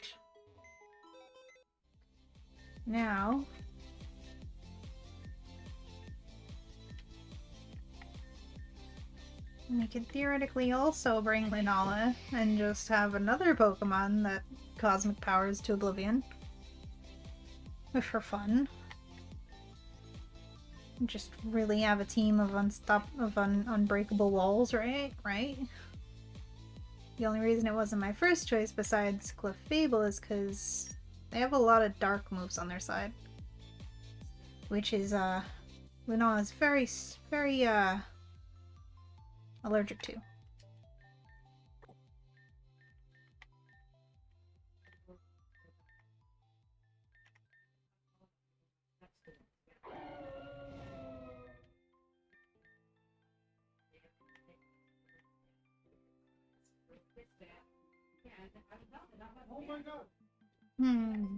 Now, we could theoretically also bring Lunala and just have another Pokemon that cosmic powers to oblivion. For fun. Just really have a team of unbreakable walls, right? The only reason it wasn't my first choice besides Clefable is because they have a lot of dark moves on their side. Which is, Lunala is very, very, allergic to. It's that. Yeah, I don't know. Not much. Oh my god! Hmm.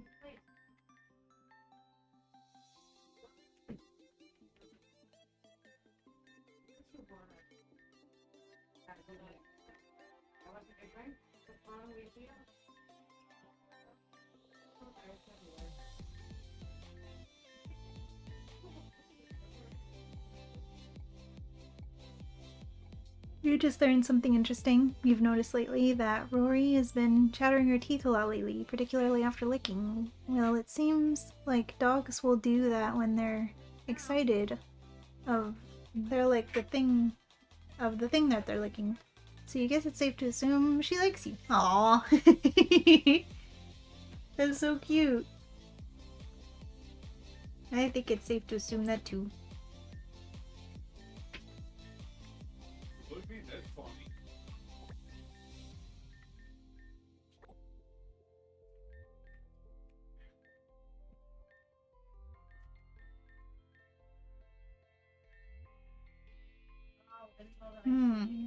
You just learned something interesting. You've noticed lately that Rory has been chattering her teeth a lot lately, particularly after licking. Well, it seems like dogs will do that when they're excited of they're like the thing that they're licking. So you guess it's safe to assume she likes you. Aww. That's so cute. I think it's safe to assume that too. Would be that funny. Hmm.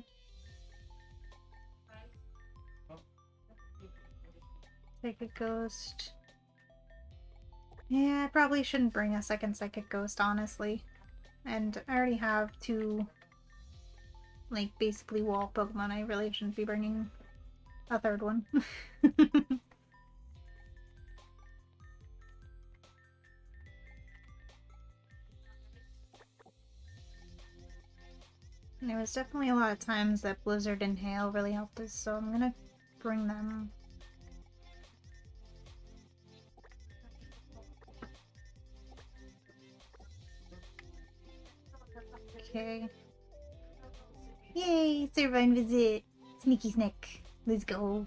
Psychic ghost. Yeah, I probably shouldn't bring a second psychic ghost, honestly. And I already have two, like, basically wall Pokemon. I really shouldn't be bringing a third one. And there was definitely a lot of times that Blizzard and Hail really helped us, so I'm gonna bring them. Okay. Yay! Servine visit! Sneaky snack. Let's go.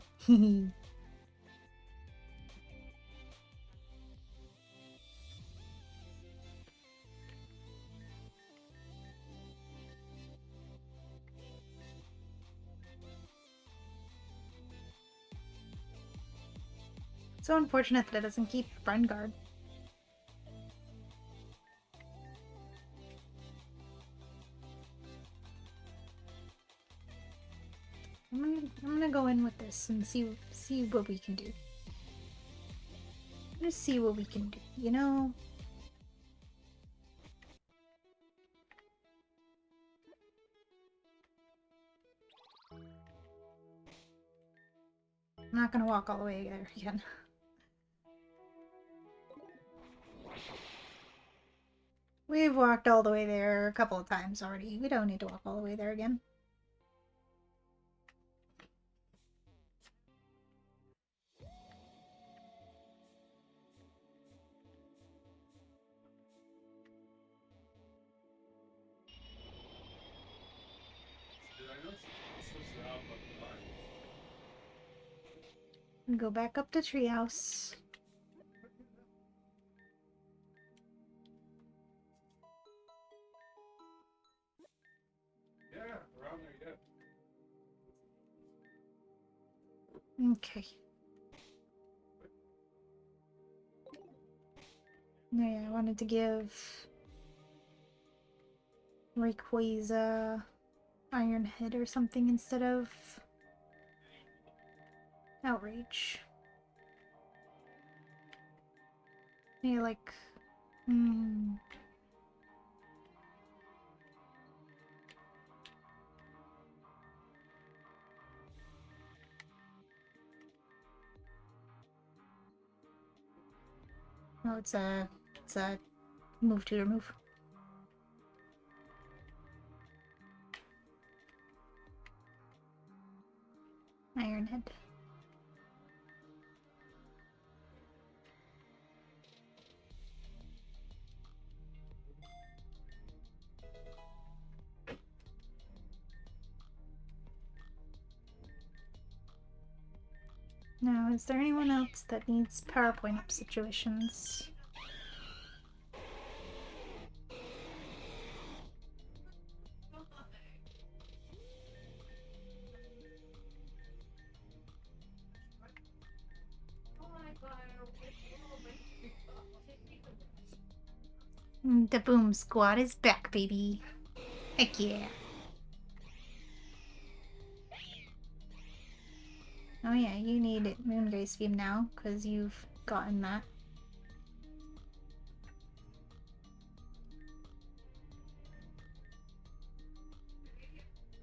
So unfortunate that it doesn't keep Friend Guard. I'm gonna go in with this and see what we can do. Let's see what we can do, you know? I'm not gonna walk all the way there again. We've walked all the way there a couple of times already. We don't need to walk all the way there again. Did I know she switched it out but Go back up to Treehouse. yeah, around there, yeah. Okay. No, yeah, I wanted to give Rayquaza Iron Head or something instead of Outrage. Yeah, like, oh, it's a move tutor move. Iron Head. Now, is there anyone else that needs PowerPoint up situations? The Boom Squad is back, baby. Heck yeah. Oh yeah, you need Moongrace Beam now, because you've gotten that.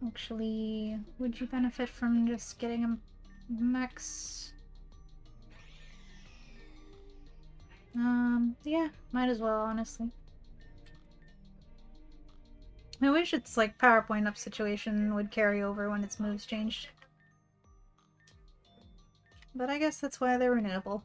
Actually, would you benefit from just getting a max? Yeah, might as well, honestly. I wish its like PowerPoint up situation would carry over when its moves changed. But I guess that's why they're renewable.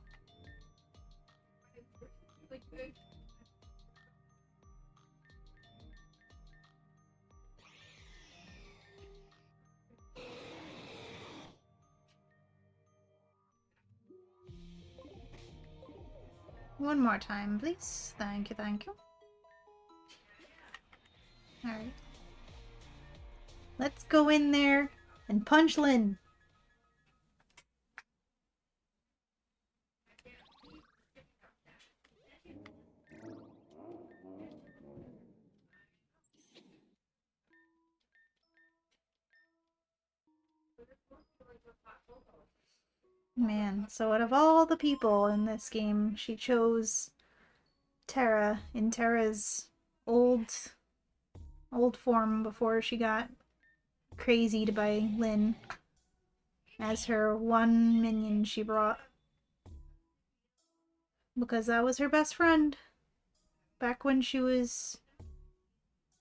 One more time, please. Thank you, thank you. Alright. Let's go in there and punch Lyn. Man, so out of all the people in this game, she chose Terra in Terra's old form before she got crazied by Lyn as her one minion she brought. Because that was her best friend back when she was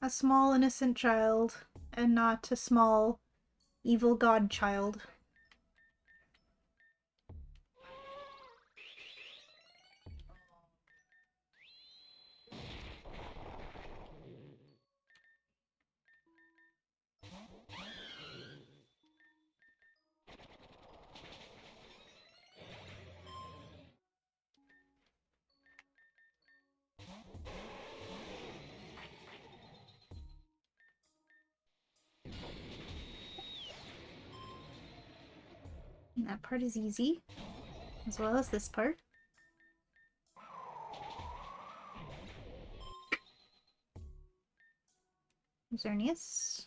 a small innocent child and not a small evil god child. And that part is easy, as well as this part. Xerneas.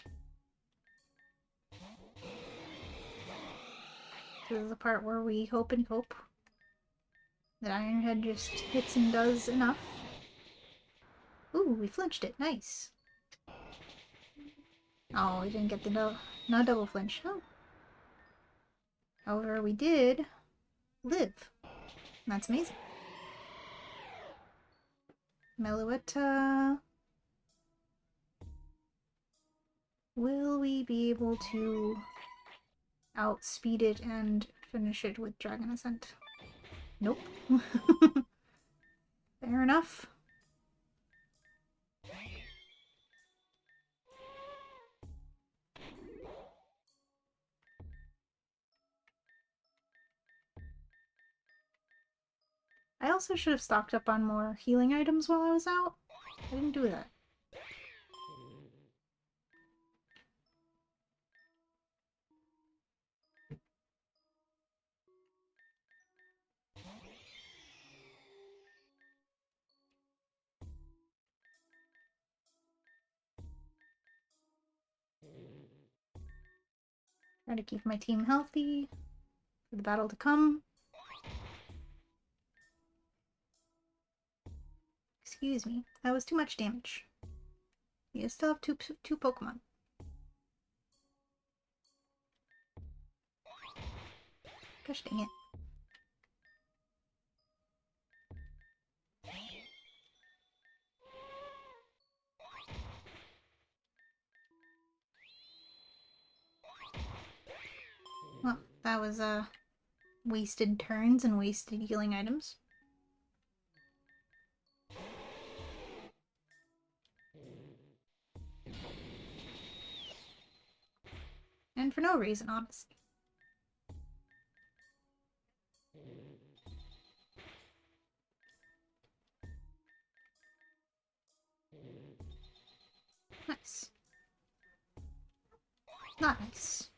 This is the part where we hope and hope that Ironhead just hits and does enough. Ooh, we flinched it. Nice. Oh, we didn't get the no double flinch. Oh. However, we did live. That's amazing. Meloetta. Will we be able to outspeed it and finish it with Dragon Ascent? Nope. Fair enough. I also should have stocked up on more healing items while I was out. I didn't do that. Try to keep my team healthy for the battle to come. Excuse me, that was too much damage. You still have two Pokemon. Gosh dang it. Well, that was wasted turns and wasted healing items. And for no reason, honestly. Nice. Not nice.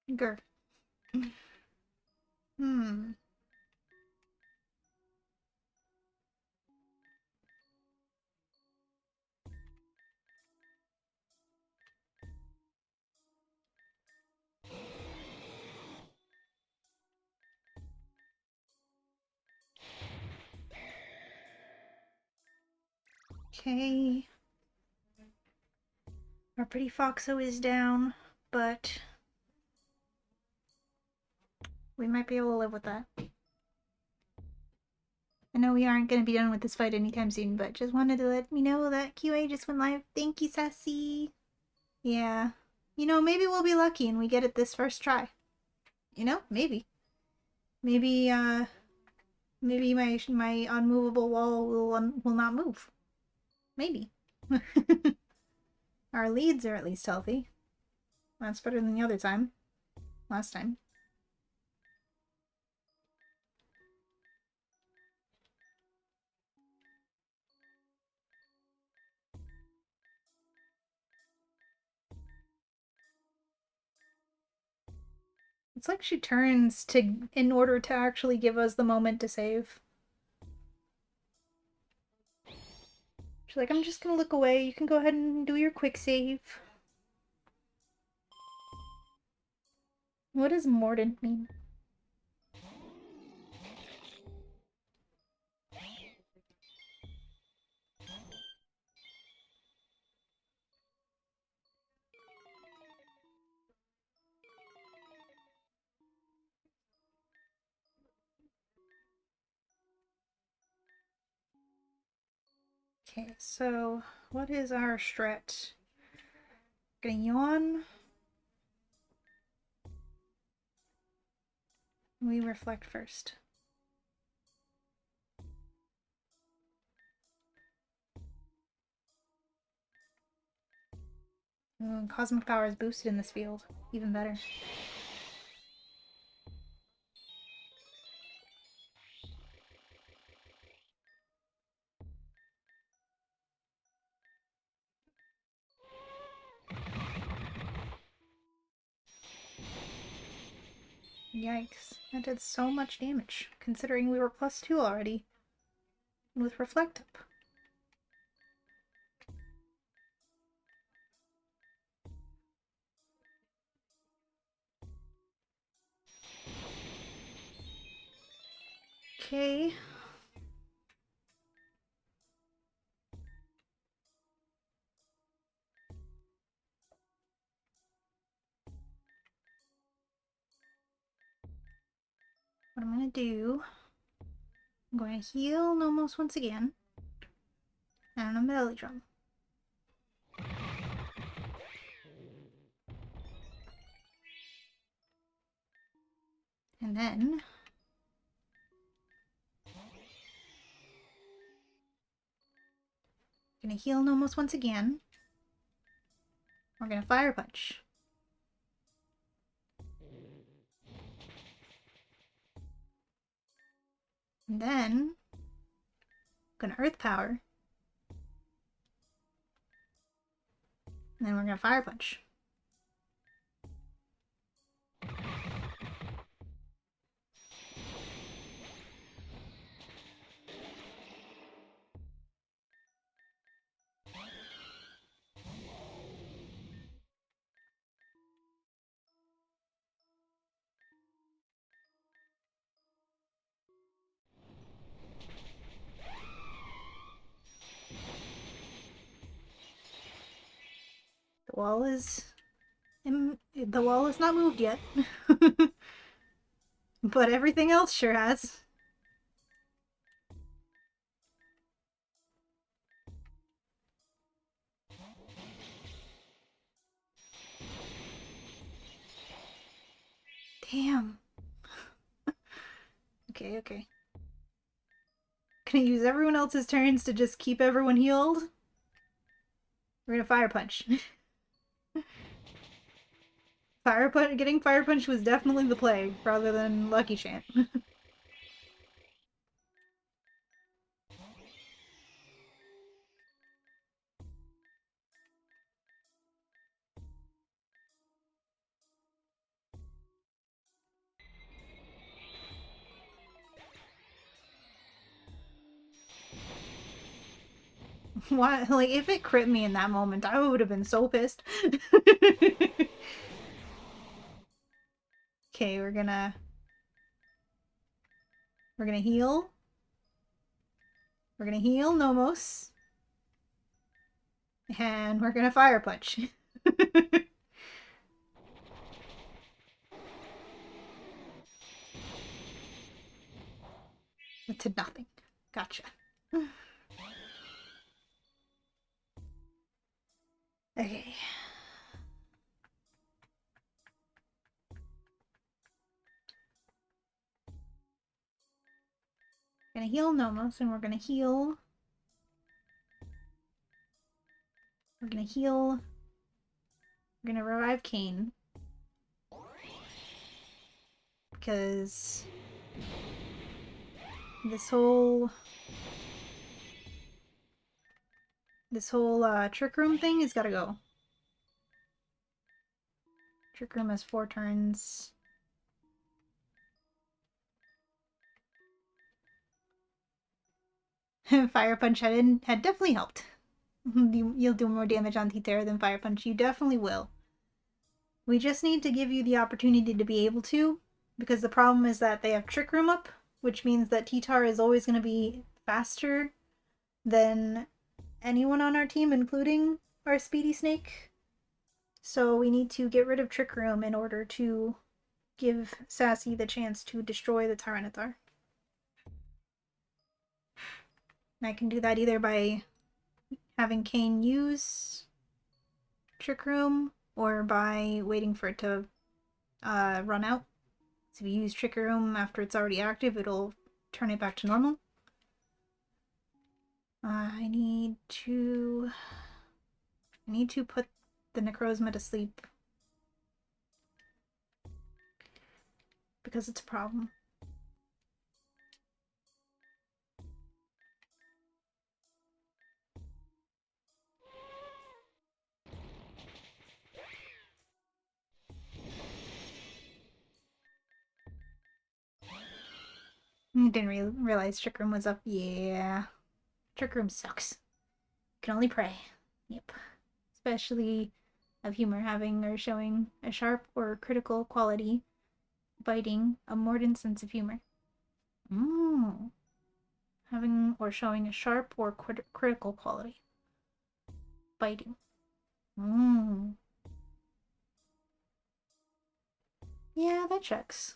Grr. Okay. Our pretty Foxo is down, but we might be able to live with that. I know we aren't going to be done with this fight anytime soon, but just wanted to let me know that QA just went live. Thank you, Sassy. Yeah. You know, maybe we'll be lucky and we get it this first try. You know, maybe. Maybe my unmovable wall will not move. Maybe. Our leads are at least healthy. That's better than the other time. Last time. It's like she turns in order to actually give us the moment to save. She's like, I'm just gonna look away. You can go ahead and do your quick save. What does Mordant mean? Okay, so what is our strat? Gonna yawn. We reflect first. Ooh, cosmic power is boosted in this field. Even better. Yikes. That did so much damage, considering we were +2 already. And with Reflect up. Okay. What I'm gonna do, I'm going to heal Nomos once again. And a belly drum. And then gonna heal Nomos once again. We're gonna Fire Punch. And then gonna Earth Power. And then we're gonna Fire Punch. The wall is not moved yet. But everything else sure has. Damn. Okay. Gonna use everyone else's turns to just keep everyone healed. We're gonna Fire Punch. Getting Fire Punch was definitely the play, rather than Lucky Chant. Why? Like, if it crit me in that moment, I would have been so pissed. Okay, we're gonna heal. We're gonna heal Nomos. And we're gonna Fire Punch. To nothing. Gotcha. Okay. Gonna heal Nomos, and we're gonna heal. We're gonna heal. We're gonna revive Kane. Because this whole Trick Room thing has gotta go. Trick Room has 4 turns. Fire Punch had definitely helped. You'll do more damage on T-Terra than Fire Punch. You definitely will. We just need to give you the opportunity to be able to, because the problem is that they have Trick Room up, which means that T-Tar is always going to be faster than anyone on our team, including our Speedy Snake. So we need to get rid of Trick Room in order to give Sassy the chance to destroy the Tyranitar. And I can do that either by having Kane use Trick Room or by waiting for it to run out. So if you use Trick Room after it's already active, it'll turn it back to normal. I need to put the Necrozma to sleep because it's a problem. Didn't realize Trick Room was up. Yeah. Trick Room sucks. Can only pray. Yep. Especially of humor having or showing a sharp or critical quality, biting, a mordant sense of humor. Having or showing a sharp or critical quality. Biting. Yeah, that checks.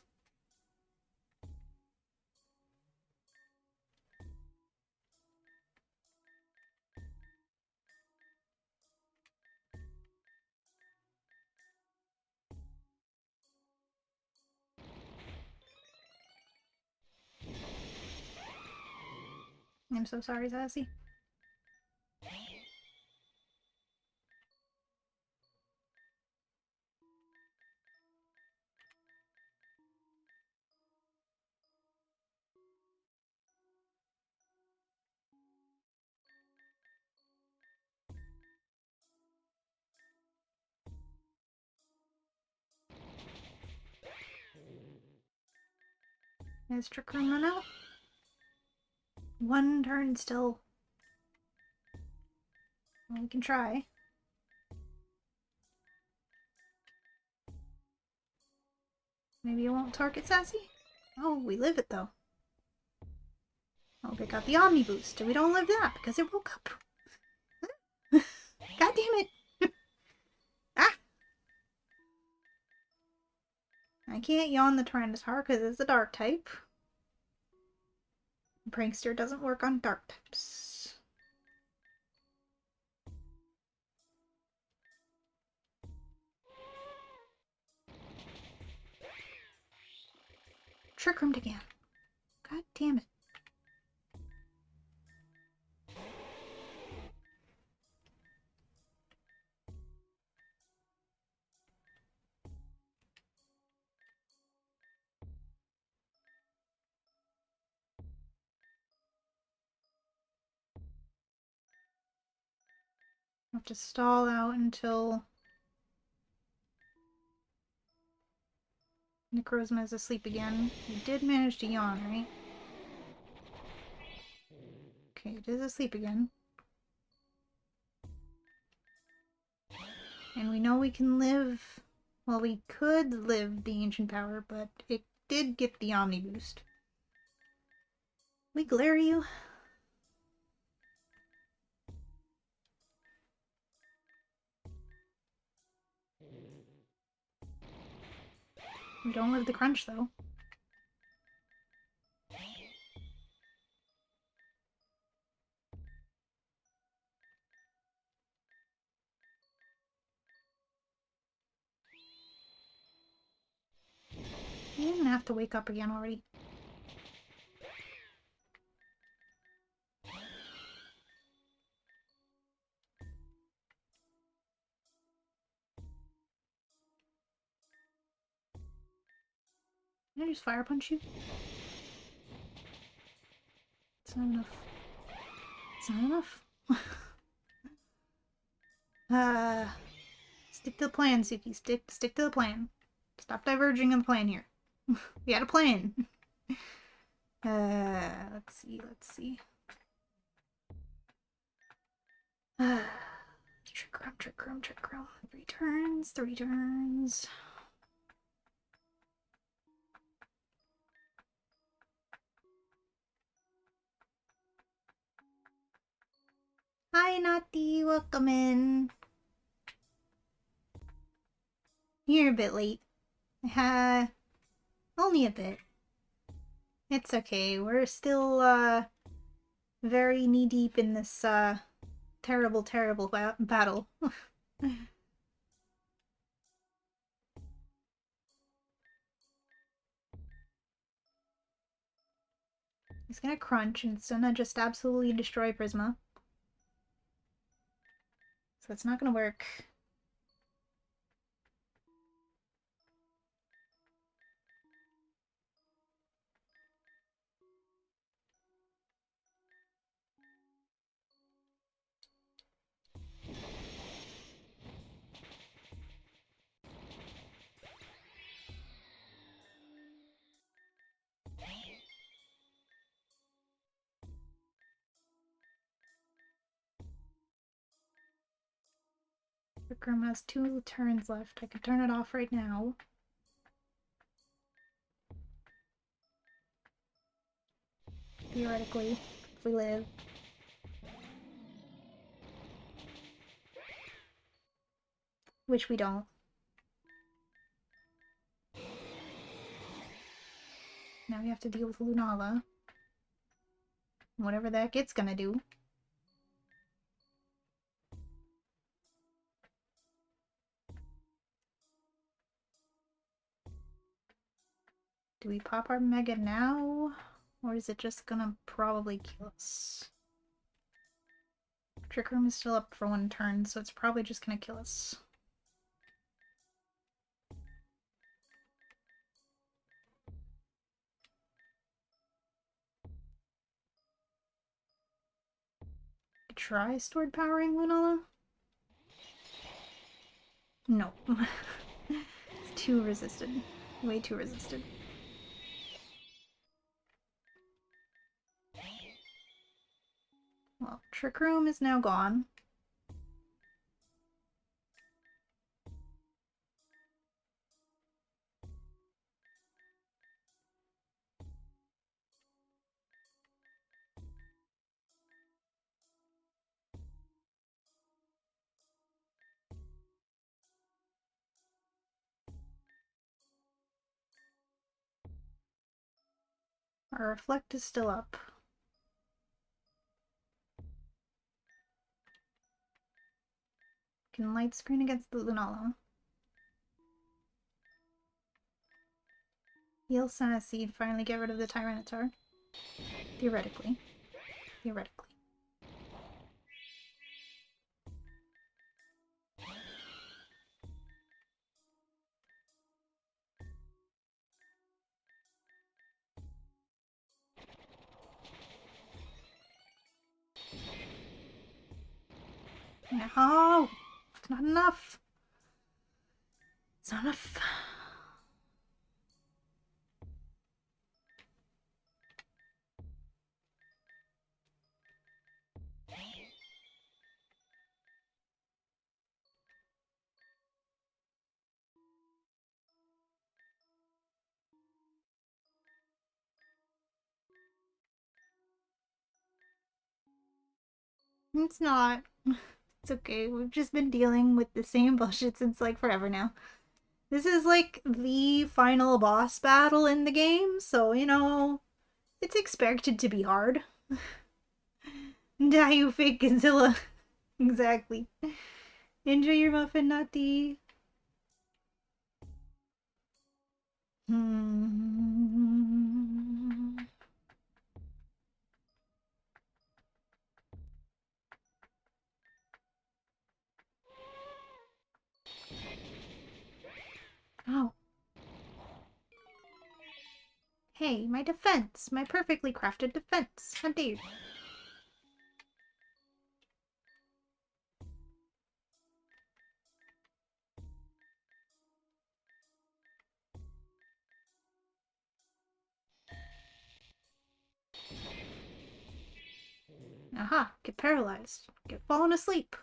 I'm so sorry, Sassy. Is Trick Room run out? 1 turn still. Well, we can try. Maybe it won't target Sassy? Oh, we live it though. Oh, they got the Omni boost. We don't live that because it woke up. God damn it! Ah! I can't yawn the Tyranitar because it's a dark type. Prankster doesn't work on dark types. Trick Roomed again. God damn it. I have to stall out until Necrozma is asleep again. You did manage to yawn, right? Okay, it is asleep again. And we know we can live... Well, we could live the Ancient Power, but it did get the Omni boost. We glare you. We don't live the crunch, though. You didn't have to wake up again already. Can I just fire punch you? It's not enough. It's not enough. Stick to the plan, Suki. Stick to the plan. Stop diverging on the plan here. We had a plan. Let's see. Trick room. 3 turns. Hi, Naughty. Welcome in. You're a bit late. Only a bit. It's okay. We're still, very knee-deep in this, terrible battle. He's gonna crunch, and it's gonna just absolutely destroy Prisma. So it's not gonna work. Trick Room has 2 turns left. I could turn it off right now. Theoretically, if we live. Which we don't. Now we have to deal with Lunala. Whatever the heck it's gonna do. Do we pop our Mega now? Or is it just gonna probably kill us? Trick Room is still up for 1 turn, so it's probably just gonna kill us. Try stored powering Lunala? No. It's too resisted. Way too resisted. Well, Trick Room is now gone. Our Reflect is still up. Can light screen against the Lunala. Heal Senna Seed, finally get rid of the Tyranitar. Theoretically. No! It's not enough! It's not enough. It's not. It's okay. We've just been dealing with the same bullshit since like forever now. This is like the final boss battle in the game, so it's expected to be hard. Die, you fake Godzilla. Exactly. Enjoy your muffin, Nutty. Hmm. Oh. Hey, my defense. My perfectly crafted defense. How dare you? Aha, get paralyzed. Get fallen asleep.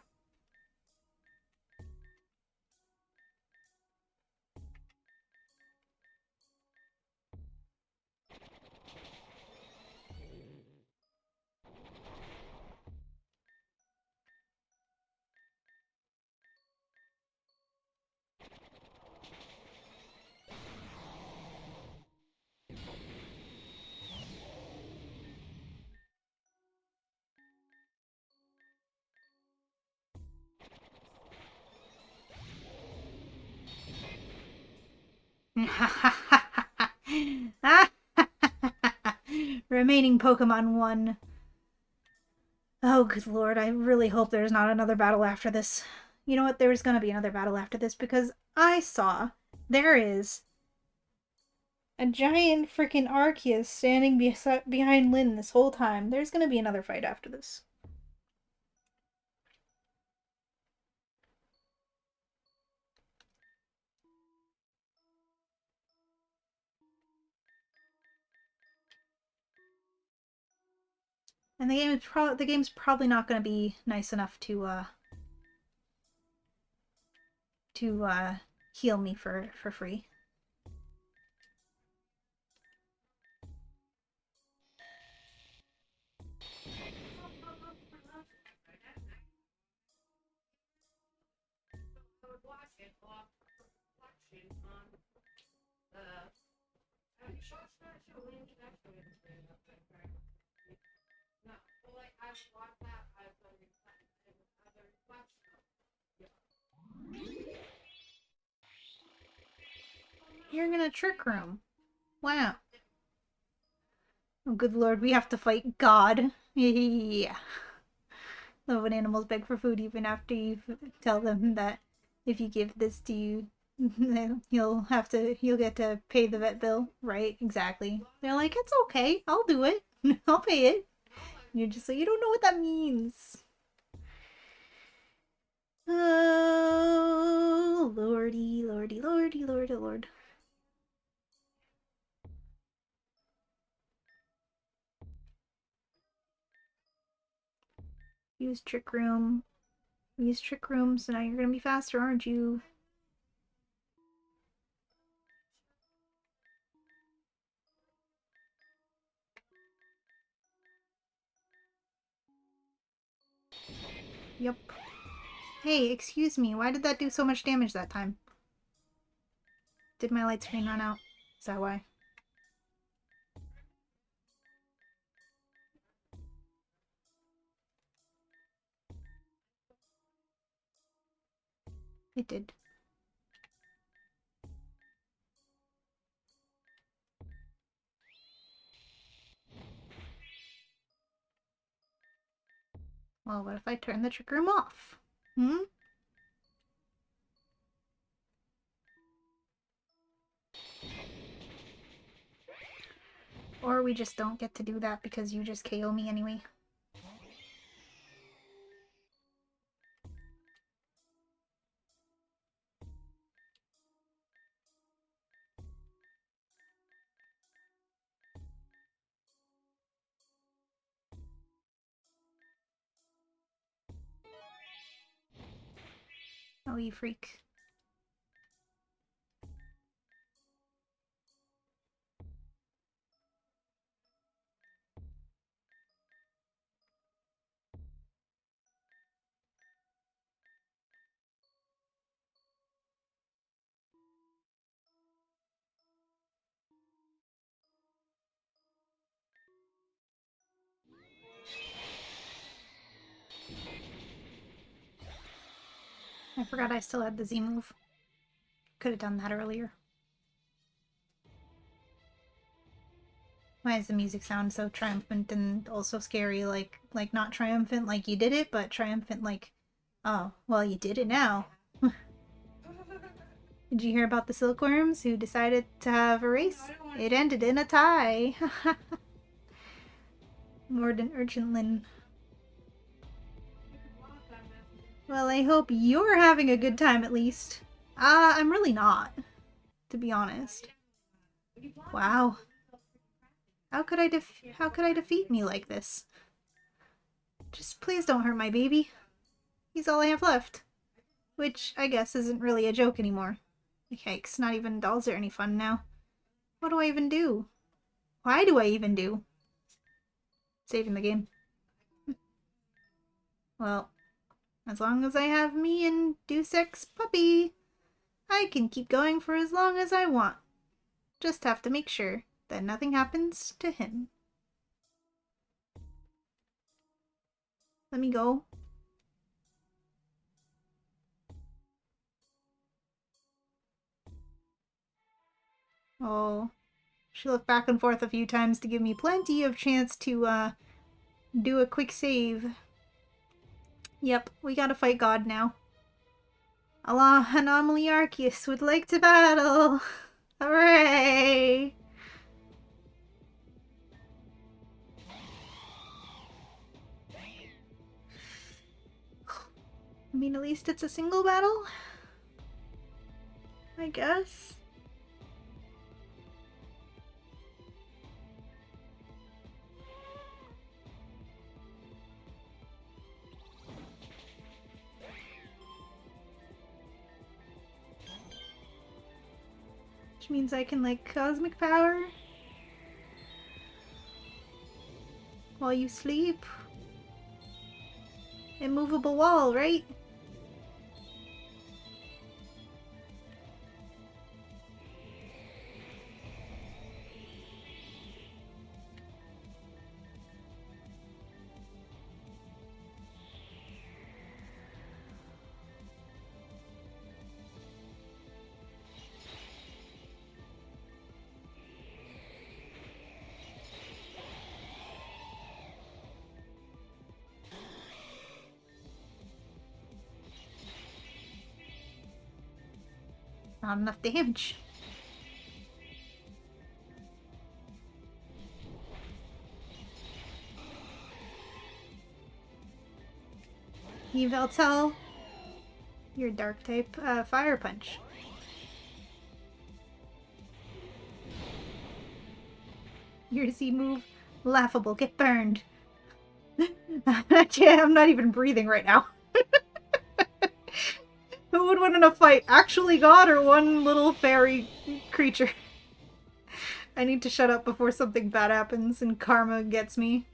Remaining Pokemon 1. Oh, good lord, I really hope there's not another battle after this. You know what? There's gonna be another battle after this because I saw there is a giant freaking Arceus standing behind Lyn this whole time. There's gonna be another fight after this. And the game's probably not gonna be nice enough to heal me for free. You're in a trick room. Wow. Oh, good lord, we have to fight God. Yeah. Love when animals beg for food even after you tell them that if you give this to you, you'll get to pay the vet bill. Right? Exactly. They're like, it's okay. I'll do it. I'll pay it. You're just like, you don't know what that means. Oh, lordy, lordy, lordy, lordy, lord. Use trick room. Use trick room, so now you're gonna be faster, aren't you? Yep. Hey, excuse me, why did that do so much damage that time? Did my light screen run out? Is that why? It did. Well, what if I turn the trick room off? Hmm? Or we just don't get to do that because you just KO me anyway. Oh, you freak. I forgot I still had the Z move. Could have done that earlier. Why does the music sound so triumphant and also scary? Like not triumphant like you did it, but triumphant like, oh, well, you did it now. Did you hear about the silkworms who decided to have a race? It ended in a tie. Morden Urchinlin. Well, I hope you're having a good time at least. I'm really not, to be honest. Wow. How could I defeat me like this? Just please don't hurt my baby. He's all I have left. Which, I guess, isn't really a joke anymore. Yikes, not even dolls are any fun now. What do I even do? Why do I even do? Saving the game. Well, as long as I have me and Deus Ex Puppy, I can keep going for as long as I want. Just have to make sure that nothing happens to him. Let me go. Oh, she looked back and forth a few times to give me plenty of chance to, do a quick save. Yep, we gotta fight God now. Allah Anomaly Arceus would like to battle! Hooray! I mean, at least it's a single battle? I guess. Which means I can, like, cosmic power while you sleep. Immovable wall, right? Not enough damage. Yveltal, your dark type, fire punch. Your Z move, laughable, get burned. I'm not even breathing right now. Who would win in a fight? Actually God or one little fairy creature? I need to shut up before something bad happens and karma gets me.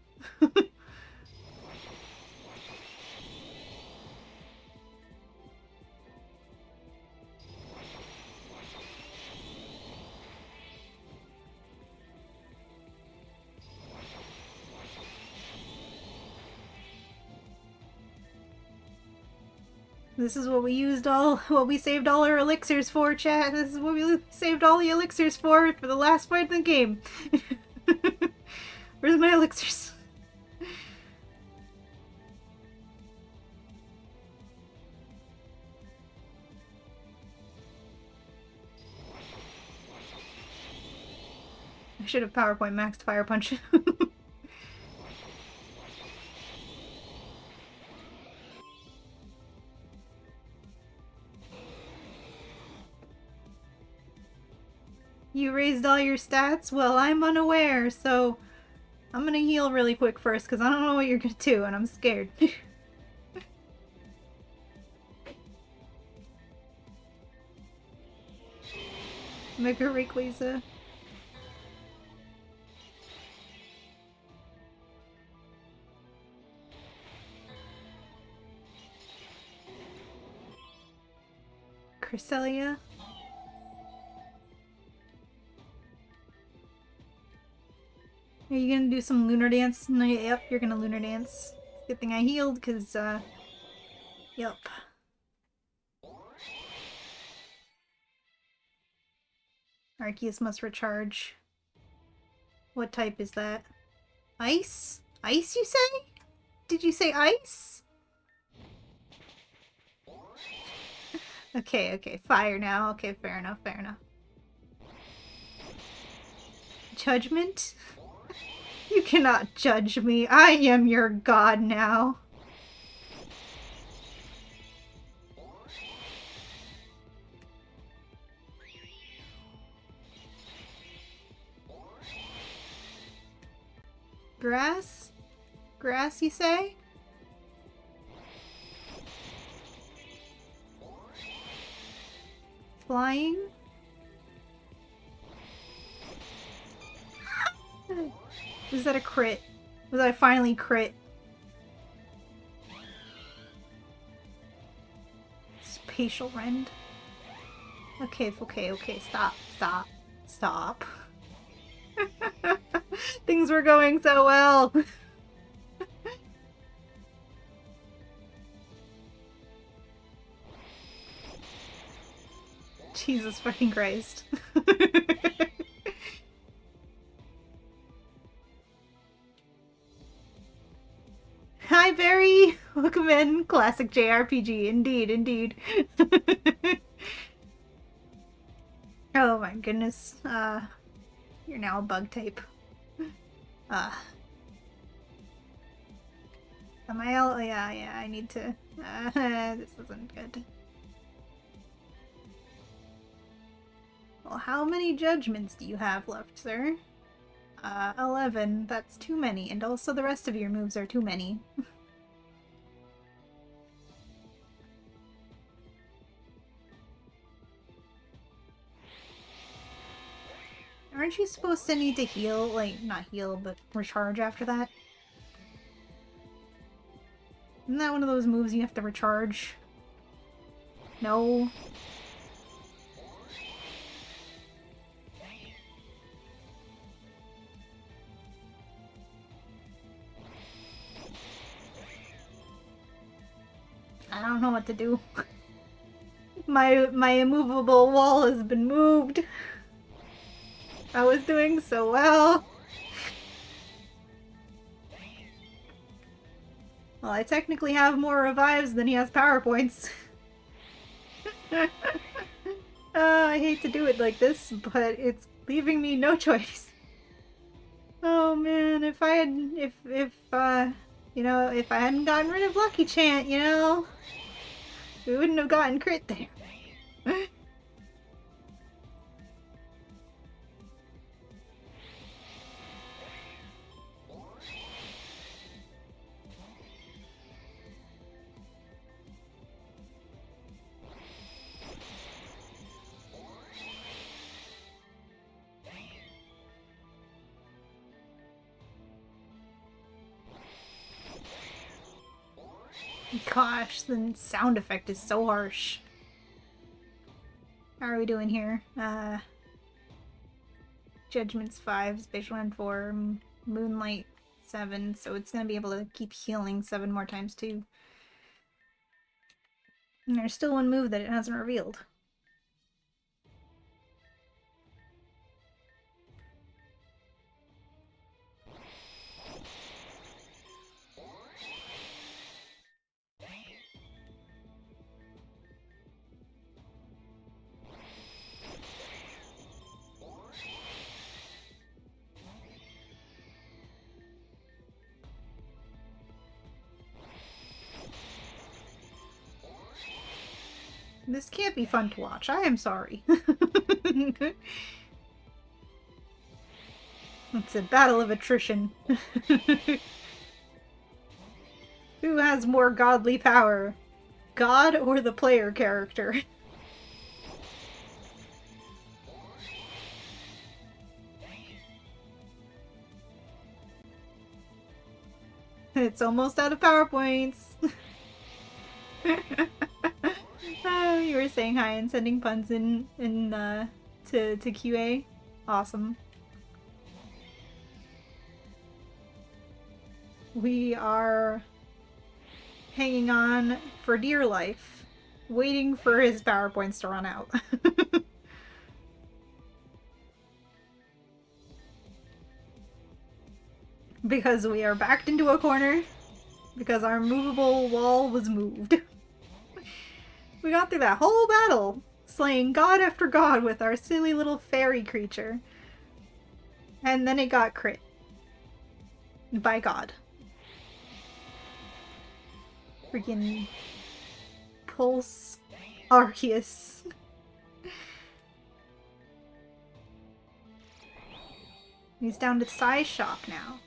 This is what we saved all our elixirs for, chat. This is what we saved all the elixirs for the last fight in the game. Where's my elixirs? I should have PowerPoint maxed Fire Punch. You raised all your stats? Well, I'm unaware, so I'm gonna heal really quick first, because I don't know what you're gonna do, and I'm scared. Mega Rayquaza. Cresselia. Are you gonna do some lunar dance? No, yep, you're gonna lunar dance. Good thing I healed, because, yep. Arceus must recharge. What type is that? Ice? Ice, you say? Did you say ice? Okay, okay. Fire now. Okay, fair enough, fair enough. Judgment? You cannot judge me. I am your god now. Grass? Grass, you say? Flying? Was that a crit? Was I finally crit? Spatial rend. Okay, okay, okay, stop, stop, stop. Things were going so well. Jesus fucking Christ. Hi, Barry! Welcome in. Classic JRPG. Indeed, indeed. Oh my goodness. You're now a bug type. Am I all? Yeah, I need to. This isn't good. Well, how many judgments do you have left, sir? 11. That's too many, and also the rest of your moves are too many. Aren't you supposed to need to heal? Like, not heal, but recharge after that? Isn't that one of those moves you have to recharge? No. I don't know what to do. My immovable wall has been moved. I was doing so well. Well, I technically have more revives than he has power points. I hate to do it like this, but it's leaving me no choice. Oh man, if I had, you know, if I hadn't gotten rid of Lucky Chant, you know, we wouldn't have gotten crit there. Gosh, the sound effect is so harsh. How are we doing here? Judgment's 5, Spatial Rend 4, Moonlight 7, so it's gonna be able to keep healing 7 more times too. And there's still one move that it hasn't revealed. This can't be fun to watch. I am sorry. It's a battle of attrition. Who has more godly power? God or the player character? It's almost out of PowerPoints. You were saying hi and sending puns in to QA. Awesome. We are hanging on for dear life, waiting for his PowerPoints to run out. because we are backed into a corner because our movable wall was moved. We got through that whole battle, slaying god after god with our silly little fairy creature. And then it got crit. By God. Freaking Pulse Arceus. He's down to Psyshock now.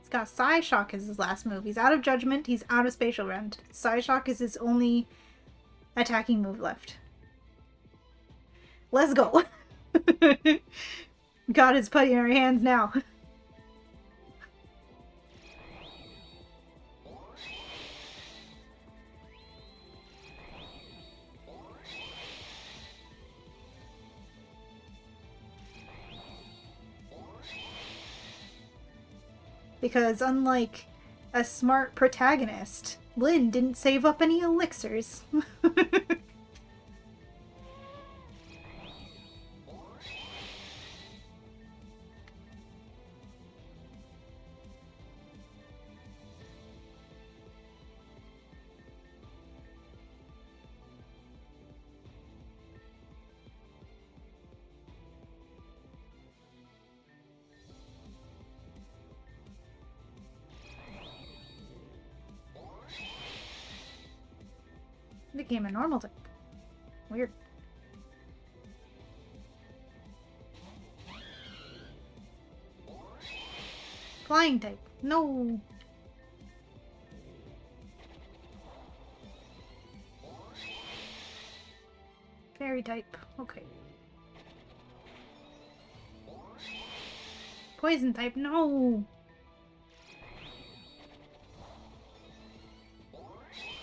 He's got Psyshock as his last move. He's out of Judgment, he's out of Spatial Rend. Psyshock is his only attacking move left. Let's go! Got his putty in our hands now. Because unlike a smart protagonist, Lyn didn't save up any elixirs. Became a normal type. Weird. Flying type. No. Fairy type. Okay. Poison type. No.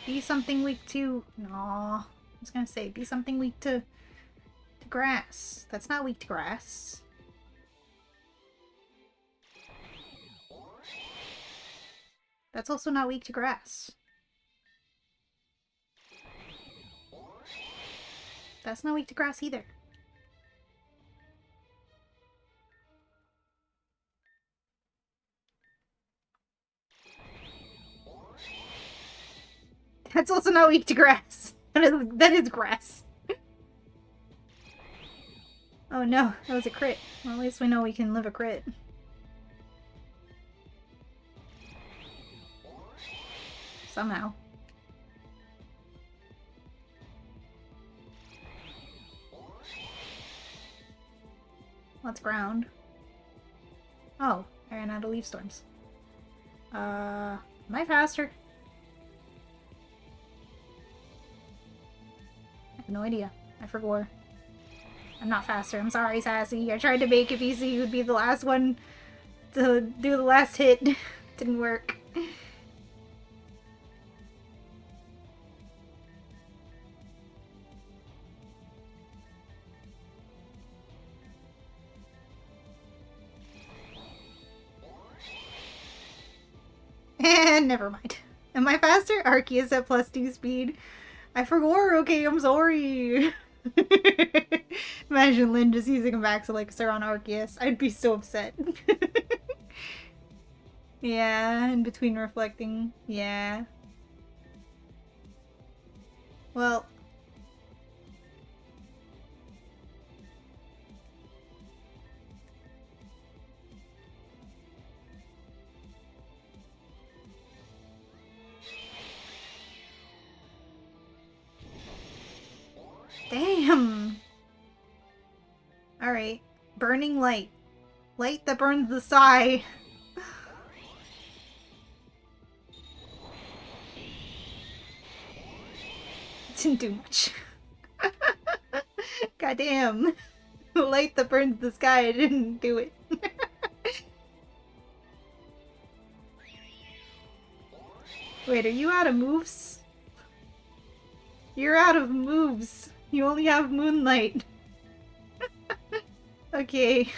Be something weak to... Aw. I was gonna say, be something weak to grass. That's not weak to grass. That's also not weak to grass. That's not weak to grass either. That's also not weak to grass. That is grass. Oh no, that was a crit. Well, at least we know we can live a crit. Somehow. What's ground? Oh, I ran out of leaf storms. Am I faster? I have no idea. I forgot. I'm not faster. I'm sorry, Sassy. I tried to make it easy. You would be the last one to do the last hit. Didn't work. And never mind. Am I faster? Arceus at +2 speed. I forgot. Okay, I'm sorry. Imagine Lyn just using a Max Elixir on Arceus. I'd be so upset. Yeah, in between reflecting. Yeah. Well. Damn! Alright. Burning light. Light that burns the sky. Didn't do much. Goddamn. Light that burns the sky, I didn't do it. Wait, are you out of moves? You're out of moves. You only have Moonlight. Okay.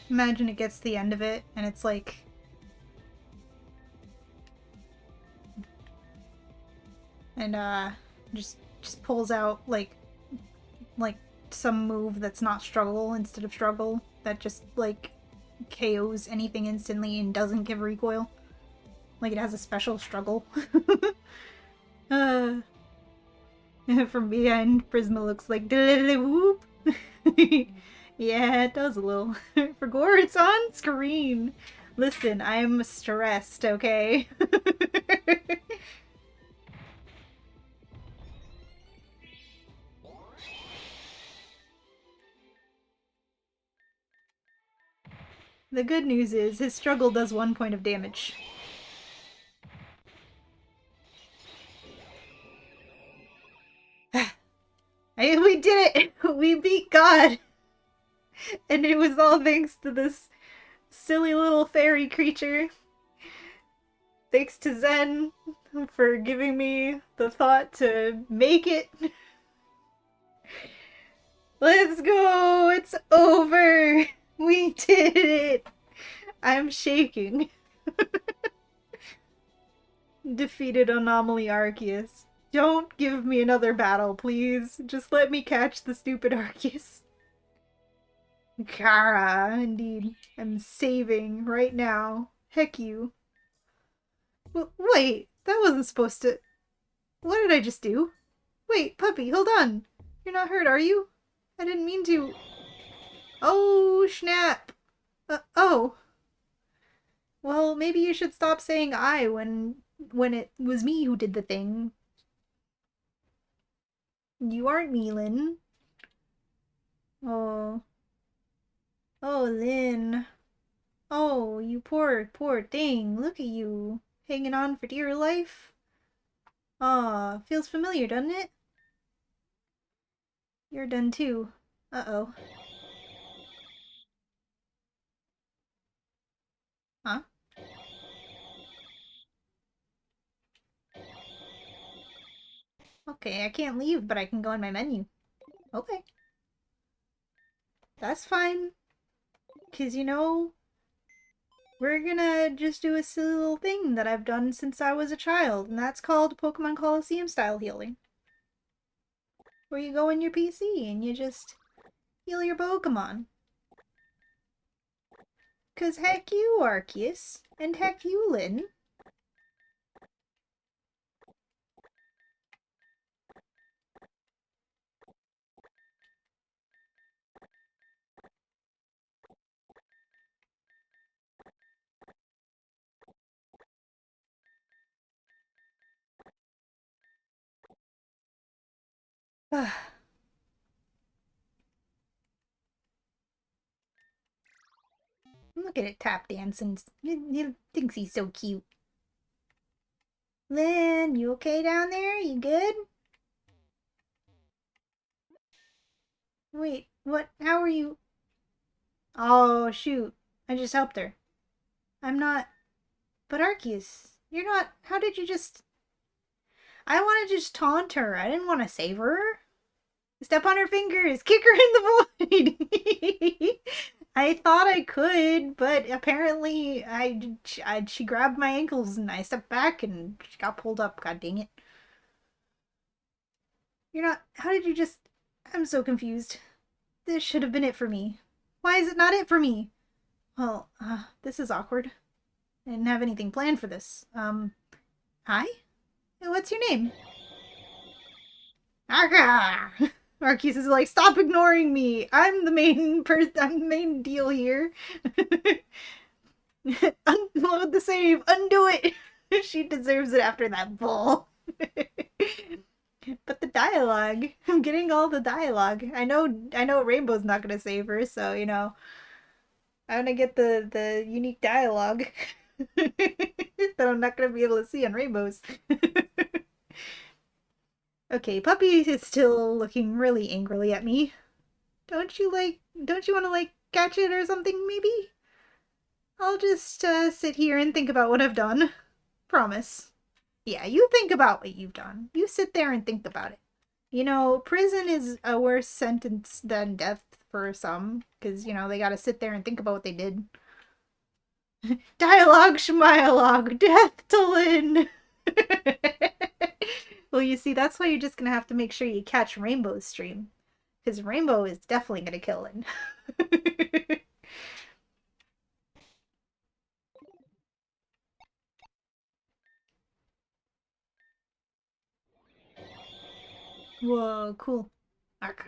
Imagine it gets to the end of it and it's like... And just pulls out like some move that's not struggle instead of struggle that just like KOs anything instantly and doesn't give recoil. Like it has a special struggle. From behind, Prisma looks like whoop. Yeah, it does a little. For gore, it's on screen. Listen, I'm stressed, okay? The good news is his struggle does 1 point of damage. We did it! We beat God! And it was all thanks to this silly little fairy creature. Thanks to Zen for giving me the thought to make it. Let's go! It's over! We did it! I'm shaking. Defeated Anomaly Arceus. Don't give me another battle, please. Just let me catch the stupid Arceus. Kara, indeed. I'm saving right now. Heck you. Wait, that wasn't supposed to... What did I just do? Wait, puppy, hold on. You're not hurt, are you? I didn't mean to... Oh, snap. Oh. Well, maybe you should stop saying I when it was me who did the thing. You aren't me, Lyn. Oh. Oh, Lyn. Oh, you poor thing. Look at you. Hanging on for dear life. Aw, feels familiar, doesn't it? You're done too. Uh-oh. Huh? Okay, I can't leave, but I can go in my menu. Okay. That's fine. 'Cause, you know, we're gonna just do a silly little thing that I've done since I was a child, and that's called Pokemon Coliseum style healing. Where you go in your PC and you just heal your Pokemon. 'Cause heck you, Arceus. And heck you, Lyn. Look at it tap dancing. He thinks he's so cute. Lyn, you okay down there? You good? Wait, what? How are you? Oh, shoot. I just helped her. I'm not... But Arceus, you're not... How did you just... I wanted to just taunt her. I didn't want to save her. Step on her fingers. Kick her in the void. I thought I could, but apparently she grabbed my ankles and I stepped back and she got pulled up. God dang it. You're not... How did you just... I'm so confused. This should have been it for me. Why is it not it for me? Well, this is awkward. I didn't have anything planned for this. Hi? What's your name? Arca! Arceus is like, stop ignoring me. I'm the main I'm the main deal here. Unload the save. Undo it. She deserves it after that bull. But the dialogue. I'm getting all the dialogue. I know Rainbow's not gonna save her, so you know. I'm gonna get the unique dialogue that I'm not gonna be able to see on Rainbows. Okay, Puppy is still looking really angrily at me. Don't you want to, like, catch it or something, maybe? I'll just, sit here and think about what I've done. Promise. Yeah, you think about what you've done. You sit there and think about it. You know, prison is a worse sentence than death for some, because, you know, they gotta sit there and think about what they did. Dialogue, schmialogue, death to Lyn! Well, you see, that's why you're just gonna have to make sure you catch Rainbow's stream. Because Rainbow is definitely gonna kill Lyn. Whoa, cool. Arc.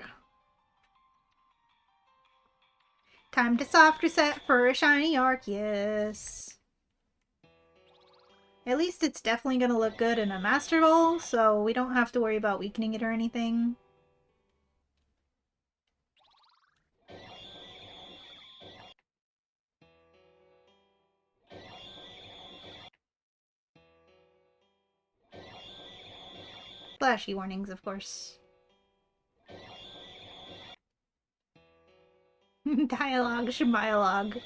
Time to soft reset for a shiny Arceus. At least it's definitely gonna look good in a Master Ball, so we don't have to worry about weakening it or anything. Flashy warnings, of course. Dialogue, schmialogue.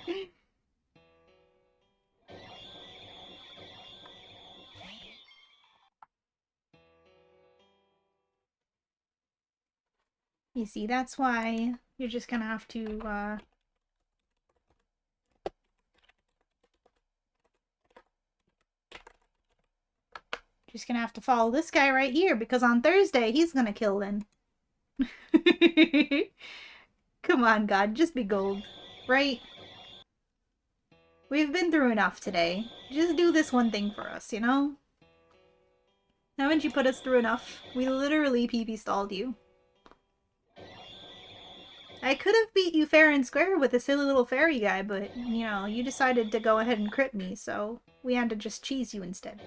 You see, that's why you're just gonna have to, just gonna have to follow this guy right here, because on Thursday, he's gonna kill Lyn. Come on, God, just be gold. Right? We've been through enough today. Just do this one thing for us, you know? Haven't you put us through enough? We literally PP stalled you. I could have beat you fair and square with a silly little fairy guy, but, you know, you decided to go ahead and crit me, so we had to just cheese you instead.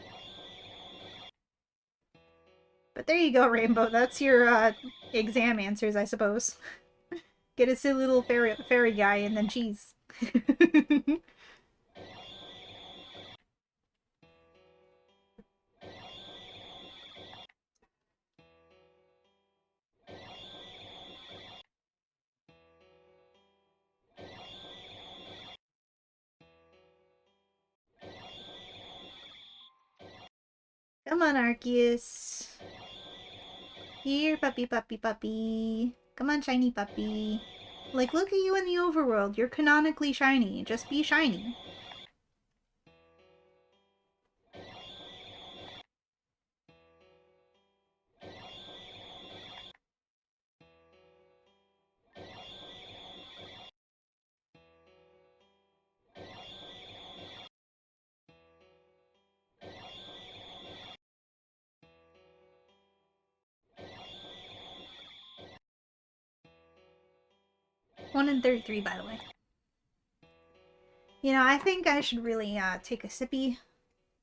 But there you go, Rainbow. That's your, exam answers, I suppose. Get a silly little fairy guy and then cheese. Come on, Arceus. Here, puppy, puppy, puppy. Come on, shiny puppy. Like, look at you in the overworld. You're canonically shiny. Just be shiny. One in 33, by the way. You know, I think I should really take a sippy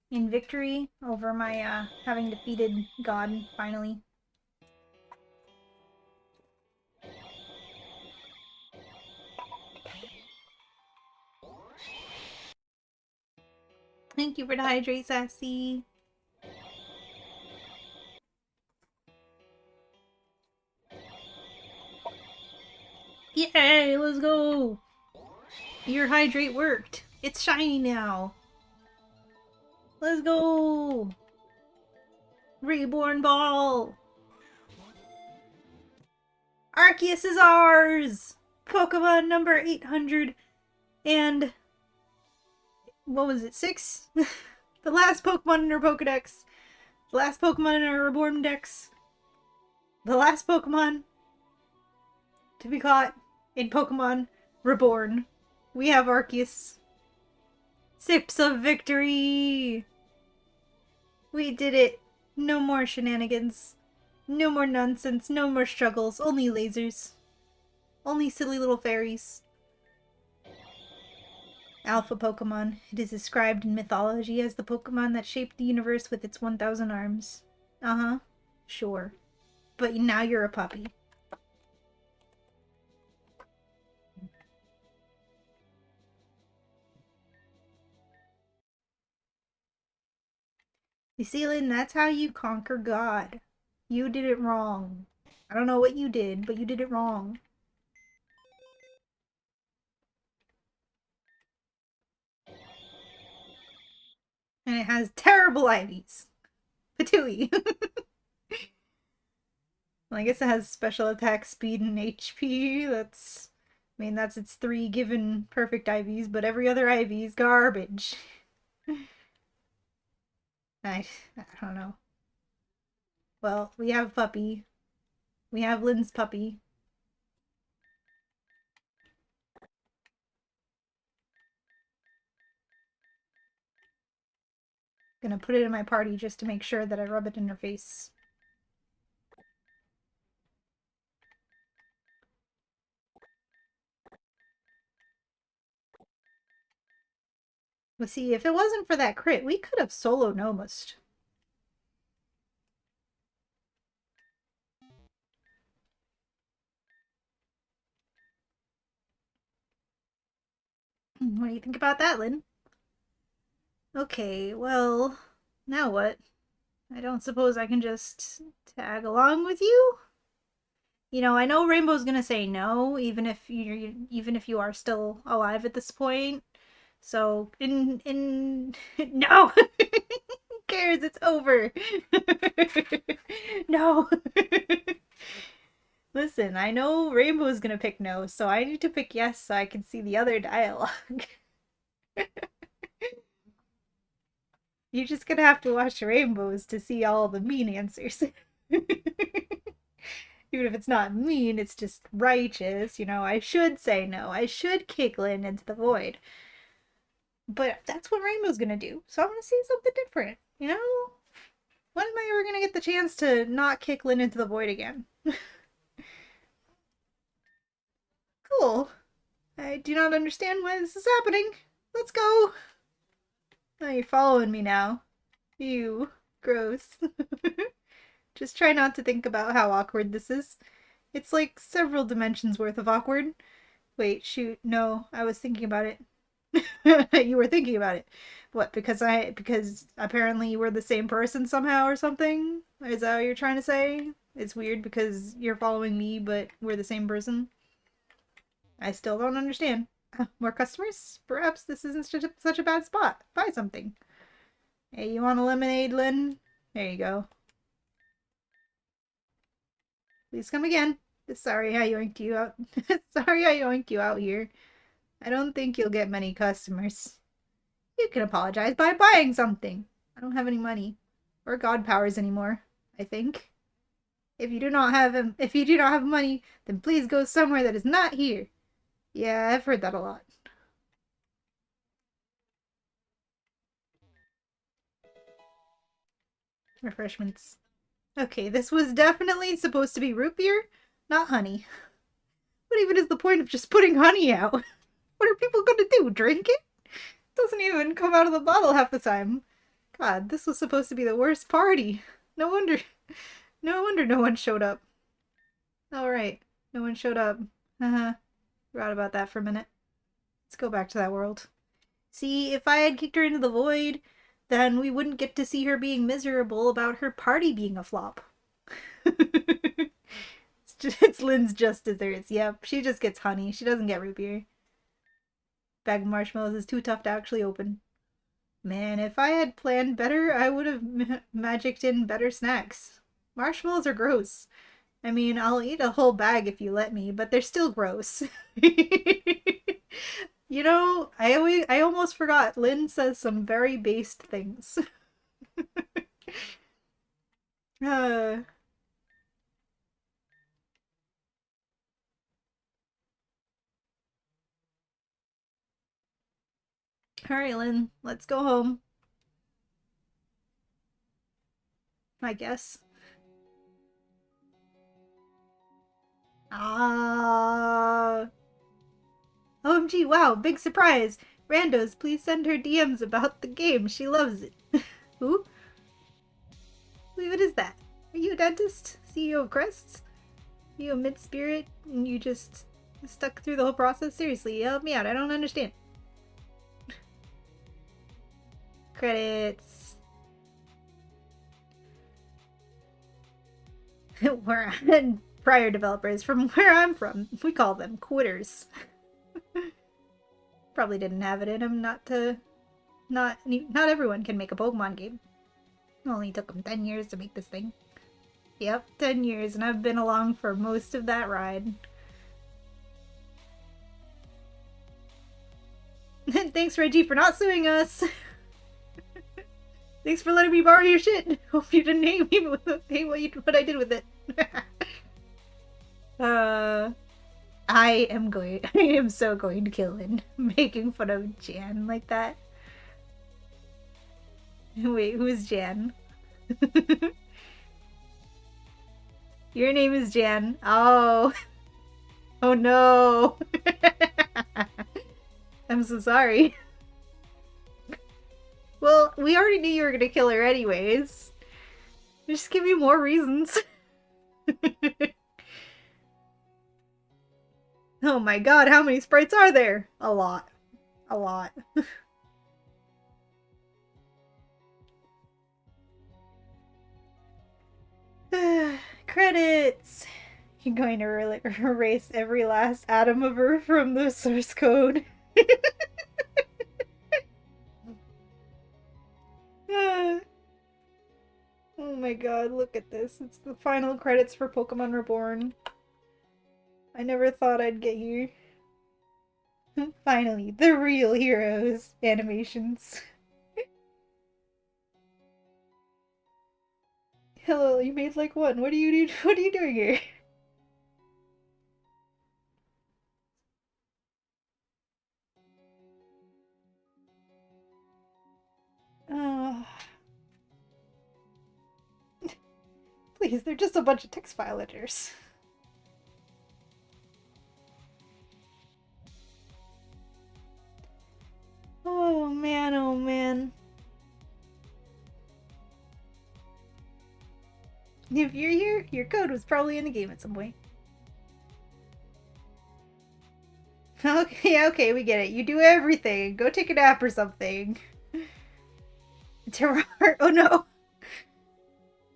in victory over my having defeated God finally. Thank you for the hydrate, Sassy. Yay, let's go! Your hydrate worked. It's shiny now. Let's go! Reborn Ball! Arceus is ours! Pokemon number 800 and... what was it, 6? The last Pokemon in our Pokedex. The last Pokemon in our Reborn Dex. The last Pokemon to be caught in Pokemon Reborn. We have Arceus. Sips of victory! We did it! No more shenanigans. No more nonsense, no more struggles, only lasers. Only silly little fairies. Alpha Pokemon. It is described in mythology as the Pokemon that shaped the universe with its 1,000 arms. Uh-huh. Sure. But now you're a puppy. You see, Lyn, that's how you conquer God. You did it wrong. I don't know what you did, but you did it wrong. And it has terrible IVs. Patooey. Well, I guess it has special attack speed and HP. That's mean, that's its 3 given perfect IVs, but every other IV is garbage. I don't know. Well, we have Puppy. We have Lynn's puppy. Gonna put it in my party just to make sure that I rub it in her face. But see, if it wasn't for that crit, we could have solo Nomust. What do you think about that, Lynn? Okay, well, now what? I don't suppose I can just tag along with you? You know, I know Rainbow's gonna say no, even if you are still alive at this point. So in no, who cares? It's over. No. Listen, I know Rainbow's gonna pick no, so I need to pick yes so I can see the other dialogue. You're just gonna have to watch Rainbows to see all the mean answers. Even if it's not mean, it's just righteous. You know, I should say no. I should kick Lynn into the void. But that's what Rainbow's gonna do. So I'm gonna see something different. You know? When am I ever gonna get the chance to not kick Lynn into the void again? Cool. I do not understand why this is happening. Let's go. Oh, you're following me now. Ew. Gross. Just try not to think about how awkward this is. It's like several dimensions worth of awkward. Wait, shoot, no, I was thinking about it. You were thinking about it. What, because apparently you were the same person somehow or something? Is that what you're trying to say? It's weird because you're following me, but we're the same person? I still don't understand. More customers? Perhaps this isn't such a bad spot. Buy something. Hey, you want a lemonade, Lynn? There you go. Please come again. Sorry I yoinked you out. Sorry I yoinked you out here. I don't think you'll get many customers. You can apologize by buying something. I don't have any money or god powers anymore, I think. If you do not have money, then please go somewhere that is not here. Yeah, I've heard that a lot. Refreshments. Okay, this was definitely supposed to be root beer, not honey. What even is the point of just putting honey out? What are people gonna do? Drink it? Doesn't even come out of the bottle half the time. God, this was supposed to be the worst party. No wonder no one showed up. Alright, no one showed up. Haha. Forgot about that for a minute. Let's go back to that world. See, if I had kicked her into the void, then we wouldn't get to see her being miserable about her party being a flop. It's Lynn's just desserts. Yep, she just gets honey. She doesn't get root beer. Bag of marshmallows is too tough to actually open. Man, if I had planned better, I would have magicked in better snacks. Marshmallows are gross. I mean, I'll eat a whole bag if you let me, but they're still gross. You know, I almost forgot. Lynn says some very based things. uh, all right, Lynn, let's go home. I guess. Ah. OMG, wow, big surprise. Randos, please send her DMs about the game. She loves it. Who? Wait, what is that? Are you a dentist? CEO of Crests? Are you a mid-spirit and you just stuck through the whole process? Seriously, help me out. I don't understand. Credits. We're prior developers from where I'm from. We call them quitters. Probably didn't have it in them not everyone can make a Pokemon game. It only took them 10 years to make this thing. Yep, 10 years, and I've been along for most of that ride. Thanks, Reggie, for not suing us. Thanks for letting me borrow your shit. Hope you didn't hate me with what I did with it. I am so going to kill him. Making fun of Jan like that. Wait, who is Jan? Your name is Jan. Oh. Oh no. I'm so sorry. Well, we already knew you were gonna kill her anyways. Just give me more reasons. Oh my god, how many sprites are there? A lot. A lot. Credits! You're going to erase every last atom of her from the source code. Oh my god, look at this. It's the final credits for Pokemon Reborn. I never thought I'd get here. Finally, the real heroes animations. Hello, you made like one. What are you doing here? Oh. Please, they're just a bunch of text file editors. Oh man, oh man. If you're here, your code was probably in the game at some point. Okay, okay, we get it. You do everything. Go take a nap or something. Terrar, oh no.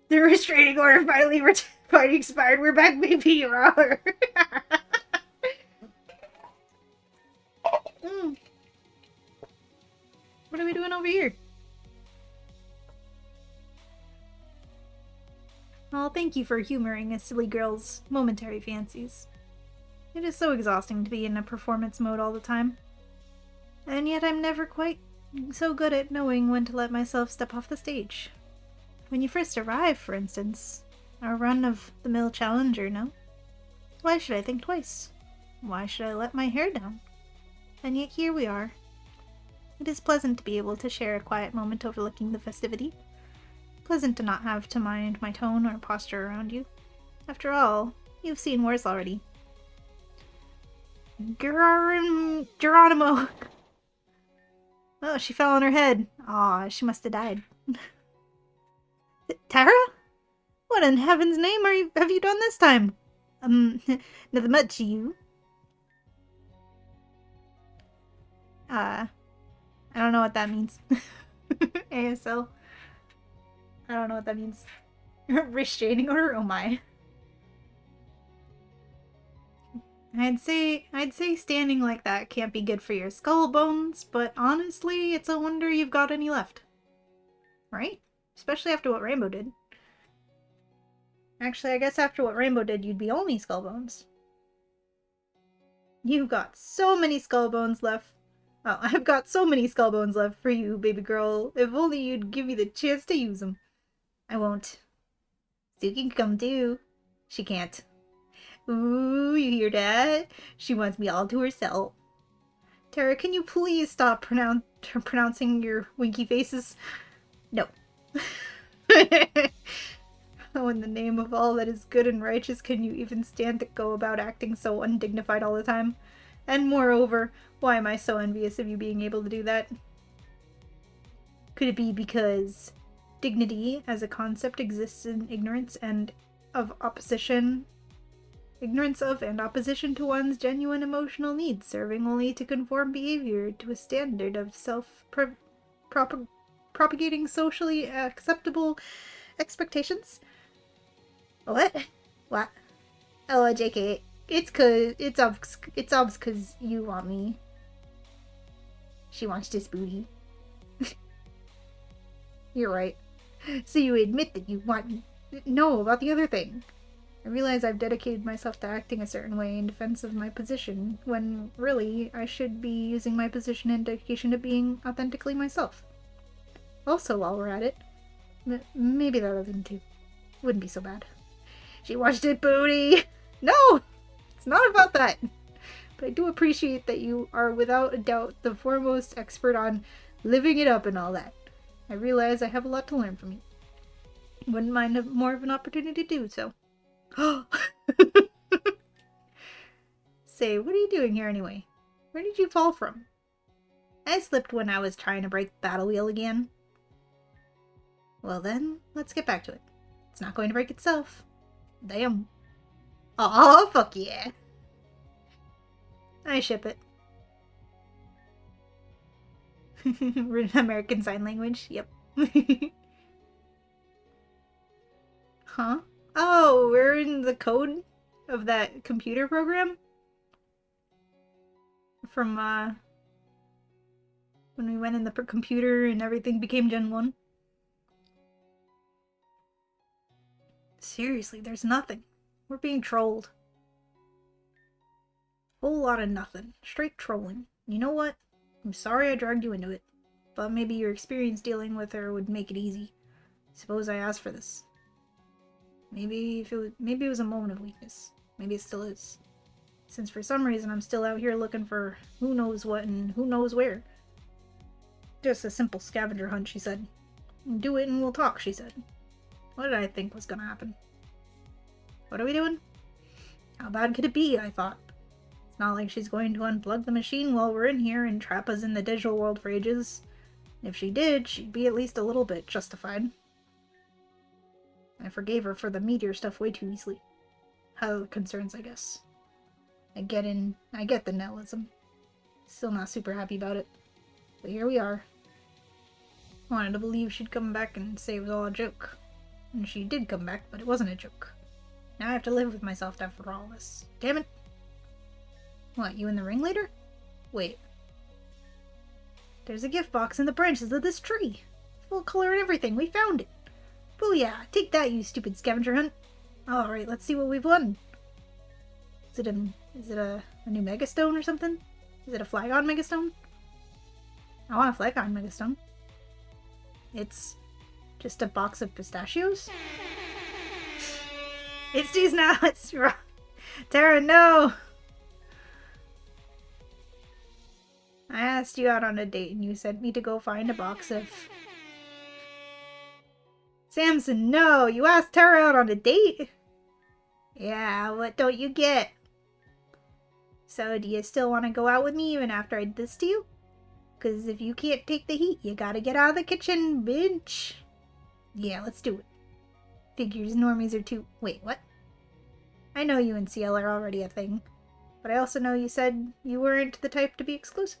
The restraining order finally expired. We're back, baby. Rawr. What are we doing over here? Oh, thank you for humoring a silly girl's momentary fancies. It is so exhausting to be in a performance mode all the time. And yet I'm never quite so good at knowing when to let myself step off the stage. When you first arrived, for instance, our run-of-the-mill challenger, no? Why should I think twice? Why should I let my hair down? And yet here we are. It is pleasant to be able to share a quiet moment overlooking the festivity. Pleasant to not have to mind my tone or posture around you. After all, you've seen worse already. Geronimo! Oh, she fell on her head. Aw, she must have died. Tara? What in heaven's name have you done this time? Nothing much, you. I don't know what that means. ASL. I don't know what that means. Restraining order? Oh my. I'd say standing like that can't be good for your skull bones, but honestly, it's a wonder you've got any left. Right? Especially after what Rainbow did. Actually, I guess after what Rainbow did, you'd be only skull bones. You've got so many skull bones left. Oh, I've got so many skull bones left for you, baby girl. If only you'd give me the chance to use them. I won't. Suki can come too. She can't. Ooh, you hear that? She wants me all to herself. Tara, can you please stop pronouncing your winky faces? No. How in the name of all that is good and righteous can you even stand to go about acting so undignified all the time? And moreover, why am I so envious of you being able to do that? Could it be because dignity as a concept exists in ignorance of and opposition to one's genuine emotional needs, serving only to conform behavior to a standard of propagating socially acceptable expectations? What? What? Oh, JK, it's obs cause you want me. She wants this booty. You're right. So you admit that you want me. No, about the other thing. I realize I've dedicated myself to acting a certain way in defense of my position, when really I should be using my position and dedication to being authentically myself. Also, while we're at it, maybe that other thing too. Wouldn't be so bad. She watched it, booty! No! It's not about that! But I do appreciate that you are without a doubt the foremost expert on living it up and all that. I realize I have a lot to learn from you. Wouldn't mind more of an opportunity to do so. Say, what are you doing here anyway? Where did you fall from? I slipped when I was trying to break the battle wheel again. Well then, let's get back to it. It's not going to break itself. Damn. Aw, fuck yeah. I ship it. American Sign Language, yep. Huh? Oh, we're in the code of that computer program? From, when we went in the computer and everything became Gen 1. Seriously, there's nothing. We're being trolled. Whole lot of nothing. Straight trolling. You know what? I'm sorry I dragged you into it. Thought maybe your experience dealing with her would make it easy. Suppose I asked for this. Maybe it was a moment of weakness. Maybe it still is. Since for some reason I'm still out here looking for who knows what and who knows where. Just a simple scavenger hunt, she said. Do it and we'll talk, she said. What did I think was gonna happen? What are we doing? How bad could it be, I thought. It's not like she's going to unplug the machine while we're in here and trap us in the digital world for ages. If she did, she'd be at least a little bit justified. I forgave her for the meteor stuff way too easily. Other concerns, I guess. I get the nihilism. Still not super happy about it. But here we are. Wanted to believe she'd come back and say it was all a joke. And she did come back, but it wasn't a joke. Now I have to live with myself after all this. Damn it! What, you in the ringleader? Wait. There's a gift box in the branches of this tree. Full color and everything. We found it. Booyah! Take that, you stupid scavenger hunt. Alright, let's see what we've won. Is it a new megastone or something? Is it a Flygon megastone? I want a Flygon megastone. It's just a box of pistachios? It's these nuts! Terra, no! I asked you out on a date and you sent me to go find a box of... Samson, no! You asked Terra out on a date? Yeah, what don't you get? So, do you still want to go out with me even after I did this to you? Because if you can't take the heat, you gotta get out of the kitchen, bitch. Yeah, let's do it. Figures normies are too... Wait, what? I know you and CL are already a thing. But I also know you said you weren't the type to be exclusive.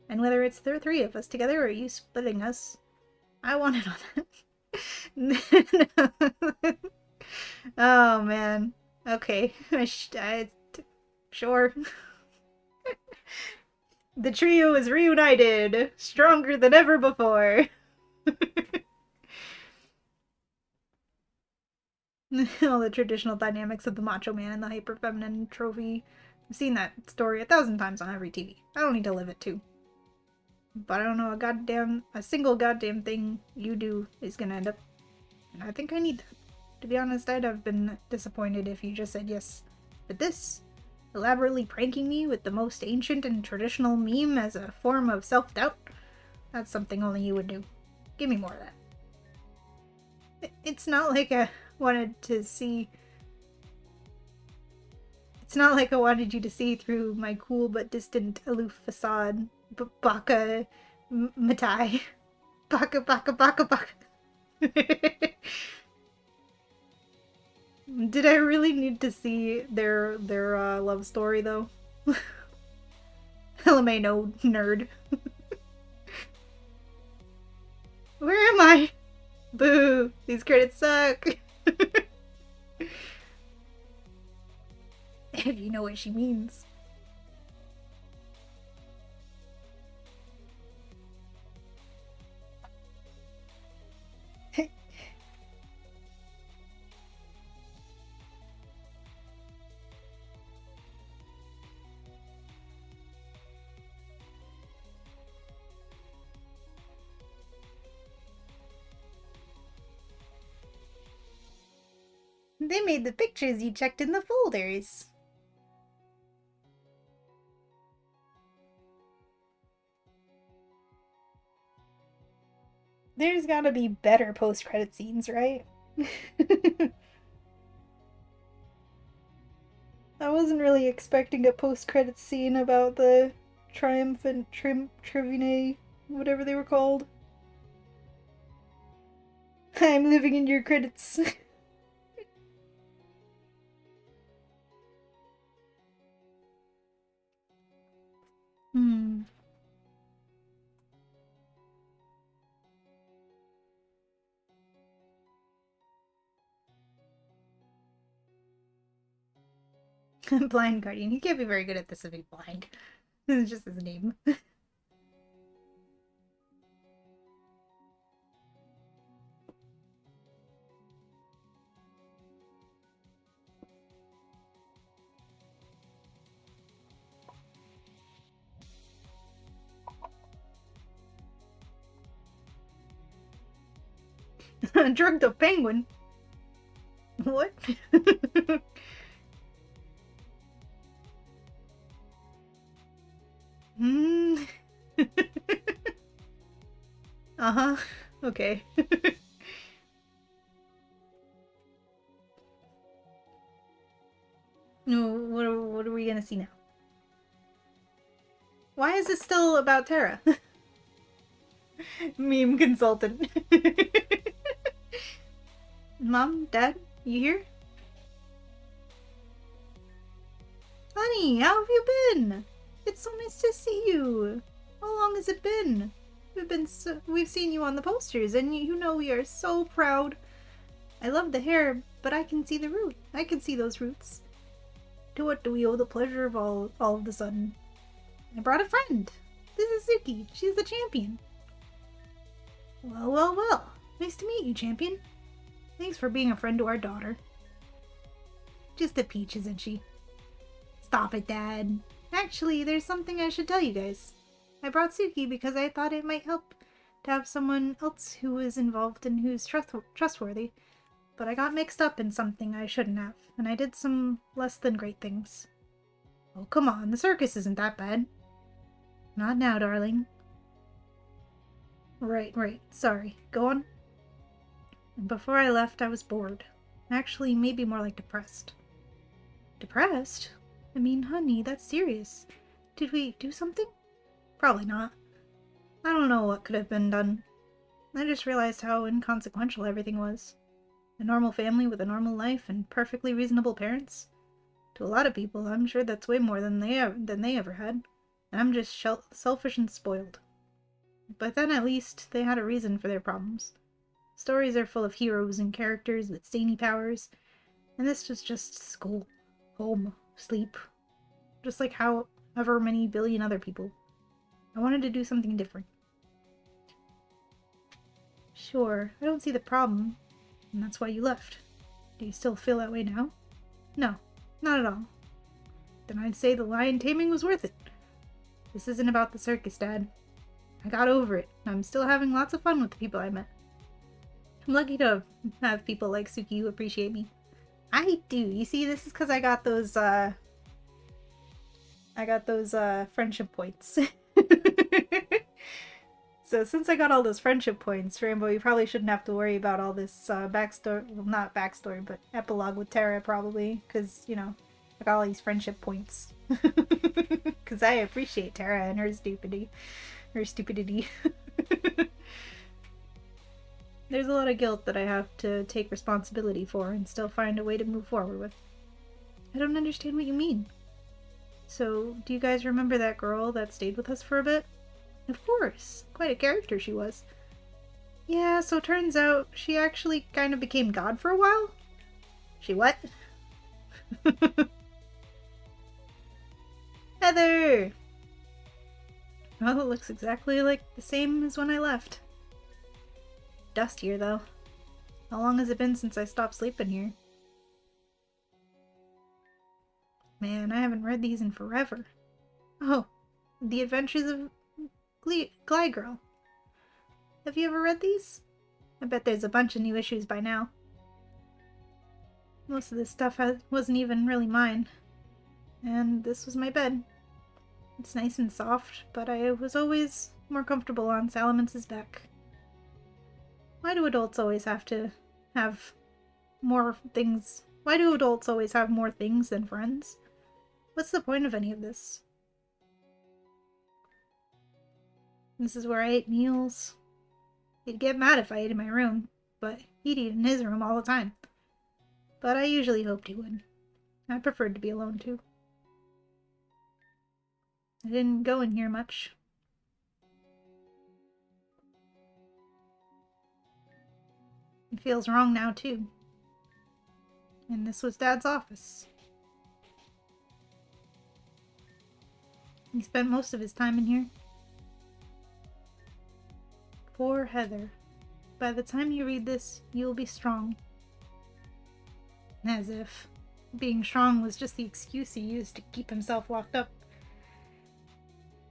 And whether it's the three of us together or you splitting us, I want it on that. Oh, man. Okay. Sure. The trio is reunited, stronger than ever before. All the traditional dynamics of the macho man and the hyper feminine trophy. I've seen that story 1,000 times on every TV. I don't need to live it too. But I don't know, a single goddamn thing you do is gonna end up. And I think I need that. To be honest, I'd have been disappointed if you just said yes. But this, elaborately pranking me with the most ancient and traditional meme as a form of self-doubt, that's something only you would do. Give me more of that. It's not like I wanted to see... It's not like I wanted you to see through my cool but distant, aloof facade. Baka... Matai. Baka baka baka baka. Did I really need to see their love story, though? LMAO nerd. Where am I? Boo! These credits suck! If you know what she means. They made the pictures you checked in the folders. There's gotta be better post-credit scenes, right? I wasn't really expecting a post-credit scene about the triumphant Trivine, whatever they were called. I'm living in your credits. Hmm. Blind Guardian. He can't be very good at this if he's blind. This is just his name. Drugged a penguin? What? Hmm. Uh-huh. Okay. No, what are we gonna see now? Why is this still about Terra? Meme consultant. Mom, Dad, you here? Honey, how have you been? It's so nice to see you. How long has it been? We've seen you on the posters, and you know we are so proud. I love the hair, but I can see the root. I can see those roots. To what do we owe the pleasure of all of the sudden? I brought a friend. This is Suki. She's the champion. Well, well, well. Nice to meet you, champion. Thanks for being a friend to our daughter. Just a peach, isn't she? Stop it, Dad. Actually, there's something I should tell you guys. I brought Suki because I thought it might help to have someone else who is involved and who's trustworthy. But I got mixed up in something I shouldn't have, and I did some less than great things. Oh, come on, the circus isn't that bad. Not now, darling. Right, sorry. Go on. Before I left, I was bored. Actually, maybe more like depressed. Depressed? I mean, honey, that's serious. Did we do something? Probably not. I don't know what could have been done. I just realized how inconsequential everything was. A normal family with a normal life and perfectly reasonable parents. To a lot of people, I'm sure that's way more than they ever had. And I'm just selfish and spoiled. But then at least they had a reason for their problems. Stories are full of heroes and characters with zany powers, and this was just school, home, sleep. Just like however many billion other people. I wanted to do something different. Sure, I don't see the problem, and that's why you left. Do you still feel that way now? No, not at all. Then I'd say the lion taming was worth it. This isn't about the circus, Dad. I got over it, and I'm still having lots of fun with the people I met. I'm lucky to have people like Suki who appreciate me. I do. You see, this is because I got those friendship points. So since I got all those friendship points, Rainbow, you probably shouldn't have to worry about all this backstory, well, not backstory, but epilogue with Terra, probably, because, you know, I got all these friendship points. Because I appreciate Terra and her stupidity. There's a lot of guilt that I have to take responsibility for and still find a way to move forward with. I don't understand what you mean. So, do you guys remember that girl that stayed with us for a bit? Of course. Quite a character she was. Yeah, so turns out she actually kind of became God for a while? She what? Heather! Well, it looks exactly like the same as when I left. Dustier, though. How long has it been since I stopped sleeping here? Man, I haven't read these in forever. Oh, The Adventures of Glide Girl. Have you ever read these? I bet there's a bunch of new issues by now. Most of this stuff wasn't even really mine. And this was my bed. It's nice and soft, but I was always more comfortable on Salamance's back. Why do adults always have to have more things? Why do adults always have more things than friends? What's the point of any of this? This is where I ate meals. He'd get mad if I ate in my room, but he'd eat in his room all the time. But I usually hoped he would. I preferred to be alone too. I didn't go in here much. It feels wrong now too. And this was Dad's office. He spent most of his time in here. Poor Heather. By the time you read this, you'll be strong. As if being strong was just the excuse he used to keep himself locked up.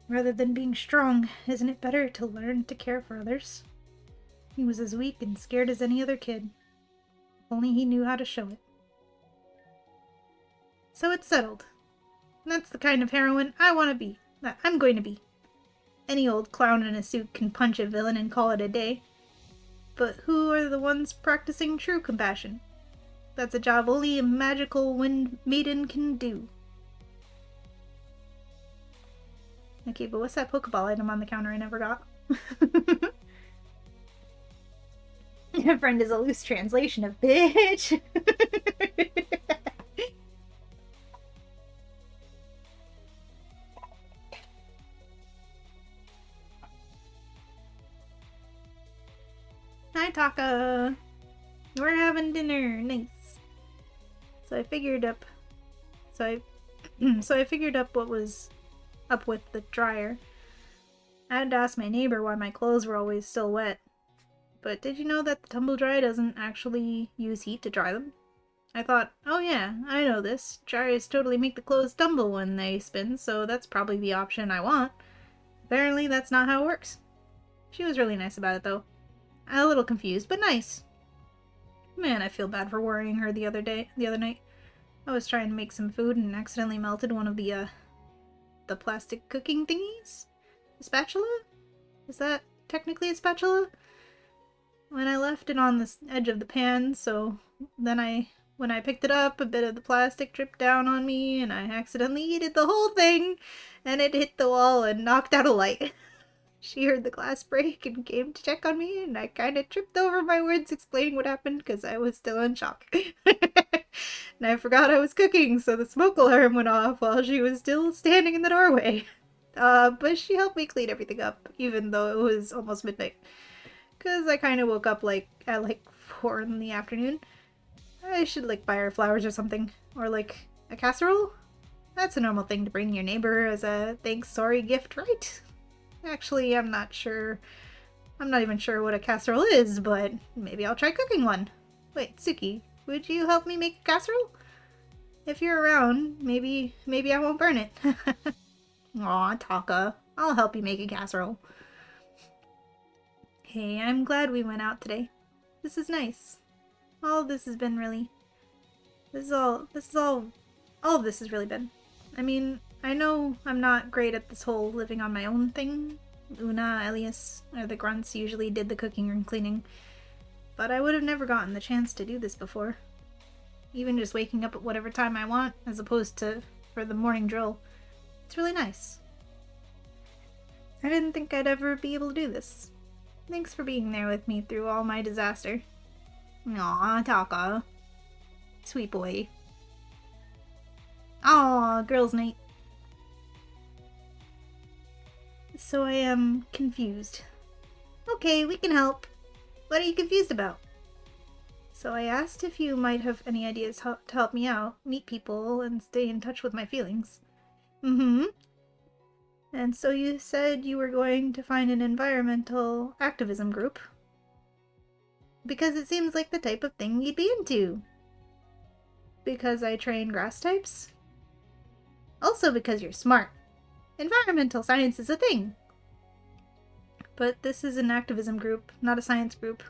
Rather than being strong, isn't it better to learn to care for others? He was as weak and scared as any other kid. If only he knew how to show it. So it's settled. That's the kind of heroine I want to be. That I'm going to be. Any old clown in a suit can punch a villain and call it a day. But who are the ones practicing true compassion? That's a job only a magical wind maiden can do. Okay, but what's that Pokeball item on the counter I never got? Your friend is a loose translation of bitch. Hi, Taka. We're having dinner. Nice. So I figured up what was up with the dryer. I had to ask my neighbor why my clothes were always still wet. But did you know that the tumble dry doesn't actually use heat to dry them? I thought, oh yeah, I know this. Dryers totally make the clothes tumble when they spin, so that's probably the option I want. Apparently that's not how it works. She was really nice about it though. A little confused, but nice. Man, I feel bad for worrying her the other night. I was trying to make some food and accidentally melted one of the plastic cooking thingies? A spatula? Is that technically a spatula? When I left it on the edge of the pan, so then when I picked it up, a bit of the plastic dripped down on me, and I accidentally yeeted the whole thing, and it hit the wall and knocked out a light. She heard the glass break and came to check on me, and I kind of tripped over my words explaining what happened because I was still in shock. And I forgot I was cooking, so the smoke alarm went off while she was still standing in the doorway. But she helped me clean everything up, even though it was almost midnight. Because I kind of woke up at 4 in the afternoon. I should buy her flowers or something. Or a casserole? That's a normal thing to bring your neighbor as a thanks sorry gift, right? Actually, I'm not sure. I'm not even sure what a casserole is, but maybe I'll try cooking one. Wait, Suki, would you help me make a casserole? If you're around, maybe I won't burn it. Aw, Taka, I'll help you make a casserole. Hey, I'm glad we went out today. This is nice. All of this has been really... all of this has really been. I mean, I know I'm not great at this whole living on my own thing. Una, Elias, or the grunts usually did the cooking and cleaning. But I would have never gotten the chance to do this before. Even just waking up at whatever time I want, as opposed to for the morning drill. It's really nice. I didn't think I'd ever be able to do this. Thanks for being there with me through all my disaster. Aw, Taka. Sweet boy. Aw, girls' night. So I am confused. Okay, we can help. What are you confused about? So I asked if you might have any ideas to help me out, meet people, and stay in touch with my feelings. Mm-hmm. And so you said you were going to find an environmental activism group. Because it seems like the type of thing you'd be into. Because I train grass types? Also because you're smart. Environmental science is a thing. But this is an activism group, not a science group.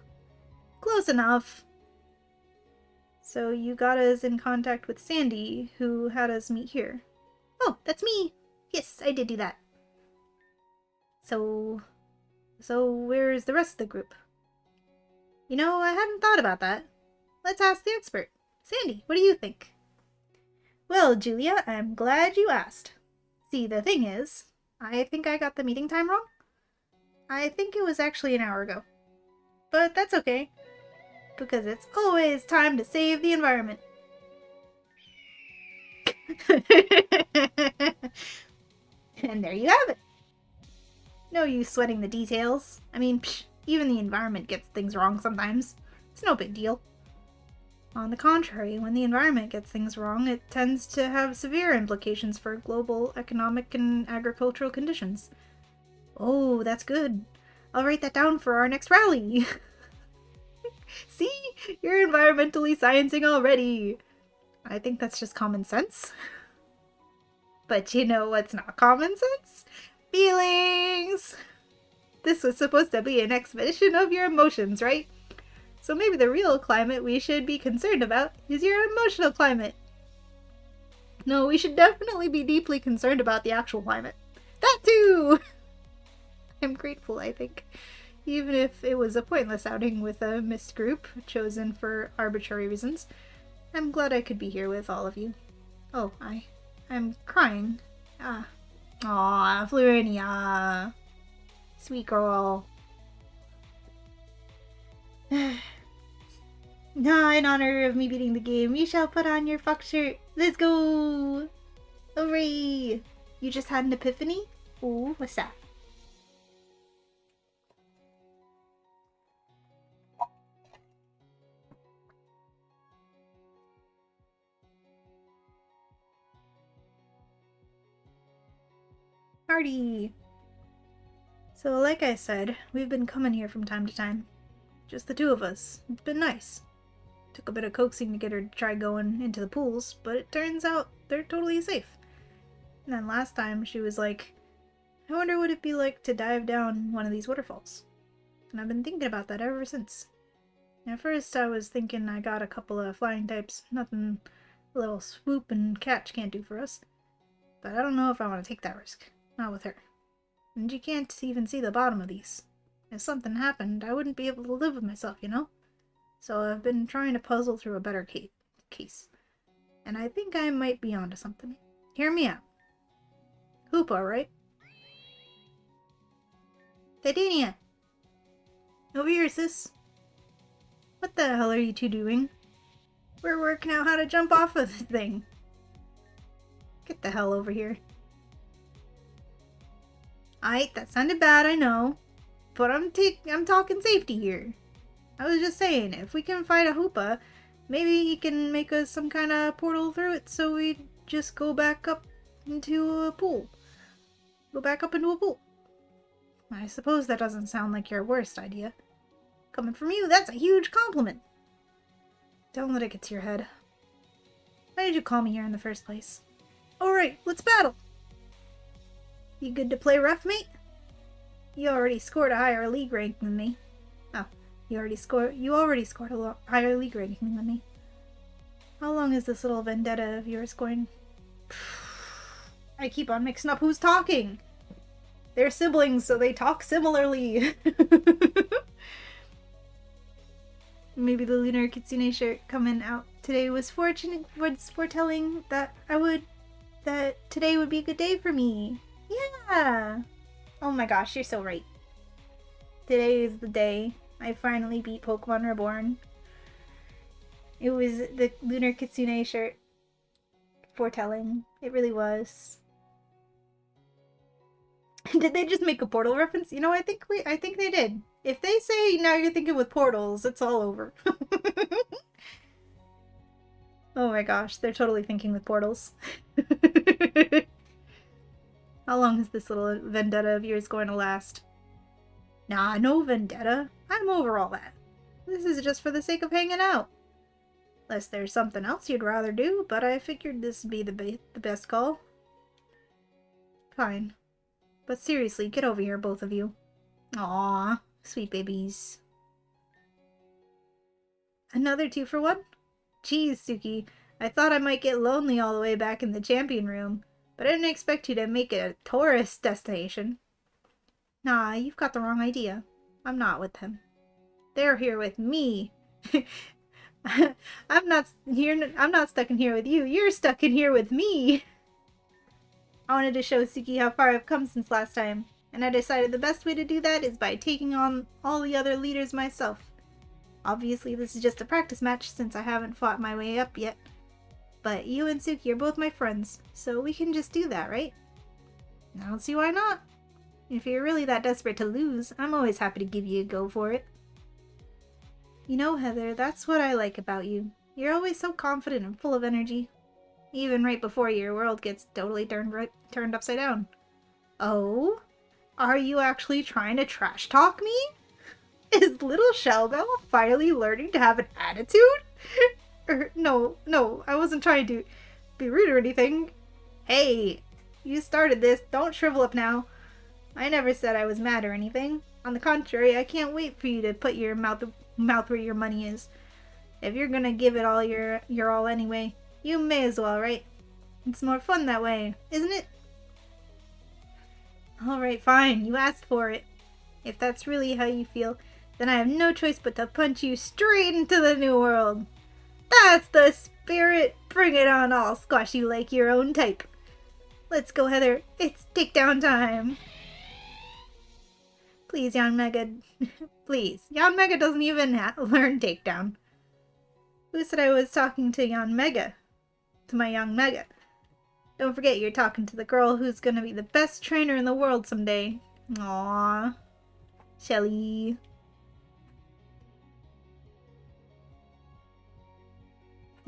Close enough. So you got us in contact with Sandy, who had us meet here. Oh, that's me! Yes, I did do that. So where's the rest of the group? You know, I hadn't thought about that. Let's ask the expert. Sandy, what do you think? Well, Julia, I'm glad you asked. See, the thing is, I think I got the meeting time wrong. I think it was actually an hour ago. But that's okay, because it's always time to save the environment. And there you have it. No use sweating the details. I mean, even the environment gets things wrong sometimes. It's no big deal. On the contrary, when the environment gets things wrong, it tends to have severe implications for global economic and agricultural conditions. Oh, that's good. I'll write that down for our next rally. See? You're environmentally sciencing already. I think that's just common sense. But you know what's not common sense? Feelings! This was supposed to be an expedition of your emotions, right? So maybe the real climate we should be concerned about is your emotional climate. No, we should definitely be deeply concerned about the actual climate. That too! I'm grateful, I think. Even if it was a pointless outing with a missed group, chosen for arbitrary reasons. I'm glad I could be here with all of you. Oh, I'm crying. Aw, Florinia. Sweet girl. Now, in honor of me beating the game, you shall put on your fox shirt. Let's go! Hooray! You just had an epiphany? Ooh, what's that? Party! So, like I said, we've been coming here from time to time. Just the two of us. It's been nice. Took a bit of coaxing to get her to try going into the pools, but it turns out they're totally safe. And then last time she was like, I wonder what it'd be like to dive down one of these waterfalls. And I've been thinking about that ever since. At first I was thinking I got a couple of flying types, nothing a little swoop and catch can't do for us. But I don't know if I want to take that risk. Not with her. And you can't even see the bottom of these. If something happened, I wouldn't be able to live with myself, you know? So I've been trying to puzzle through a better case. And I think I might be onto something. Hear me out. Hoopa, right? Titania! Over here, sis. What the hell are you two doing? We're working out how to jump off of the thing. Get the hell over here. That sounded bad, I know. But I'm talking safety here. I was just saying, if we can fight a Hoopa, maybe he can make us some kind of portal through it so we just go back up into a pool. Go back up into a pool. I suppose that doesn't sound like your worst idea. Coming from you, that's a huge compliment. Don't let it get to your head. Why did you call me here in the first place? Alright, let's battle! You good to play rough, mate? You already scored a higher league rank than me. Oh, you already scored a higher league ranking than me. How long is this little vendetta of yours going? I keep on mixing up who's talking. They're siblings, so they talk similarly. Maybe the Lunar Kitsune shirt coming out today was foretelling that today would be a good day for me. Yeah. Oh my gosh, you're so right. Today is the day I finally beat Pokemon Reborn. It was the Lunar Kitsune shirt foretelling. It really was. Did they just make a portal reference? You know, I think they did. If they say now you're thinking with portals, it's all over. Oh my gosh, they're totally thinking with portals. How long is this little vendetta of yours going to last? Nah, no vendetta. I'm over all that. This is just for the sake of hanging out. Unless there's something else you'd rather do, but I figured this would be the best call. Fine. But seriously, get over here, both of you. Aww, sweet babies. Another 2 for 1? Geez, Suki, I thought I might get lonely all the way back in the champion room, but I didn't expect you to make it a tourist destination. Nah, you've got the wrong idea. I'm not with him. They're here with me. I'm not stuck in here with you. You're stuck in here with me. I wanted to show Suki how far I've come since last time, and I decided the best way to do that is by taking on all the other leaders myself. Obviously, this is just a practice match since I haven't fought my way up yet. But you and Suki are both my friends, so we can just do that, right? I don't see why not. If you're really that desperate to lose, I'm always happy to give you a go for it. You know, Heather, that's what I like about you. You're always so confident and full of energy. Even right before your world gets totally turned upside down. Oh? Are you actually trying to trash talk me? Is little Shellbell finally learning to have an attitude? No, I wasn't trying to be rude or anything. Hey, you started this. Don't shrivel up now. I never said I was mad or anything. On the contrary, I can't wait for you to put your mouth where your money is. If you're gonna give it all your all anyway, you may as well, right? It's more fun that way, isn't it? Alright, fine. You asked for it. If that's really how you feel, then I have no choice but to punch you straight into the new world. That's the spirit! Bring it on, I'll squash you like your own type. Let's go, Heather. It's takedown time. Please, Yanmega. Please. Yanmega doesn't even learn takedown. Who said I was talking to Yanmega? To my Yanmega. Don't forget you're talking to the girl who's gonna be the best trainer in the world someday. Aww. Shelly.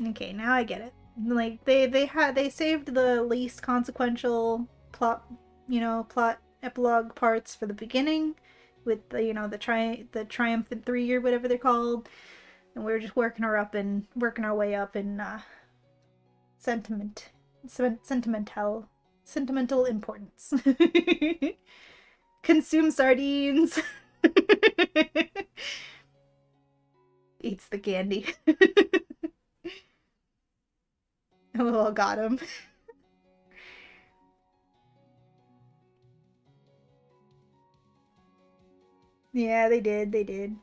Okay, now I get it. Like they saved the least consequential plot epilogue parts for the beginning with the the triumphant 3 or whatever they're called, and we're just working our way up in sentimental importance. Consume sardines. Eats the candy. Oh, got him. Yeah, they did.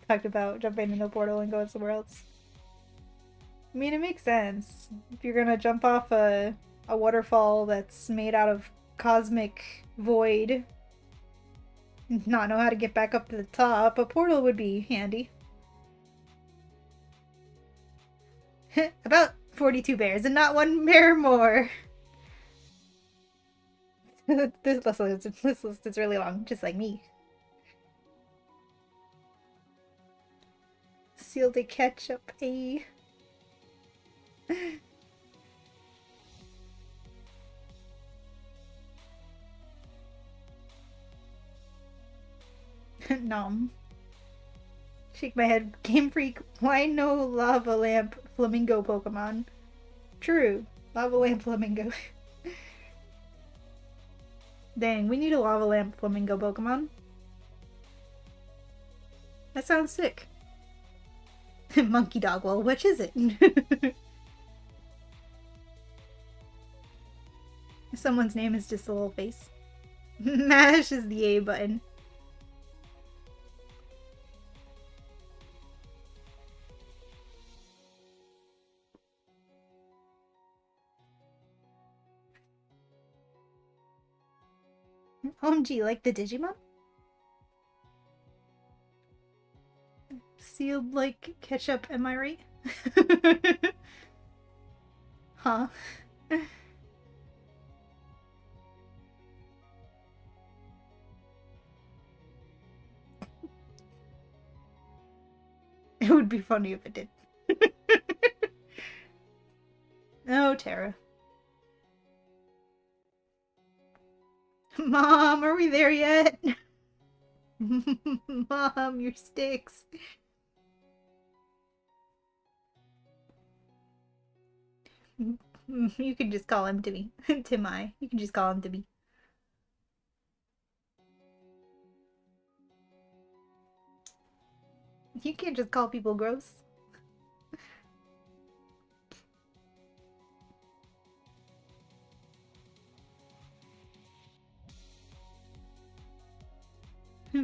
Talked about jumping in the portal and going somewhere else. I mean, it makes sense. If you're gonna jump off a waterfall that's made out of cosmic void, not know how to get back up to the top, a portal would be handy. About 42 bears and not one bear more. This list is really long, just like me. Seal to catch up, eh? Nom. Shake my head. Game Freak, why no Lava Lamp Flamingo Pokemon? True. Lava Lamp Flamingo. Dang, we need a Lava Lamp Flamingo Pokemon. That sounds sick. Monkey Dog, well, which is it? Someone's name is just a little face. Mash is the A button. OMG, like the Digimon? Sealed like ketchup, am I right? Huh? It would be funny if it did. Oh, Tara. Mom, are we there yet? Mom, your sticks. You can just call him Timmy. Timmy. You can just call him Timmy. You can't just call people gross.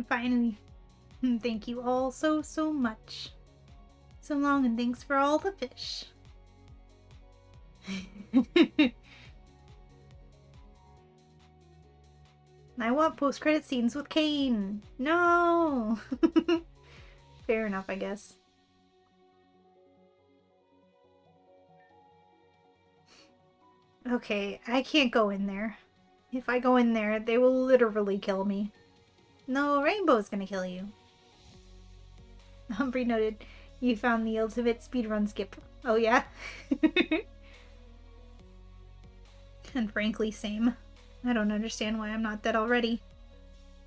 Finally. Thank you all so much. So long, and thanks for all the fish. I want post-credit scenes with Kane. No! Fair enough, I guess. Okay, I can't go in there. If I go in there, they will literally kill me. No, Rainbow's gonna kill you. Humphrey noted, you found the ultimate speedrun skip. Oh yeah? And frankly, same. I don't understand why I'm not dead already.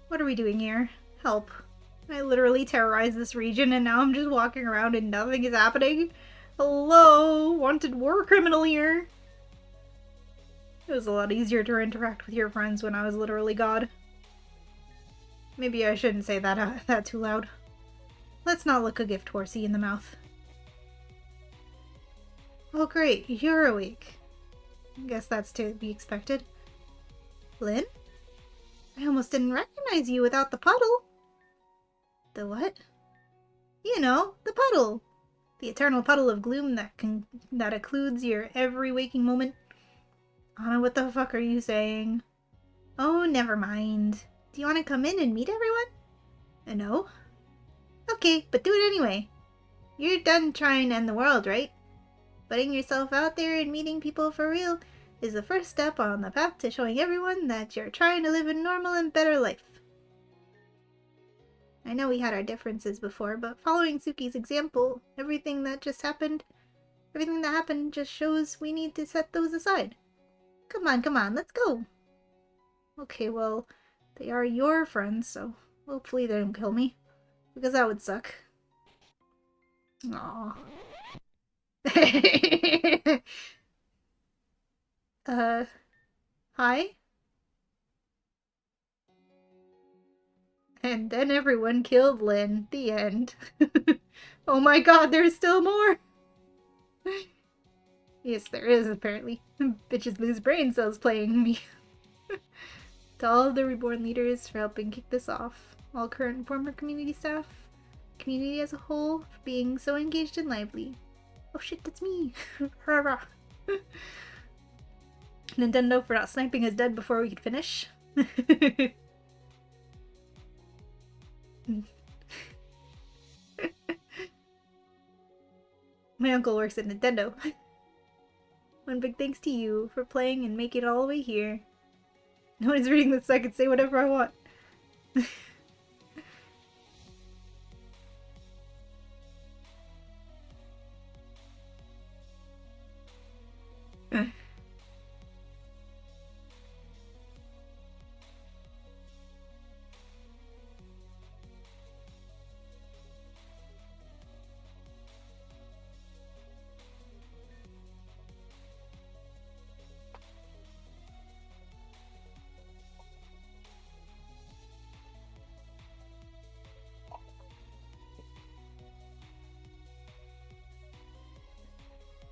What are we doing here? Help. I literally terrorized this region and now I'm just walking around and nothing is happening. Hello? Wanted war criminal here. It was a lot easier to interact with your friends when I was literally God. Maybe I shouldn't say that too loud. Let's not look a gift horsey in the mouth. Oh great, you're awake. Guess that's to be expected. Lynn? I almost didn't recognize you without the puddle. The what? You know, the puddle. The eternal puddle of gloom that occludes your every waking moment. Anna, what the fuck are you saying? Oh, never mind. Do you want to come in and meet everyone? No. Okay, but do it anyway. You're done trying to end the world, right? Putting yourself out there and meeting people for real is the first step on the path to showing everyone that you're trying to live a normal and better life. I know we had our differences before, but following Suki's example, everything that happened just shows we need to set those aside. Come on, let's go. Okay, well, they are your friends, so hopefully they don't kill me. Because that would suck. Aww. Hi? And then everyone killed Lynn. The end. Oh my god, there's still more! Yes, there is, apparently. Bitches lose brain cells playing me. To all of the Reborn leaders for helping kick this off. All current and former community staff. Community as a whole for being so engaged and lively. Oh shit, that's me! Nintendo for not sniping us dead before we could finish. My uncle works at Nintendo. One big thanks to you for playing and making it all the way here. No one's reading this so I can say whatever I want.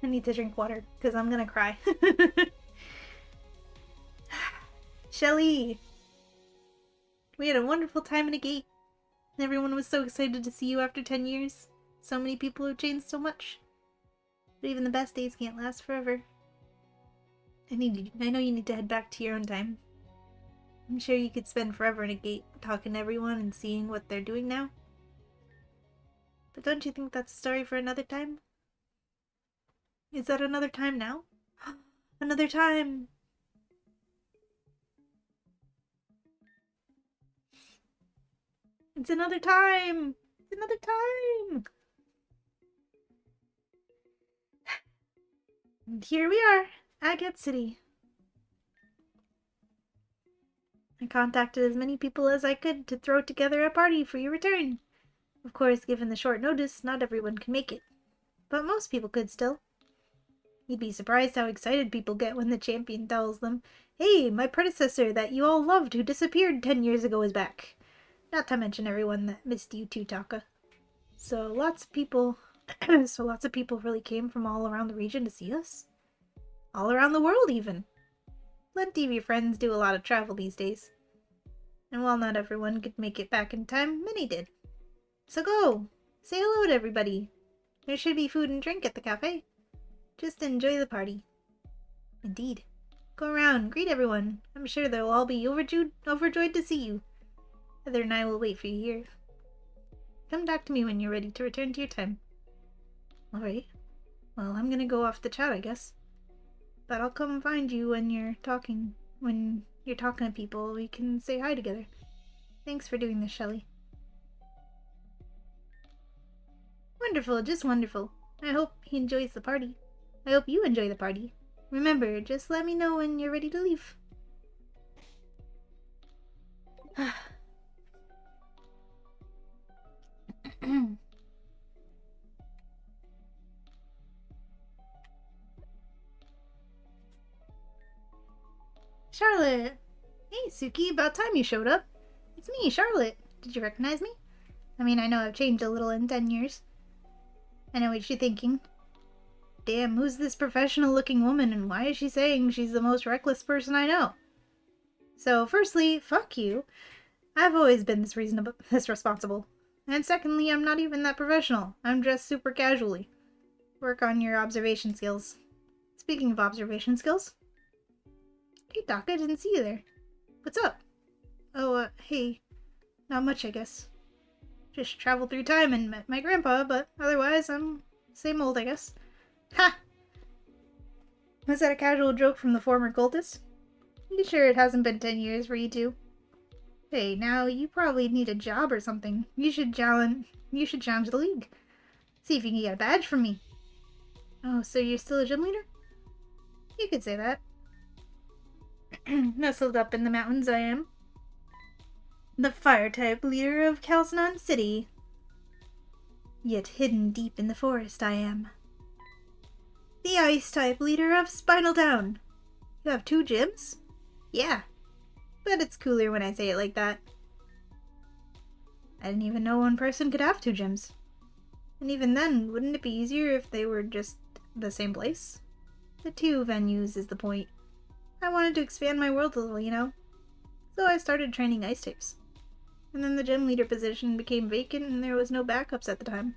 I need to drink water, because I'm gonna cry. Shelly! We had a wonderful time in a gate. Everyone was so excited to see you after 10 years. So many people have changed so much. But even the best days can't last forever. I know you need to head back to your own time. I'm sure you could spend forever in a gate, talking to everyone and seeing what they're doing now. But don't you think that's a story for another time? Is that another time now? Another time! It's another time! It's another time! And here we are, Agate City. I contacted as many people as I could to throw together a party for your return. Of course, given the short notice, not everyone can make it. But most people could still. You'd be surprised how excited people get when the champion tells them, "Hey, my predecessor that you all loved who disappeared 10 years ago is back." Not to mention everyone that missed you too, Taka. So lots of people really came from all around the region to see us. All around the world, even. Plenty of your friends do a lot of travel these days. And while not everyone could make it back in time, many did. So go! Say hello to everybody! There should be food and drink at the cafe. Just enjoy the party. Indeed. Go around, greet everyone. I'm sure they'll all be overjoyed to see you. Heather and I will wait for you here. Come talk to me when you're ready to return to your time. Alright. Well, I'm gonna go off the chat, I guess. But I'll come find you when you're talking to people. We can say hi together. Thanks for doing this, Shelley. Wonderful, just wonderful. I hope he enjoys the party. I hope you enjoy the party. Remember, just let me know when you're ready to leave. Charlotte! Hey, Suki, about time you showed up. It's me, Charlotte. Did you recognize me? I mean, I know I've changed a little in 10 years. I know what you're thinking. Damn, who's this professional-looking woman, and why is she saying she's the most reckless person I know? So, firstly, fuck you. I've always been this responsible. And secondly, I'm not even that professional. I'm dressed super casually. Work on your observation skills. Speaking of observation skills. Hey, Doc, I didn't see you there. What's up? Oh, hey. Not much, I guess. Just traveled through time and met my grandpa, but otherwise, I'm same old, I guess. Ha! Was that a casual joke from the former cultist? You sure it hasn't been 10 years for you two? Hey, now, you probably need a job or something. You should challenge the league. See if you can get a badge from me. Oh, so you're still a gym leader? You could say that. Nestled up in the mountains I am. The fire-type leader of Calcinon City. Yet hidden deep in the forest I am. The ice-type leader of Spinal Town. You have 2 gyms? Yeah. But it's cooler when I say it like that. I didn't even know one person could have 2 gyms. And even then, wouldn't it be easier if they were just the same place? The 2 venues is the point. I wanted to expand my world a little, you know? So I started training ice types. And then the gym leader position became vacant and there was no backups at the time.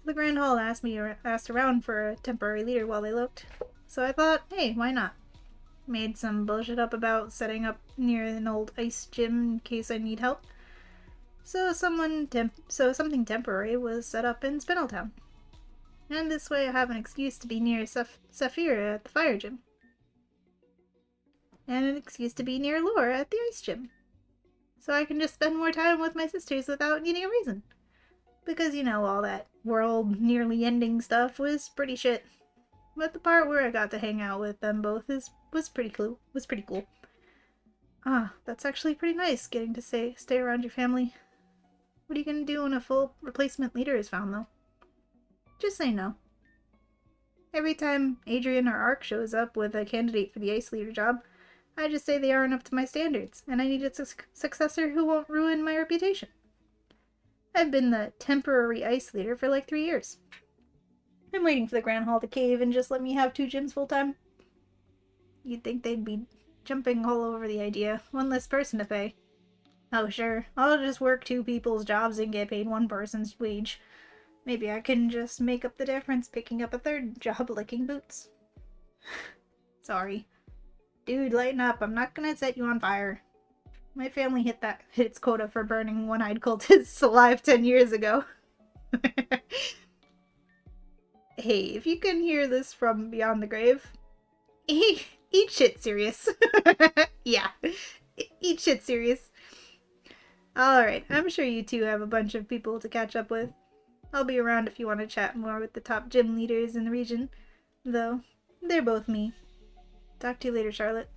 The Grand Hall asked around for a temporary leader while they looked. So I thought, hey, why not? Made some bullshit up about setting up near an old ice gym in case I need help. So something temporary was set up in Spineltown. And this way I have an excuse to be near Saphira at the fire gym. And an excuse to be near Laura at the ice gym. So I can just spend more time with my sisters without needing a reason. Because, you know, all that world nearly ending stuff was pretty shit. But the part where I got to hang out with them both was pretty cool. Ah, that's actually pretty nice, getting to stay around your family. What are you gonna do when a full replacement leader is found, though? Just say no. Every time Adrian or Ark shows up with a candidate for the ice leader job, I just say they aren't up to my standards, and I need a successor who won't ruin my reputation. I've been the temporary ice leader for like 3 years. I'm waiting for the Grand Hall to cave and just let me have 2 gyms full time. You'd think they'd be jumping all over the idea. One less person to pay. Oh sure, I'll just work 2 people's jobs and get paid 1 person's wage. Maybe I can just make up the difference picking up a 3rd job licking boots. Sorry. Dude, lighten up. I'm not gonna set you on fire. My family hit its quota for burning one-eyed cultists alive 10 years ago. Hey, if you can hear this from beyond the grave, eat shit serious. Yeah, eat shit serious. Alright, I'm sure you two have a bunch of people to catch up with. I'll be around if you want to chat more with the top gym leaders in the region, though they're both me. Talk to you later, Charlotte.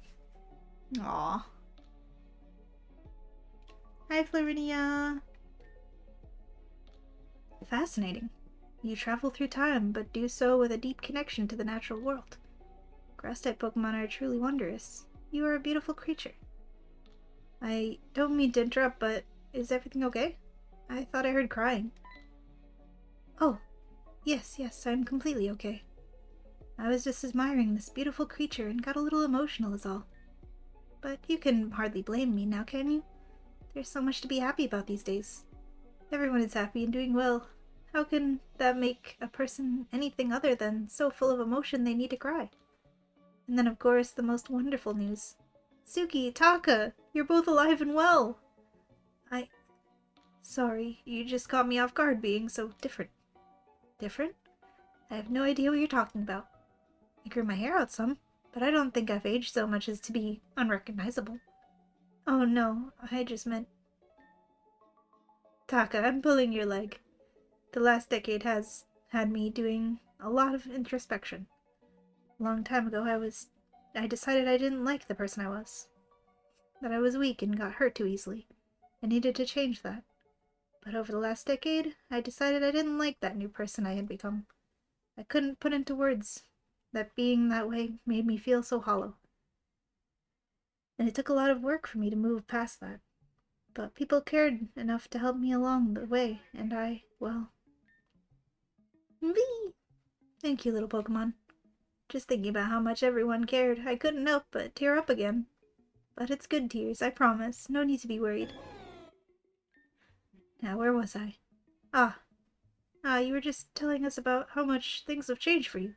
Aww. Hi, Florinia. Fascinating. You travel through time, but do so with a deep connection to the natural world. Grass-type Pokemon are truly wondrous. You are a beautiful creature. I don't mean to interrupt, but is everything okay? I thought I heard crying. Oh, yes, I'm completely okay. I was just admiring this beautiful creature and got a little emotional is all. But you can hardly blame me now, can you? There's so much to be happy about these days. Everyone is happy and doing well. How can that make a person anything other than so full of emotion they need to cry? And then, of course, the most wonderful news. Suki, Taka, you're both alive and well! Sorry, you just caught me off guard being so different. Different? I have no idea what you're talking about. I grew my hair out some, but I don't think I've aged so much as to be unrecognizable. Oh no, I just meant... Taka, I'm pulling your leg. The last decade has had me doing a lot of introspection. A long time ago, I decided I didn't like the person I was. That I was weak and got hurt too easily. I needed to change that. But over the last decade, I decided I didn't like that new person I had become. I couldn't put into words that being that way made me feel so hollow. And it took a lot of work for me to move past that. But people cared enough to help me along the way, and well... Whee! Thank you, little Pokemon. Just thinking about how much everyone cared, I couldn't help but tear up again. But it's good tears, I promise. No need to be worried. Now, where was I? You were just telling us about how much things have changed for you.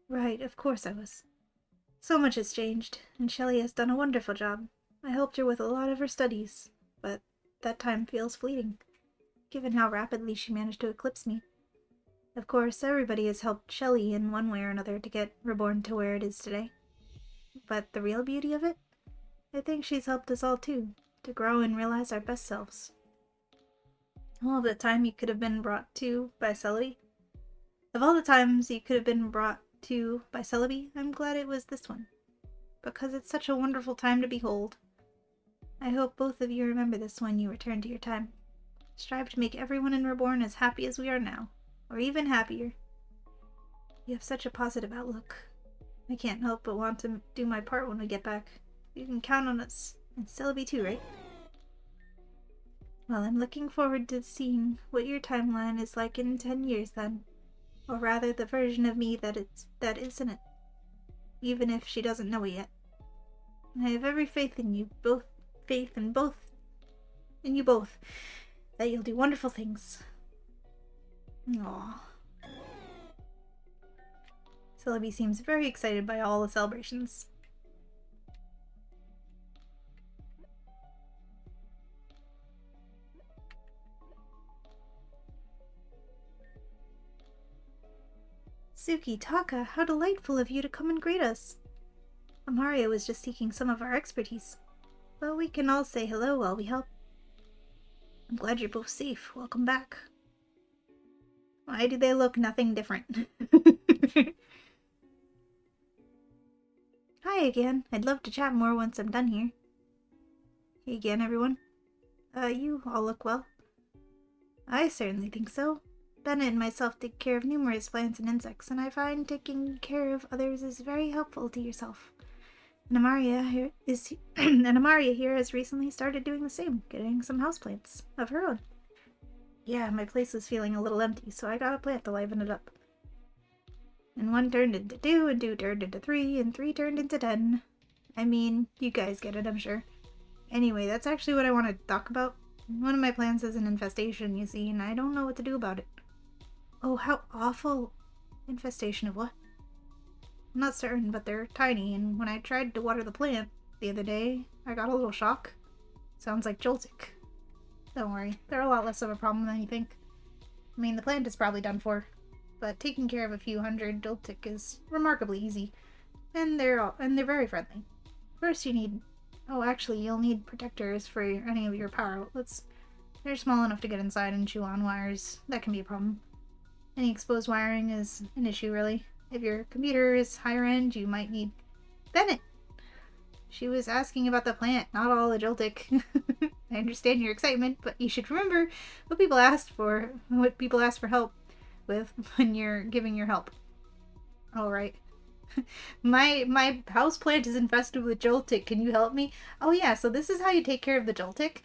Right, of course I was. So much has changed, and Shelley has done a wonderful job. I helped her with a lot of her studies, but that time feels fleeting, given how rapidly she managed to eclipse me. Of course, everybody has helped Shelley in one way or another to get Reborn to where it is today. But the real beauty of it? I think she's helped us all too, to grow and realize our best selves. All of the time you could have been brought to by Celebi. Of all the times you could have been brought to by Celebi, I'm glad it was this one. Because it's such a wonderful time to behold. I hope both of you remember this when you return to your time. Strive to make everyone in Reborn as happy as we are now, or even happier. You have such a positive outlook. I can't help but want to do my part when we get back. You can count on us, and Celebi too, right? Well, I'm looking forward to seeing what your timeline is like in 10 years then. Or rather, the version of me that is in it. Even if she doesn't know it yet. I have every faith in you, in you both, that you'll do wonderful things. Aww. Celebi seems very excited by all the celebrations. Suki, Taka, how delightful of you to come and greet us. Amaria was just seeking some of our expertise, but we can all say hello while we help. I'm glad you're both safe. Welcome back. Why do they look nothing different? Hi again. I'd love to chat more once I'm done here. Hey again, everyone. You all look well. I certainly think so. Bennett and myself take care of numerous plants and insects, and I find taking care of others is very helpful to yourself. And Amaria here has recently started doing the same, getting some houseplants of her own. Yeah, my place was feeling a little empty, so I got a plant to liven it up. And 1 turned into 2, and 2 turned into 3, and 3 turned into 10. I mean, you guys get it, I'm sure. Anyway, that's actually what I want to talk about. One of my plants is an infestation, you see, and I don't know what to do about it. Oh, how awful. Infestation of what? I'm not certain, but they're tiny, and when I tried to water the plant the other day, I got a little shock. Sounds like Joltik. Don't worry, they're a lot less of a problem than you think. I mean, the plant is probably done for, but taking care of a few hundred Joltik is remarkably easy, and they're very friendly. First you need... Oh, actually, you'll need protectors for any of your power outlets. They're small enough to get inside and chew on wires. That can be a problem. Any exposed wiring is an issue, really. If your computer is higher end, you might need... Bennett! She was asking about the plant, not all the Joltik. I understand your excitement, but you should remember what people ask for help with when you're giving your help. Alright. My house plant is infested with Joltik. Can you help me? Oh yeah, so this is how you take care of the Joltik?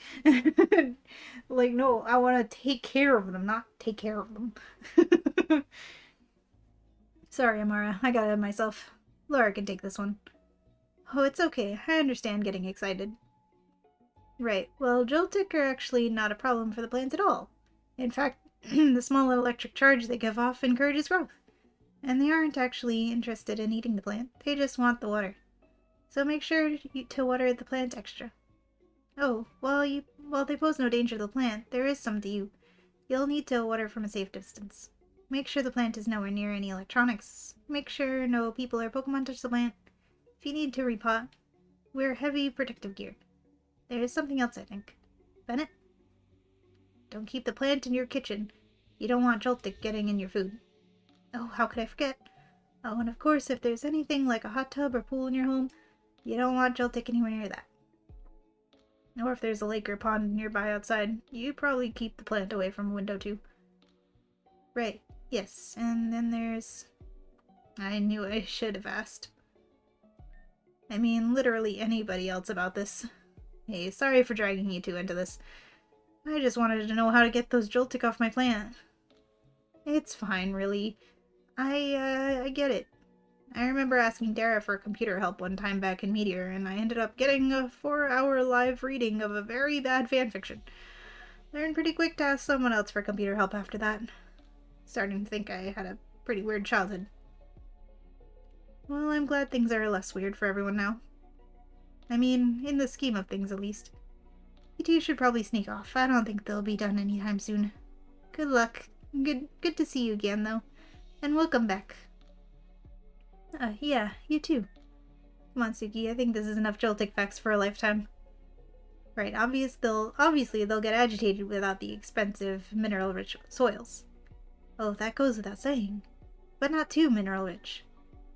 Like, no, I want to take care of them, not take care of them. Sorry, Amara. I got ahead of myself. Laura can take this one. Oh, it's okay. I understand getting excited. Right. Well, Joltik are actually not a problem for the plant at all. In fact, the small electric charge they give off encourages growth. And they aren't actually interested in eating the plant. They just want the water. So make sure to water the plant extra. Oh, well, they pose no danger to the plant. There is some to you. You'll need to water from a safe distance. Make sure the plant is nowhere near any electronics. Make sure no people or Pokemon touch the plant. If you need to repot, wear heavy protective gear. There is something else, I think. Bennett? Don't keep the plant in your kitchen. You don't want Joltik getting in your food. Oh, how could I forget? Oh, and of course, if there's anything like a hot tub or pool in your home, you don't want Joltik anywhere near that. Or if there's a lake or pond nearby outside, you probably keep the plant away from a window too. Right, yes, and then there's... I knew I should have asked. I mean, literally anybody else about this. Hey, sorry for dragging you two into this. I just wanted to know how to get those Joltik off my plant. It's fine, really. I get it. I remember asking Dara for computer help one time back in Meteor, and I ended up getting a 4-hour live reading of a very bad fanfiction. Learned pretty quick to ask someone else for computer help after that. Starting to think I had a pretty weird childhood. Well, I'm glad things are less weird for everyone now. I mean, in the scheme of things at least. You two should probably sneak off. I don't think they'll be done anytime soon. Good luck. Good to see you again, though. And welcome back. Yeah, you too. Come on, Suki, I think this is enough Joltik facts for a lifetime. Right, obviously they'll get agitated without the expensive mineral-rich soils. Oh, that goes without saying. But not too mineral-rich.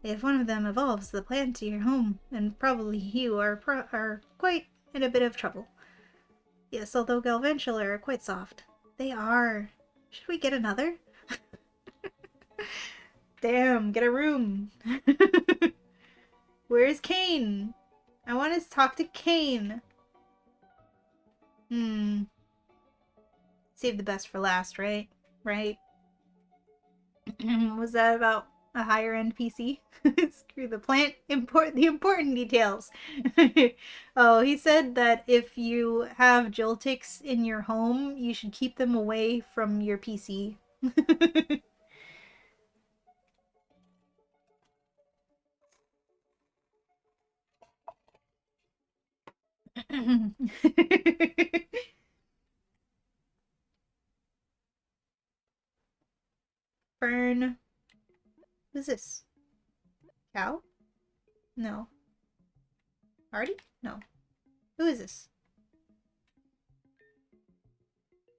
If one of them evolves the plant to your home, then probably you are quite in a bit of trouble. Yes, although Galvantula are quite soft. They are. Should we get another? Damn, get a room. Where's Kane? I want to talk to Kane. Save the best for last, right? Right? Was that about a higher end PC? Screw the plant. The important details. Oh, he said that if you have Joltiks in your home, you should keep them away from your PC. Fern. Who's this? Cow? No. Hardy? No. Who is this?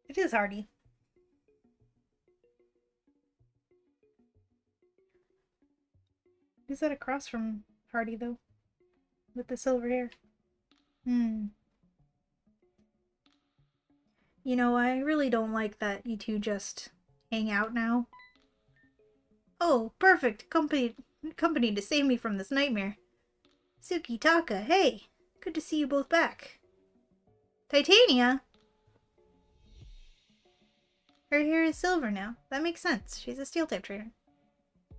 It is Hardy. Who's that across from Hardy, though? With the silver hair. You know, I really don't like that you two just hang out now. Oh, perfect. Company to save me from this nightmare. Suki, Taka, hey! Good to see you both back. Titania? Her hair is silver now. That makes sense. She's a steel-type trainer.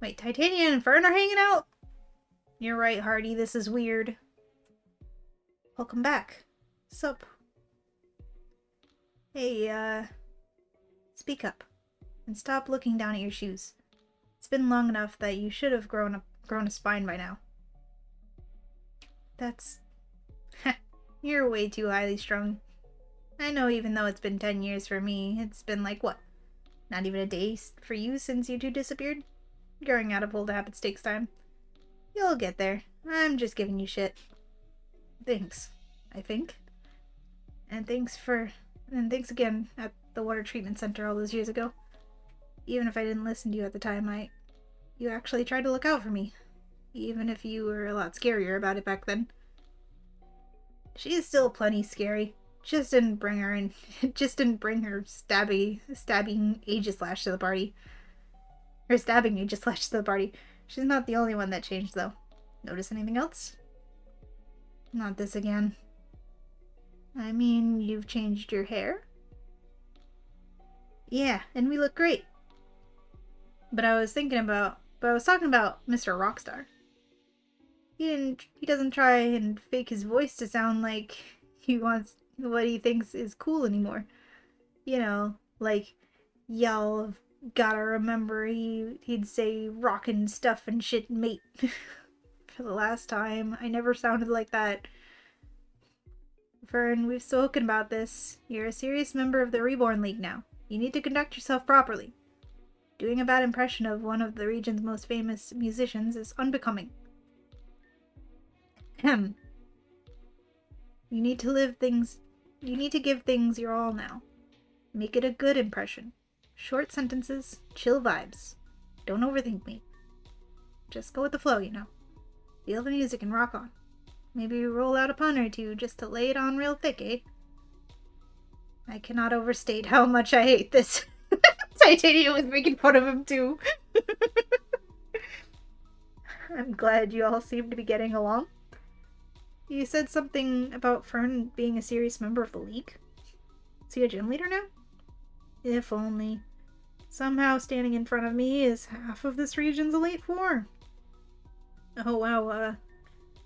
Wait, Titania and Fern are hanging out? You're right, Hardy. This is weird. Welcome back. Sup? Hey, speak up. And stop looking down at your shoes. It's been long enough that you should have grown a spine by now. That's... You're way too highly strung. I know, even though it's been 10 years for me, it's been like, what? Not even a day for you since you two disappeared? Growing out of old habits takes time. You'll get there. I'm just giving you shit. Thanks, I think. And thanks again at the water treatment center all those years ago. Even if I didn't listen to you at the time, you actually tried to look out for me. Even if you were a lot scarier about it back then. She is still plenty scary. Just didn't bring her stabbing Aegislash to the party. Or stabbing Aegislash to the party. She's not the only one that changed, though. Notice anything else? Not this again. I mean, you've changed your hair? Yeah, and we look great. But I was talking about Mr. Rockstar. He doesn't try and fake his voice to sound like he what he thinks is cool anymore. You know, like, y'all have gotta remember he'd say rockin' stuff and shit, mate. For the last time, I never sounded like that. Fern, we've spoken about this. You're a serious member of the Reborn League now. You need to conduct yourself properly. Doing a bad impression of one of the region's most famous musicians is unbecoming. Ahem. You need to give things your all now. Make it a good impression. Short sentences, chill vibes. Don't overthink me. Just go with the flow, you know. Feel the music and rock on. Maybe roll out a pun or two just to lay it on real thick, eh? I cannot overstate how much I hate this. Titania was making fun of him too. I'm glad you all seem to be getting along. You said something about Fern being a serious member of the League? Is he a gym leader now? If only. Somehow standing in front of me is half of this region's Elite Four. Oh wow,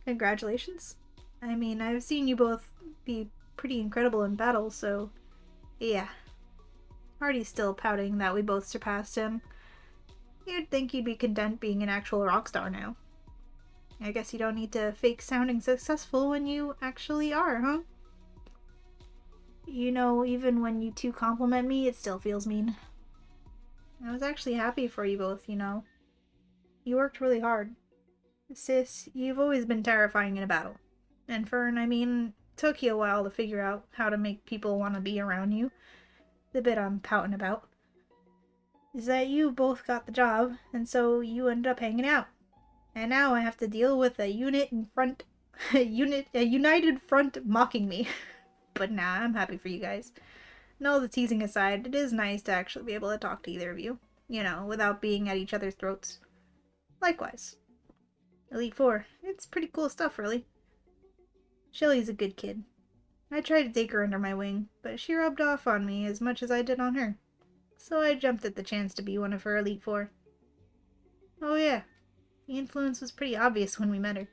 congratulations. I mean, I've seen you both be pretty incredible in battle, so yeah. Hardy's still pouting that we both surpassed him. You'd think you'd be content being an actual rock star now. I guess you don't need to fake sounding successful when you actually are, huh? You know, even when you two compliment me, it still feels mean. I was actually happy for you both, you know. You worked really hard. Sis, you've always been terrifying in a battle. And Fern, I mean, took you a while to figure out how to make people want to be around you. The bit I'm pouting about is that you both got the job, and so you ended up hanging out. And now I have to deal with a united front mocking me. But nah, I'm happy for you guys. No, the teasing aside, it is nice to actually be able to talk to either of you. You know, without being at each other's throats. Likewise. Elite Four, it's pretty cool stuff, really. Shelly's a good kid. I tried to take her under my wing, but she rubbed off on me as much as I did on her. So I jumped at the chance to be one of her Elite Four. Oh yeah, the influence was pretty obvious when we met her.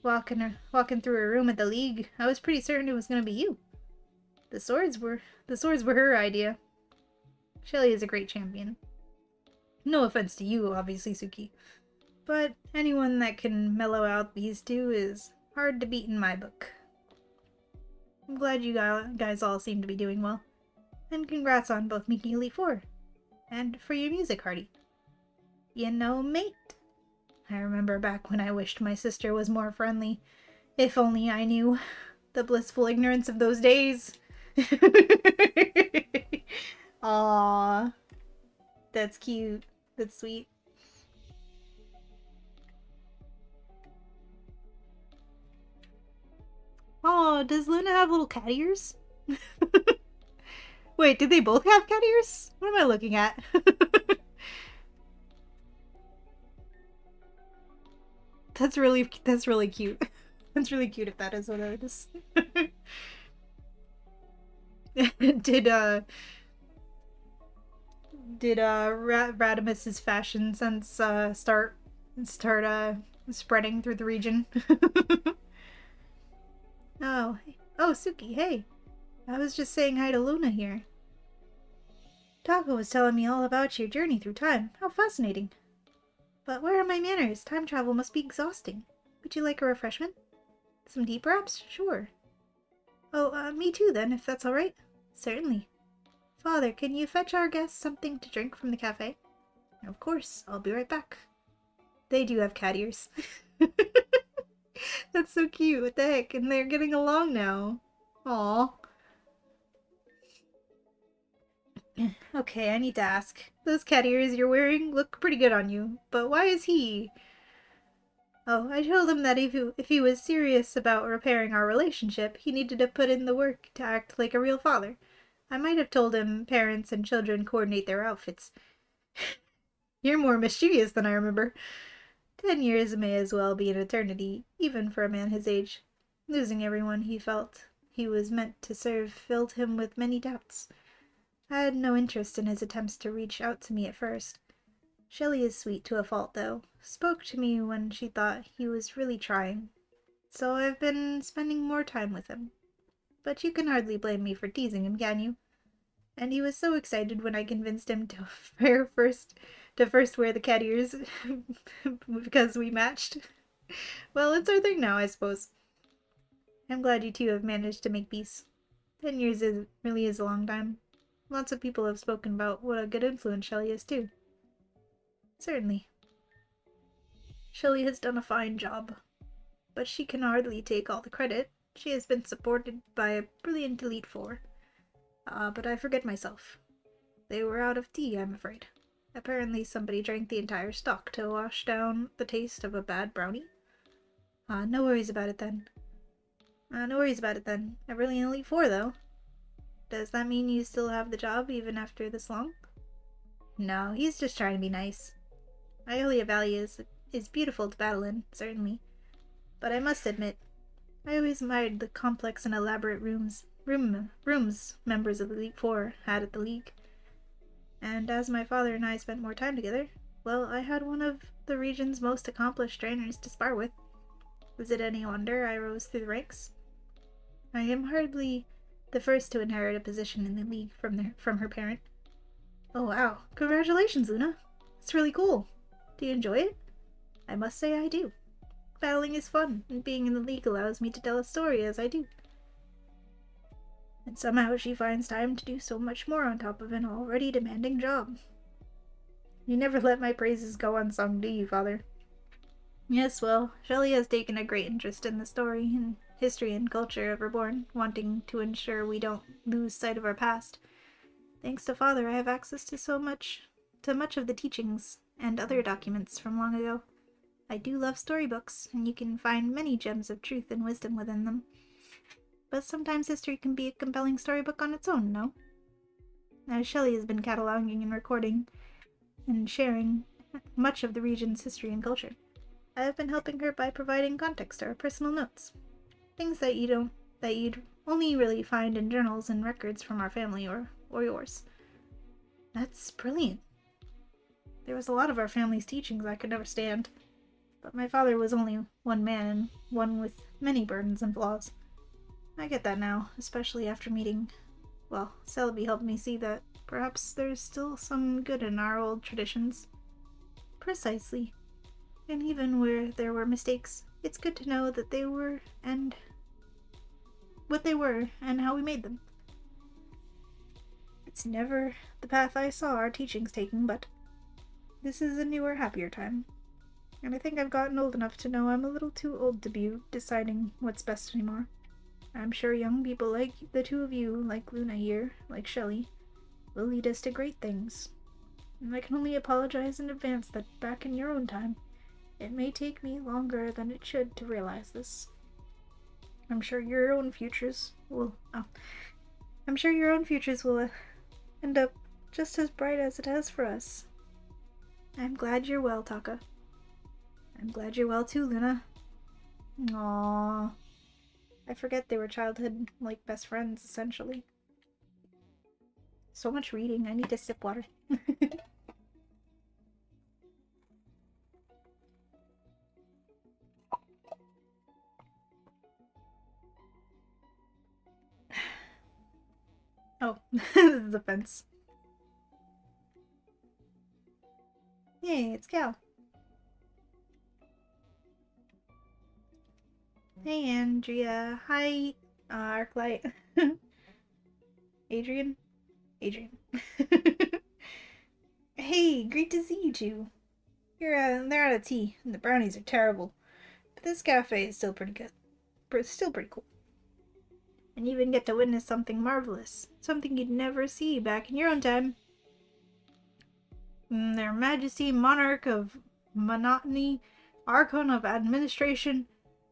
Walking through her room at the League, I was pretty certain it was going to be you. The swords were her idea. Shelly is a great champion. No offense to you, obviously, Suki. But anyone that can mellow out these two is hard to beat in my book. I'm glad you guys all seem to be doing well. And congrats on both making Elite Four. And for your music, Hardy. You know, mate. I remember back when I wished my sister was more friendly. If only I knew. The blissful ignorance of those days. Aww. That's cute. That's sweet. Oh, does Luna have little cat ears? Wait, did they both have cat ears? What am I looking at? That's really cute. That's really cute if that is what it is. Did Radimus's fashion sense start spreading through the region? Oh, Suki, hey. I was just saying hi to Luna here. Taco was telling me all about your journey through time. How fascinating. But where are my manners? Time travel must be exhausting. Would you like a refreshment? Some tea, perhaps? Sure. Oh, me too, then, if that's all right. Certainly. Father, can you fetch our guests something to drink from the cafe? Of course. I'll be right back. They do have cat ears. That's so cute. What the heck? And they're getting along now. Aww. Okay, I need to ask. Those cat ears you're wearing look pretty good on you, but why is he... Oh, I told him that if he was serious about repairing our relationship, he needed to put in the work to act like a real father. I might have told him parents and children coordinate their outfits. You're more mischievous than I remember. 10 years may as well be an eternity, even for a man his age. Losing everyone he felt he was meant to serve filled him with many doubts. I had no interest in his attempts to reach out to me at first. Shelley is sweet to a fault, though. Spoke to me when she thought he was really trying. So I've been spending more time with him. but you can hardly blame me for teasing him, can you? And he was so excited when I convinced him to first wear the cat ears because we matched. Well, it's our thing now, I suppose. I'm glad you two have managed to make peace. 10 years really is a long time. Lots of people have spoken about what a good influence Shelley is, too. Certainly. Shelley has done a fine job, but she can hardly take all the credit. She has been supported by a brilliant Elite Four. But I forget myself. They were out of tea, I'm afraid. Apparently somebody drank the entire stock to wash down the taste of a bad brownie. No worries about it then. No worries about it then. A brilliant Elite Four, though. Does that mean you still have the job even after this long? No, he's just trying to be nice. Iolia Valley is beautiful to battle in, certainly. But I must admit, I always admired the complex and elaborate rooms members of the Elite Four had at the League. And as my father and I spent more time together, well, I had one of the region's most accomplished trainers to spar with. Was it any wonder I rose through the ranks? I am hardly the first to inherit a position in the League from her parent. Oh wow, congratulations, Luna. It's really cool. Do you enjoy it? I must say I do. Battling is fun, and being in the League allows me to tell a story as I do. And somehow she finds time to do so much more on top of an already demanding job. You never let my praises go unsung, do you, Father? Yes, well, Shelley has taken a great interest in the story and history and culture of Reborn, wanting to ensure we don't lose sight of our past. Thanks to Father, I have access to much of the teachings and other documents from long ago. I do love storybooks, and you can find many gems of truth and wisdom within them. But sometimes history can be a compelling storybook on its own, no? As Shelley has been cataloging and recording and sharing much of the region's history and culture, I have been helping her by providing context to her personal notes. Things that you'd only really find in journals and records from our family or yours. That's brilliant. There was a lot of our family's teachings I could never stand, but my father was only one man and one with many burdens and flaws. I get that now, especially after meeting, well, Celebi helped me see that perhaps there's still some good in our old traditions. Precisely. And even where there were mistakes, it's good to know that they were and what they were and how we made them. It's never the path I saw our teachings taking, but this is a newer, happier time. And I think I've gotten old enough to know I'm a little too old to be deciding what's best anymore. I'm sure young people like the two of you, like Luna here, like Shelley, will lead us to great things. And I can only apologize in advance that back in your own time, it may take me longer than it should to realize this. I'm sure your own futures will end up just as bright as it has for us. I'm glad you're well, Taka. I'm glad you're well too, Luna. Aww. I forget they were childhood, best friends, essentially. So much reading, I need to sip water. Oh, this is the fence. Hey, it's Cal. Hey, Andrea. Hi, Arclight. Adrian? Adrian. Hey, great to see you two. They're out of tea, and the brownies are terrible. But this cafe is still pretty good. Still pretty cool. And you even get to witness something marvelous. Something you'd never see back in your own time. Their Majesty Monarch of Monotony, Archon of Administration,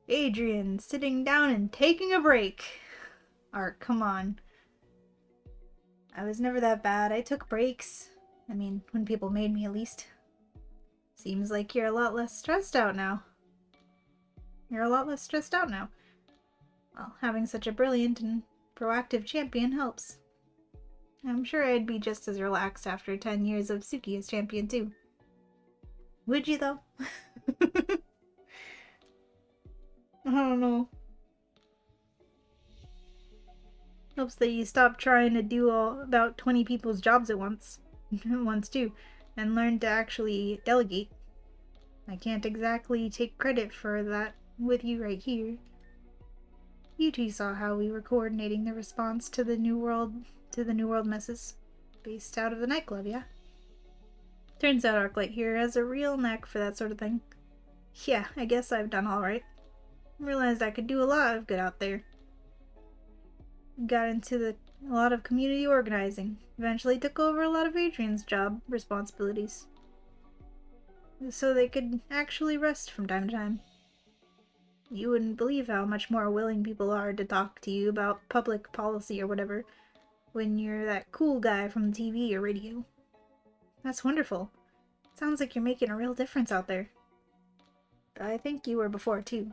Adrian, sitting down and taking a break. Art, come on. I was never that bad. I took breaks. I mean, when people made me, at least. Seems like you're a lot less stressed out now. Well, having such a brilliant and proactive champion helps. I'm sure I'd be just as relaxed after 10 years of Suki as champion, too. Would you, though? I don't know. Hopes that you stop trying to do about 20 people's jobs at once. Once too. And learn to actually delegate. I can't exactly take credit for that with you right here. You two saw how we were coordinating the response to the New World messes. Based out of the nightclub, yeah? Turns out Arclight here has a real knack for that sort of thing. Yeah, I guess I've done alright. Realized I could do a lot of good out there. Got into a lot of community organizing. Eventually took over a lot of Adrian's job responsibilities. So they could actually rest from time to time. You wouldn't believe how much more willing people are to talk to you about public policy or whatever when you're that cool guy from the TV or radio. That's wonderful. Sounds like you're making a real difference out there. I think you were before, too.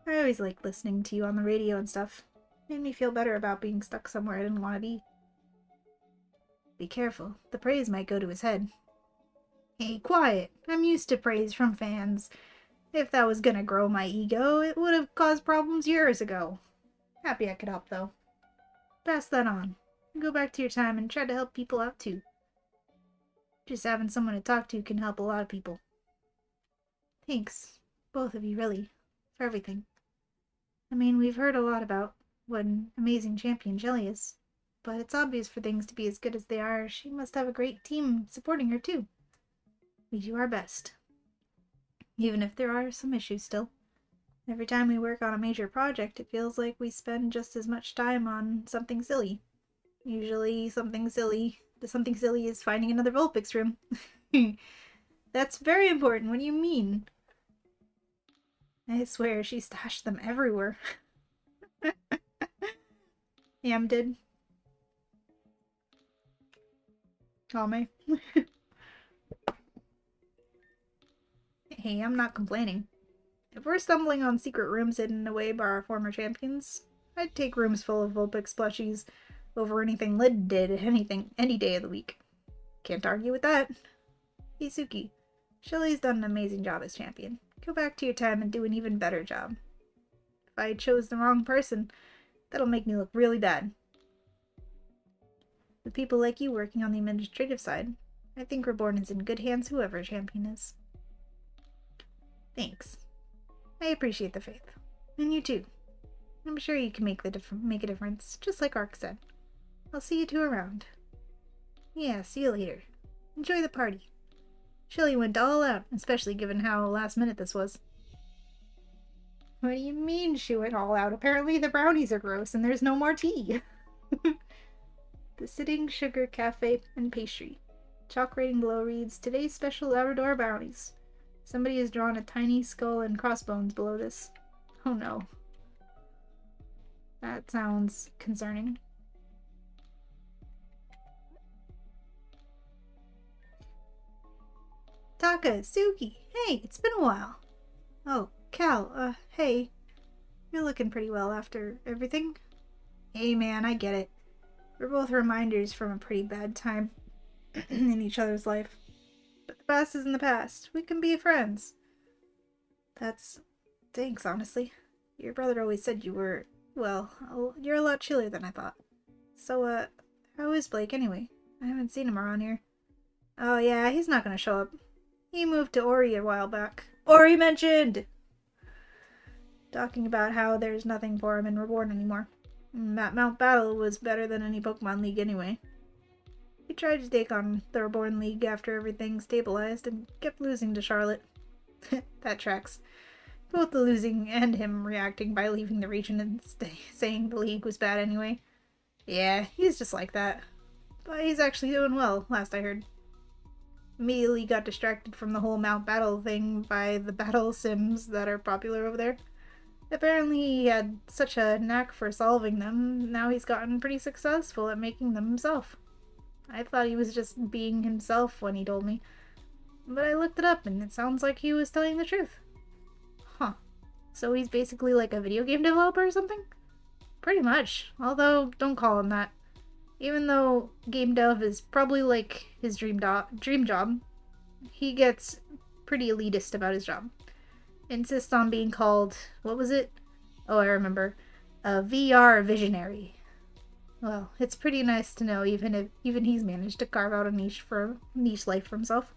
I always liked listening to you on the radio and stuff. Made me feel better about being stuck somewhere I didn't want to be. Be careful. The praise might go to his head. Hey, quiet. I'm used to praise from fans. If that was gonna grow my ego, it would have caused problems years ago. Happy I could help, though. Pass that on. Go back to your time and try to help people out, too. Just having someone to talk to can help a lot of people. Thanks. Both of you, really. For everything. I mean, we've heard a lot about what an amazing champion Shelly is. But it's obvious for things to be as good as they are, she must have a great team supporting her, too. We do our best. Even if there are some issues still. Every time we work on a major project, it feels like we spend just as much time on something silly. Usually something silly. The something silly is finding another Vulpix room. That's very important. What do you mean? I swear she stashed them everywhere. Yam did. Call me. Hey, I'm not complaining. If we're stumbling on secret rooms hidden away by our former champions, I'd take rooms full of Vulpix plushies over anything Lid did any day of the week. Can't argue with that. Isuki, Shelly's done an amazing job as champion. Go back to your time and do an even better job. If I chose the wrong person, that'll make me look really bad. With people like you working on the administrative side, I think Reborn is in good hands whoever champion is. Thanks. I appreciate the faith. And you too. I'm sure you can make a difference, just like Ark said. I'll see you two around. Yeah, see you later. Enjoy the party. Shelly went all out, especially given how last minute this was. What do you mean she went all out? Apparently the brownies are gross and there's no more tea. The Sitting Sugar Cafe and Pastry. Chalk rating below reads, today's special Labrador brownies. Somebody has drawn a tiny skull and crossbones below this. Oh no. That sounds concerning. Taka, Suki, hey, it's been a while. Oh, Cal, hey. You're looking pretty well after everything. Hey man, I get it. We're both reminders from a pretty bad time in each other's life. But the past is in the past. We can be friends. Thanks, honestly. Your brother always said you were, well, you're a lot chillier than I thought. So, how is Blake anyway? I haven't seen him around here. Oh yeah, he's not gonna show up. He moved to Ori a while back. Ori mentioned! Talking about how there's nothing for him in Reborn anymore. That Mount Battle was better than any Pokemon League anyway. He tried to take on the Reborn League after everything stabilized and kept losing to Charlotte. That tracks. Both the losing and him reacting by leaving the region and saying the league was bad anyway. Yeah, he's just like that. But he's actually doing well, last I heard. Immediately got distracted from the whole Mount Battle thing by the battle sims that are popular over there. Apparently he had such a knack for solving them, now he's gotten pretty successful at making them himself. I thought he was just being himself when he told me. But I looked it up and it sounds like he was telling the truth. Huh. So he's basically like a video game developer or something? Pretty much. Although, don't call him that. Even though game dev is probably like his dream job, he gets pretty elitist about his job. Insists on being called, what was it? Oh, I remember. A VR visionary. Well, it's pretty nice to know even he's managed to carve out a niche life for himself.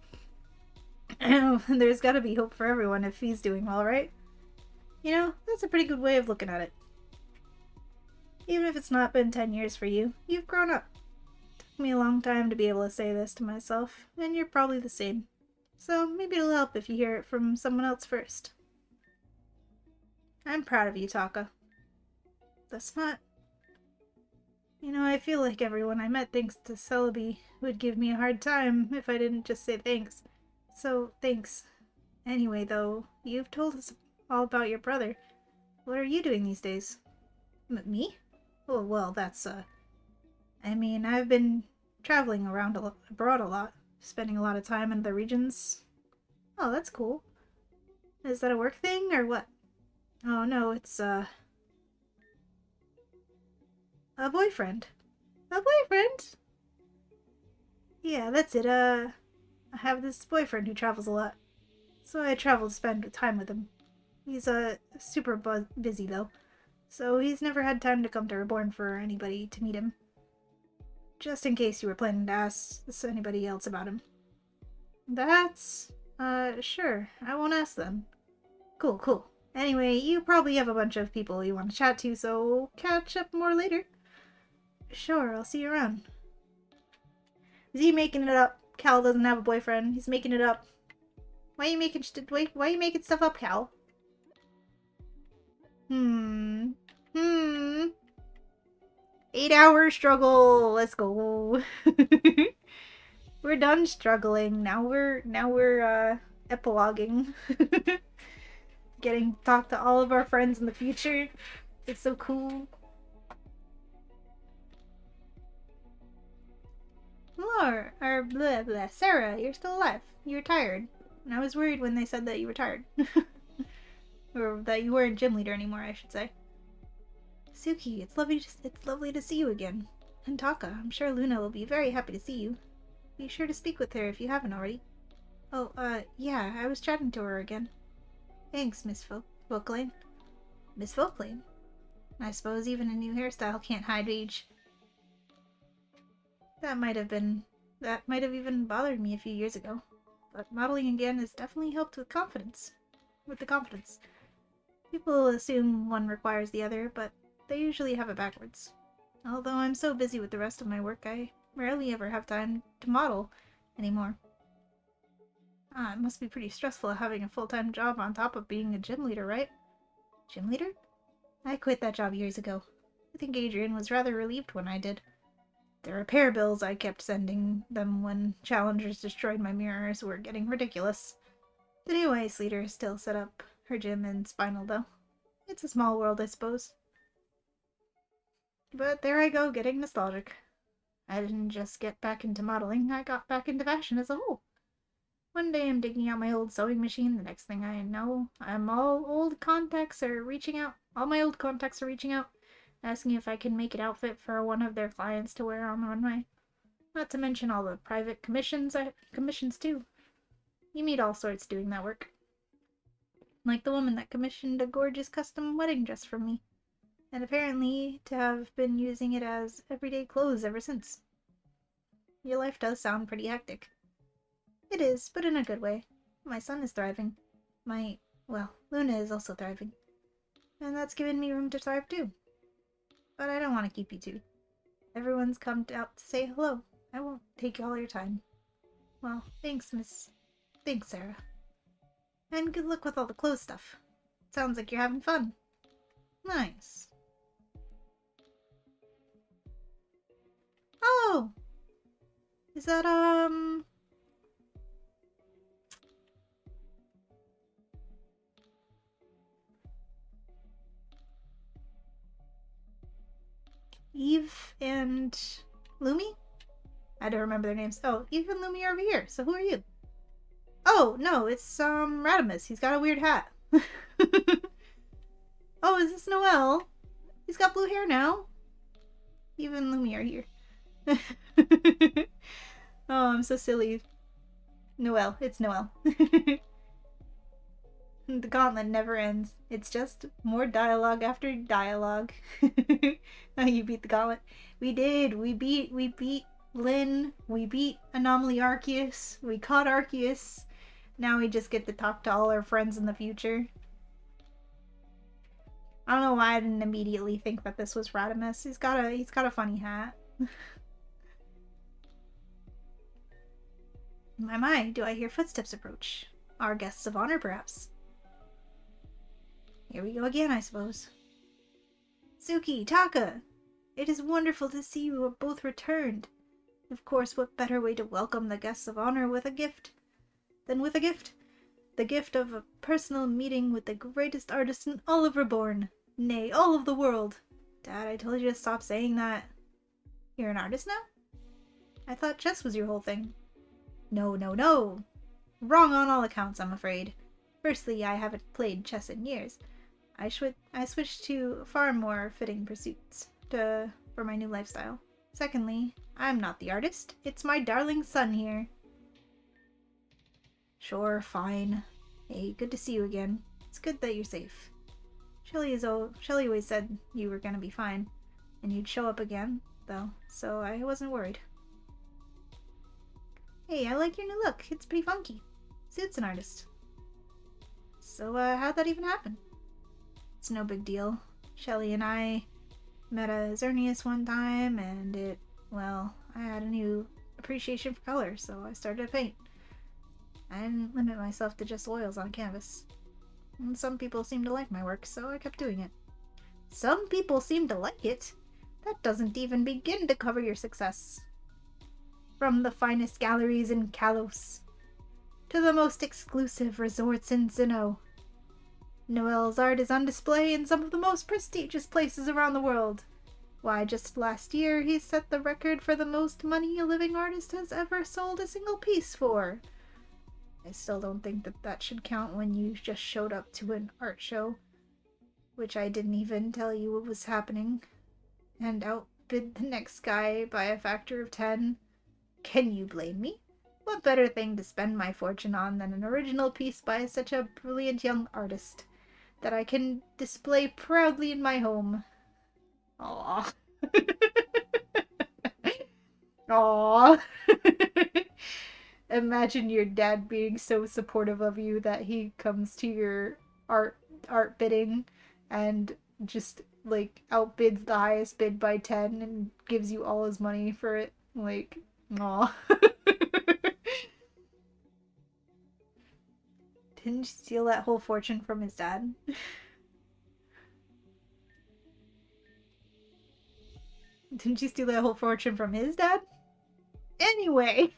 There's gotta be hope for everyone if he's doing well, right? You know, that's a pretty good way of looking at it. Even if it's not been 10 years for you, you've grown up. It took me a long time to be able to say this to myself, and you're probably the same. So maybe it'll help if you hear it from someone else first. I'm proud of you, Taka. That's not... You know, I feel like everyone I met thanks to Celebi would give me a hard time if I didn't just say thanks. So, thanks. Anyway, though, you've told us all about your brother. What are you doing these days? Me? Oh, well, that's, I mean, I've been traveling around abroad a lot, spending a lot of time in the regions. Oh, that's cool. Is that a work thing, or what? Oh, no, it's, a boyfriend. A boyfriend? Yeah, that's it, I have this boyfriend who travels a lot. So I travel to spend time with him. He's, super busy, though. So he's never had time to come to Reborn for anybody to meet him. Just in case you were planning to ask anybody else about him. That's... sure. I won't ask them. Cool, cool. Anyway, you probably have a bunch of people you want to chat to, so catch up more later. Sure, I'll see you around. Is he making it up? Cal doesn't have a boyfriend. He's making it up. Why are you making stuff up, Cal? 8-hour struggle. Let's go. We're done struggling. Now we're epiloguing. Getting to talk to all of our friends in the future. It's so cool. Laura, or blah blah. Sarah, you're still alive. You're tired. And I was worried when they said that you were tired. Or that you weren't gym leader anymore, I should say. Suki, it's lovely to see you again. And Taka, I'm sure Luna will be very happy to see you. Be sure to speak with her if you haven't already. Oh, yeah, I was chatting to her again. Thanks, Miss Folklane. Miss Folklane? I suppose even a new hairstyle can't hide age. That might have even bothered me a few years ago. But modeling again has definitely helped with confidence. People assume one requires the other, but they usually have it backwards. Although I'm so busy with the rest of my work, I rarely ever have time to model anymore. It must be pretty stressful having a full-time job on top of being a gym leader, right? Gym leader? I quit that job years ago. I think Adrian was rather relieved when I did. The repair bills I kept sending them when challengers destroyed my mirrors were getting ridiculous. The new ice leader still set up her gym in Spinal, though. It's a small world, I suppose. But there I go, getting nostalgic. I didn't just get back into modeling, I got back into fashion as a whole. One day I'm digging out my old sewing machine, the next thing I know, all my old contacts are reaching out, asking if I can make an outfit for one of their clients to wear on the runway. Not to mention all the private commissions too. You meet all sorts doing that work. Like the woman that commissioned a gorgeous custom wedding dress from me, and apparently to have been using it as everyday clothes ever since. Your life does sound pretty hectic. It is, but in a good way. My son is thriving. Luna is also thriving. And that's given me room to thrive too. But I don't want to keep you two. Everyone's come out to say hello. I won't take all your time. Well, thanks, Sarah. And good luck with all the clothes stuff. Sounds like you're having fun. Nice. Oh! Is that, Eve and Lumi? I don't remember their names. Oh, Eve and Lumi are over here. So who are you? Oh, no, it's, Radimus. He's got a weird hat. Oh, is this Noel? He's got blue hair now. Eve and Lumi are here. Oh, I'm so silly. Noel. It's Noel. The gauntlet never ends. It's just more dialogue after dialogue. Oh, you beat the gauntlet. We did. We beat Lynn. We beat Anomaly Arceus. We caught Arceus. Now we just get to talk to all our friends in the future. I don't know why I didn't immediately think that this was Radimus. He's got a funny hat. My, do I hear footsteps approach? Our guests of honor, perhaps. Here we go again, I suppose. Suki, Taka! It is wonderful to see you have both returned. Of course, what better way to welcome the guests of honor with a gift than with a gift? The gift of a personal meeting with the greatest artist in all of Reborn. Nay, all of the world. Dad, I told you to stop saying that. You're an artist now? I thought chess was your whole thing. No, no, no. Wrong on all accounts, I'm afraid. Firstly, I haven't played chess in years. I switched to far more fitting pursuits for my new lifestyle. Secondly, I'm not the artist. It's my darling son here. Sure, fine. Hey, good to see you again. It's good that you're safe. Shelly always said you were gonna be fine, and you'd show up again, though, so I wasn't worried. Hey, I like your new look. It's pretty funky. Suits an artist. So, how'd that even happen? It's no big deal. Shelly and I met a Xerneas one time, and I had a new appreciation for color, so I started to paint. I didn't limit myself to just oils on canvas. And some people seem to like my work, so I kept doing it. Some people seem to like it? That doesn't even begin to cover your success. From the finest galleries in Kalos to the most exclusive resorts in Sinnoh, Noel's art is on display in some of the most prestigious places around the world. Why, just last year he set the record for the most money a living artist has ever sold a single piece for. I still don't think that should count when you just showed up to an art show, which I didn't even tell you what was happening, and outbid the next guy by a factor of 10. Can you blame me? What better thing to spend my fortune on than an original piece by such a brilliant young artist that I can display proudly in my home? Aww. Aww. Imagine your dad being so supportive of you that he comes to your art bidding and just like outbids the highest bid by 10 and gives you all his money for it. Like, aw. Didn't you steal that whole fortune from his dad? Didn't you steal that whole fortune from his dad? Anyway.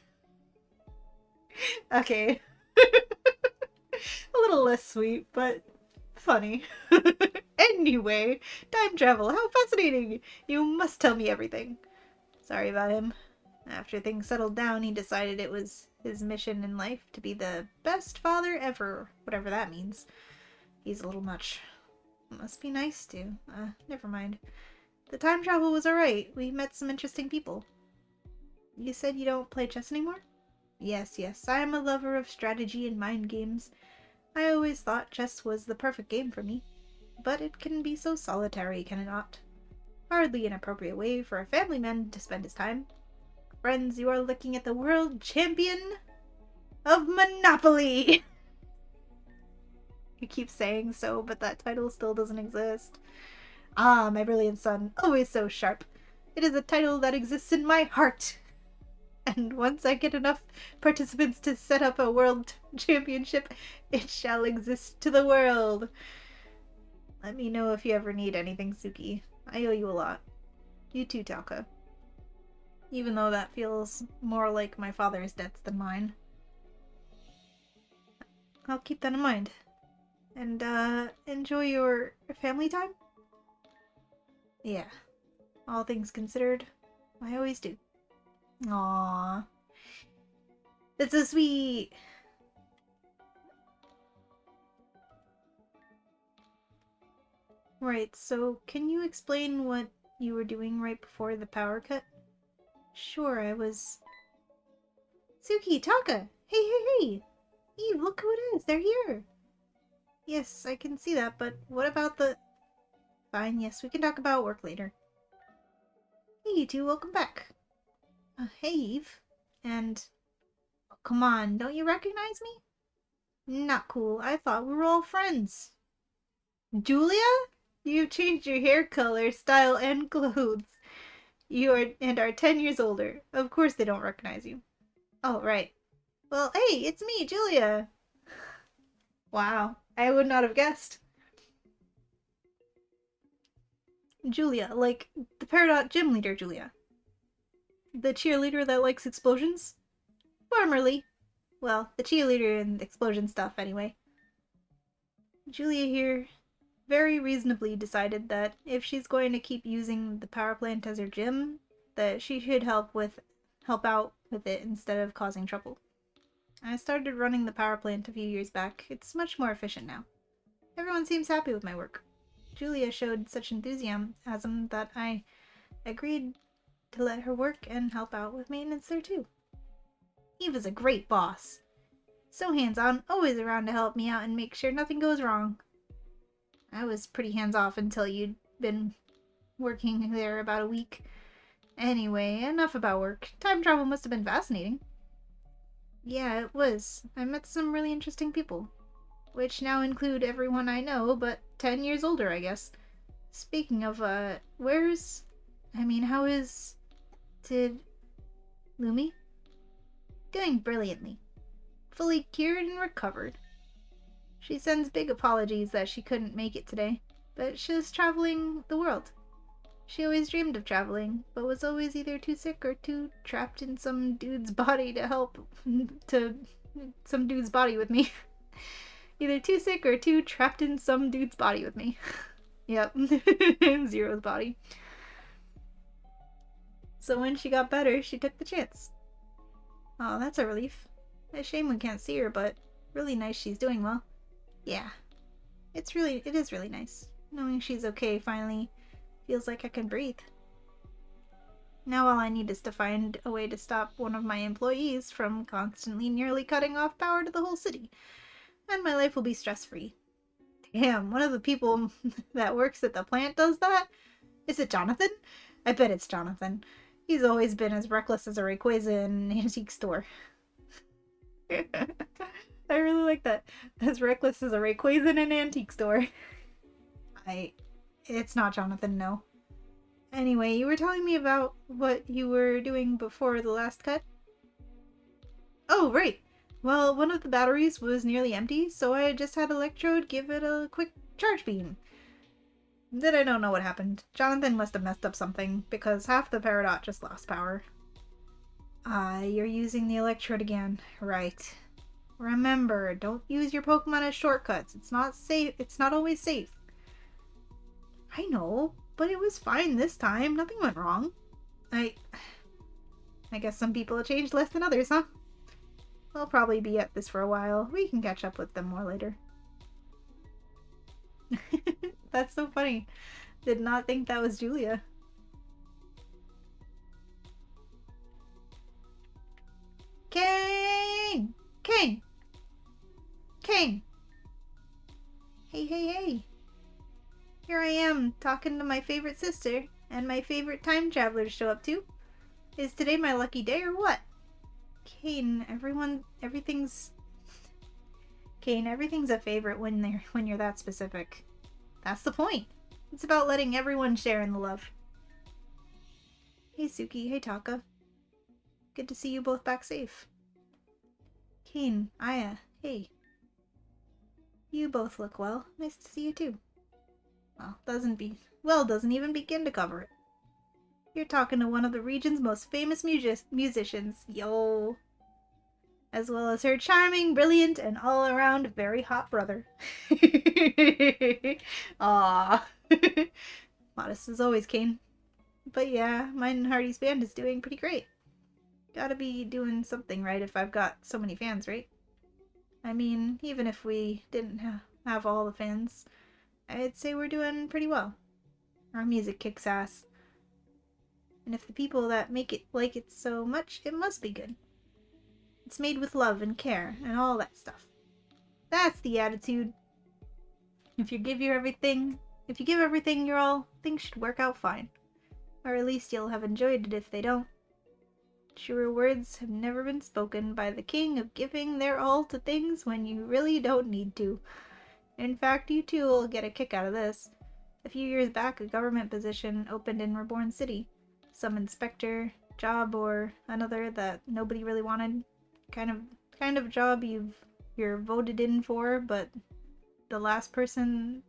Okay. A little less sweet, but funny. Anyway, time travel. How fascinating! You must tell me everything. Sorry about him. After things settled down, he decided it was his mission in life to be the best father ever, whatever that means. He's a little much. Must be nice to. Never mind. The time travel was alright. We met some interesting people. You said you don't play chess anymore? Yes, I am a lover of strategy and mind games. I always thought chess was the perfect game for me. But it can be so solitary, can it not? Hardly an appropriate way for a family man to spend his time. Friends, you are looking at the world champion of Monopoly! You keep saying so, but that title still doesn't exist. Ah, my brilliant son, always so sharp. It is a title that exists in my heart. And once I get enough participants to set up a world championship, it shall exist to the world. Let me know if you ever need anything, Suki. I owe you a lot. You too, Taka. Even though that feels more like my father's debts than mine. I'll keep that in mind. And, enjoy your family time? Yeah. All things considered, I always do. Aww. That's so sweet! Right, so can you explain what you were doing right before the power cut? Sure, I was... Suki, Taka! Hey! Eve, look who it is! They're here! Yes, I can see that, but what about the... Fine, yes, we can talk about work later. Hey, you two, welcome back. Hey, Eve. And... Oh, come on, don't you recognize me? Not cool. I thought we were all friends. Julia? You've changed your hair color, style, and clothes. You are 10 years older. Of course they don't recognize you. Oh, right. Well, hey, it's me, Julia. Wow, I would not have guessed. Julia, like the Peridot gym leader, Julia. The cheerleader that likes explosions? Formerly. Well, the cheerleader and explosion stuff, anyway. Julia here very reasonably decided that if she's going to keep using the power plant as her gym, that she should help out with it instead of causing trouble. I started running the power plant a few years back. It's much more efficient now. Everyone seems happy with my work. Julia showed such enthusiasm that I agreed to let her work and help out with maintenance there too. Eve is a great boss. So hands-on, always around to help me out and make sure nothing goes wrong. I was pretty hands-off until you'd been working there about a week. Anyway, enough about work. Time travel must have been fascinating. Yeah, it was. I met some really interesting people. Which now include everyone I know, but 10 years older, I guess. Speaking of, how is... Did... Lumi? Doing brilliantly. Fully cured and recovered. She sends big apologies that she couldn't make it today, but she's traveling the world. She always dreamed of traveling, but was always either too sick or too trapped in some dude's body to help some dude's body with me. Either too sick or too trapped in some dude's body with me. Yep. Zero's body. So when she got better, she took the chance. Oh, that's a relief. A shame we can't see her, but really nice she's doing well. Yeah. It is really nice. Knowing she's okay finally feels like I can breathe. Now all I need is to find a way to stop one of my employees from constantly nearly cutting off power to the whole city. And my life will be stress-free. Damn, one of the people that works at the plant does that? Is it Jonathan? I bet it's Jonathan. He's always been as reckless as a Rayquaza in an antique store. I really like that. As reckless as a Rayquaza in an antique store. It's not Jonathan, no. Anyway, you were telling me about what you were doing before the last cut? Oh, right. Well, one of the batteries was nearly empty, so I just had Electrode give it a quick charge beam. Then I don't know what happened. Jonathan must have messed up something, because half the Peridot just lost power. Ah, you're using the Electrode again. Right. Remember, don't use your Pokemon as shortcuts. It's not safe. It's not always safe. I know, but it was fine this time. Nothing went wrong. I guess some people have changed less than others, huh? They'll probably be at this for a while. We can catch up with them more later. That's so funny. Did not think that was Julia. Kane! Kane! Kane! Hey, hey, hey. Here I am, talking to my favorite sister, and my favorite time traveler to show up to. Is today my lucky day or what? Kane, everything's a favorite when you're that specific. That's the point. It's about letting everyone share in the love. Hey Suki, hey Taka. Good to see you both back safe. Kane, Aya, hey. You both look well. Nice to see you too. Doesn't even begin to cover it. You're talking to one of the region's most famous musicians, yo. As well as her charming, brilliant, and all-around very hot brother. Aww. Modest as always, Kane. But yeah, mine and Hardy's band is doing pretty great. Gotta be doing something right if I've got so many fans, right? I mean, even if we didn't have all the fans, I'd say we're doing pretty well. Our music kicks ass. And if the people that make it like it so much, it must be good. It's made with love and care and all that stuff. That's the attitude. If you give everything your all, things should work out fine. Or at least you'll have enjoyed it if they don't. Truer words have never been spoken by the king of giving their all to things when you really don't need to. In fact, you two will get a kick out of this. A few years back, a government position opened in Reborn City. Some inspector job or another that nobody really wanted. Kind of job you're voted in for, but the last person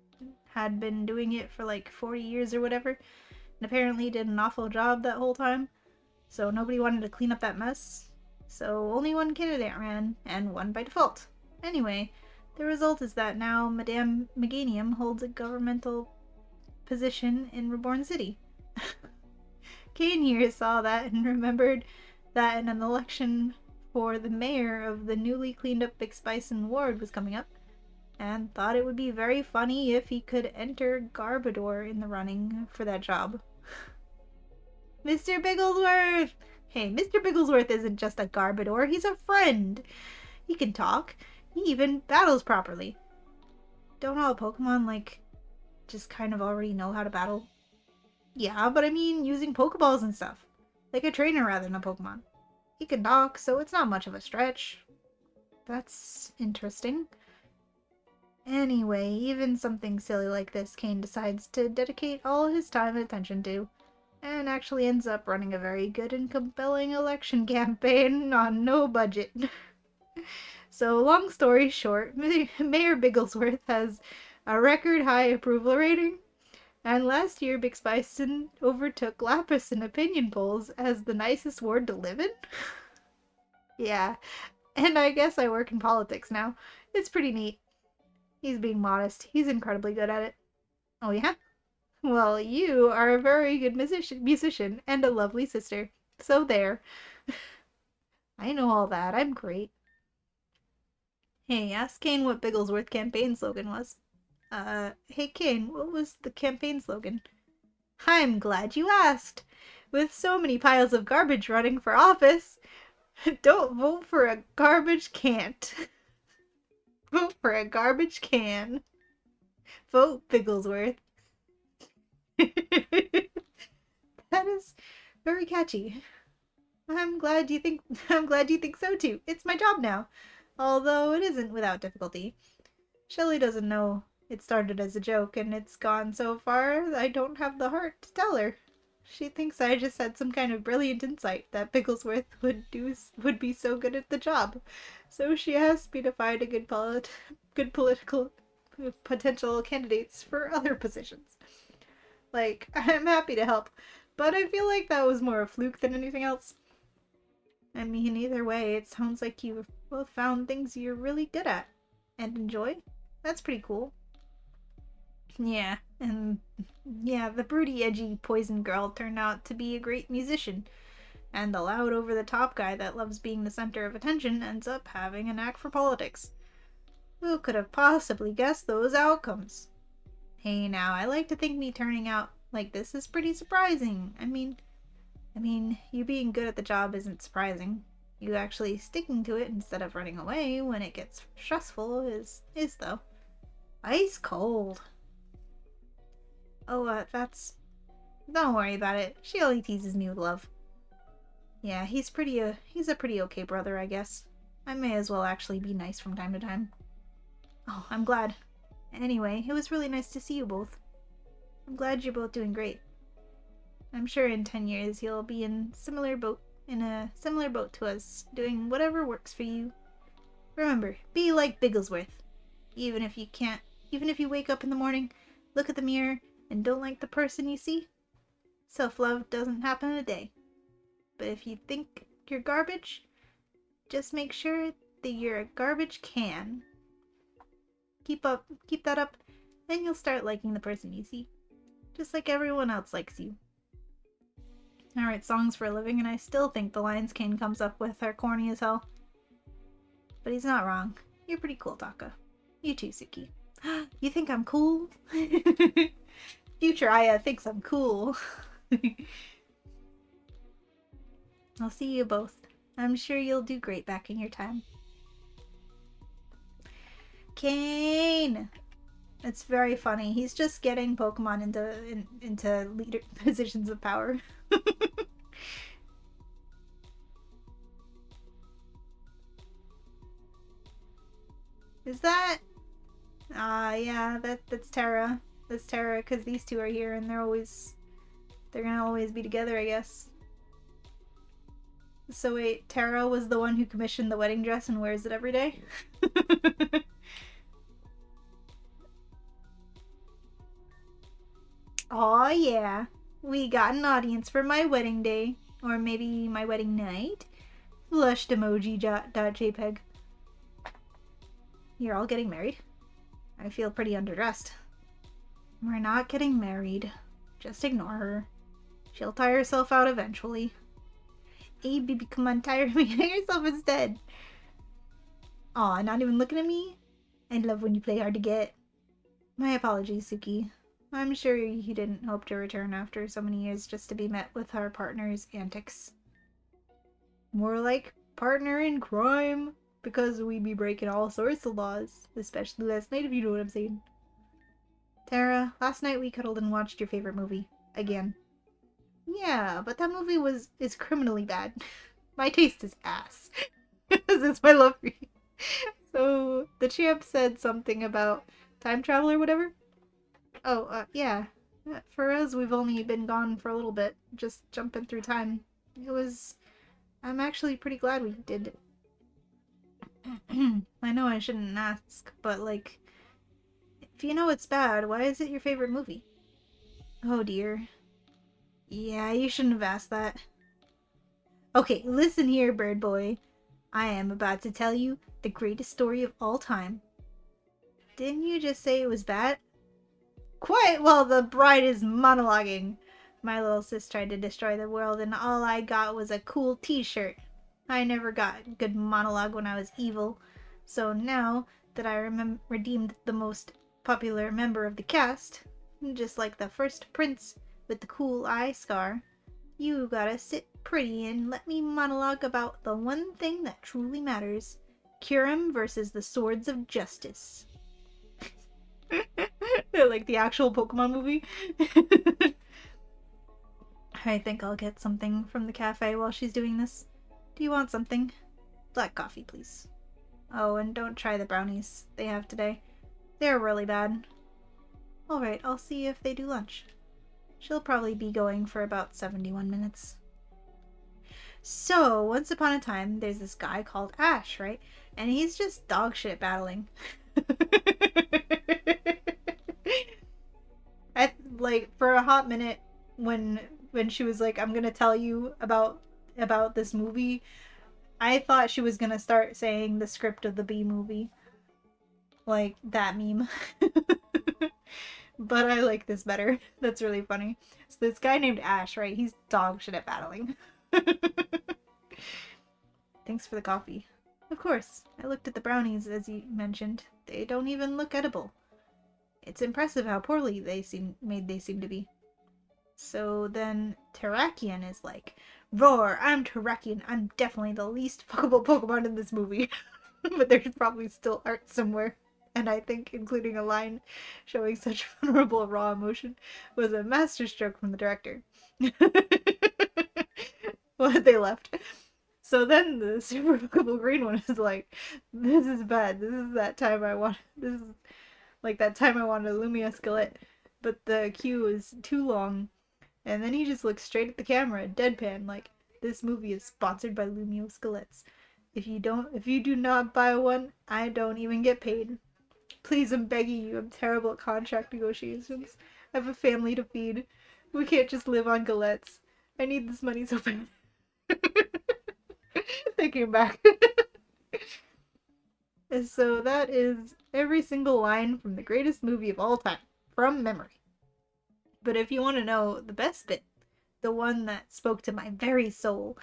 had been doing it for like 40 years or whatever, and apparently did an awful job that whole time. So nobody wanted to clean up that mess. So only one candidate ran, and won by default. Anyway, the result is that now Madame Meganium holds a governmental position in Reborn City. Kane here saw that and remembered that an election for the mayor of the newly cleaned up Big Bison ward was coming up, and thought it would be very funny if he could enter Garbodor in the running for that job. Mr. Bigglesworth! Hey, Mr. Bigglesworth isn't just a Garbodor, he's a friend! He can talk. He even battles properly. Don't all Pokemon, like, just kind of already know how to battle? Yeah, but I mean using Pokeballs and stuff. Like a trainer rather than a Pokemon. He can talk, so it's not much of a stretch. That's interesting. Anyway, even something silly like this Kane decides to dedicate all his time and attention to, and actually ends up running a very good and compelling election campaign on no budget. So, long story short, Mayor Bigglesworth has a record high approval rating, and last year Big Bison overtook Lapras in opinion polls as the nicest ward to live in? Yeah, and I guess I work in politics now. It's pretty neat. He's being modest. He's incredibly good at it. Oh yeah? Well, you are a very good musician and a lovely sister. So there. I know all that. I'm great. Hey, ask Kane what Bigglesworth campaign slogan was. Hey Kane, what was the campaign slogan? I'm glad you asked. With so many piles of garbage running for office, don't vote for a garbage can't. Vote for a garbage can. Vote Bigglesworth. That is very catchy. I'm glad you think so too. It's my job now. Although it isn't without difficulty. Shelley doesn't know it started as a joke, and it's gone so far I don't have the heart to tell her. She thinks I just had some kind of brilliant insight that Bigglesworth would be so good at the job. So she asked me to find a good political potential candidates for other positions. Like, I'm happy to help, but I feel like that was more a fluke than anything else. I mean, either way, it sounds like you've both found things you're really good at and enjoy. That's pretty cool. Yeah, and yeah, the broody, edgy poison girl turned out to be a great musician, and the loud, over-the-top guy that loves being the center of attention ends up having a knack for politics. Who could have possibly guessed those outcomes? Hey, now, I like to think me turning out like this is pretty surprising. I mean, you being good at the job isn't surprising. You actually sticking to it instead of running away when it gets stressful is though. Ice cold. Oh, don't worry about it. She only teases me with love. Yeah, he's a pretty okay brother, I guess. I may as well actually be nice from time to time. Oh, I'm glad. Anyway, it was really nice to see you both. I'm glad you're both doing great. I'm sure in 10 years you'll be in a similar boat to us, doing whatever works for you. Remember, be like Bigglesworth. Even if you wake up in the morning, look at the mirror, and don't like the person you see, self-love doesn't happen in a day. But if you think you're garbage, just make sure that you're a garbage can. Keep that up, and you'll start liking the person you see. Just like everyone else likes you. I write songs for a living, and I still think the lines Kane comes up with are corny as hell. But he's not wrong. You're pretty cool, Taka. You too, Suki. You think I'm cool? Future Aya thinks I'm cool. I'll see you both. I'm sure you'll do great back in your time. Kane! It's very funny. He's just getting Pokemon into leader positions of power. Is that? Yeah, that's Terra. That's Terra, because these two are here, and they're gonna always be together, I guess. So wait, Terra was the one who commissioned the wedding dress and wears it every day? Aw, yeah. We got an audience for my wedding day. Or maybe my wedding night. Flushed emoji.jpg. You're all getting married? I feel pretty underdressed. We're not getting married. Just ignore her. She'll tire herself out eventually. Hey, baby, come on, tire me. Hang yourself instead. Aw, not even looking at me? I love when you play hard to get. My apologies, Suki. I'm sure you didn't hope to return after so many years just to be met with our partner's antics. More like partner in crime, because we be breaking all sorts of laws, especially last night, if you know what I'm saying. Tara, last night we cuddled and watched your favorite movie. Again. Yeah, but that movie is criminally bad. My taste is ass. It's my love for you. So, the champ said something about time travel or whatever? Oh, yeah. For us, we've only been gone for a little bit, just jumping through time. I'm actually pretty glad we did it. I know I shouldn't ask, but like, if you know it's bad, why is it your favorite movie? Oh dear. Yeah, you shouldn't have asked that. Okay, listen here, bird boy. I am about to tell you the greatest story of all time. Didn't you just say it was bad? Quiet while the bride is monologuing. My little sis tried to destroy the world, and all I got was a cool t-shirt. I never got good monologue when I was evil. So now that I redeemed the most popular member of the cast, just like the first prince with the cool eye scar, you gotta sit pretty and let me monologue about the one thing that truly matters. Kyurem versus the Swords of Justice. Like the actual Pokemon movie. I think I'll get something from the cafe while she's doing this. Do you want something? Black coffee, please. Oh, and don't try the brownies they have today. They're really bad. Alright, I'll see if they do lunch. She'll probably be going for about 71 minutes. So, once upon a time, there's this guy called Ash, right? And he's just dog shit battling. Like, for a hot minute, when she was like, I'm gonna tell you about this movie, I thought she was gonna start saying the script of the B movie. Like, that meme. But I like this better. That's really funny. So this guy named Ash, right? He's dog shit at battling. Thanks for the coffee. Of course. I looked at the brownies, as you mentioned. They don't even look edible. It's impressive how poorly they seem to be. So then Terrakion is like, roar, I'm Terrakion. I'm definitely the least fuckable Pokemon in this movie. But there's probably still art somewhere. And I think including a line showing such vulnerable raw emotion was a masterstroke from the director. What they left. So then the super fuckable green one is like, this is bad. This is that time I want. This is like that time I wanted a Lumia Skillet, but the queue is too long. And then he just looks straight at the camera, deadpan, like, this movie is sponsored by Lumio Skillets. If you do not buy one, I don't even get paid. Please, I'm begging you. I'm terrible at contract negotiations. I have a family to feed. We can't just live on galettes. I need this money so bad. They came back. And so that is every single line from the greatest movie of all time, from memory. But if you want to know the best bit, the one that spoke to my very soul,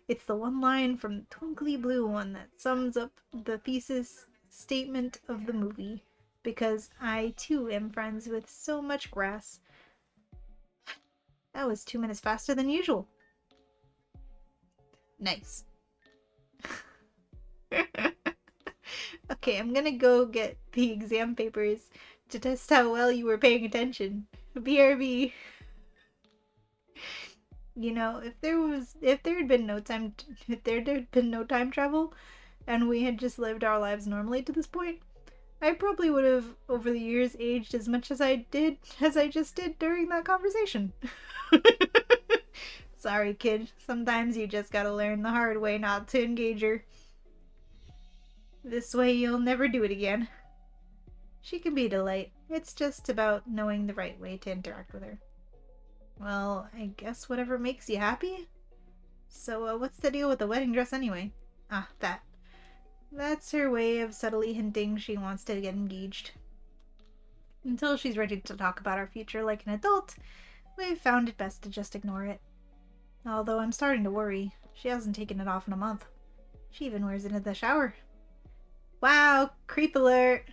it's the one line from the Twinkly Blue one that sums up the thesis statement of the movie. Because I too am friends with so much grass. That was 2 minutes faster than usual. Nice. Okay, I'm gonna go get the exam papers to test how well you were paying attention. BRB. You know, if there had been no time, if there had been no time travel, and we had just lived our lives normally to this point, I probably would have, over the years, aged as much as I just did during that conversation. Sorry, kid. Sometimes you just gotta learn the hard way not to engage her. This way you'll never do it again. She can be a delight. It's just about knowing the right way to interact with her. Well, I guess whatever makes you happy? So, what's the deal with the wedding dress anyway? Ah, that. That's her way of subtly hinting she wants to get engaged. Until she's ready to talk about our future like an adult, we've found it best to just ignore it. Although I'm starting to worry. She hasn't taken it off in a month. She even wears it in the shower. Wow, creep alert!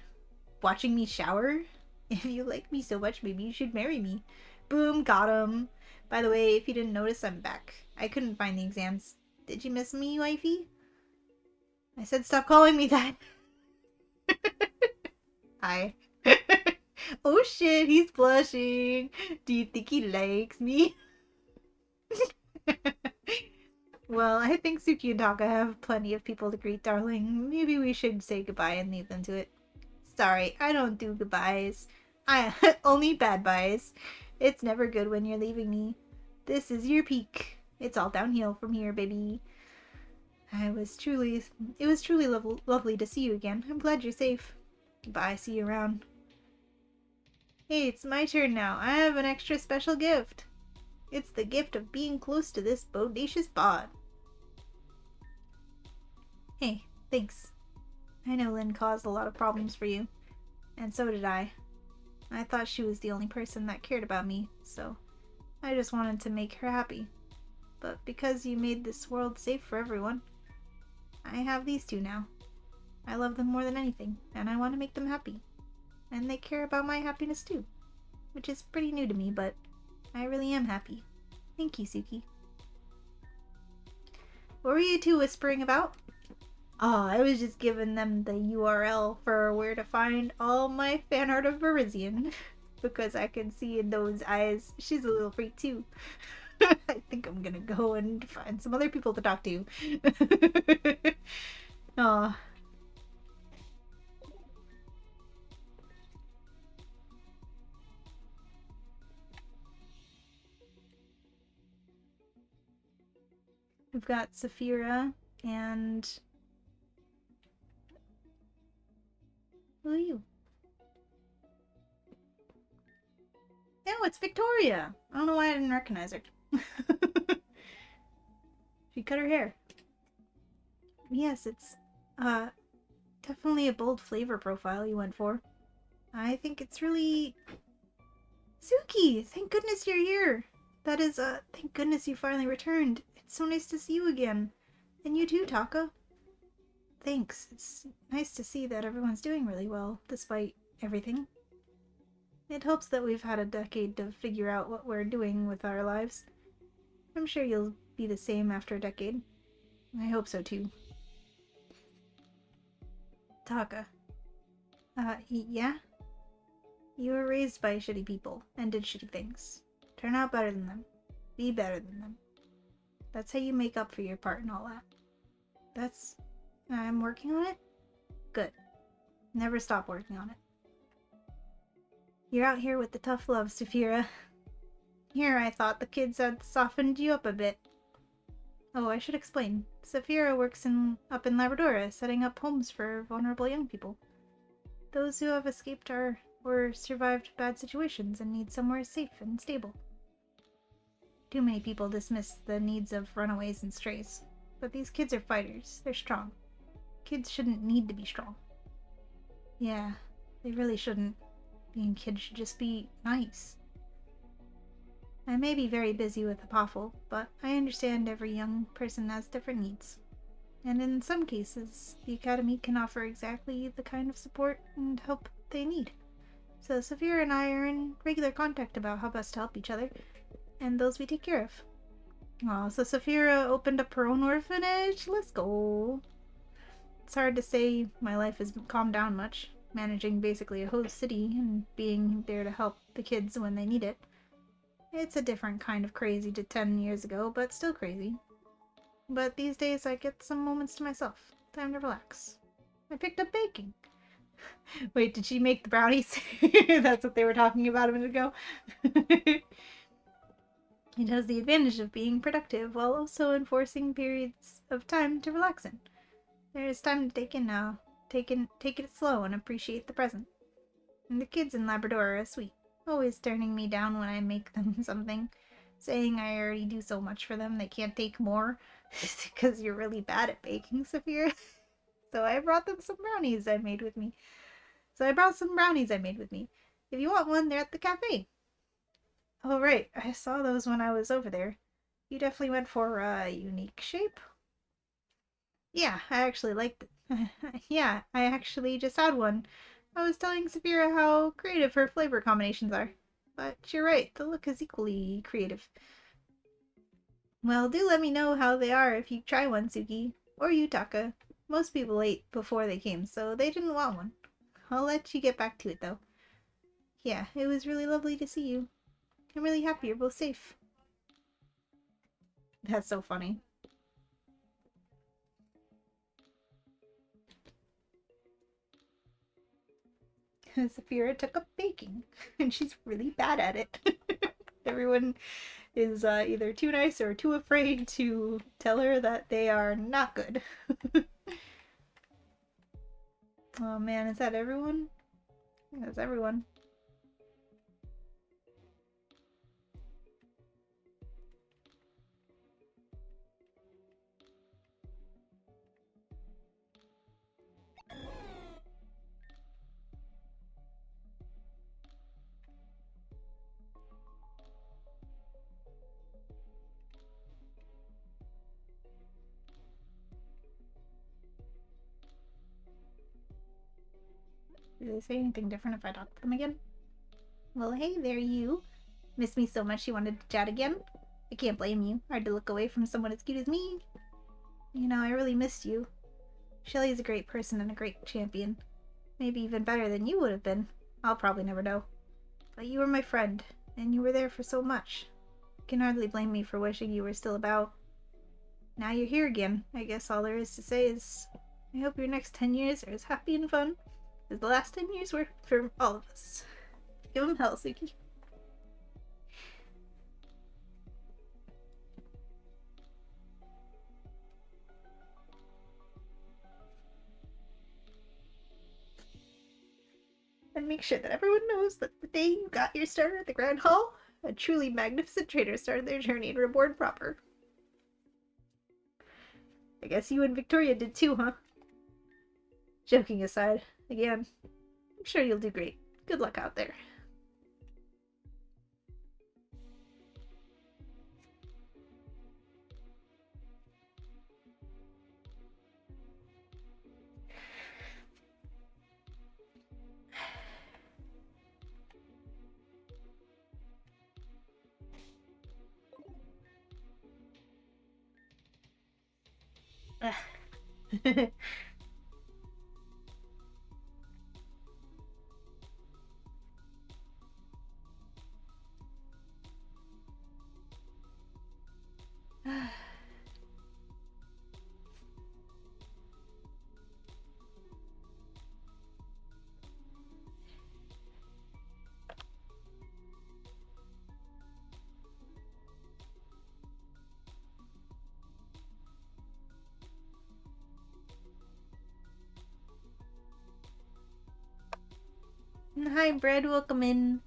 Watching me shower? If you like me so much, maybe you should marry me. Boom, got him. By the way, if you didn't notice, I'm back. I couldn't find the exams. Did you miss me, wifey? I said stop calling me that. Hi. Oh shit, he's blushing. Do you think he likes me? Well, I think Suki and Taka have plenty of people to greet, darling. Maybe we should say goodbye and leave them to it. Sorry, I don't do goodbyes. I only bad byes. It's never good when you're leaving me. This is your peak. It's all downhill from here, baby. It was truly lovely to see you again. I'm glad you're safe. Bye, see you around. Hey, it's my turn now. I have an extra special gift. It's the gift of being close to this bodacious bod. Hey, thanks. I know Lynn caused a lot of problems for you. And so did I. I thought she was the only person that cared about me, so I just wanted to make her happy. But because you made this world safe for everyone, I have these two now. I love them more than anything, and I want to make them happy. And they care about my happiness too. Which is pretty new to me, but I really am happy. Thank you, Suki. What were you two whispering about? Oh, I was just giving them the URL for where to find all my fan art of Verizian. Because I can see in those eyes, she's a little freak too. I think I'm gonna go and find some other people to talk to. Aw. We've got Saphira and... Who are you? Oh, it's Victoria! I don't know why I didn't recognize her. She cut her hair. Yes, it's, definitely a bold flavor profile you went for. I think it's really... Suki! Thank goodness you're here! That is, thank goodness you finally returned. It's so nice to see you again. And you too, Taka. Thanks. It's nice to see that everyone's doing really well, despite everything. It helps that we've had a decade to figure out what we're doing with our lives. I'm sure you'll be the same after a decade. I hope so too. Taka. Yeah? You were raised by shitty people, and did shitty things. Turn out better than them. Be better than them. That's how you make up for your part and all that. I'm working on it? Good. Never stop working on it. You're out here with the tough love, Saphira. Here, I thought the kids had softened you up a bit. Oh, I should explain. Saphira works up in Labradora, setting up homes for vulnerable young people. Those who have escaped or survived bad situations and need somewhere safe and stable. Too many people dismiss the needs of runaways and strays. But these kids are fighters. They're strong. Kids shouldn't need to be strong. Yeah, they really shouldn't. Being kids should just be nice. I may be very busy with Apophel, but I understand every young person has different needs. And in some cases, the Academy can offer exactly the kind of support and help they need. So Saphira and I are in regular contact about how best to help each other, and those we take care of. Oh, so Saphira opened up her own orphanage? Let's go. It's hard to say my life has calmed down much. managing basically a whole city and being there to help the kids when they need it. It's a different kind of crazy to 10 years ago, but still crazy. But these days I get some moments to myself. Time to relax. I picked up baking. Wait, did she make the brownies? That's what they were talking about a minute ago. It has the advantage of being productive while also enforcing periods of time to relax in. There is time to take in now. Take it slow and appreciate the present. And the kids in Labrador are sweet, always turning me down when I make them something, saying I already do so much for them they can't take more. Because you're really bad at baking, Saphira. So I brought them some brownies I made with me. If you want one, they're at the cafe. Oh, right. I saw those when I was over there. You definitely went for a unique shape. Yeah, I actually liked it. Yeah, I actually just had one. I was telling Saphira how creative her flavor combinations are. But you're right, the look is equally creative. Well, do let me know how they are if you try one, Suki. Or you, Taka. Most people ate before they came, so they didn't want one. I'll let you get back to it, though. Yeah, it was really lovely to see you. I'm really happy you're both safe. That's so funny. Saphira took up baking, and she's really bad at it. Everyone is either too nice or too afraid to tell her that they are not good. Oh man, is that everyone? That's everyone. Do they say anything different if I talk to them again? Well, hey there, you. Miss me so much you wanted to chat again? I can't blame you. Hard to look away from someone as cute as me. You know, I really missed you. Shelly's a great person and a great champion. Maybe even better than you would have been. I'll probably never know. But you were my friend, and you were there for so much. You can hardly blame me for wishing you were still about. Now you're here again. I guess all there is to say is I hope your next 10 years are as happy and fun as the last 10 years were for all of us. Give him hell, Suki. And make sure that everyone knows that the day you got your starter at the Grand Hall, a truly magnificent trader started their journey in Reborn proper. I guess you and Victoria did too, huh? Joking aside, again, I'm sure you'll do great. Good luck out there. Hi, Bread. Welcome in.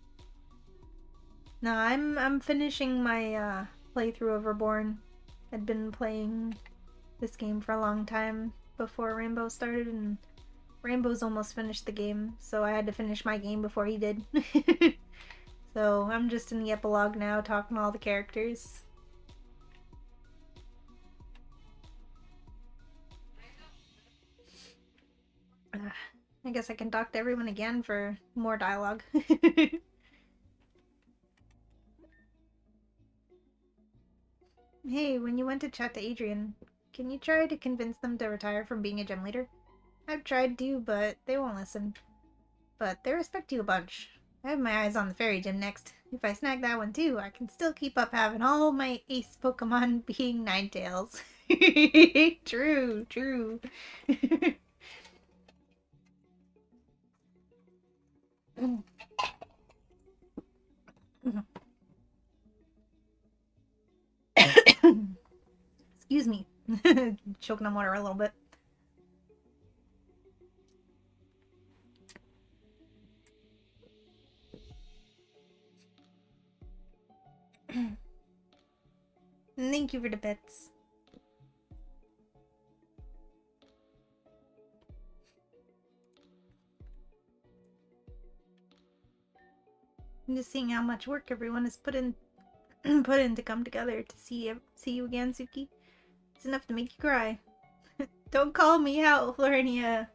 No, I'm finishing my playthrough of Reborn. I'd been playing this game for a long time before Rainbow started, and Rainbow's almost finished the game, so I had to finish my game before he did. So I'm just in the epilogue now, talking to all the characters. I guess I can talk to everyone again for more dialogue. Hey, when you went to chat to Adrian, can you try to convince them to retire from being a gym leader? I've tried to, but they won't listen. but they respect you a bunch. I have my eyes on the fairy gym next. If I snag that one too, I can still keep up having all my ace Pokemon being Ninetales. True, true. Excuse me. Choking on water a little bit. Thank you for the bits. I'm just seeing how much work everyone has put in put in to come together to see you again, Suki. It's enough to make you cry. Don't call me out, Florinia.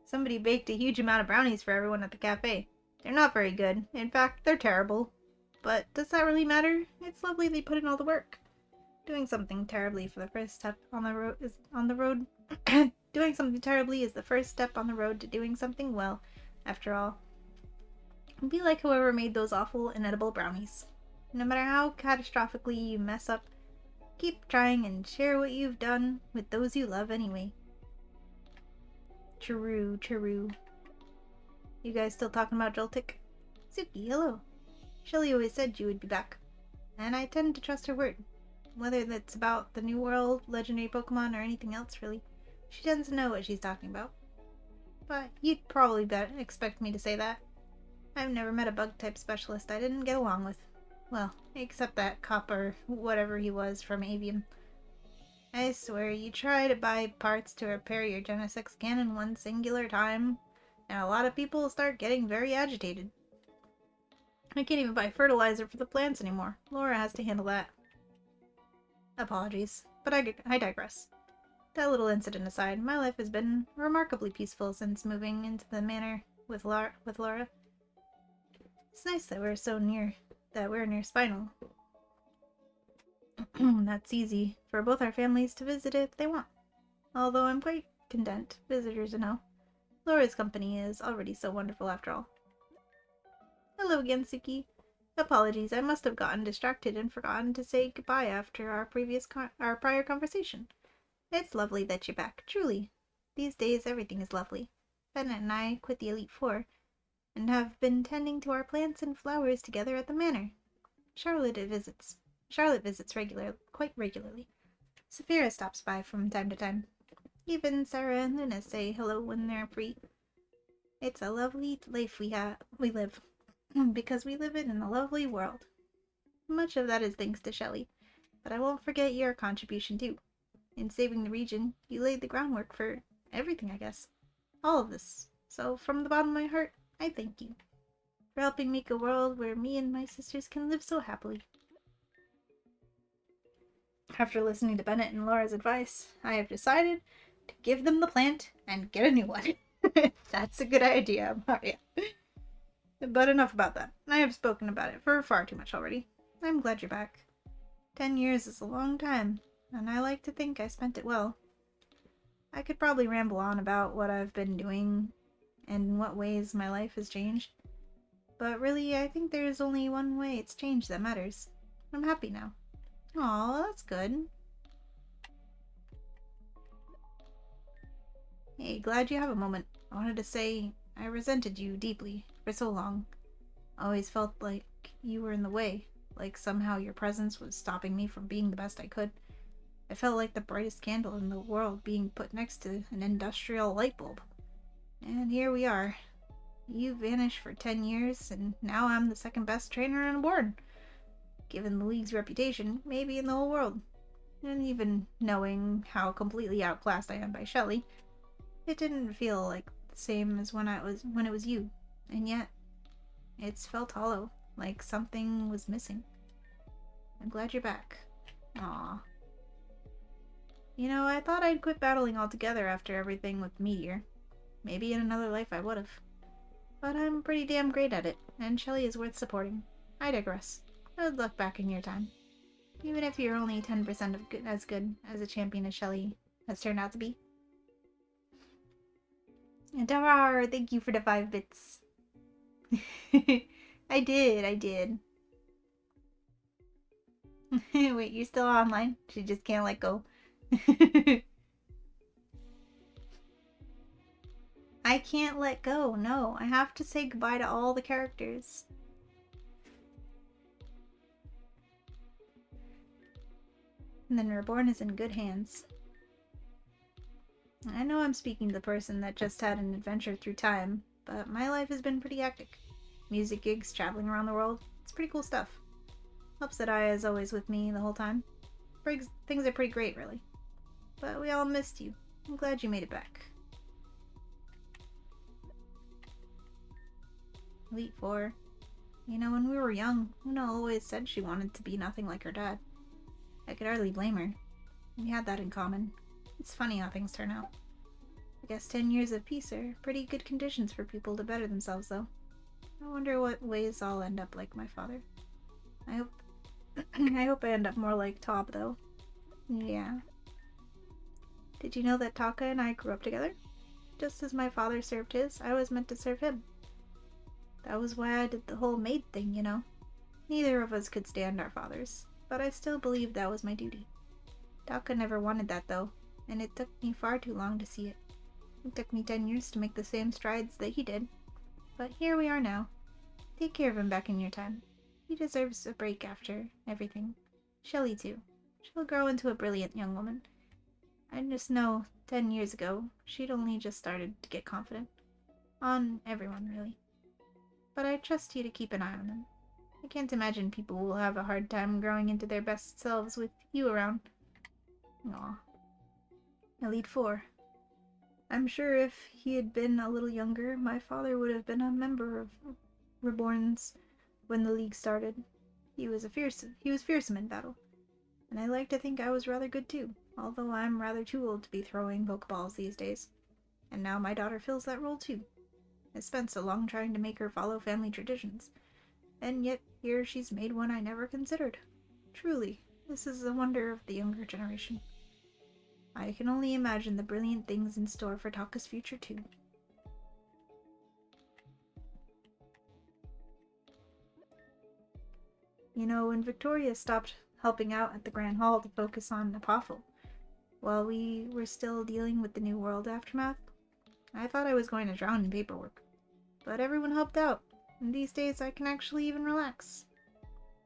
Somebody baked a huge amount of brownies for everyone at the cafe. They're not very good. In fact, they're terrible. But does that really matter? It's lovely they put in all the work. Doing something terribly for the first step on the road is on the road. Doing something terribly is the first step on the road to doing something well. After all, be like whoever made those awful inedible brownies. No matter how catastrophically you mess up, keep trying and share what you've done with those you love anyway. True, true. You guys still talking about Joltik? Suki, hello. Shelly always said you would be back, and I tend to trust her word. Whether that's about the new world, legendary Pokemon, or anything else, really. She tends to know what she's talking about. But you'd probably expect me to say that. I've never met a bug-type specialist I didn't get along with. Well, except that cop or whatever he was from Avium. I swear, you try to buy parts to repair your Genesect cannon one singular time, and a lot of people start getting very agitated. I can't even buy fertilizer for the plants anymore. Laura has to handle that. Apologies, but I digress. That little incident aside, my life has been remarkably peaceful since moving into the manor with Laura. It's nice that we're near Spinal. That's easy for both our families to visit if they want. Although I'm quite content, visitors to know. Laura's company is already so wonderful after all. Hello again, Suki. Apologies, I must have gotten distracted and forgotten to say goodbye after our prior conversation. It's lovely that you're back, truly. These days everything is lovely. Bennett and I quit the Elite Four, and have been tending to our plants and flowers together at the manor. Charlotte visits quite regularly. Saphira stops by from time to time. Even Sarah and Luna say hello when they're free. It's a lovely life we live, because we live it in a lovely world. Much of that is thanks to Shelley, but I won't forget your contribution too. In saving the region, you laid the groundwork for everything, I guess. All of this. So from the bottom of my heart, I thank you for helping make a world where me and my sisters can live so happily. After listening to Bennett and Laura's advice, I have decided to give them the plant and get a new one. That's a good idea, Maria. But enough about that. I have spoken about it for far too much already. I'm glad you're back. 10 years is a long time, and I like to think I spent it well. I could probably ramble on about what I've been doing and in what ways my life has changed. But really, I think there's only one way it's changed that matters. I'm happy now. Aw, that's good. Hey, glad you have a moment. I wanted to say I resented you deeply for so long. I always felt like you were in the way, like somehow your presence was stopping me from being the best I could. I felt like the brightest candle in the world being put next to an industrial light bulb. And here we are. You vanished for 10 years, and now I'm the second best trainer on board. Given the league's reputation, maybe in the whole world. And even knowing how completely outclassed I am by Shelley, it didn't feel like the same as when it was you. And yet, it's felt hollow, like something was missing. I'm glad you're back. Aww. You know, I thought I'd quit battling altogether after everything with Meteor. Maybe in another life I would've. But I'm pretty damn great at it, and Shelley is worth supporting. I digress. Good luck back in your time. Even if you're only 10% as good as a champion as Shelley has turned out to be. And Darar, thank you for the 5 bits. I did. Wait, you're still online? She just can't let go. I can't let go, no. I have to say goodbye to all the characters. And then Reborn is in good hands. I know I'm speaking to the person that just had an adventure through time, but my life has been pretty hectic. Music gigs, traveling around the world. It's pretty cool stuff. Helps that Aya is always with me the whole time. Things are pretty great, really. But we all missed you. I'm glad you made it back. Elite Four. You know, when we were young, Una always said she wanted to be nothing like her dad. I could hardly blame her. We had that in common. It's funny how things turn out. I guess 10 years of peace are pretty good conditions for people to better themselves, though. I wonder what ways I'll end up like my father. I hope I hope I end up more like Tob, though. Yeah. Did you know that Taka and I grew up together? Just as my father served his, I was meant to serve him. That was why I did the whole maid thing, you know. Neither of us could stand our fathers, but I still believed that was my duty. Taka never wanted that, though, and it took me far too long to see it. It took me 10 years to make the same strides that he did. But here we are now. Take care of him back in your time. He deserves a break after everything. Shelley, too. She'll grow into a brilliant young woman. I just know 10 years ago, she'd only just started to get confident. On everyone, really. But I trust you to keep an eye on them. I can't imagine people will have a hard time growing into their best selves with you around. Aw. Elite Four. I'm sure if he had been a little younger, my father would have been a member of Reborn's when the League started. He was fearsome in battle. And I like to think I was rather good too, although I'm rather too old to be throwing Pokeballs these days. And now my daughter fills that role too. I spent so long trying to make her follow family traditions, and yet here she's made one I never considered. Truly, this is a wonder of the younger generation. I can only imagine the brilliant things in store for Taka's future too. You know, when Victoria stopped helping out at the Grand Hall to focus on Apophel, while we were still dealing with the New World aftermath, I thought I was going to drown in paperwork. But everyone helped out, and these days I can actually even relax.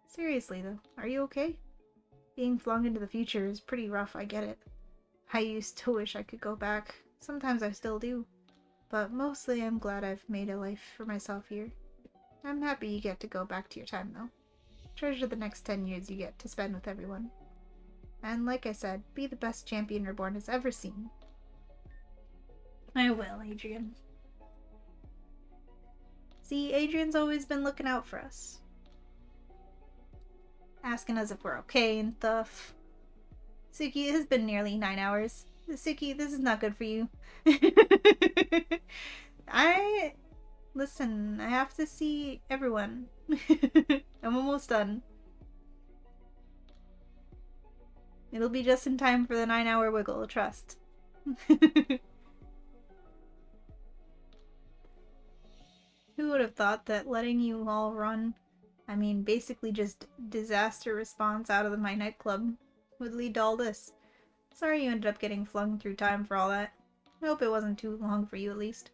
Seriously though, are you okay? Being flung into the future is pretty rough, I get it. I used to wish I could go back. Sometimes I still do. But mostly I'm glad I've made a life for myself here. I'm happy you get to go back to your time though. Treasure the next 10 years you get to spend with everyone. And like I said, be the best champion Reborn has ever seen. I will, Adrian. See, Adrian's always been looking out for us. Asking us if we're okay and stuff. Suki, it has been nearly 9 hours. Suki, this is not good for you. Listen, I have to see everyone. I'm almost done. It'll be just in time for the 9-hour wiggle, trust. Who would have thought that letting you all run, I mean basically just disaster response out of my nightclub, would lead to all this. Sorry you ended up getting flung through time for all that. I hope it wasn't too long for you at least.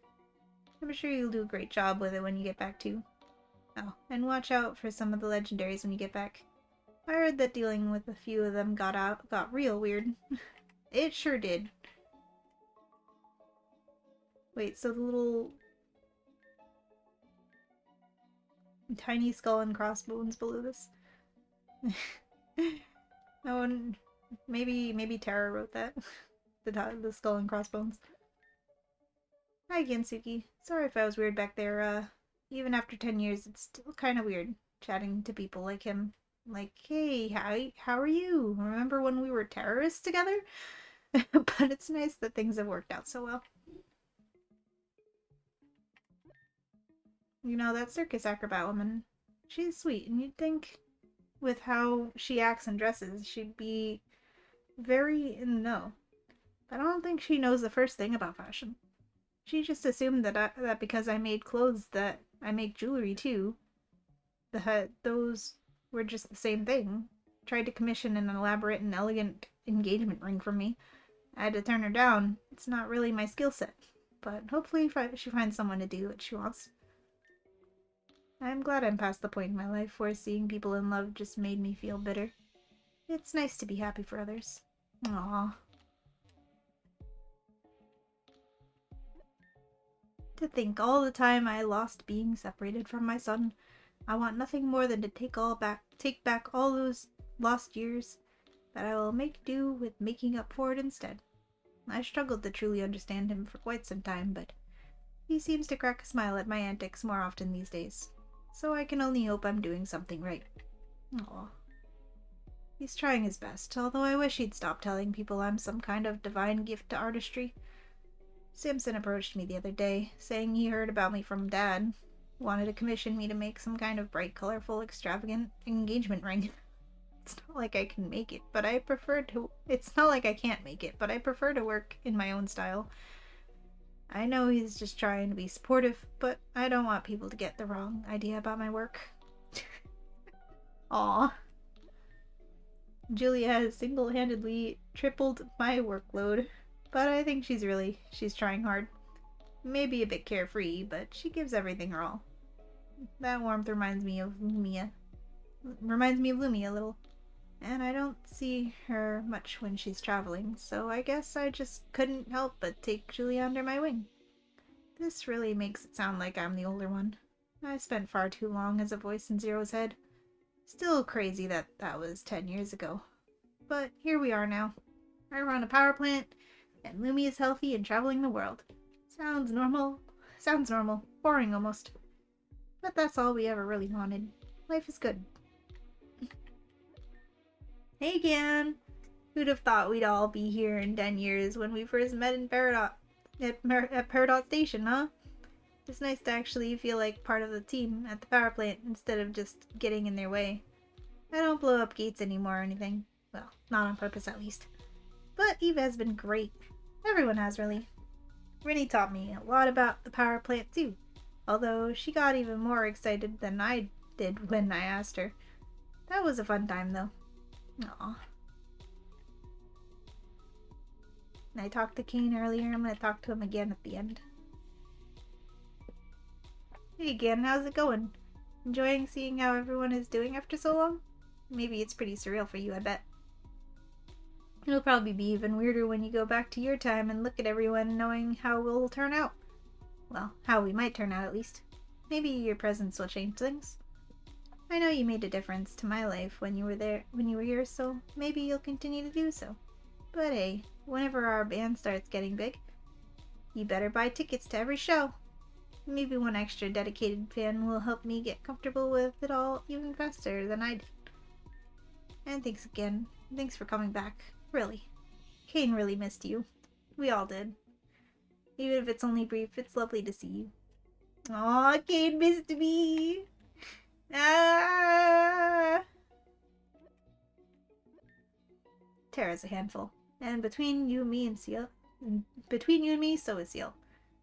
I'm sure you'll do a great job with it when you get back too. Oh, and watch out for some of the legendaries when you get back. I heard that dealing with a few of them got real weird. It sure did. Wait, so the little tiny skull and crossbones below this? No one... Maybe Tara wrote that. The skull and crossbones. Hi again, Suki. Sorry if I was weird back there. Even after 10 years, it's still kind of weird chatting to people like him. Like, hey, how are you? Remember when we were terrorists together? But it's nice that things have worked out so well. You know, that circus acrobat woman, she's sweet, and you'd think with how she acts and dresses, she'd be very in the know. But I don't think she knows the first thing about fashion. She just assumed that because I made clothes that I make jewelry too. Those were just the same thing. Tried to commission an elaborate and elegant engagement ring from me. I had to turn her down. It's not really my skill set. But hopefully she finds someone to do what she wants. I'm glad I'm past the point in my life where seeing people in love just made me feel bitter. It's nice to be happy for others. Aww. To think all the time I lost being separated from my son. I want nothing more than to take back all those lost years, but I will make do with making up for it instead. I struggled to truly understand him for quite some time, but he seems to crack a smile at my antics more often these days. So I can only hope I'm doing something right. Aw. He's trying his best, although I wish he'd stop telling people I'm some kind of divine gift to artistry. Samson approached me the other day, saying he heard about me from Dad. Wanted to commission me to make some kind of bright, colorful, extravagant engagement ring. It's not like I can make it, but I prefer to... It's not like I can't make it, but I prefer to work in my own style. I know he's just trying to be supportive, but I don't want people to get the wrong idea about my work. Aw. Julia has single-handedly tripled my workload, but I think she's trying hard. Maybe a bit carefree, but she gives everything her all. That warmth reminds me of Lumia a little. And I don't see her much when she's traveling, so I guess I just couldn't help but take Julia under my wing. This really makes it sound like I'm the older one. I spent far too long as a voice in Zero's head. Still crazy that was 10 years ago. But here we are now. I run a power plant, and Lumi is healthy and traveling the world. Sounds normal. Boring almost. But that's all we ever really wanted. Life is good. Hey again! Who'd have thought we'd all be here in 10 years when we first met in Peridot at Peridot Station, huh? It's nice to actually feel like part of the team at the power plant instead of just getting in their way. I don't blow up gates anymore or anything. Well, not on purpose at least. But Eva has been great. Everyone has, really. Rennie taught me a lot about the power plant too, although she got even more excited than I did when I asked her. That was a fun time though. Aw. I talked to Kane earlier. I'm going to talk to him again at the end. Hey again, how's it going? Enjoying seeing how everyone is doing after so long? Maybe it's pretty surreal for you, I bet. It'll probably be even weirder when you go back to your time and look at everyone knowing how we'll turn out. Well, how we might turn out at least. Maybe your presence will change things. I know you made a difference to my life when you were here, so maybe you'll continue to do so. But hey, whenever our band starts getting big, you better buy tickets to every show. Maybe one extra dedicated fan will help me get comfortable with it all even faster than I did. And thanks again. Thanks for coming back. Really. Kane really missed you. We all did. Even if it's only brief, it's lovely to see you. Aw, Kane missed me! Ah! Tara's a handful. And between you and me, so is Seal.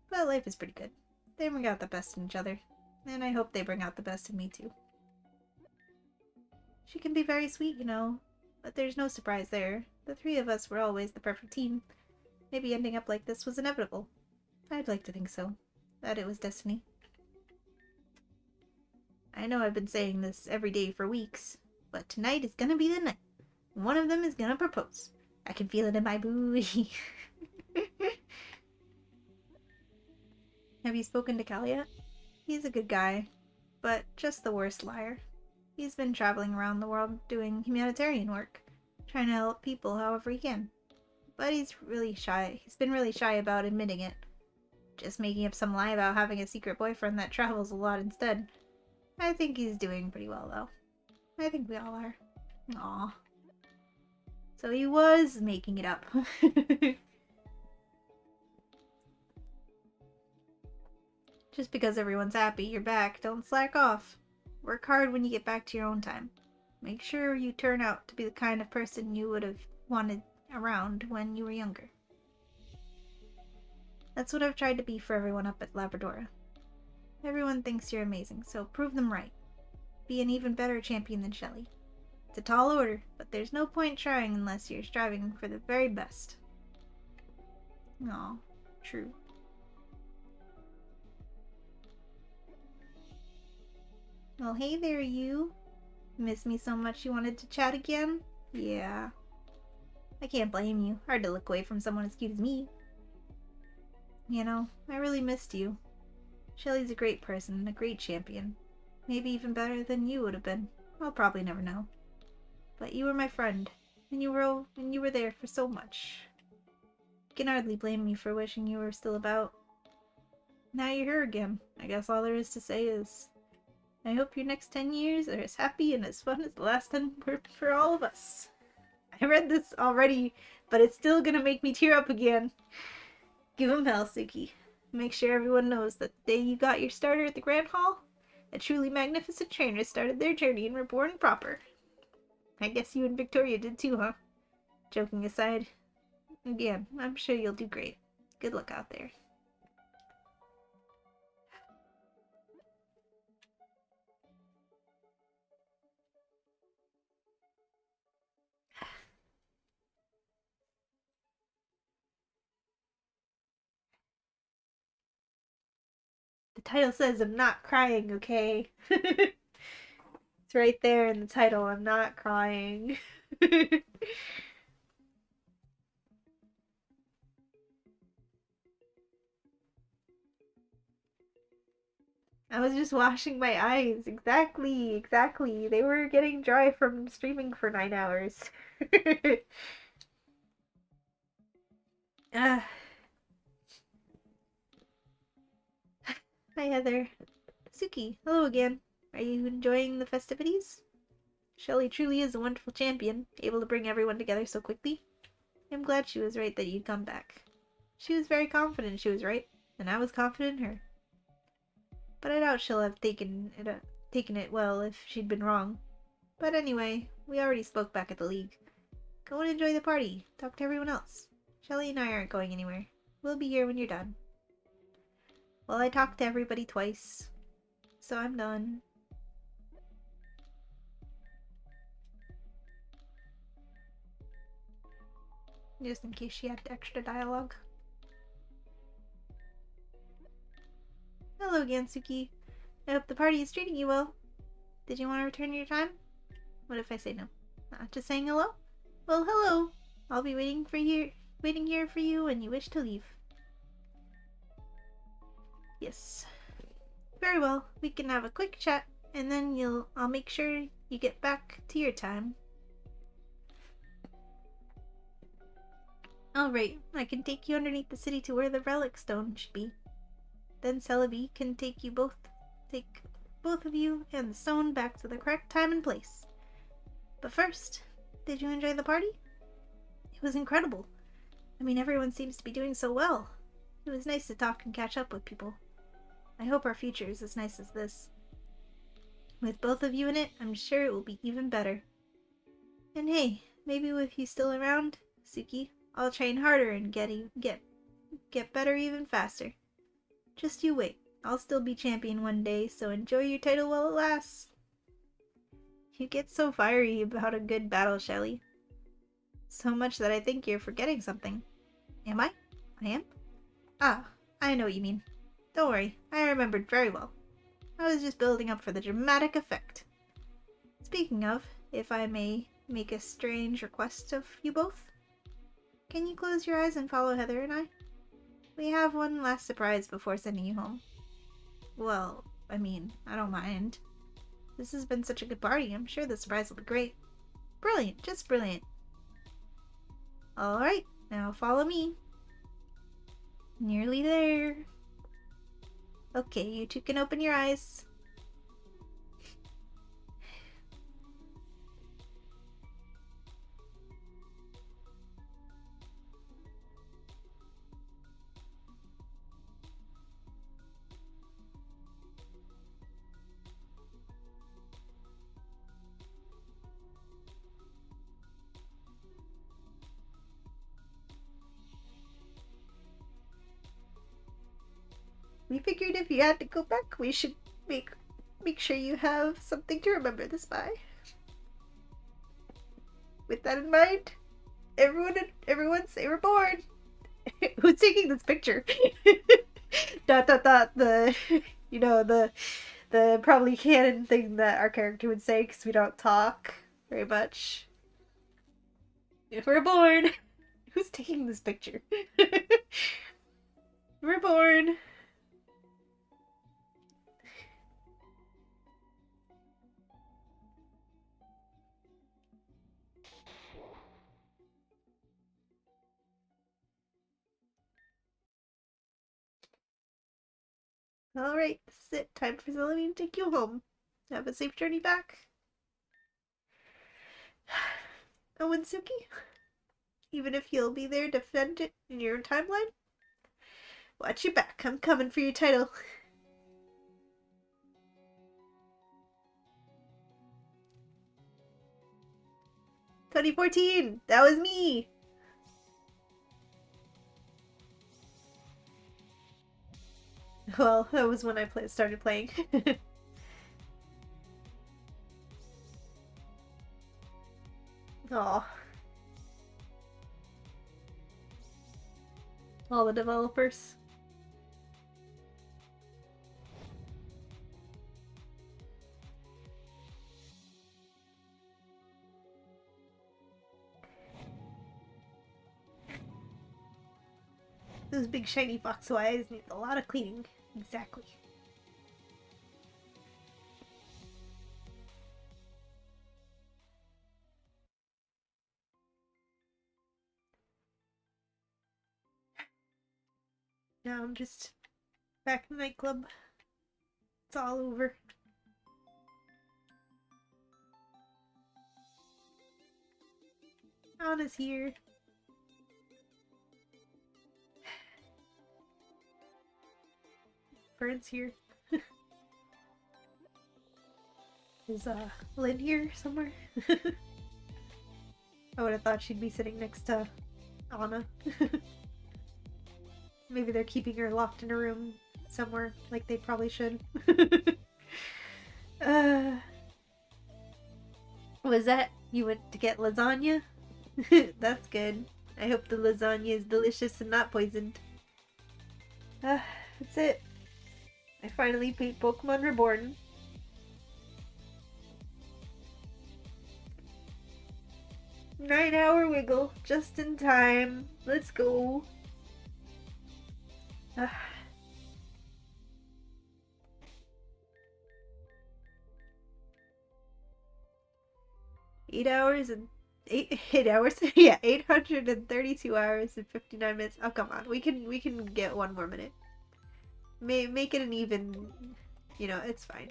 But life is pretty good. They bring out the best in each other. And I hope they bring out the best in me too. She can be very sweet, you know. But there's no surprise there. The three of us were always the perfect team. Maybe ending up like this was inevitable. I'd like to think so. That it was destiny. I know I've been saying this every day for weeks, but tonight is gonna be the night. One of them is gonna propose. I can feel it in my booty. Have you spoken to Cal yet? He's a good guy, but just the worst liar. He's been traveling around the world doing humanitarian work, trying to help people however he can. But he's really shy. He's been really shy about admitting it. Just making up some lie about having a secret boyfriend that travels a lot instead. I think he's doing pretty well, though. I think we all are. Aw. So he was making it up. Just because everyone's happy you're back, don't slack off. Work hard when you get back to your own time. Make sure you turn out to be the kind of person you would have wanted around when you were younger. That's what I've tried to be for everyone up at Labradora. Everyone thinks you're amazing, so prove them right. Be an even better champion than Shelly. It's a tall order, but there's no point trying unless you're striving for the very best. Aw, true. Well, hey there, you. Miss me so much you wanted to chat again? Yeah. I can't blame you. Hard to look away from someone as cute as me. You know, I really missed you. Shelly's a great person and a great champion. Maybe even better than you would have been. I'll probably never know. But you were my friend, and you were there for so much. You can hardly blame me for wishing you were still about. Now you're here again. I guess all there is to say is, I hope your next 10 years are as happy and as fun as the last 10 were for all of us. I read this already, but it's still gonna make me tear up again. Give 'em hell, Suki. Make sure everyone knows that the day you got your starter at the Grand Hall, a truly magnificent trainer started their journey and were born proper. I guess you and Victoria did too, huh? Joking aside, again, I'm sure you'll do great. Good luck out there. The title says I'm not crying, okay? It's right there in the title. I'm not crying. I was just washing my eyes. Exactly, exactly. They were getting dry from streaming for 9 hours. uh, Hi, Heather. Suki, hello again. Are you enjoying the festivities? Shelly truly is a wonderful champion, able to bring everyone together so quickly. I'm glad she was right that you'd come back. She was very confident she was right, and I was confident in her. But I doubt she'll have taken it well if she'd been wrong. But anyway, we already spoke back at the League. Go and enjoy the party. Talk to everyone else. Shelly and I aren't going anywhere. We'll be here when you're done. Well, I talked to everybody twice, so I'm done. Just in case she had extra dialogue. Hello again, Suki. I hope the party is treating you well. Did you want to return your time? What if I say no? Just saying hello? Well, hello. I'll be waiting here for you when you wish to leave. Yes. Very well. We can have a quick chat, and then I'll make sure you get back to your time. Alright, I can take you underneath the city to where the relic stone should be. Then Celebi can take both of you and the stone back to the correct time and place. But first, did you enjoy the party? It was incredible. I mean, everyone seems to be doing so well. It was nice to talk and catch up with people. I hope our future is as nice as this. With both of you in it, I'm sure it will be even better. And hey, maybe with you still around, Suki, I'll train harder and get better even faster. Just you wait. I'll still be champion one day, so enjoy your title while it lasts. You get so fiery about a good battle, Shelly. So much that I think you're forgetting something. Am I? I am? Ah, I know what you mean. Don't worry, I remembered very well. I was just building up for the dramatic effect. Speaking of, if I may make a strange request of you both, can you close your eyes and follow Heather and I? We have one last surprise before sending you home. Well, I mean, I don't mind. This has been such a good party, I'm sure the surprise will be great. Brilliant, just brilliant. Alright, now follow me. Nearly there. Okay, you two can open your eyes. we figured if you had to go back, we should make sure you have something to remember this by. With that in mind, everyone say reborn. Who's taking this picture? dot dot dot the the probably canon thing that our character would say because we don't talk very much. If we're born, who's taking this picture? We're born. Alright, this is it. Time for Celine to take you home. Have a safe journey back. Owatsuki, even if you'll be there to defend it in your timeline, watch your back. I'm coming for your title. "2014! That was me!" Well, that was when I started playing. Aw. All the developers. Those big shiny foxo eyes need a lot of cleaning. Exactly. Now I'm just back in the nightclub. It's all over. Anna's here. Fern's here. Is Lynn here somewhere? I would have thought she'd be sitting next to Anna. Maybe they're keeping her locked in a room somewhere, like they probably should. Was that you went to get lasagna? That's good. I hope the lasagna is delicious and not poisoned. That's it. I finally beat Pokemon Reborn. Nine-hour wiggle, just in time. Let's go. 8 hours and 8 hours. Yeah, 832 hours and 59 minutes. Oh, come on. We can get one more minute. Make it an even, it's fine.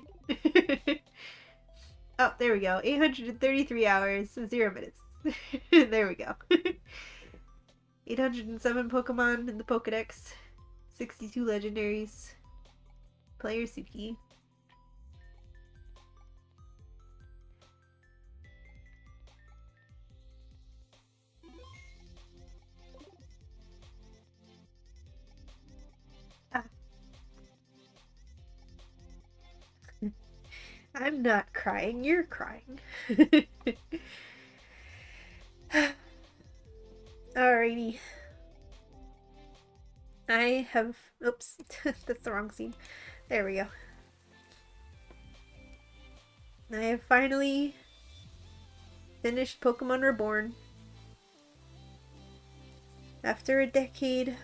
Oh, there we go. 833 hours, 0 minutes. There we go. 807 Pokemon in the Pokedex. 62 legendaries. Player Suki. I'm not crying, you're crying. Alrighty. I have... Oops, that's the wrong scene. There we go. I have finally finished Pokemon Reborn. After a decade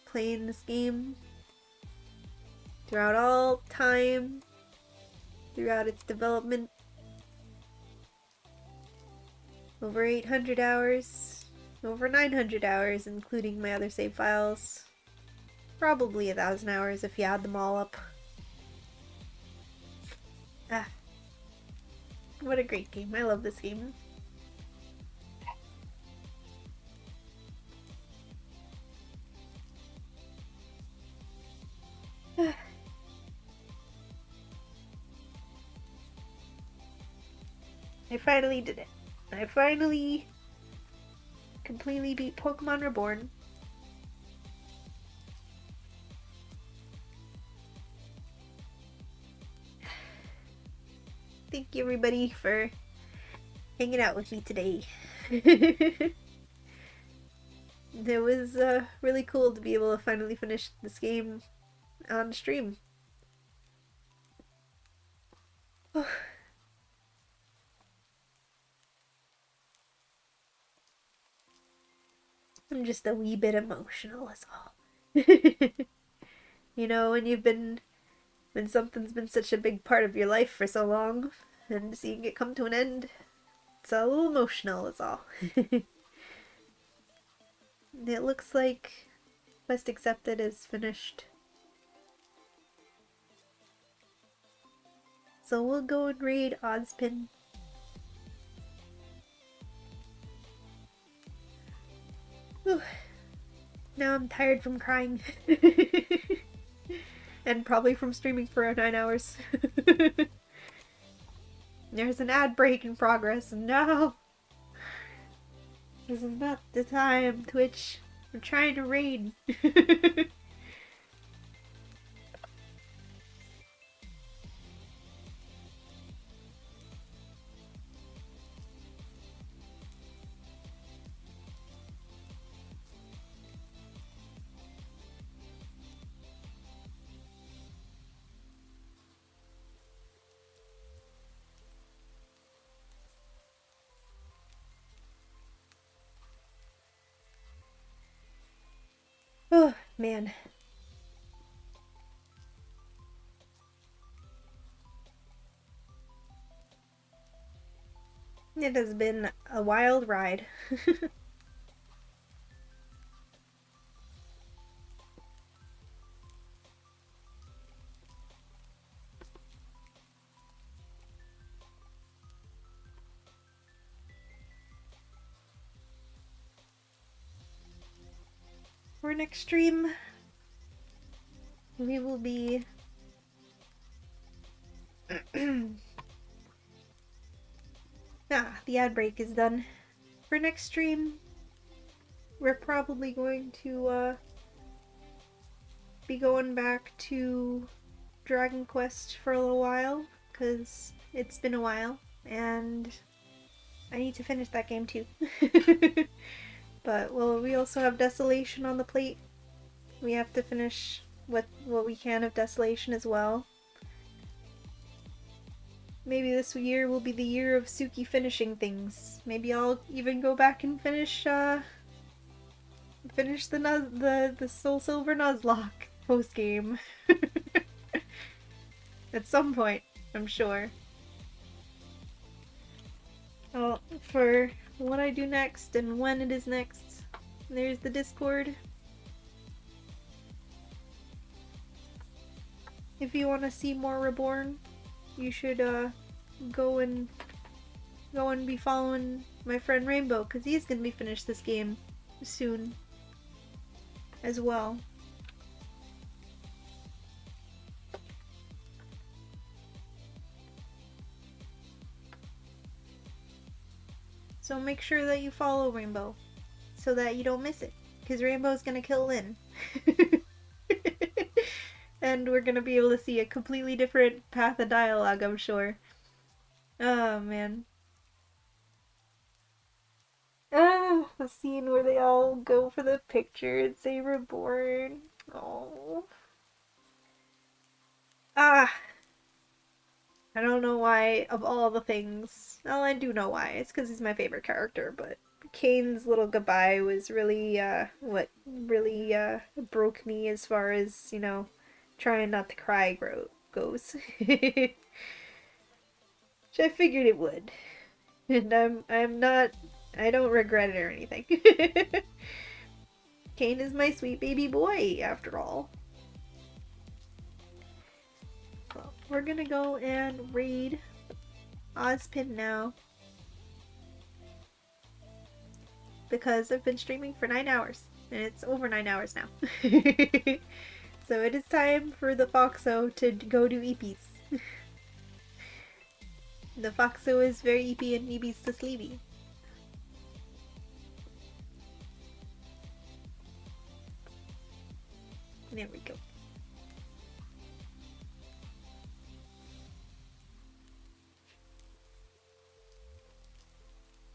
playing this game, throughout all time, throughout its development, over 800 hours, over 900 hours including my other save files, probably 1,000 hours if you add them all up. What a great game. I love this game. I finally did it. I finally completely beat Pokemon Reborn. thank you everybody for hanging out with me today. It was really cool to be able to finally finish this game on stream. I'm just a wee bit emotional, is all. You know, when something's been such a big part of your life for so long, and seeing it come to an end, it's a little emotional, is all. It looks like Quest Accepted is finished. So we'll go and raid Ozpin. Whew. Now I'm tired from crying. And probably from streaming for 9 hours. There's an ad break in progress. No! This is not the time, Twitch. I'm trying to raid. Oh, man. It has been a wild ride. For next stream, we will be the ad break is done. For next stream, we're probably going to be going back to Dragon Quest for a little while, because it's been a while, and I need to finish that game too. But we also have Desolation on the plate. We have to finish what we can of Desolation as well. Maybe this year will be the year of Suki finishing things. Maybe I'll even go back and finish the Soul Silver Nuzlocke post game. At some point, I'm sure. Well, for what I do next and when it is next, there's the Discord. If you want to see more Reborn, you should go and be following my friend Rainbow, because he's gonna be finished this game soon as well. So make sure that you follow Rainbow so that you don't miss it, because Rainbow's gonna kill Lynn. And we're gonna be able to see a completely different path of dialogue, I'm sure. Oh, man. Ah, the scene where they all go for the picture and say Reborn. Oh. Ah. I don't know why, of all the things. Well, I do know why. It's because he's my favorite character, but Kane's little goodbye was really, what really, broke me as far as, you know, trying not to cry goes. Which I figured it would. And I don't regret it or anything. Kane is my sweet baby boy, after all. Well, we're gonna go and raid Ozpin now. Because I've been streaming for 9 hours. And it's over 9 hours now. So it is time for the Foxo to go do EPs. The Foxo is very EP and he beats the Sleevy. There we go.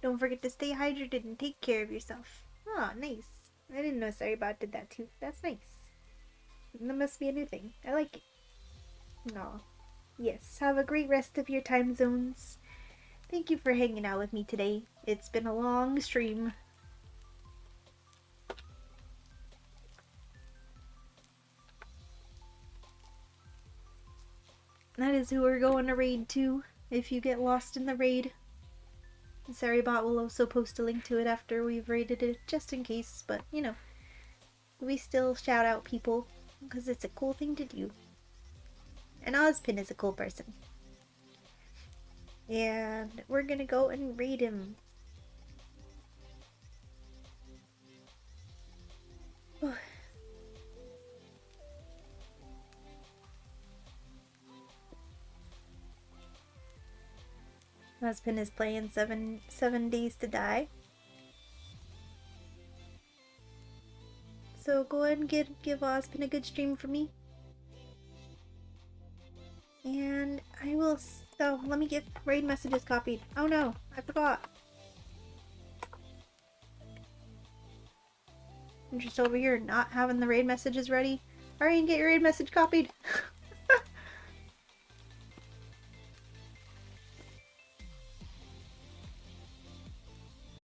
Don't forget to stay hydrated and take care of yourself. Oh, nice. I didn't know Saribot did that too. That's nice. That must be a new thing. I like it. No. Yes, have a great rest of your time zones. Thank you for hanging out with me today. It's been a long stream. That is who we're going to raid to if you get lost in the raid. Saribot will also post a link to it after we've raided it, just in case, but you know, we still shout out people because it's a cool thing to do. And Ozpin is a cool person. And we're gonna go and raid him. Ozpin is playing seven Days to Die. So go ahead and give Ozpin a good stream for me. And I will. So let me get raid messages copied. Oh no, I forgot. I'm just over here not having the raid messages ready. Hurry and get your raid message copied.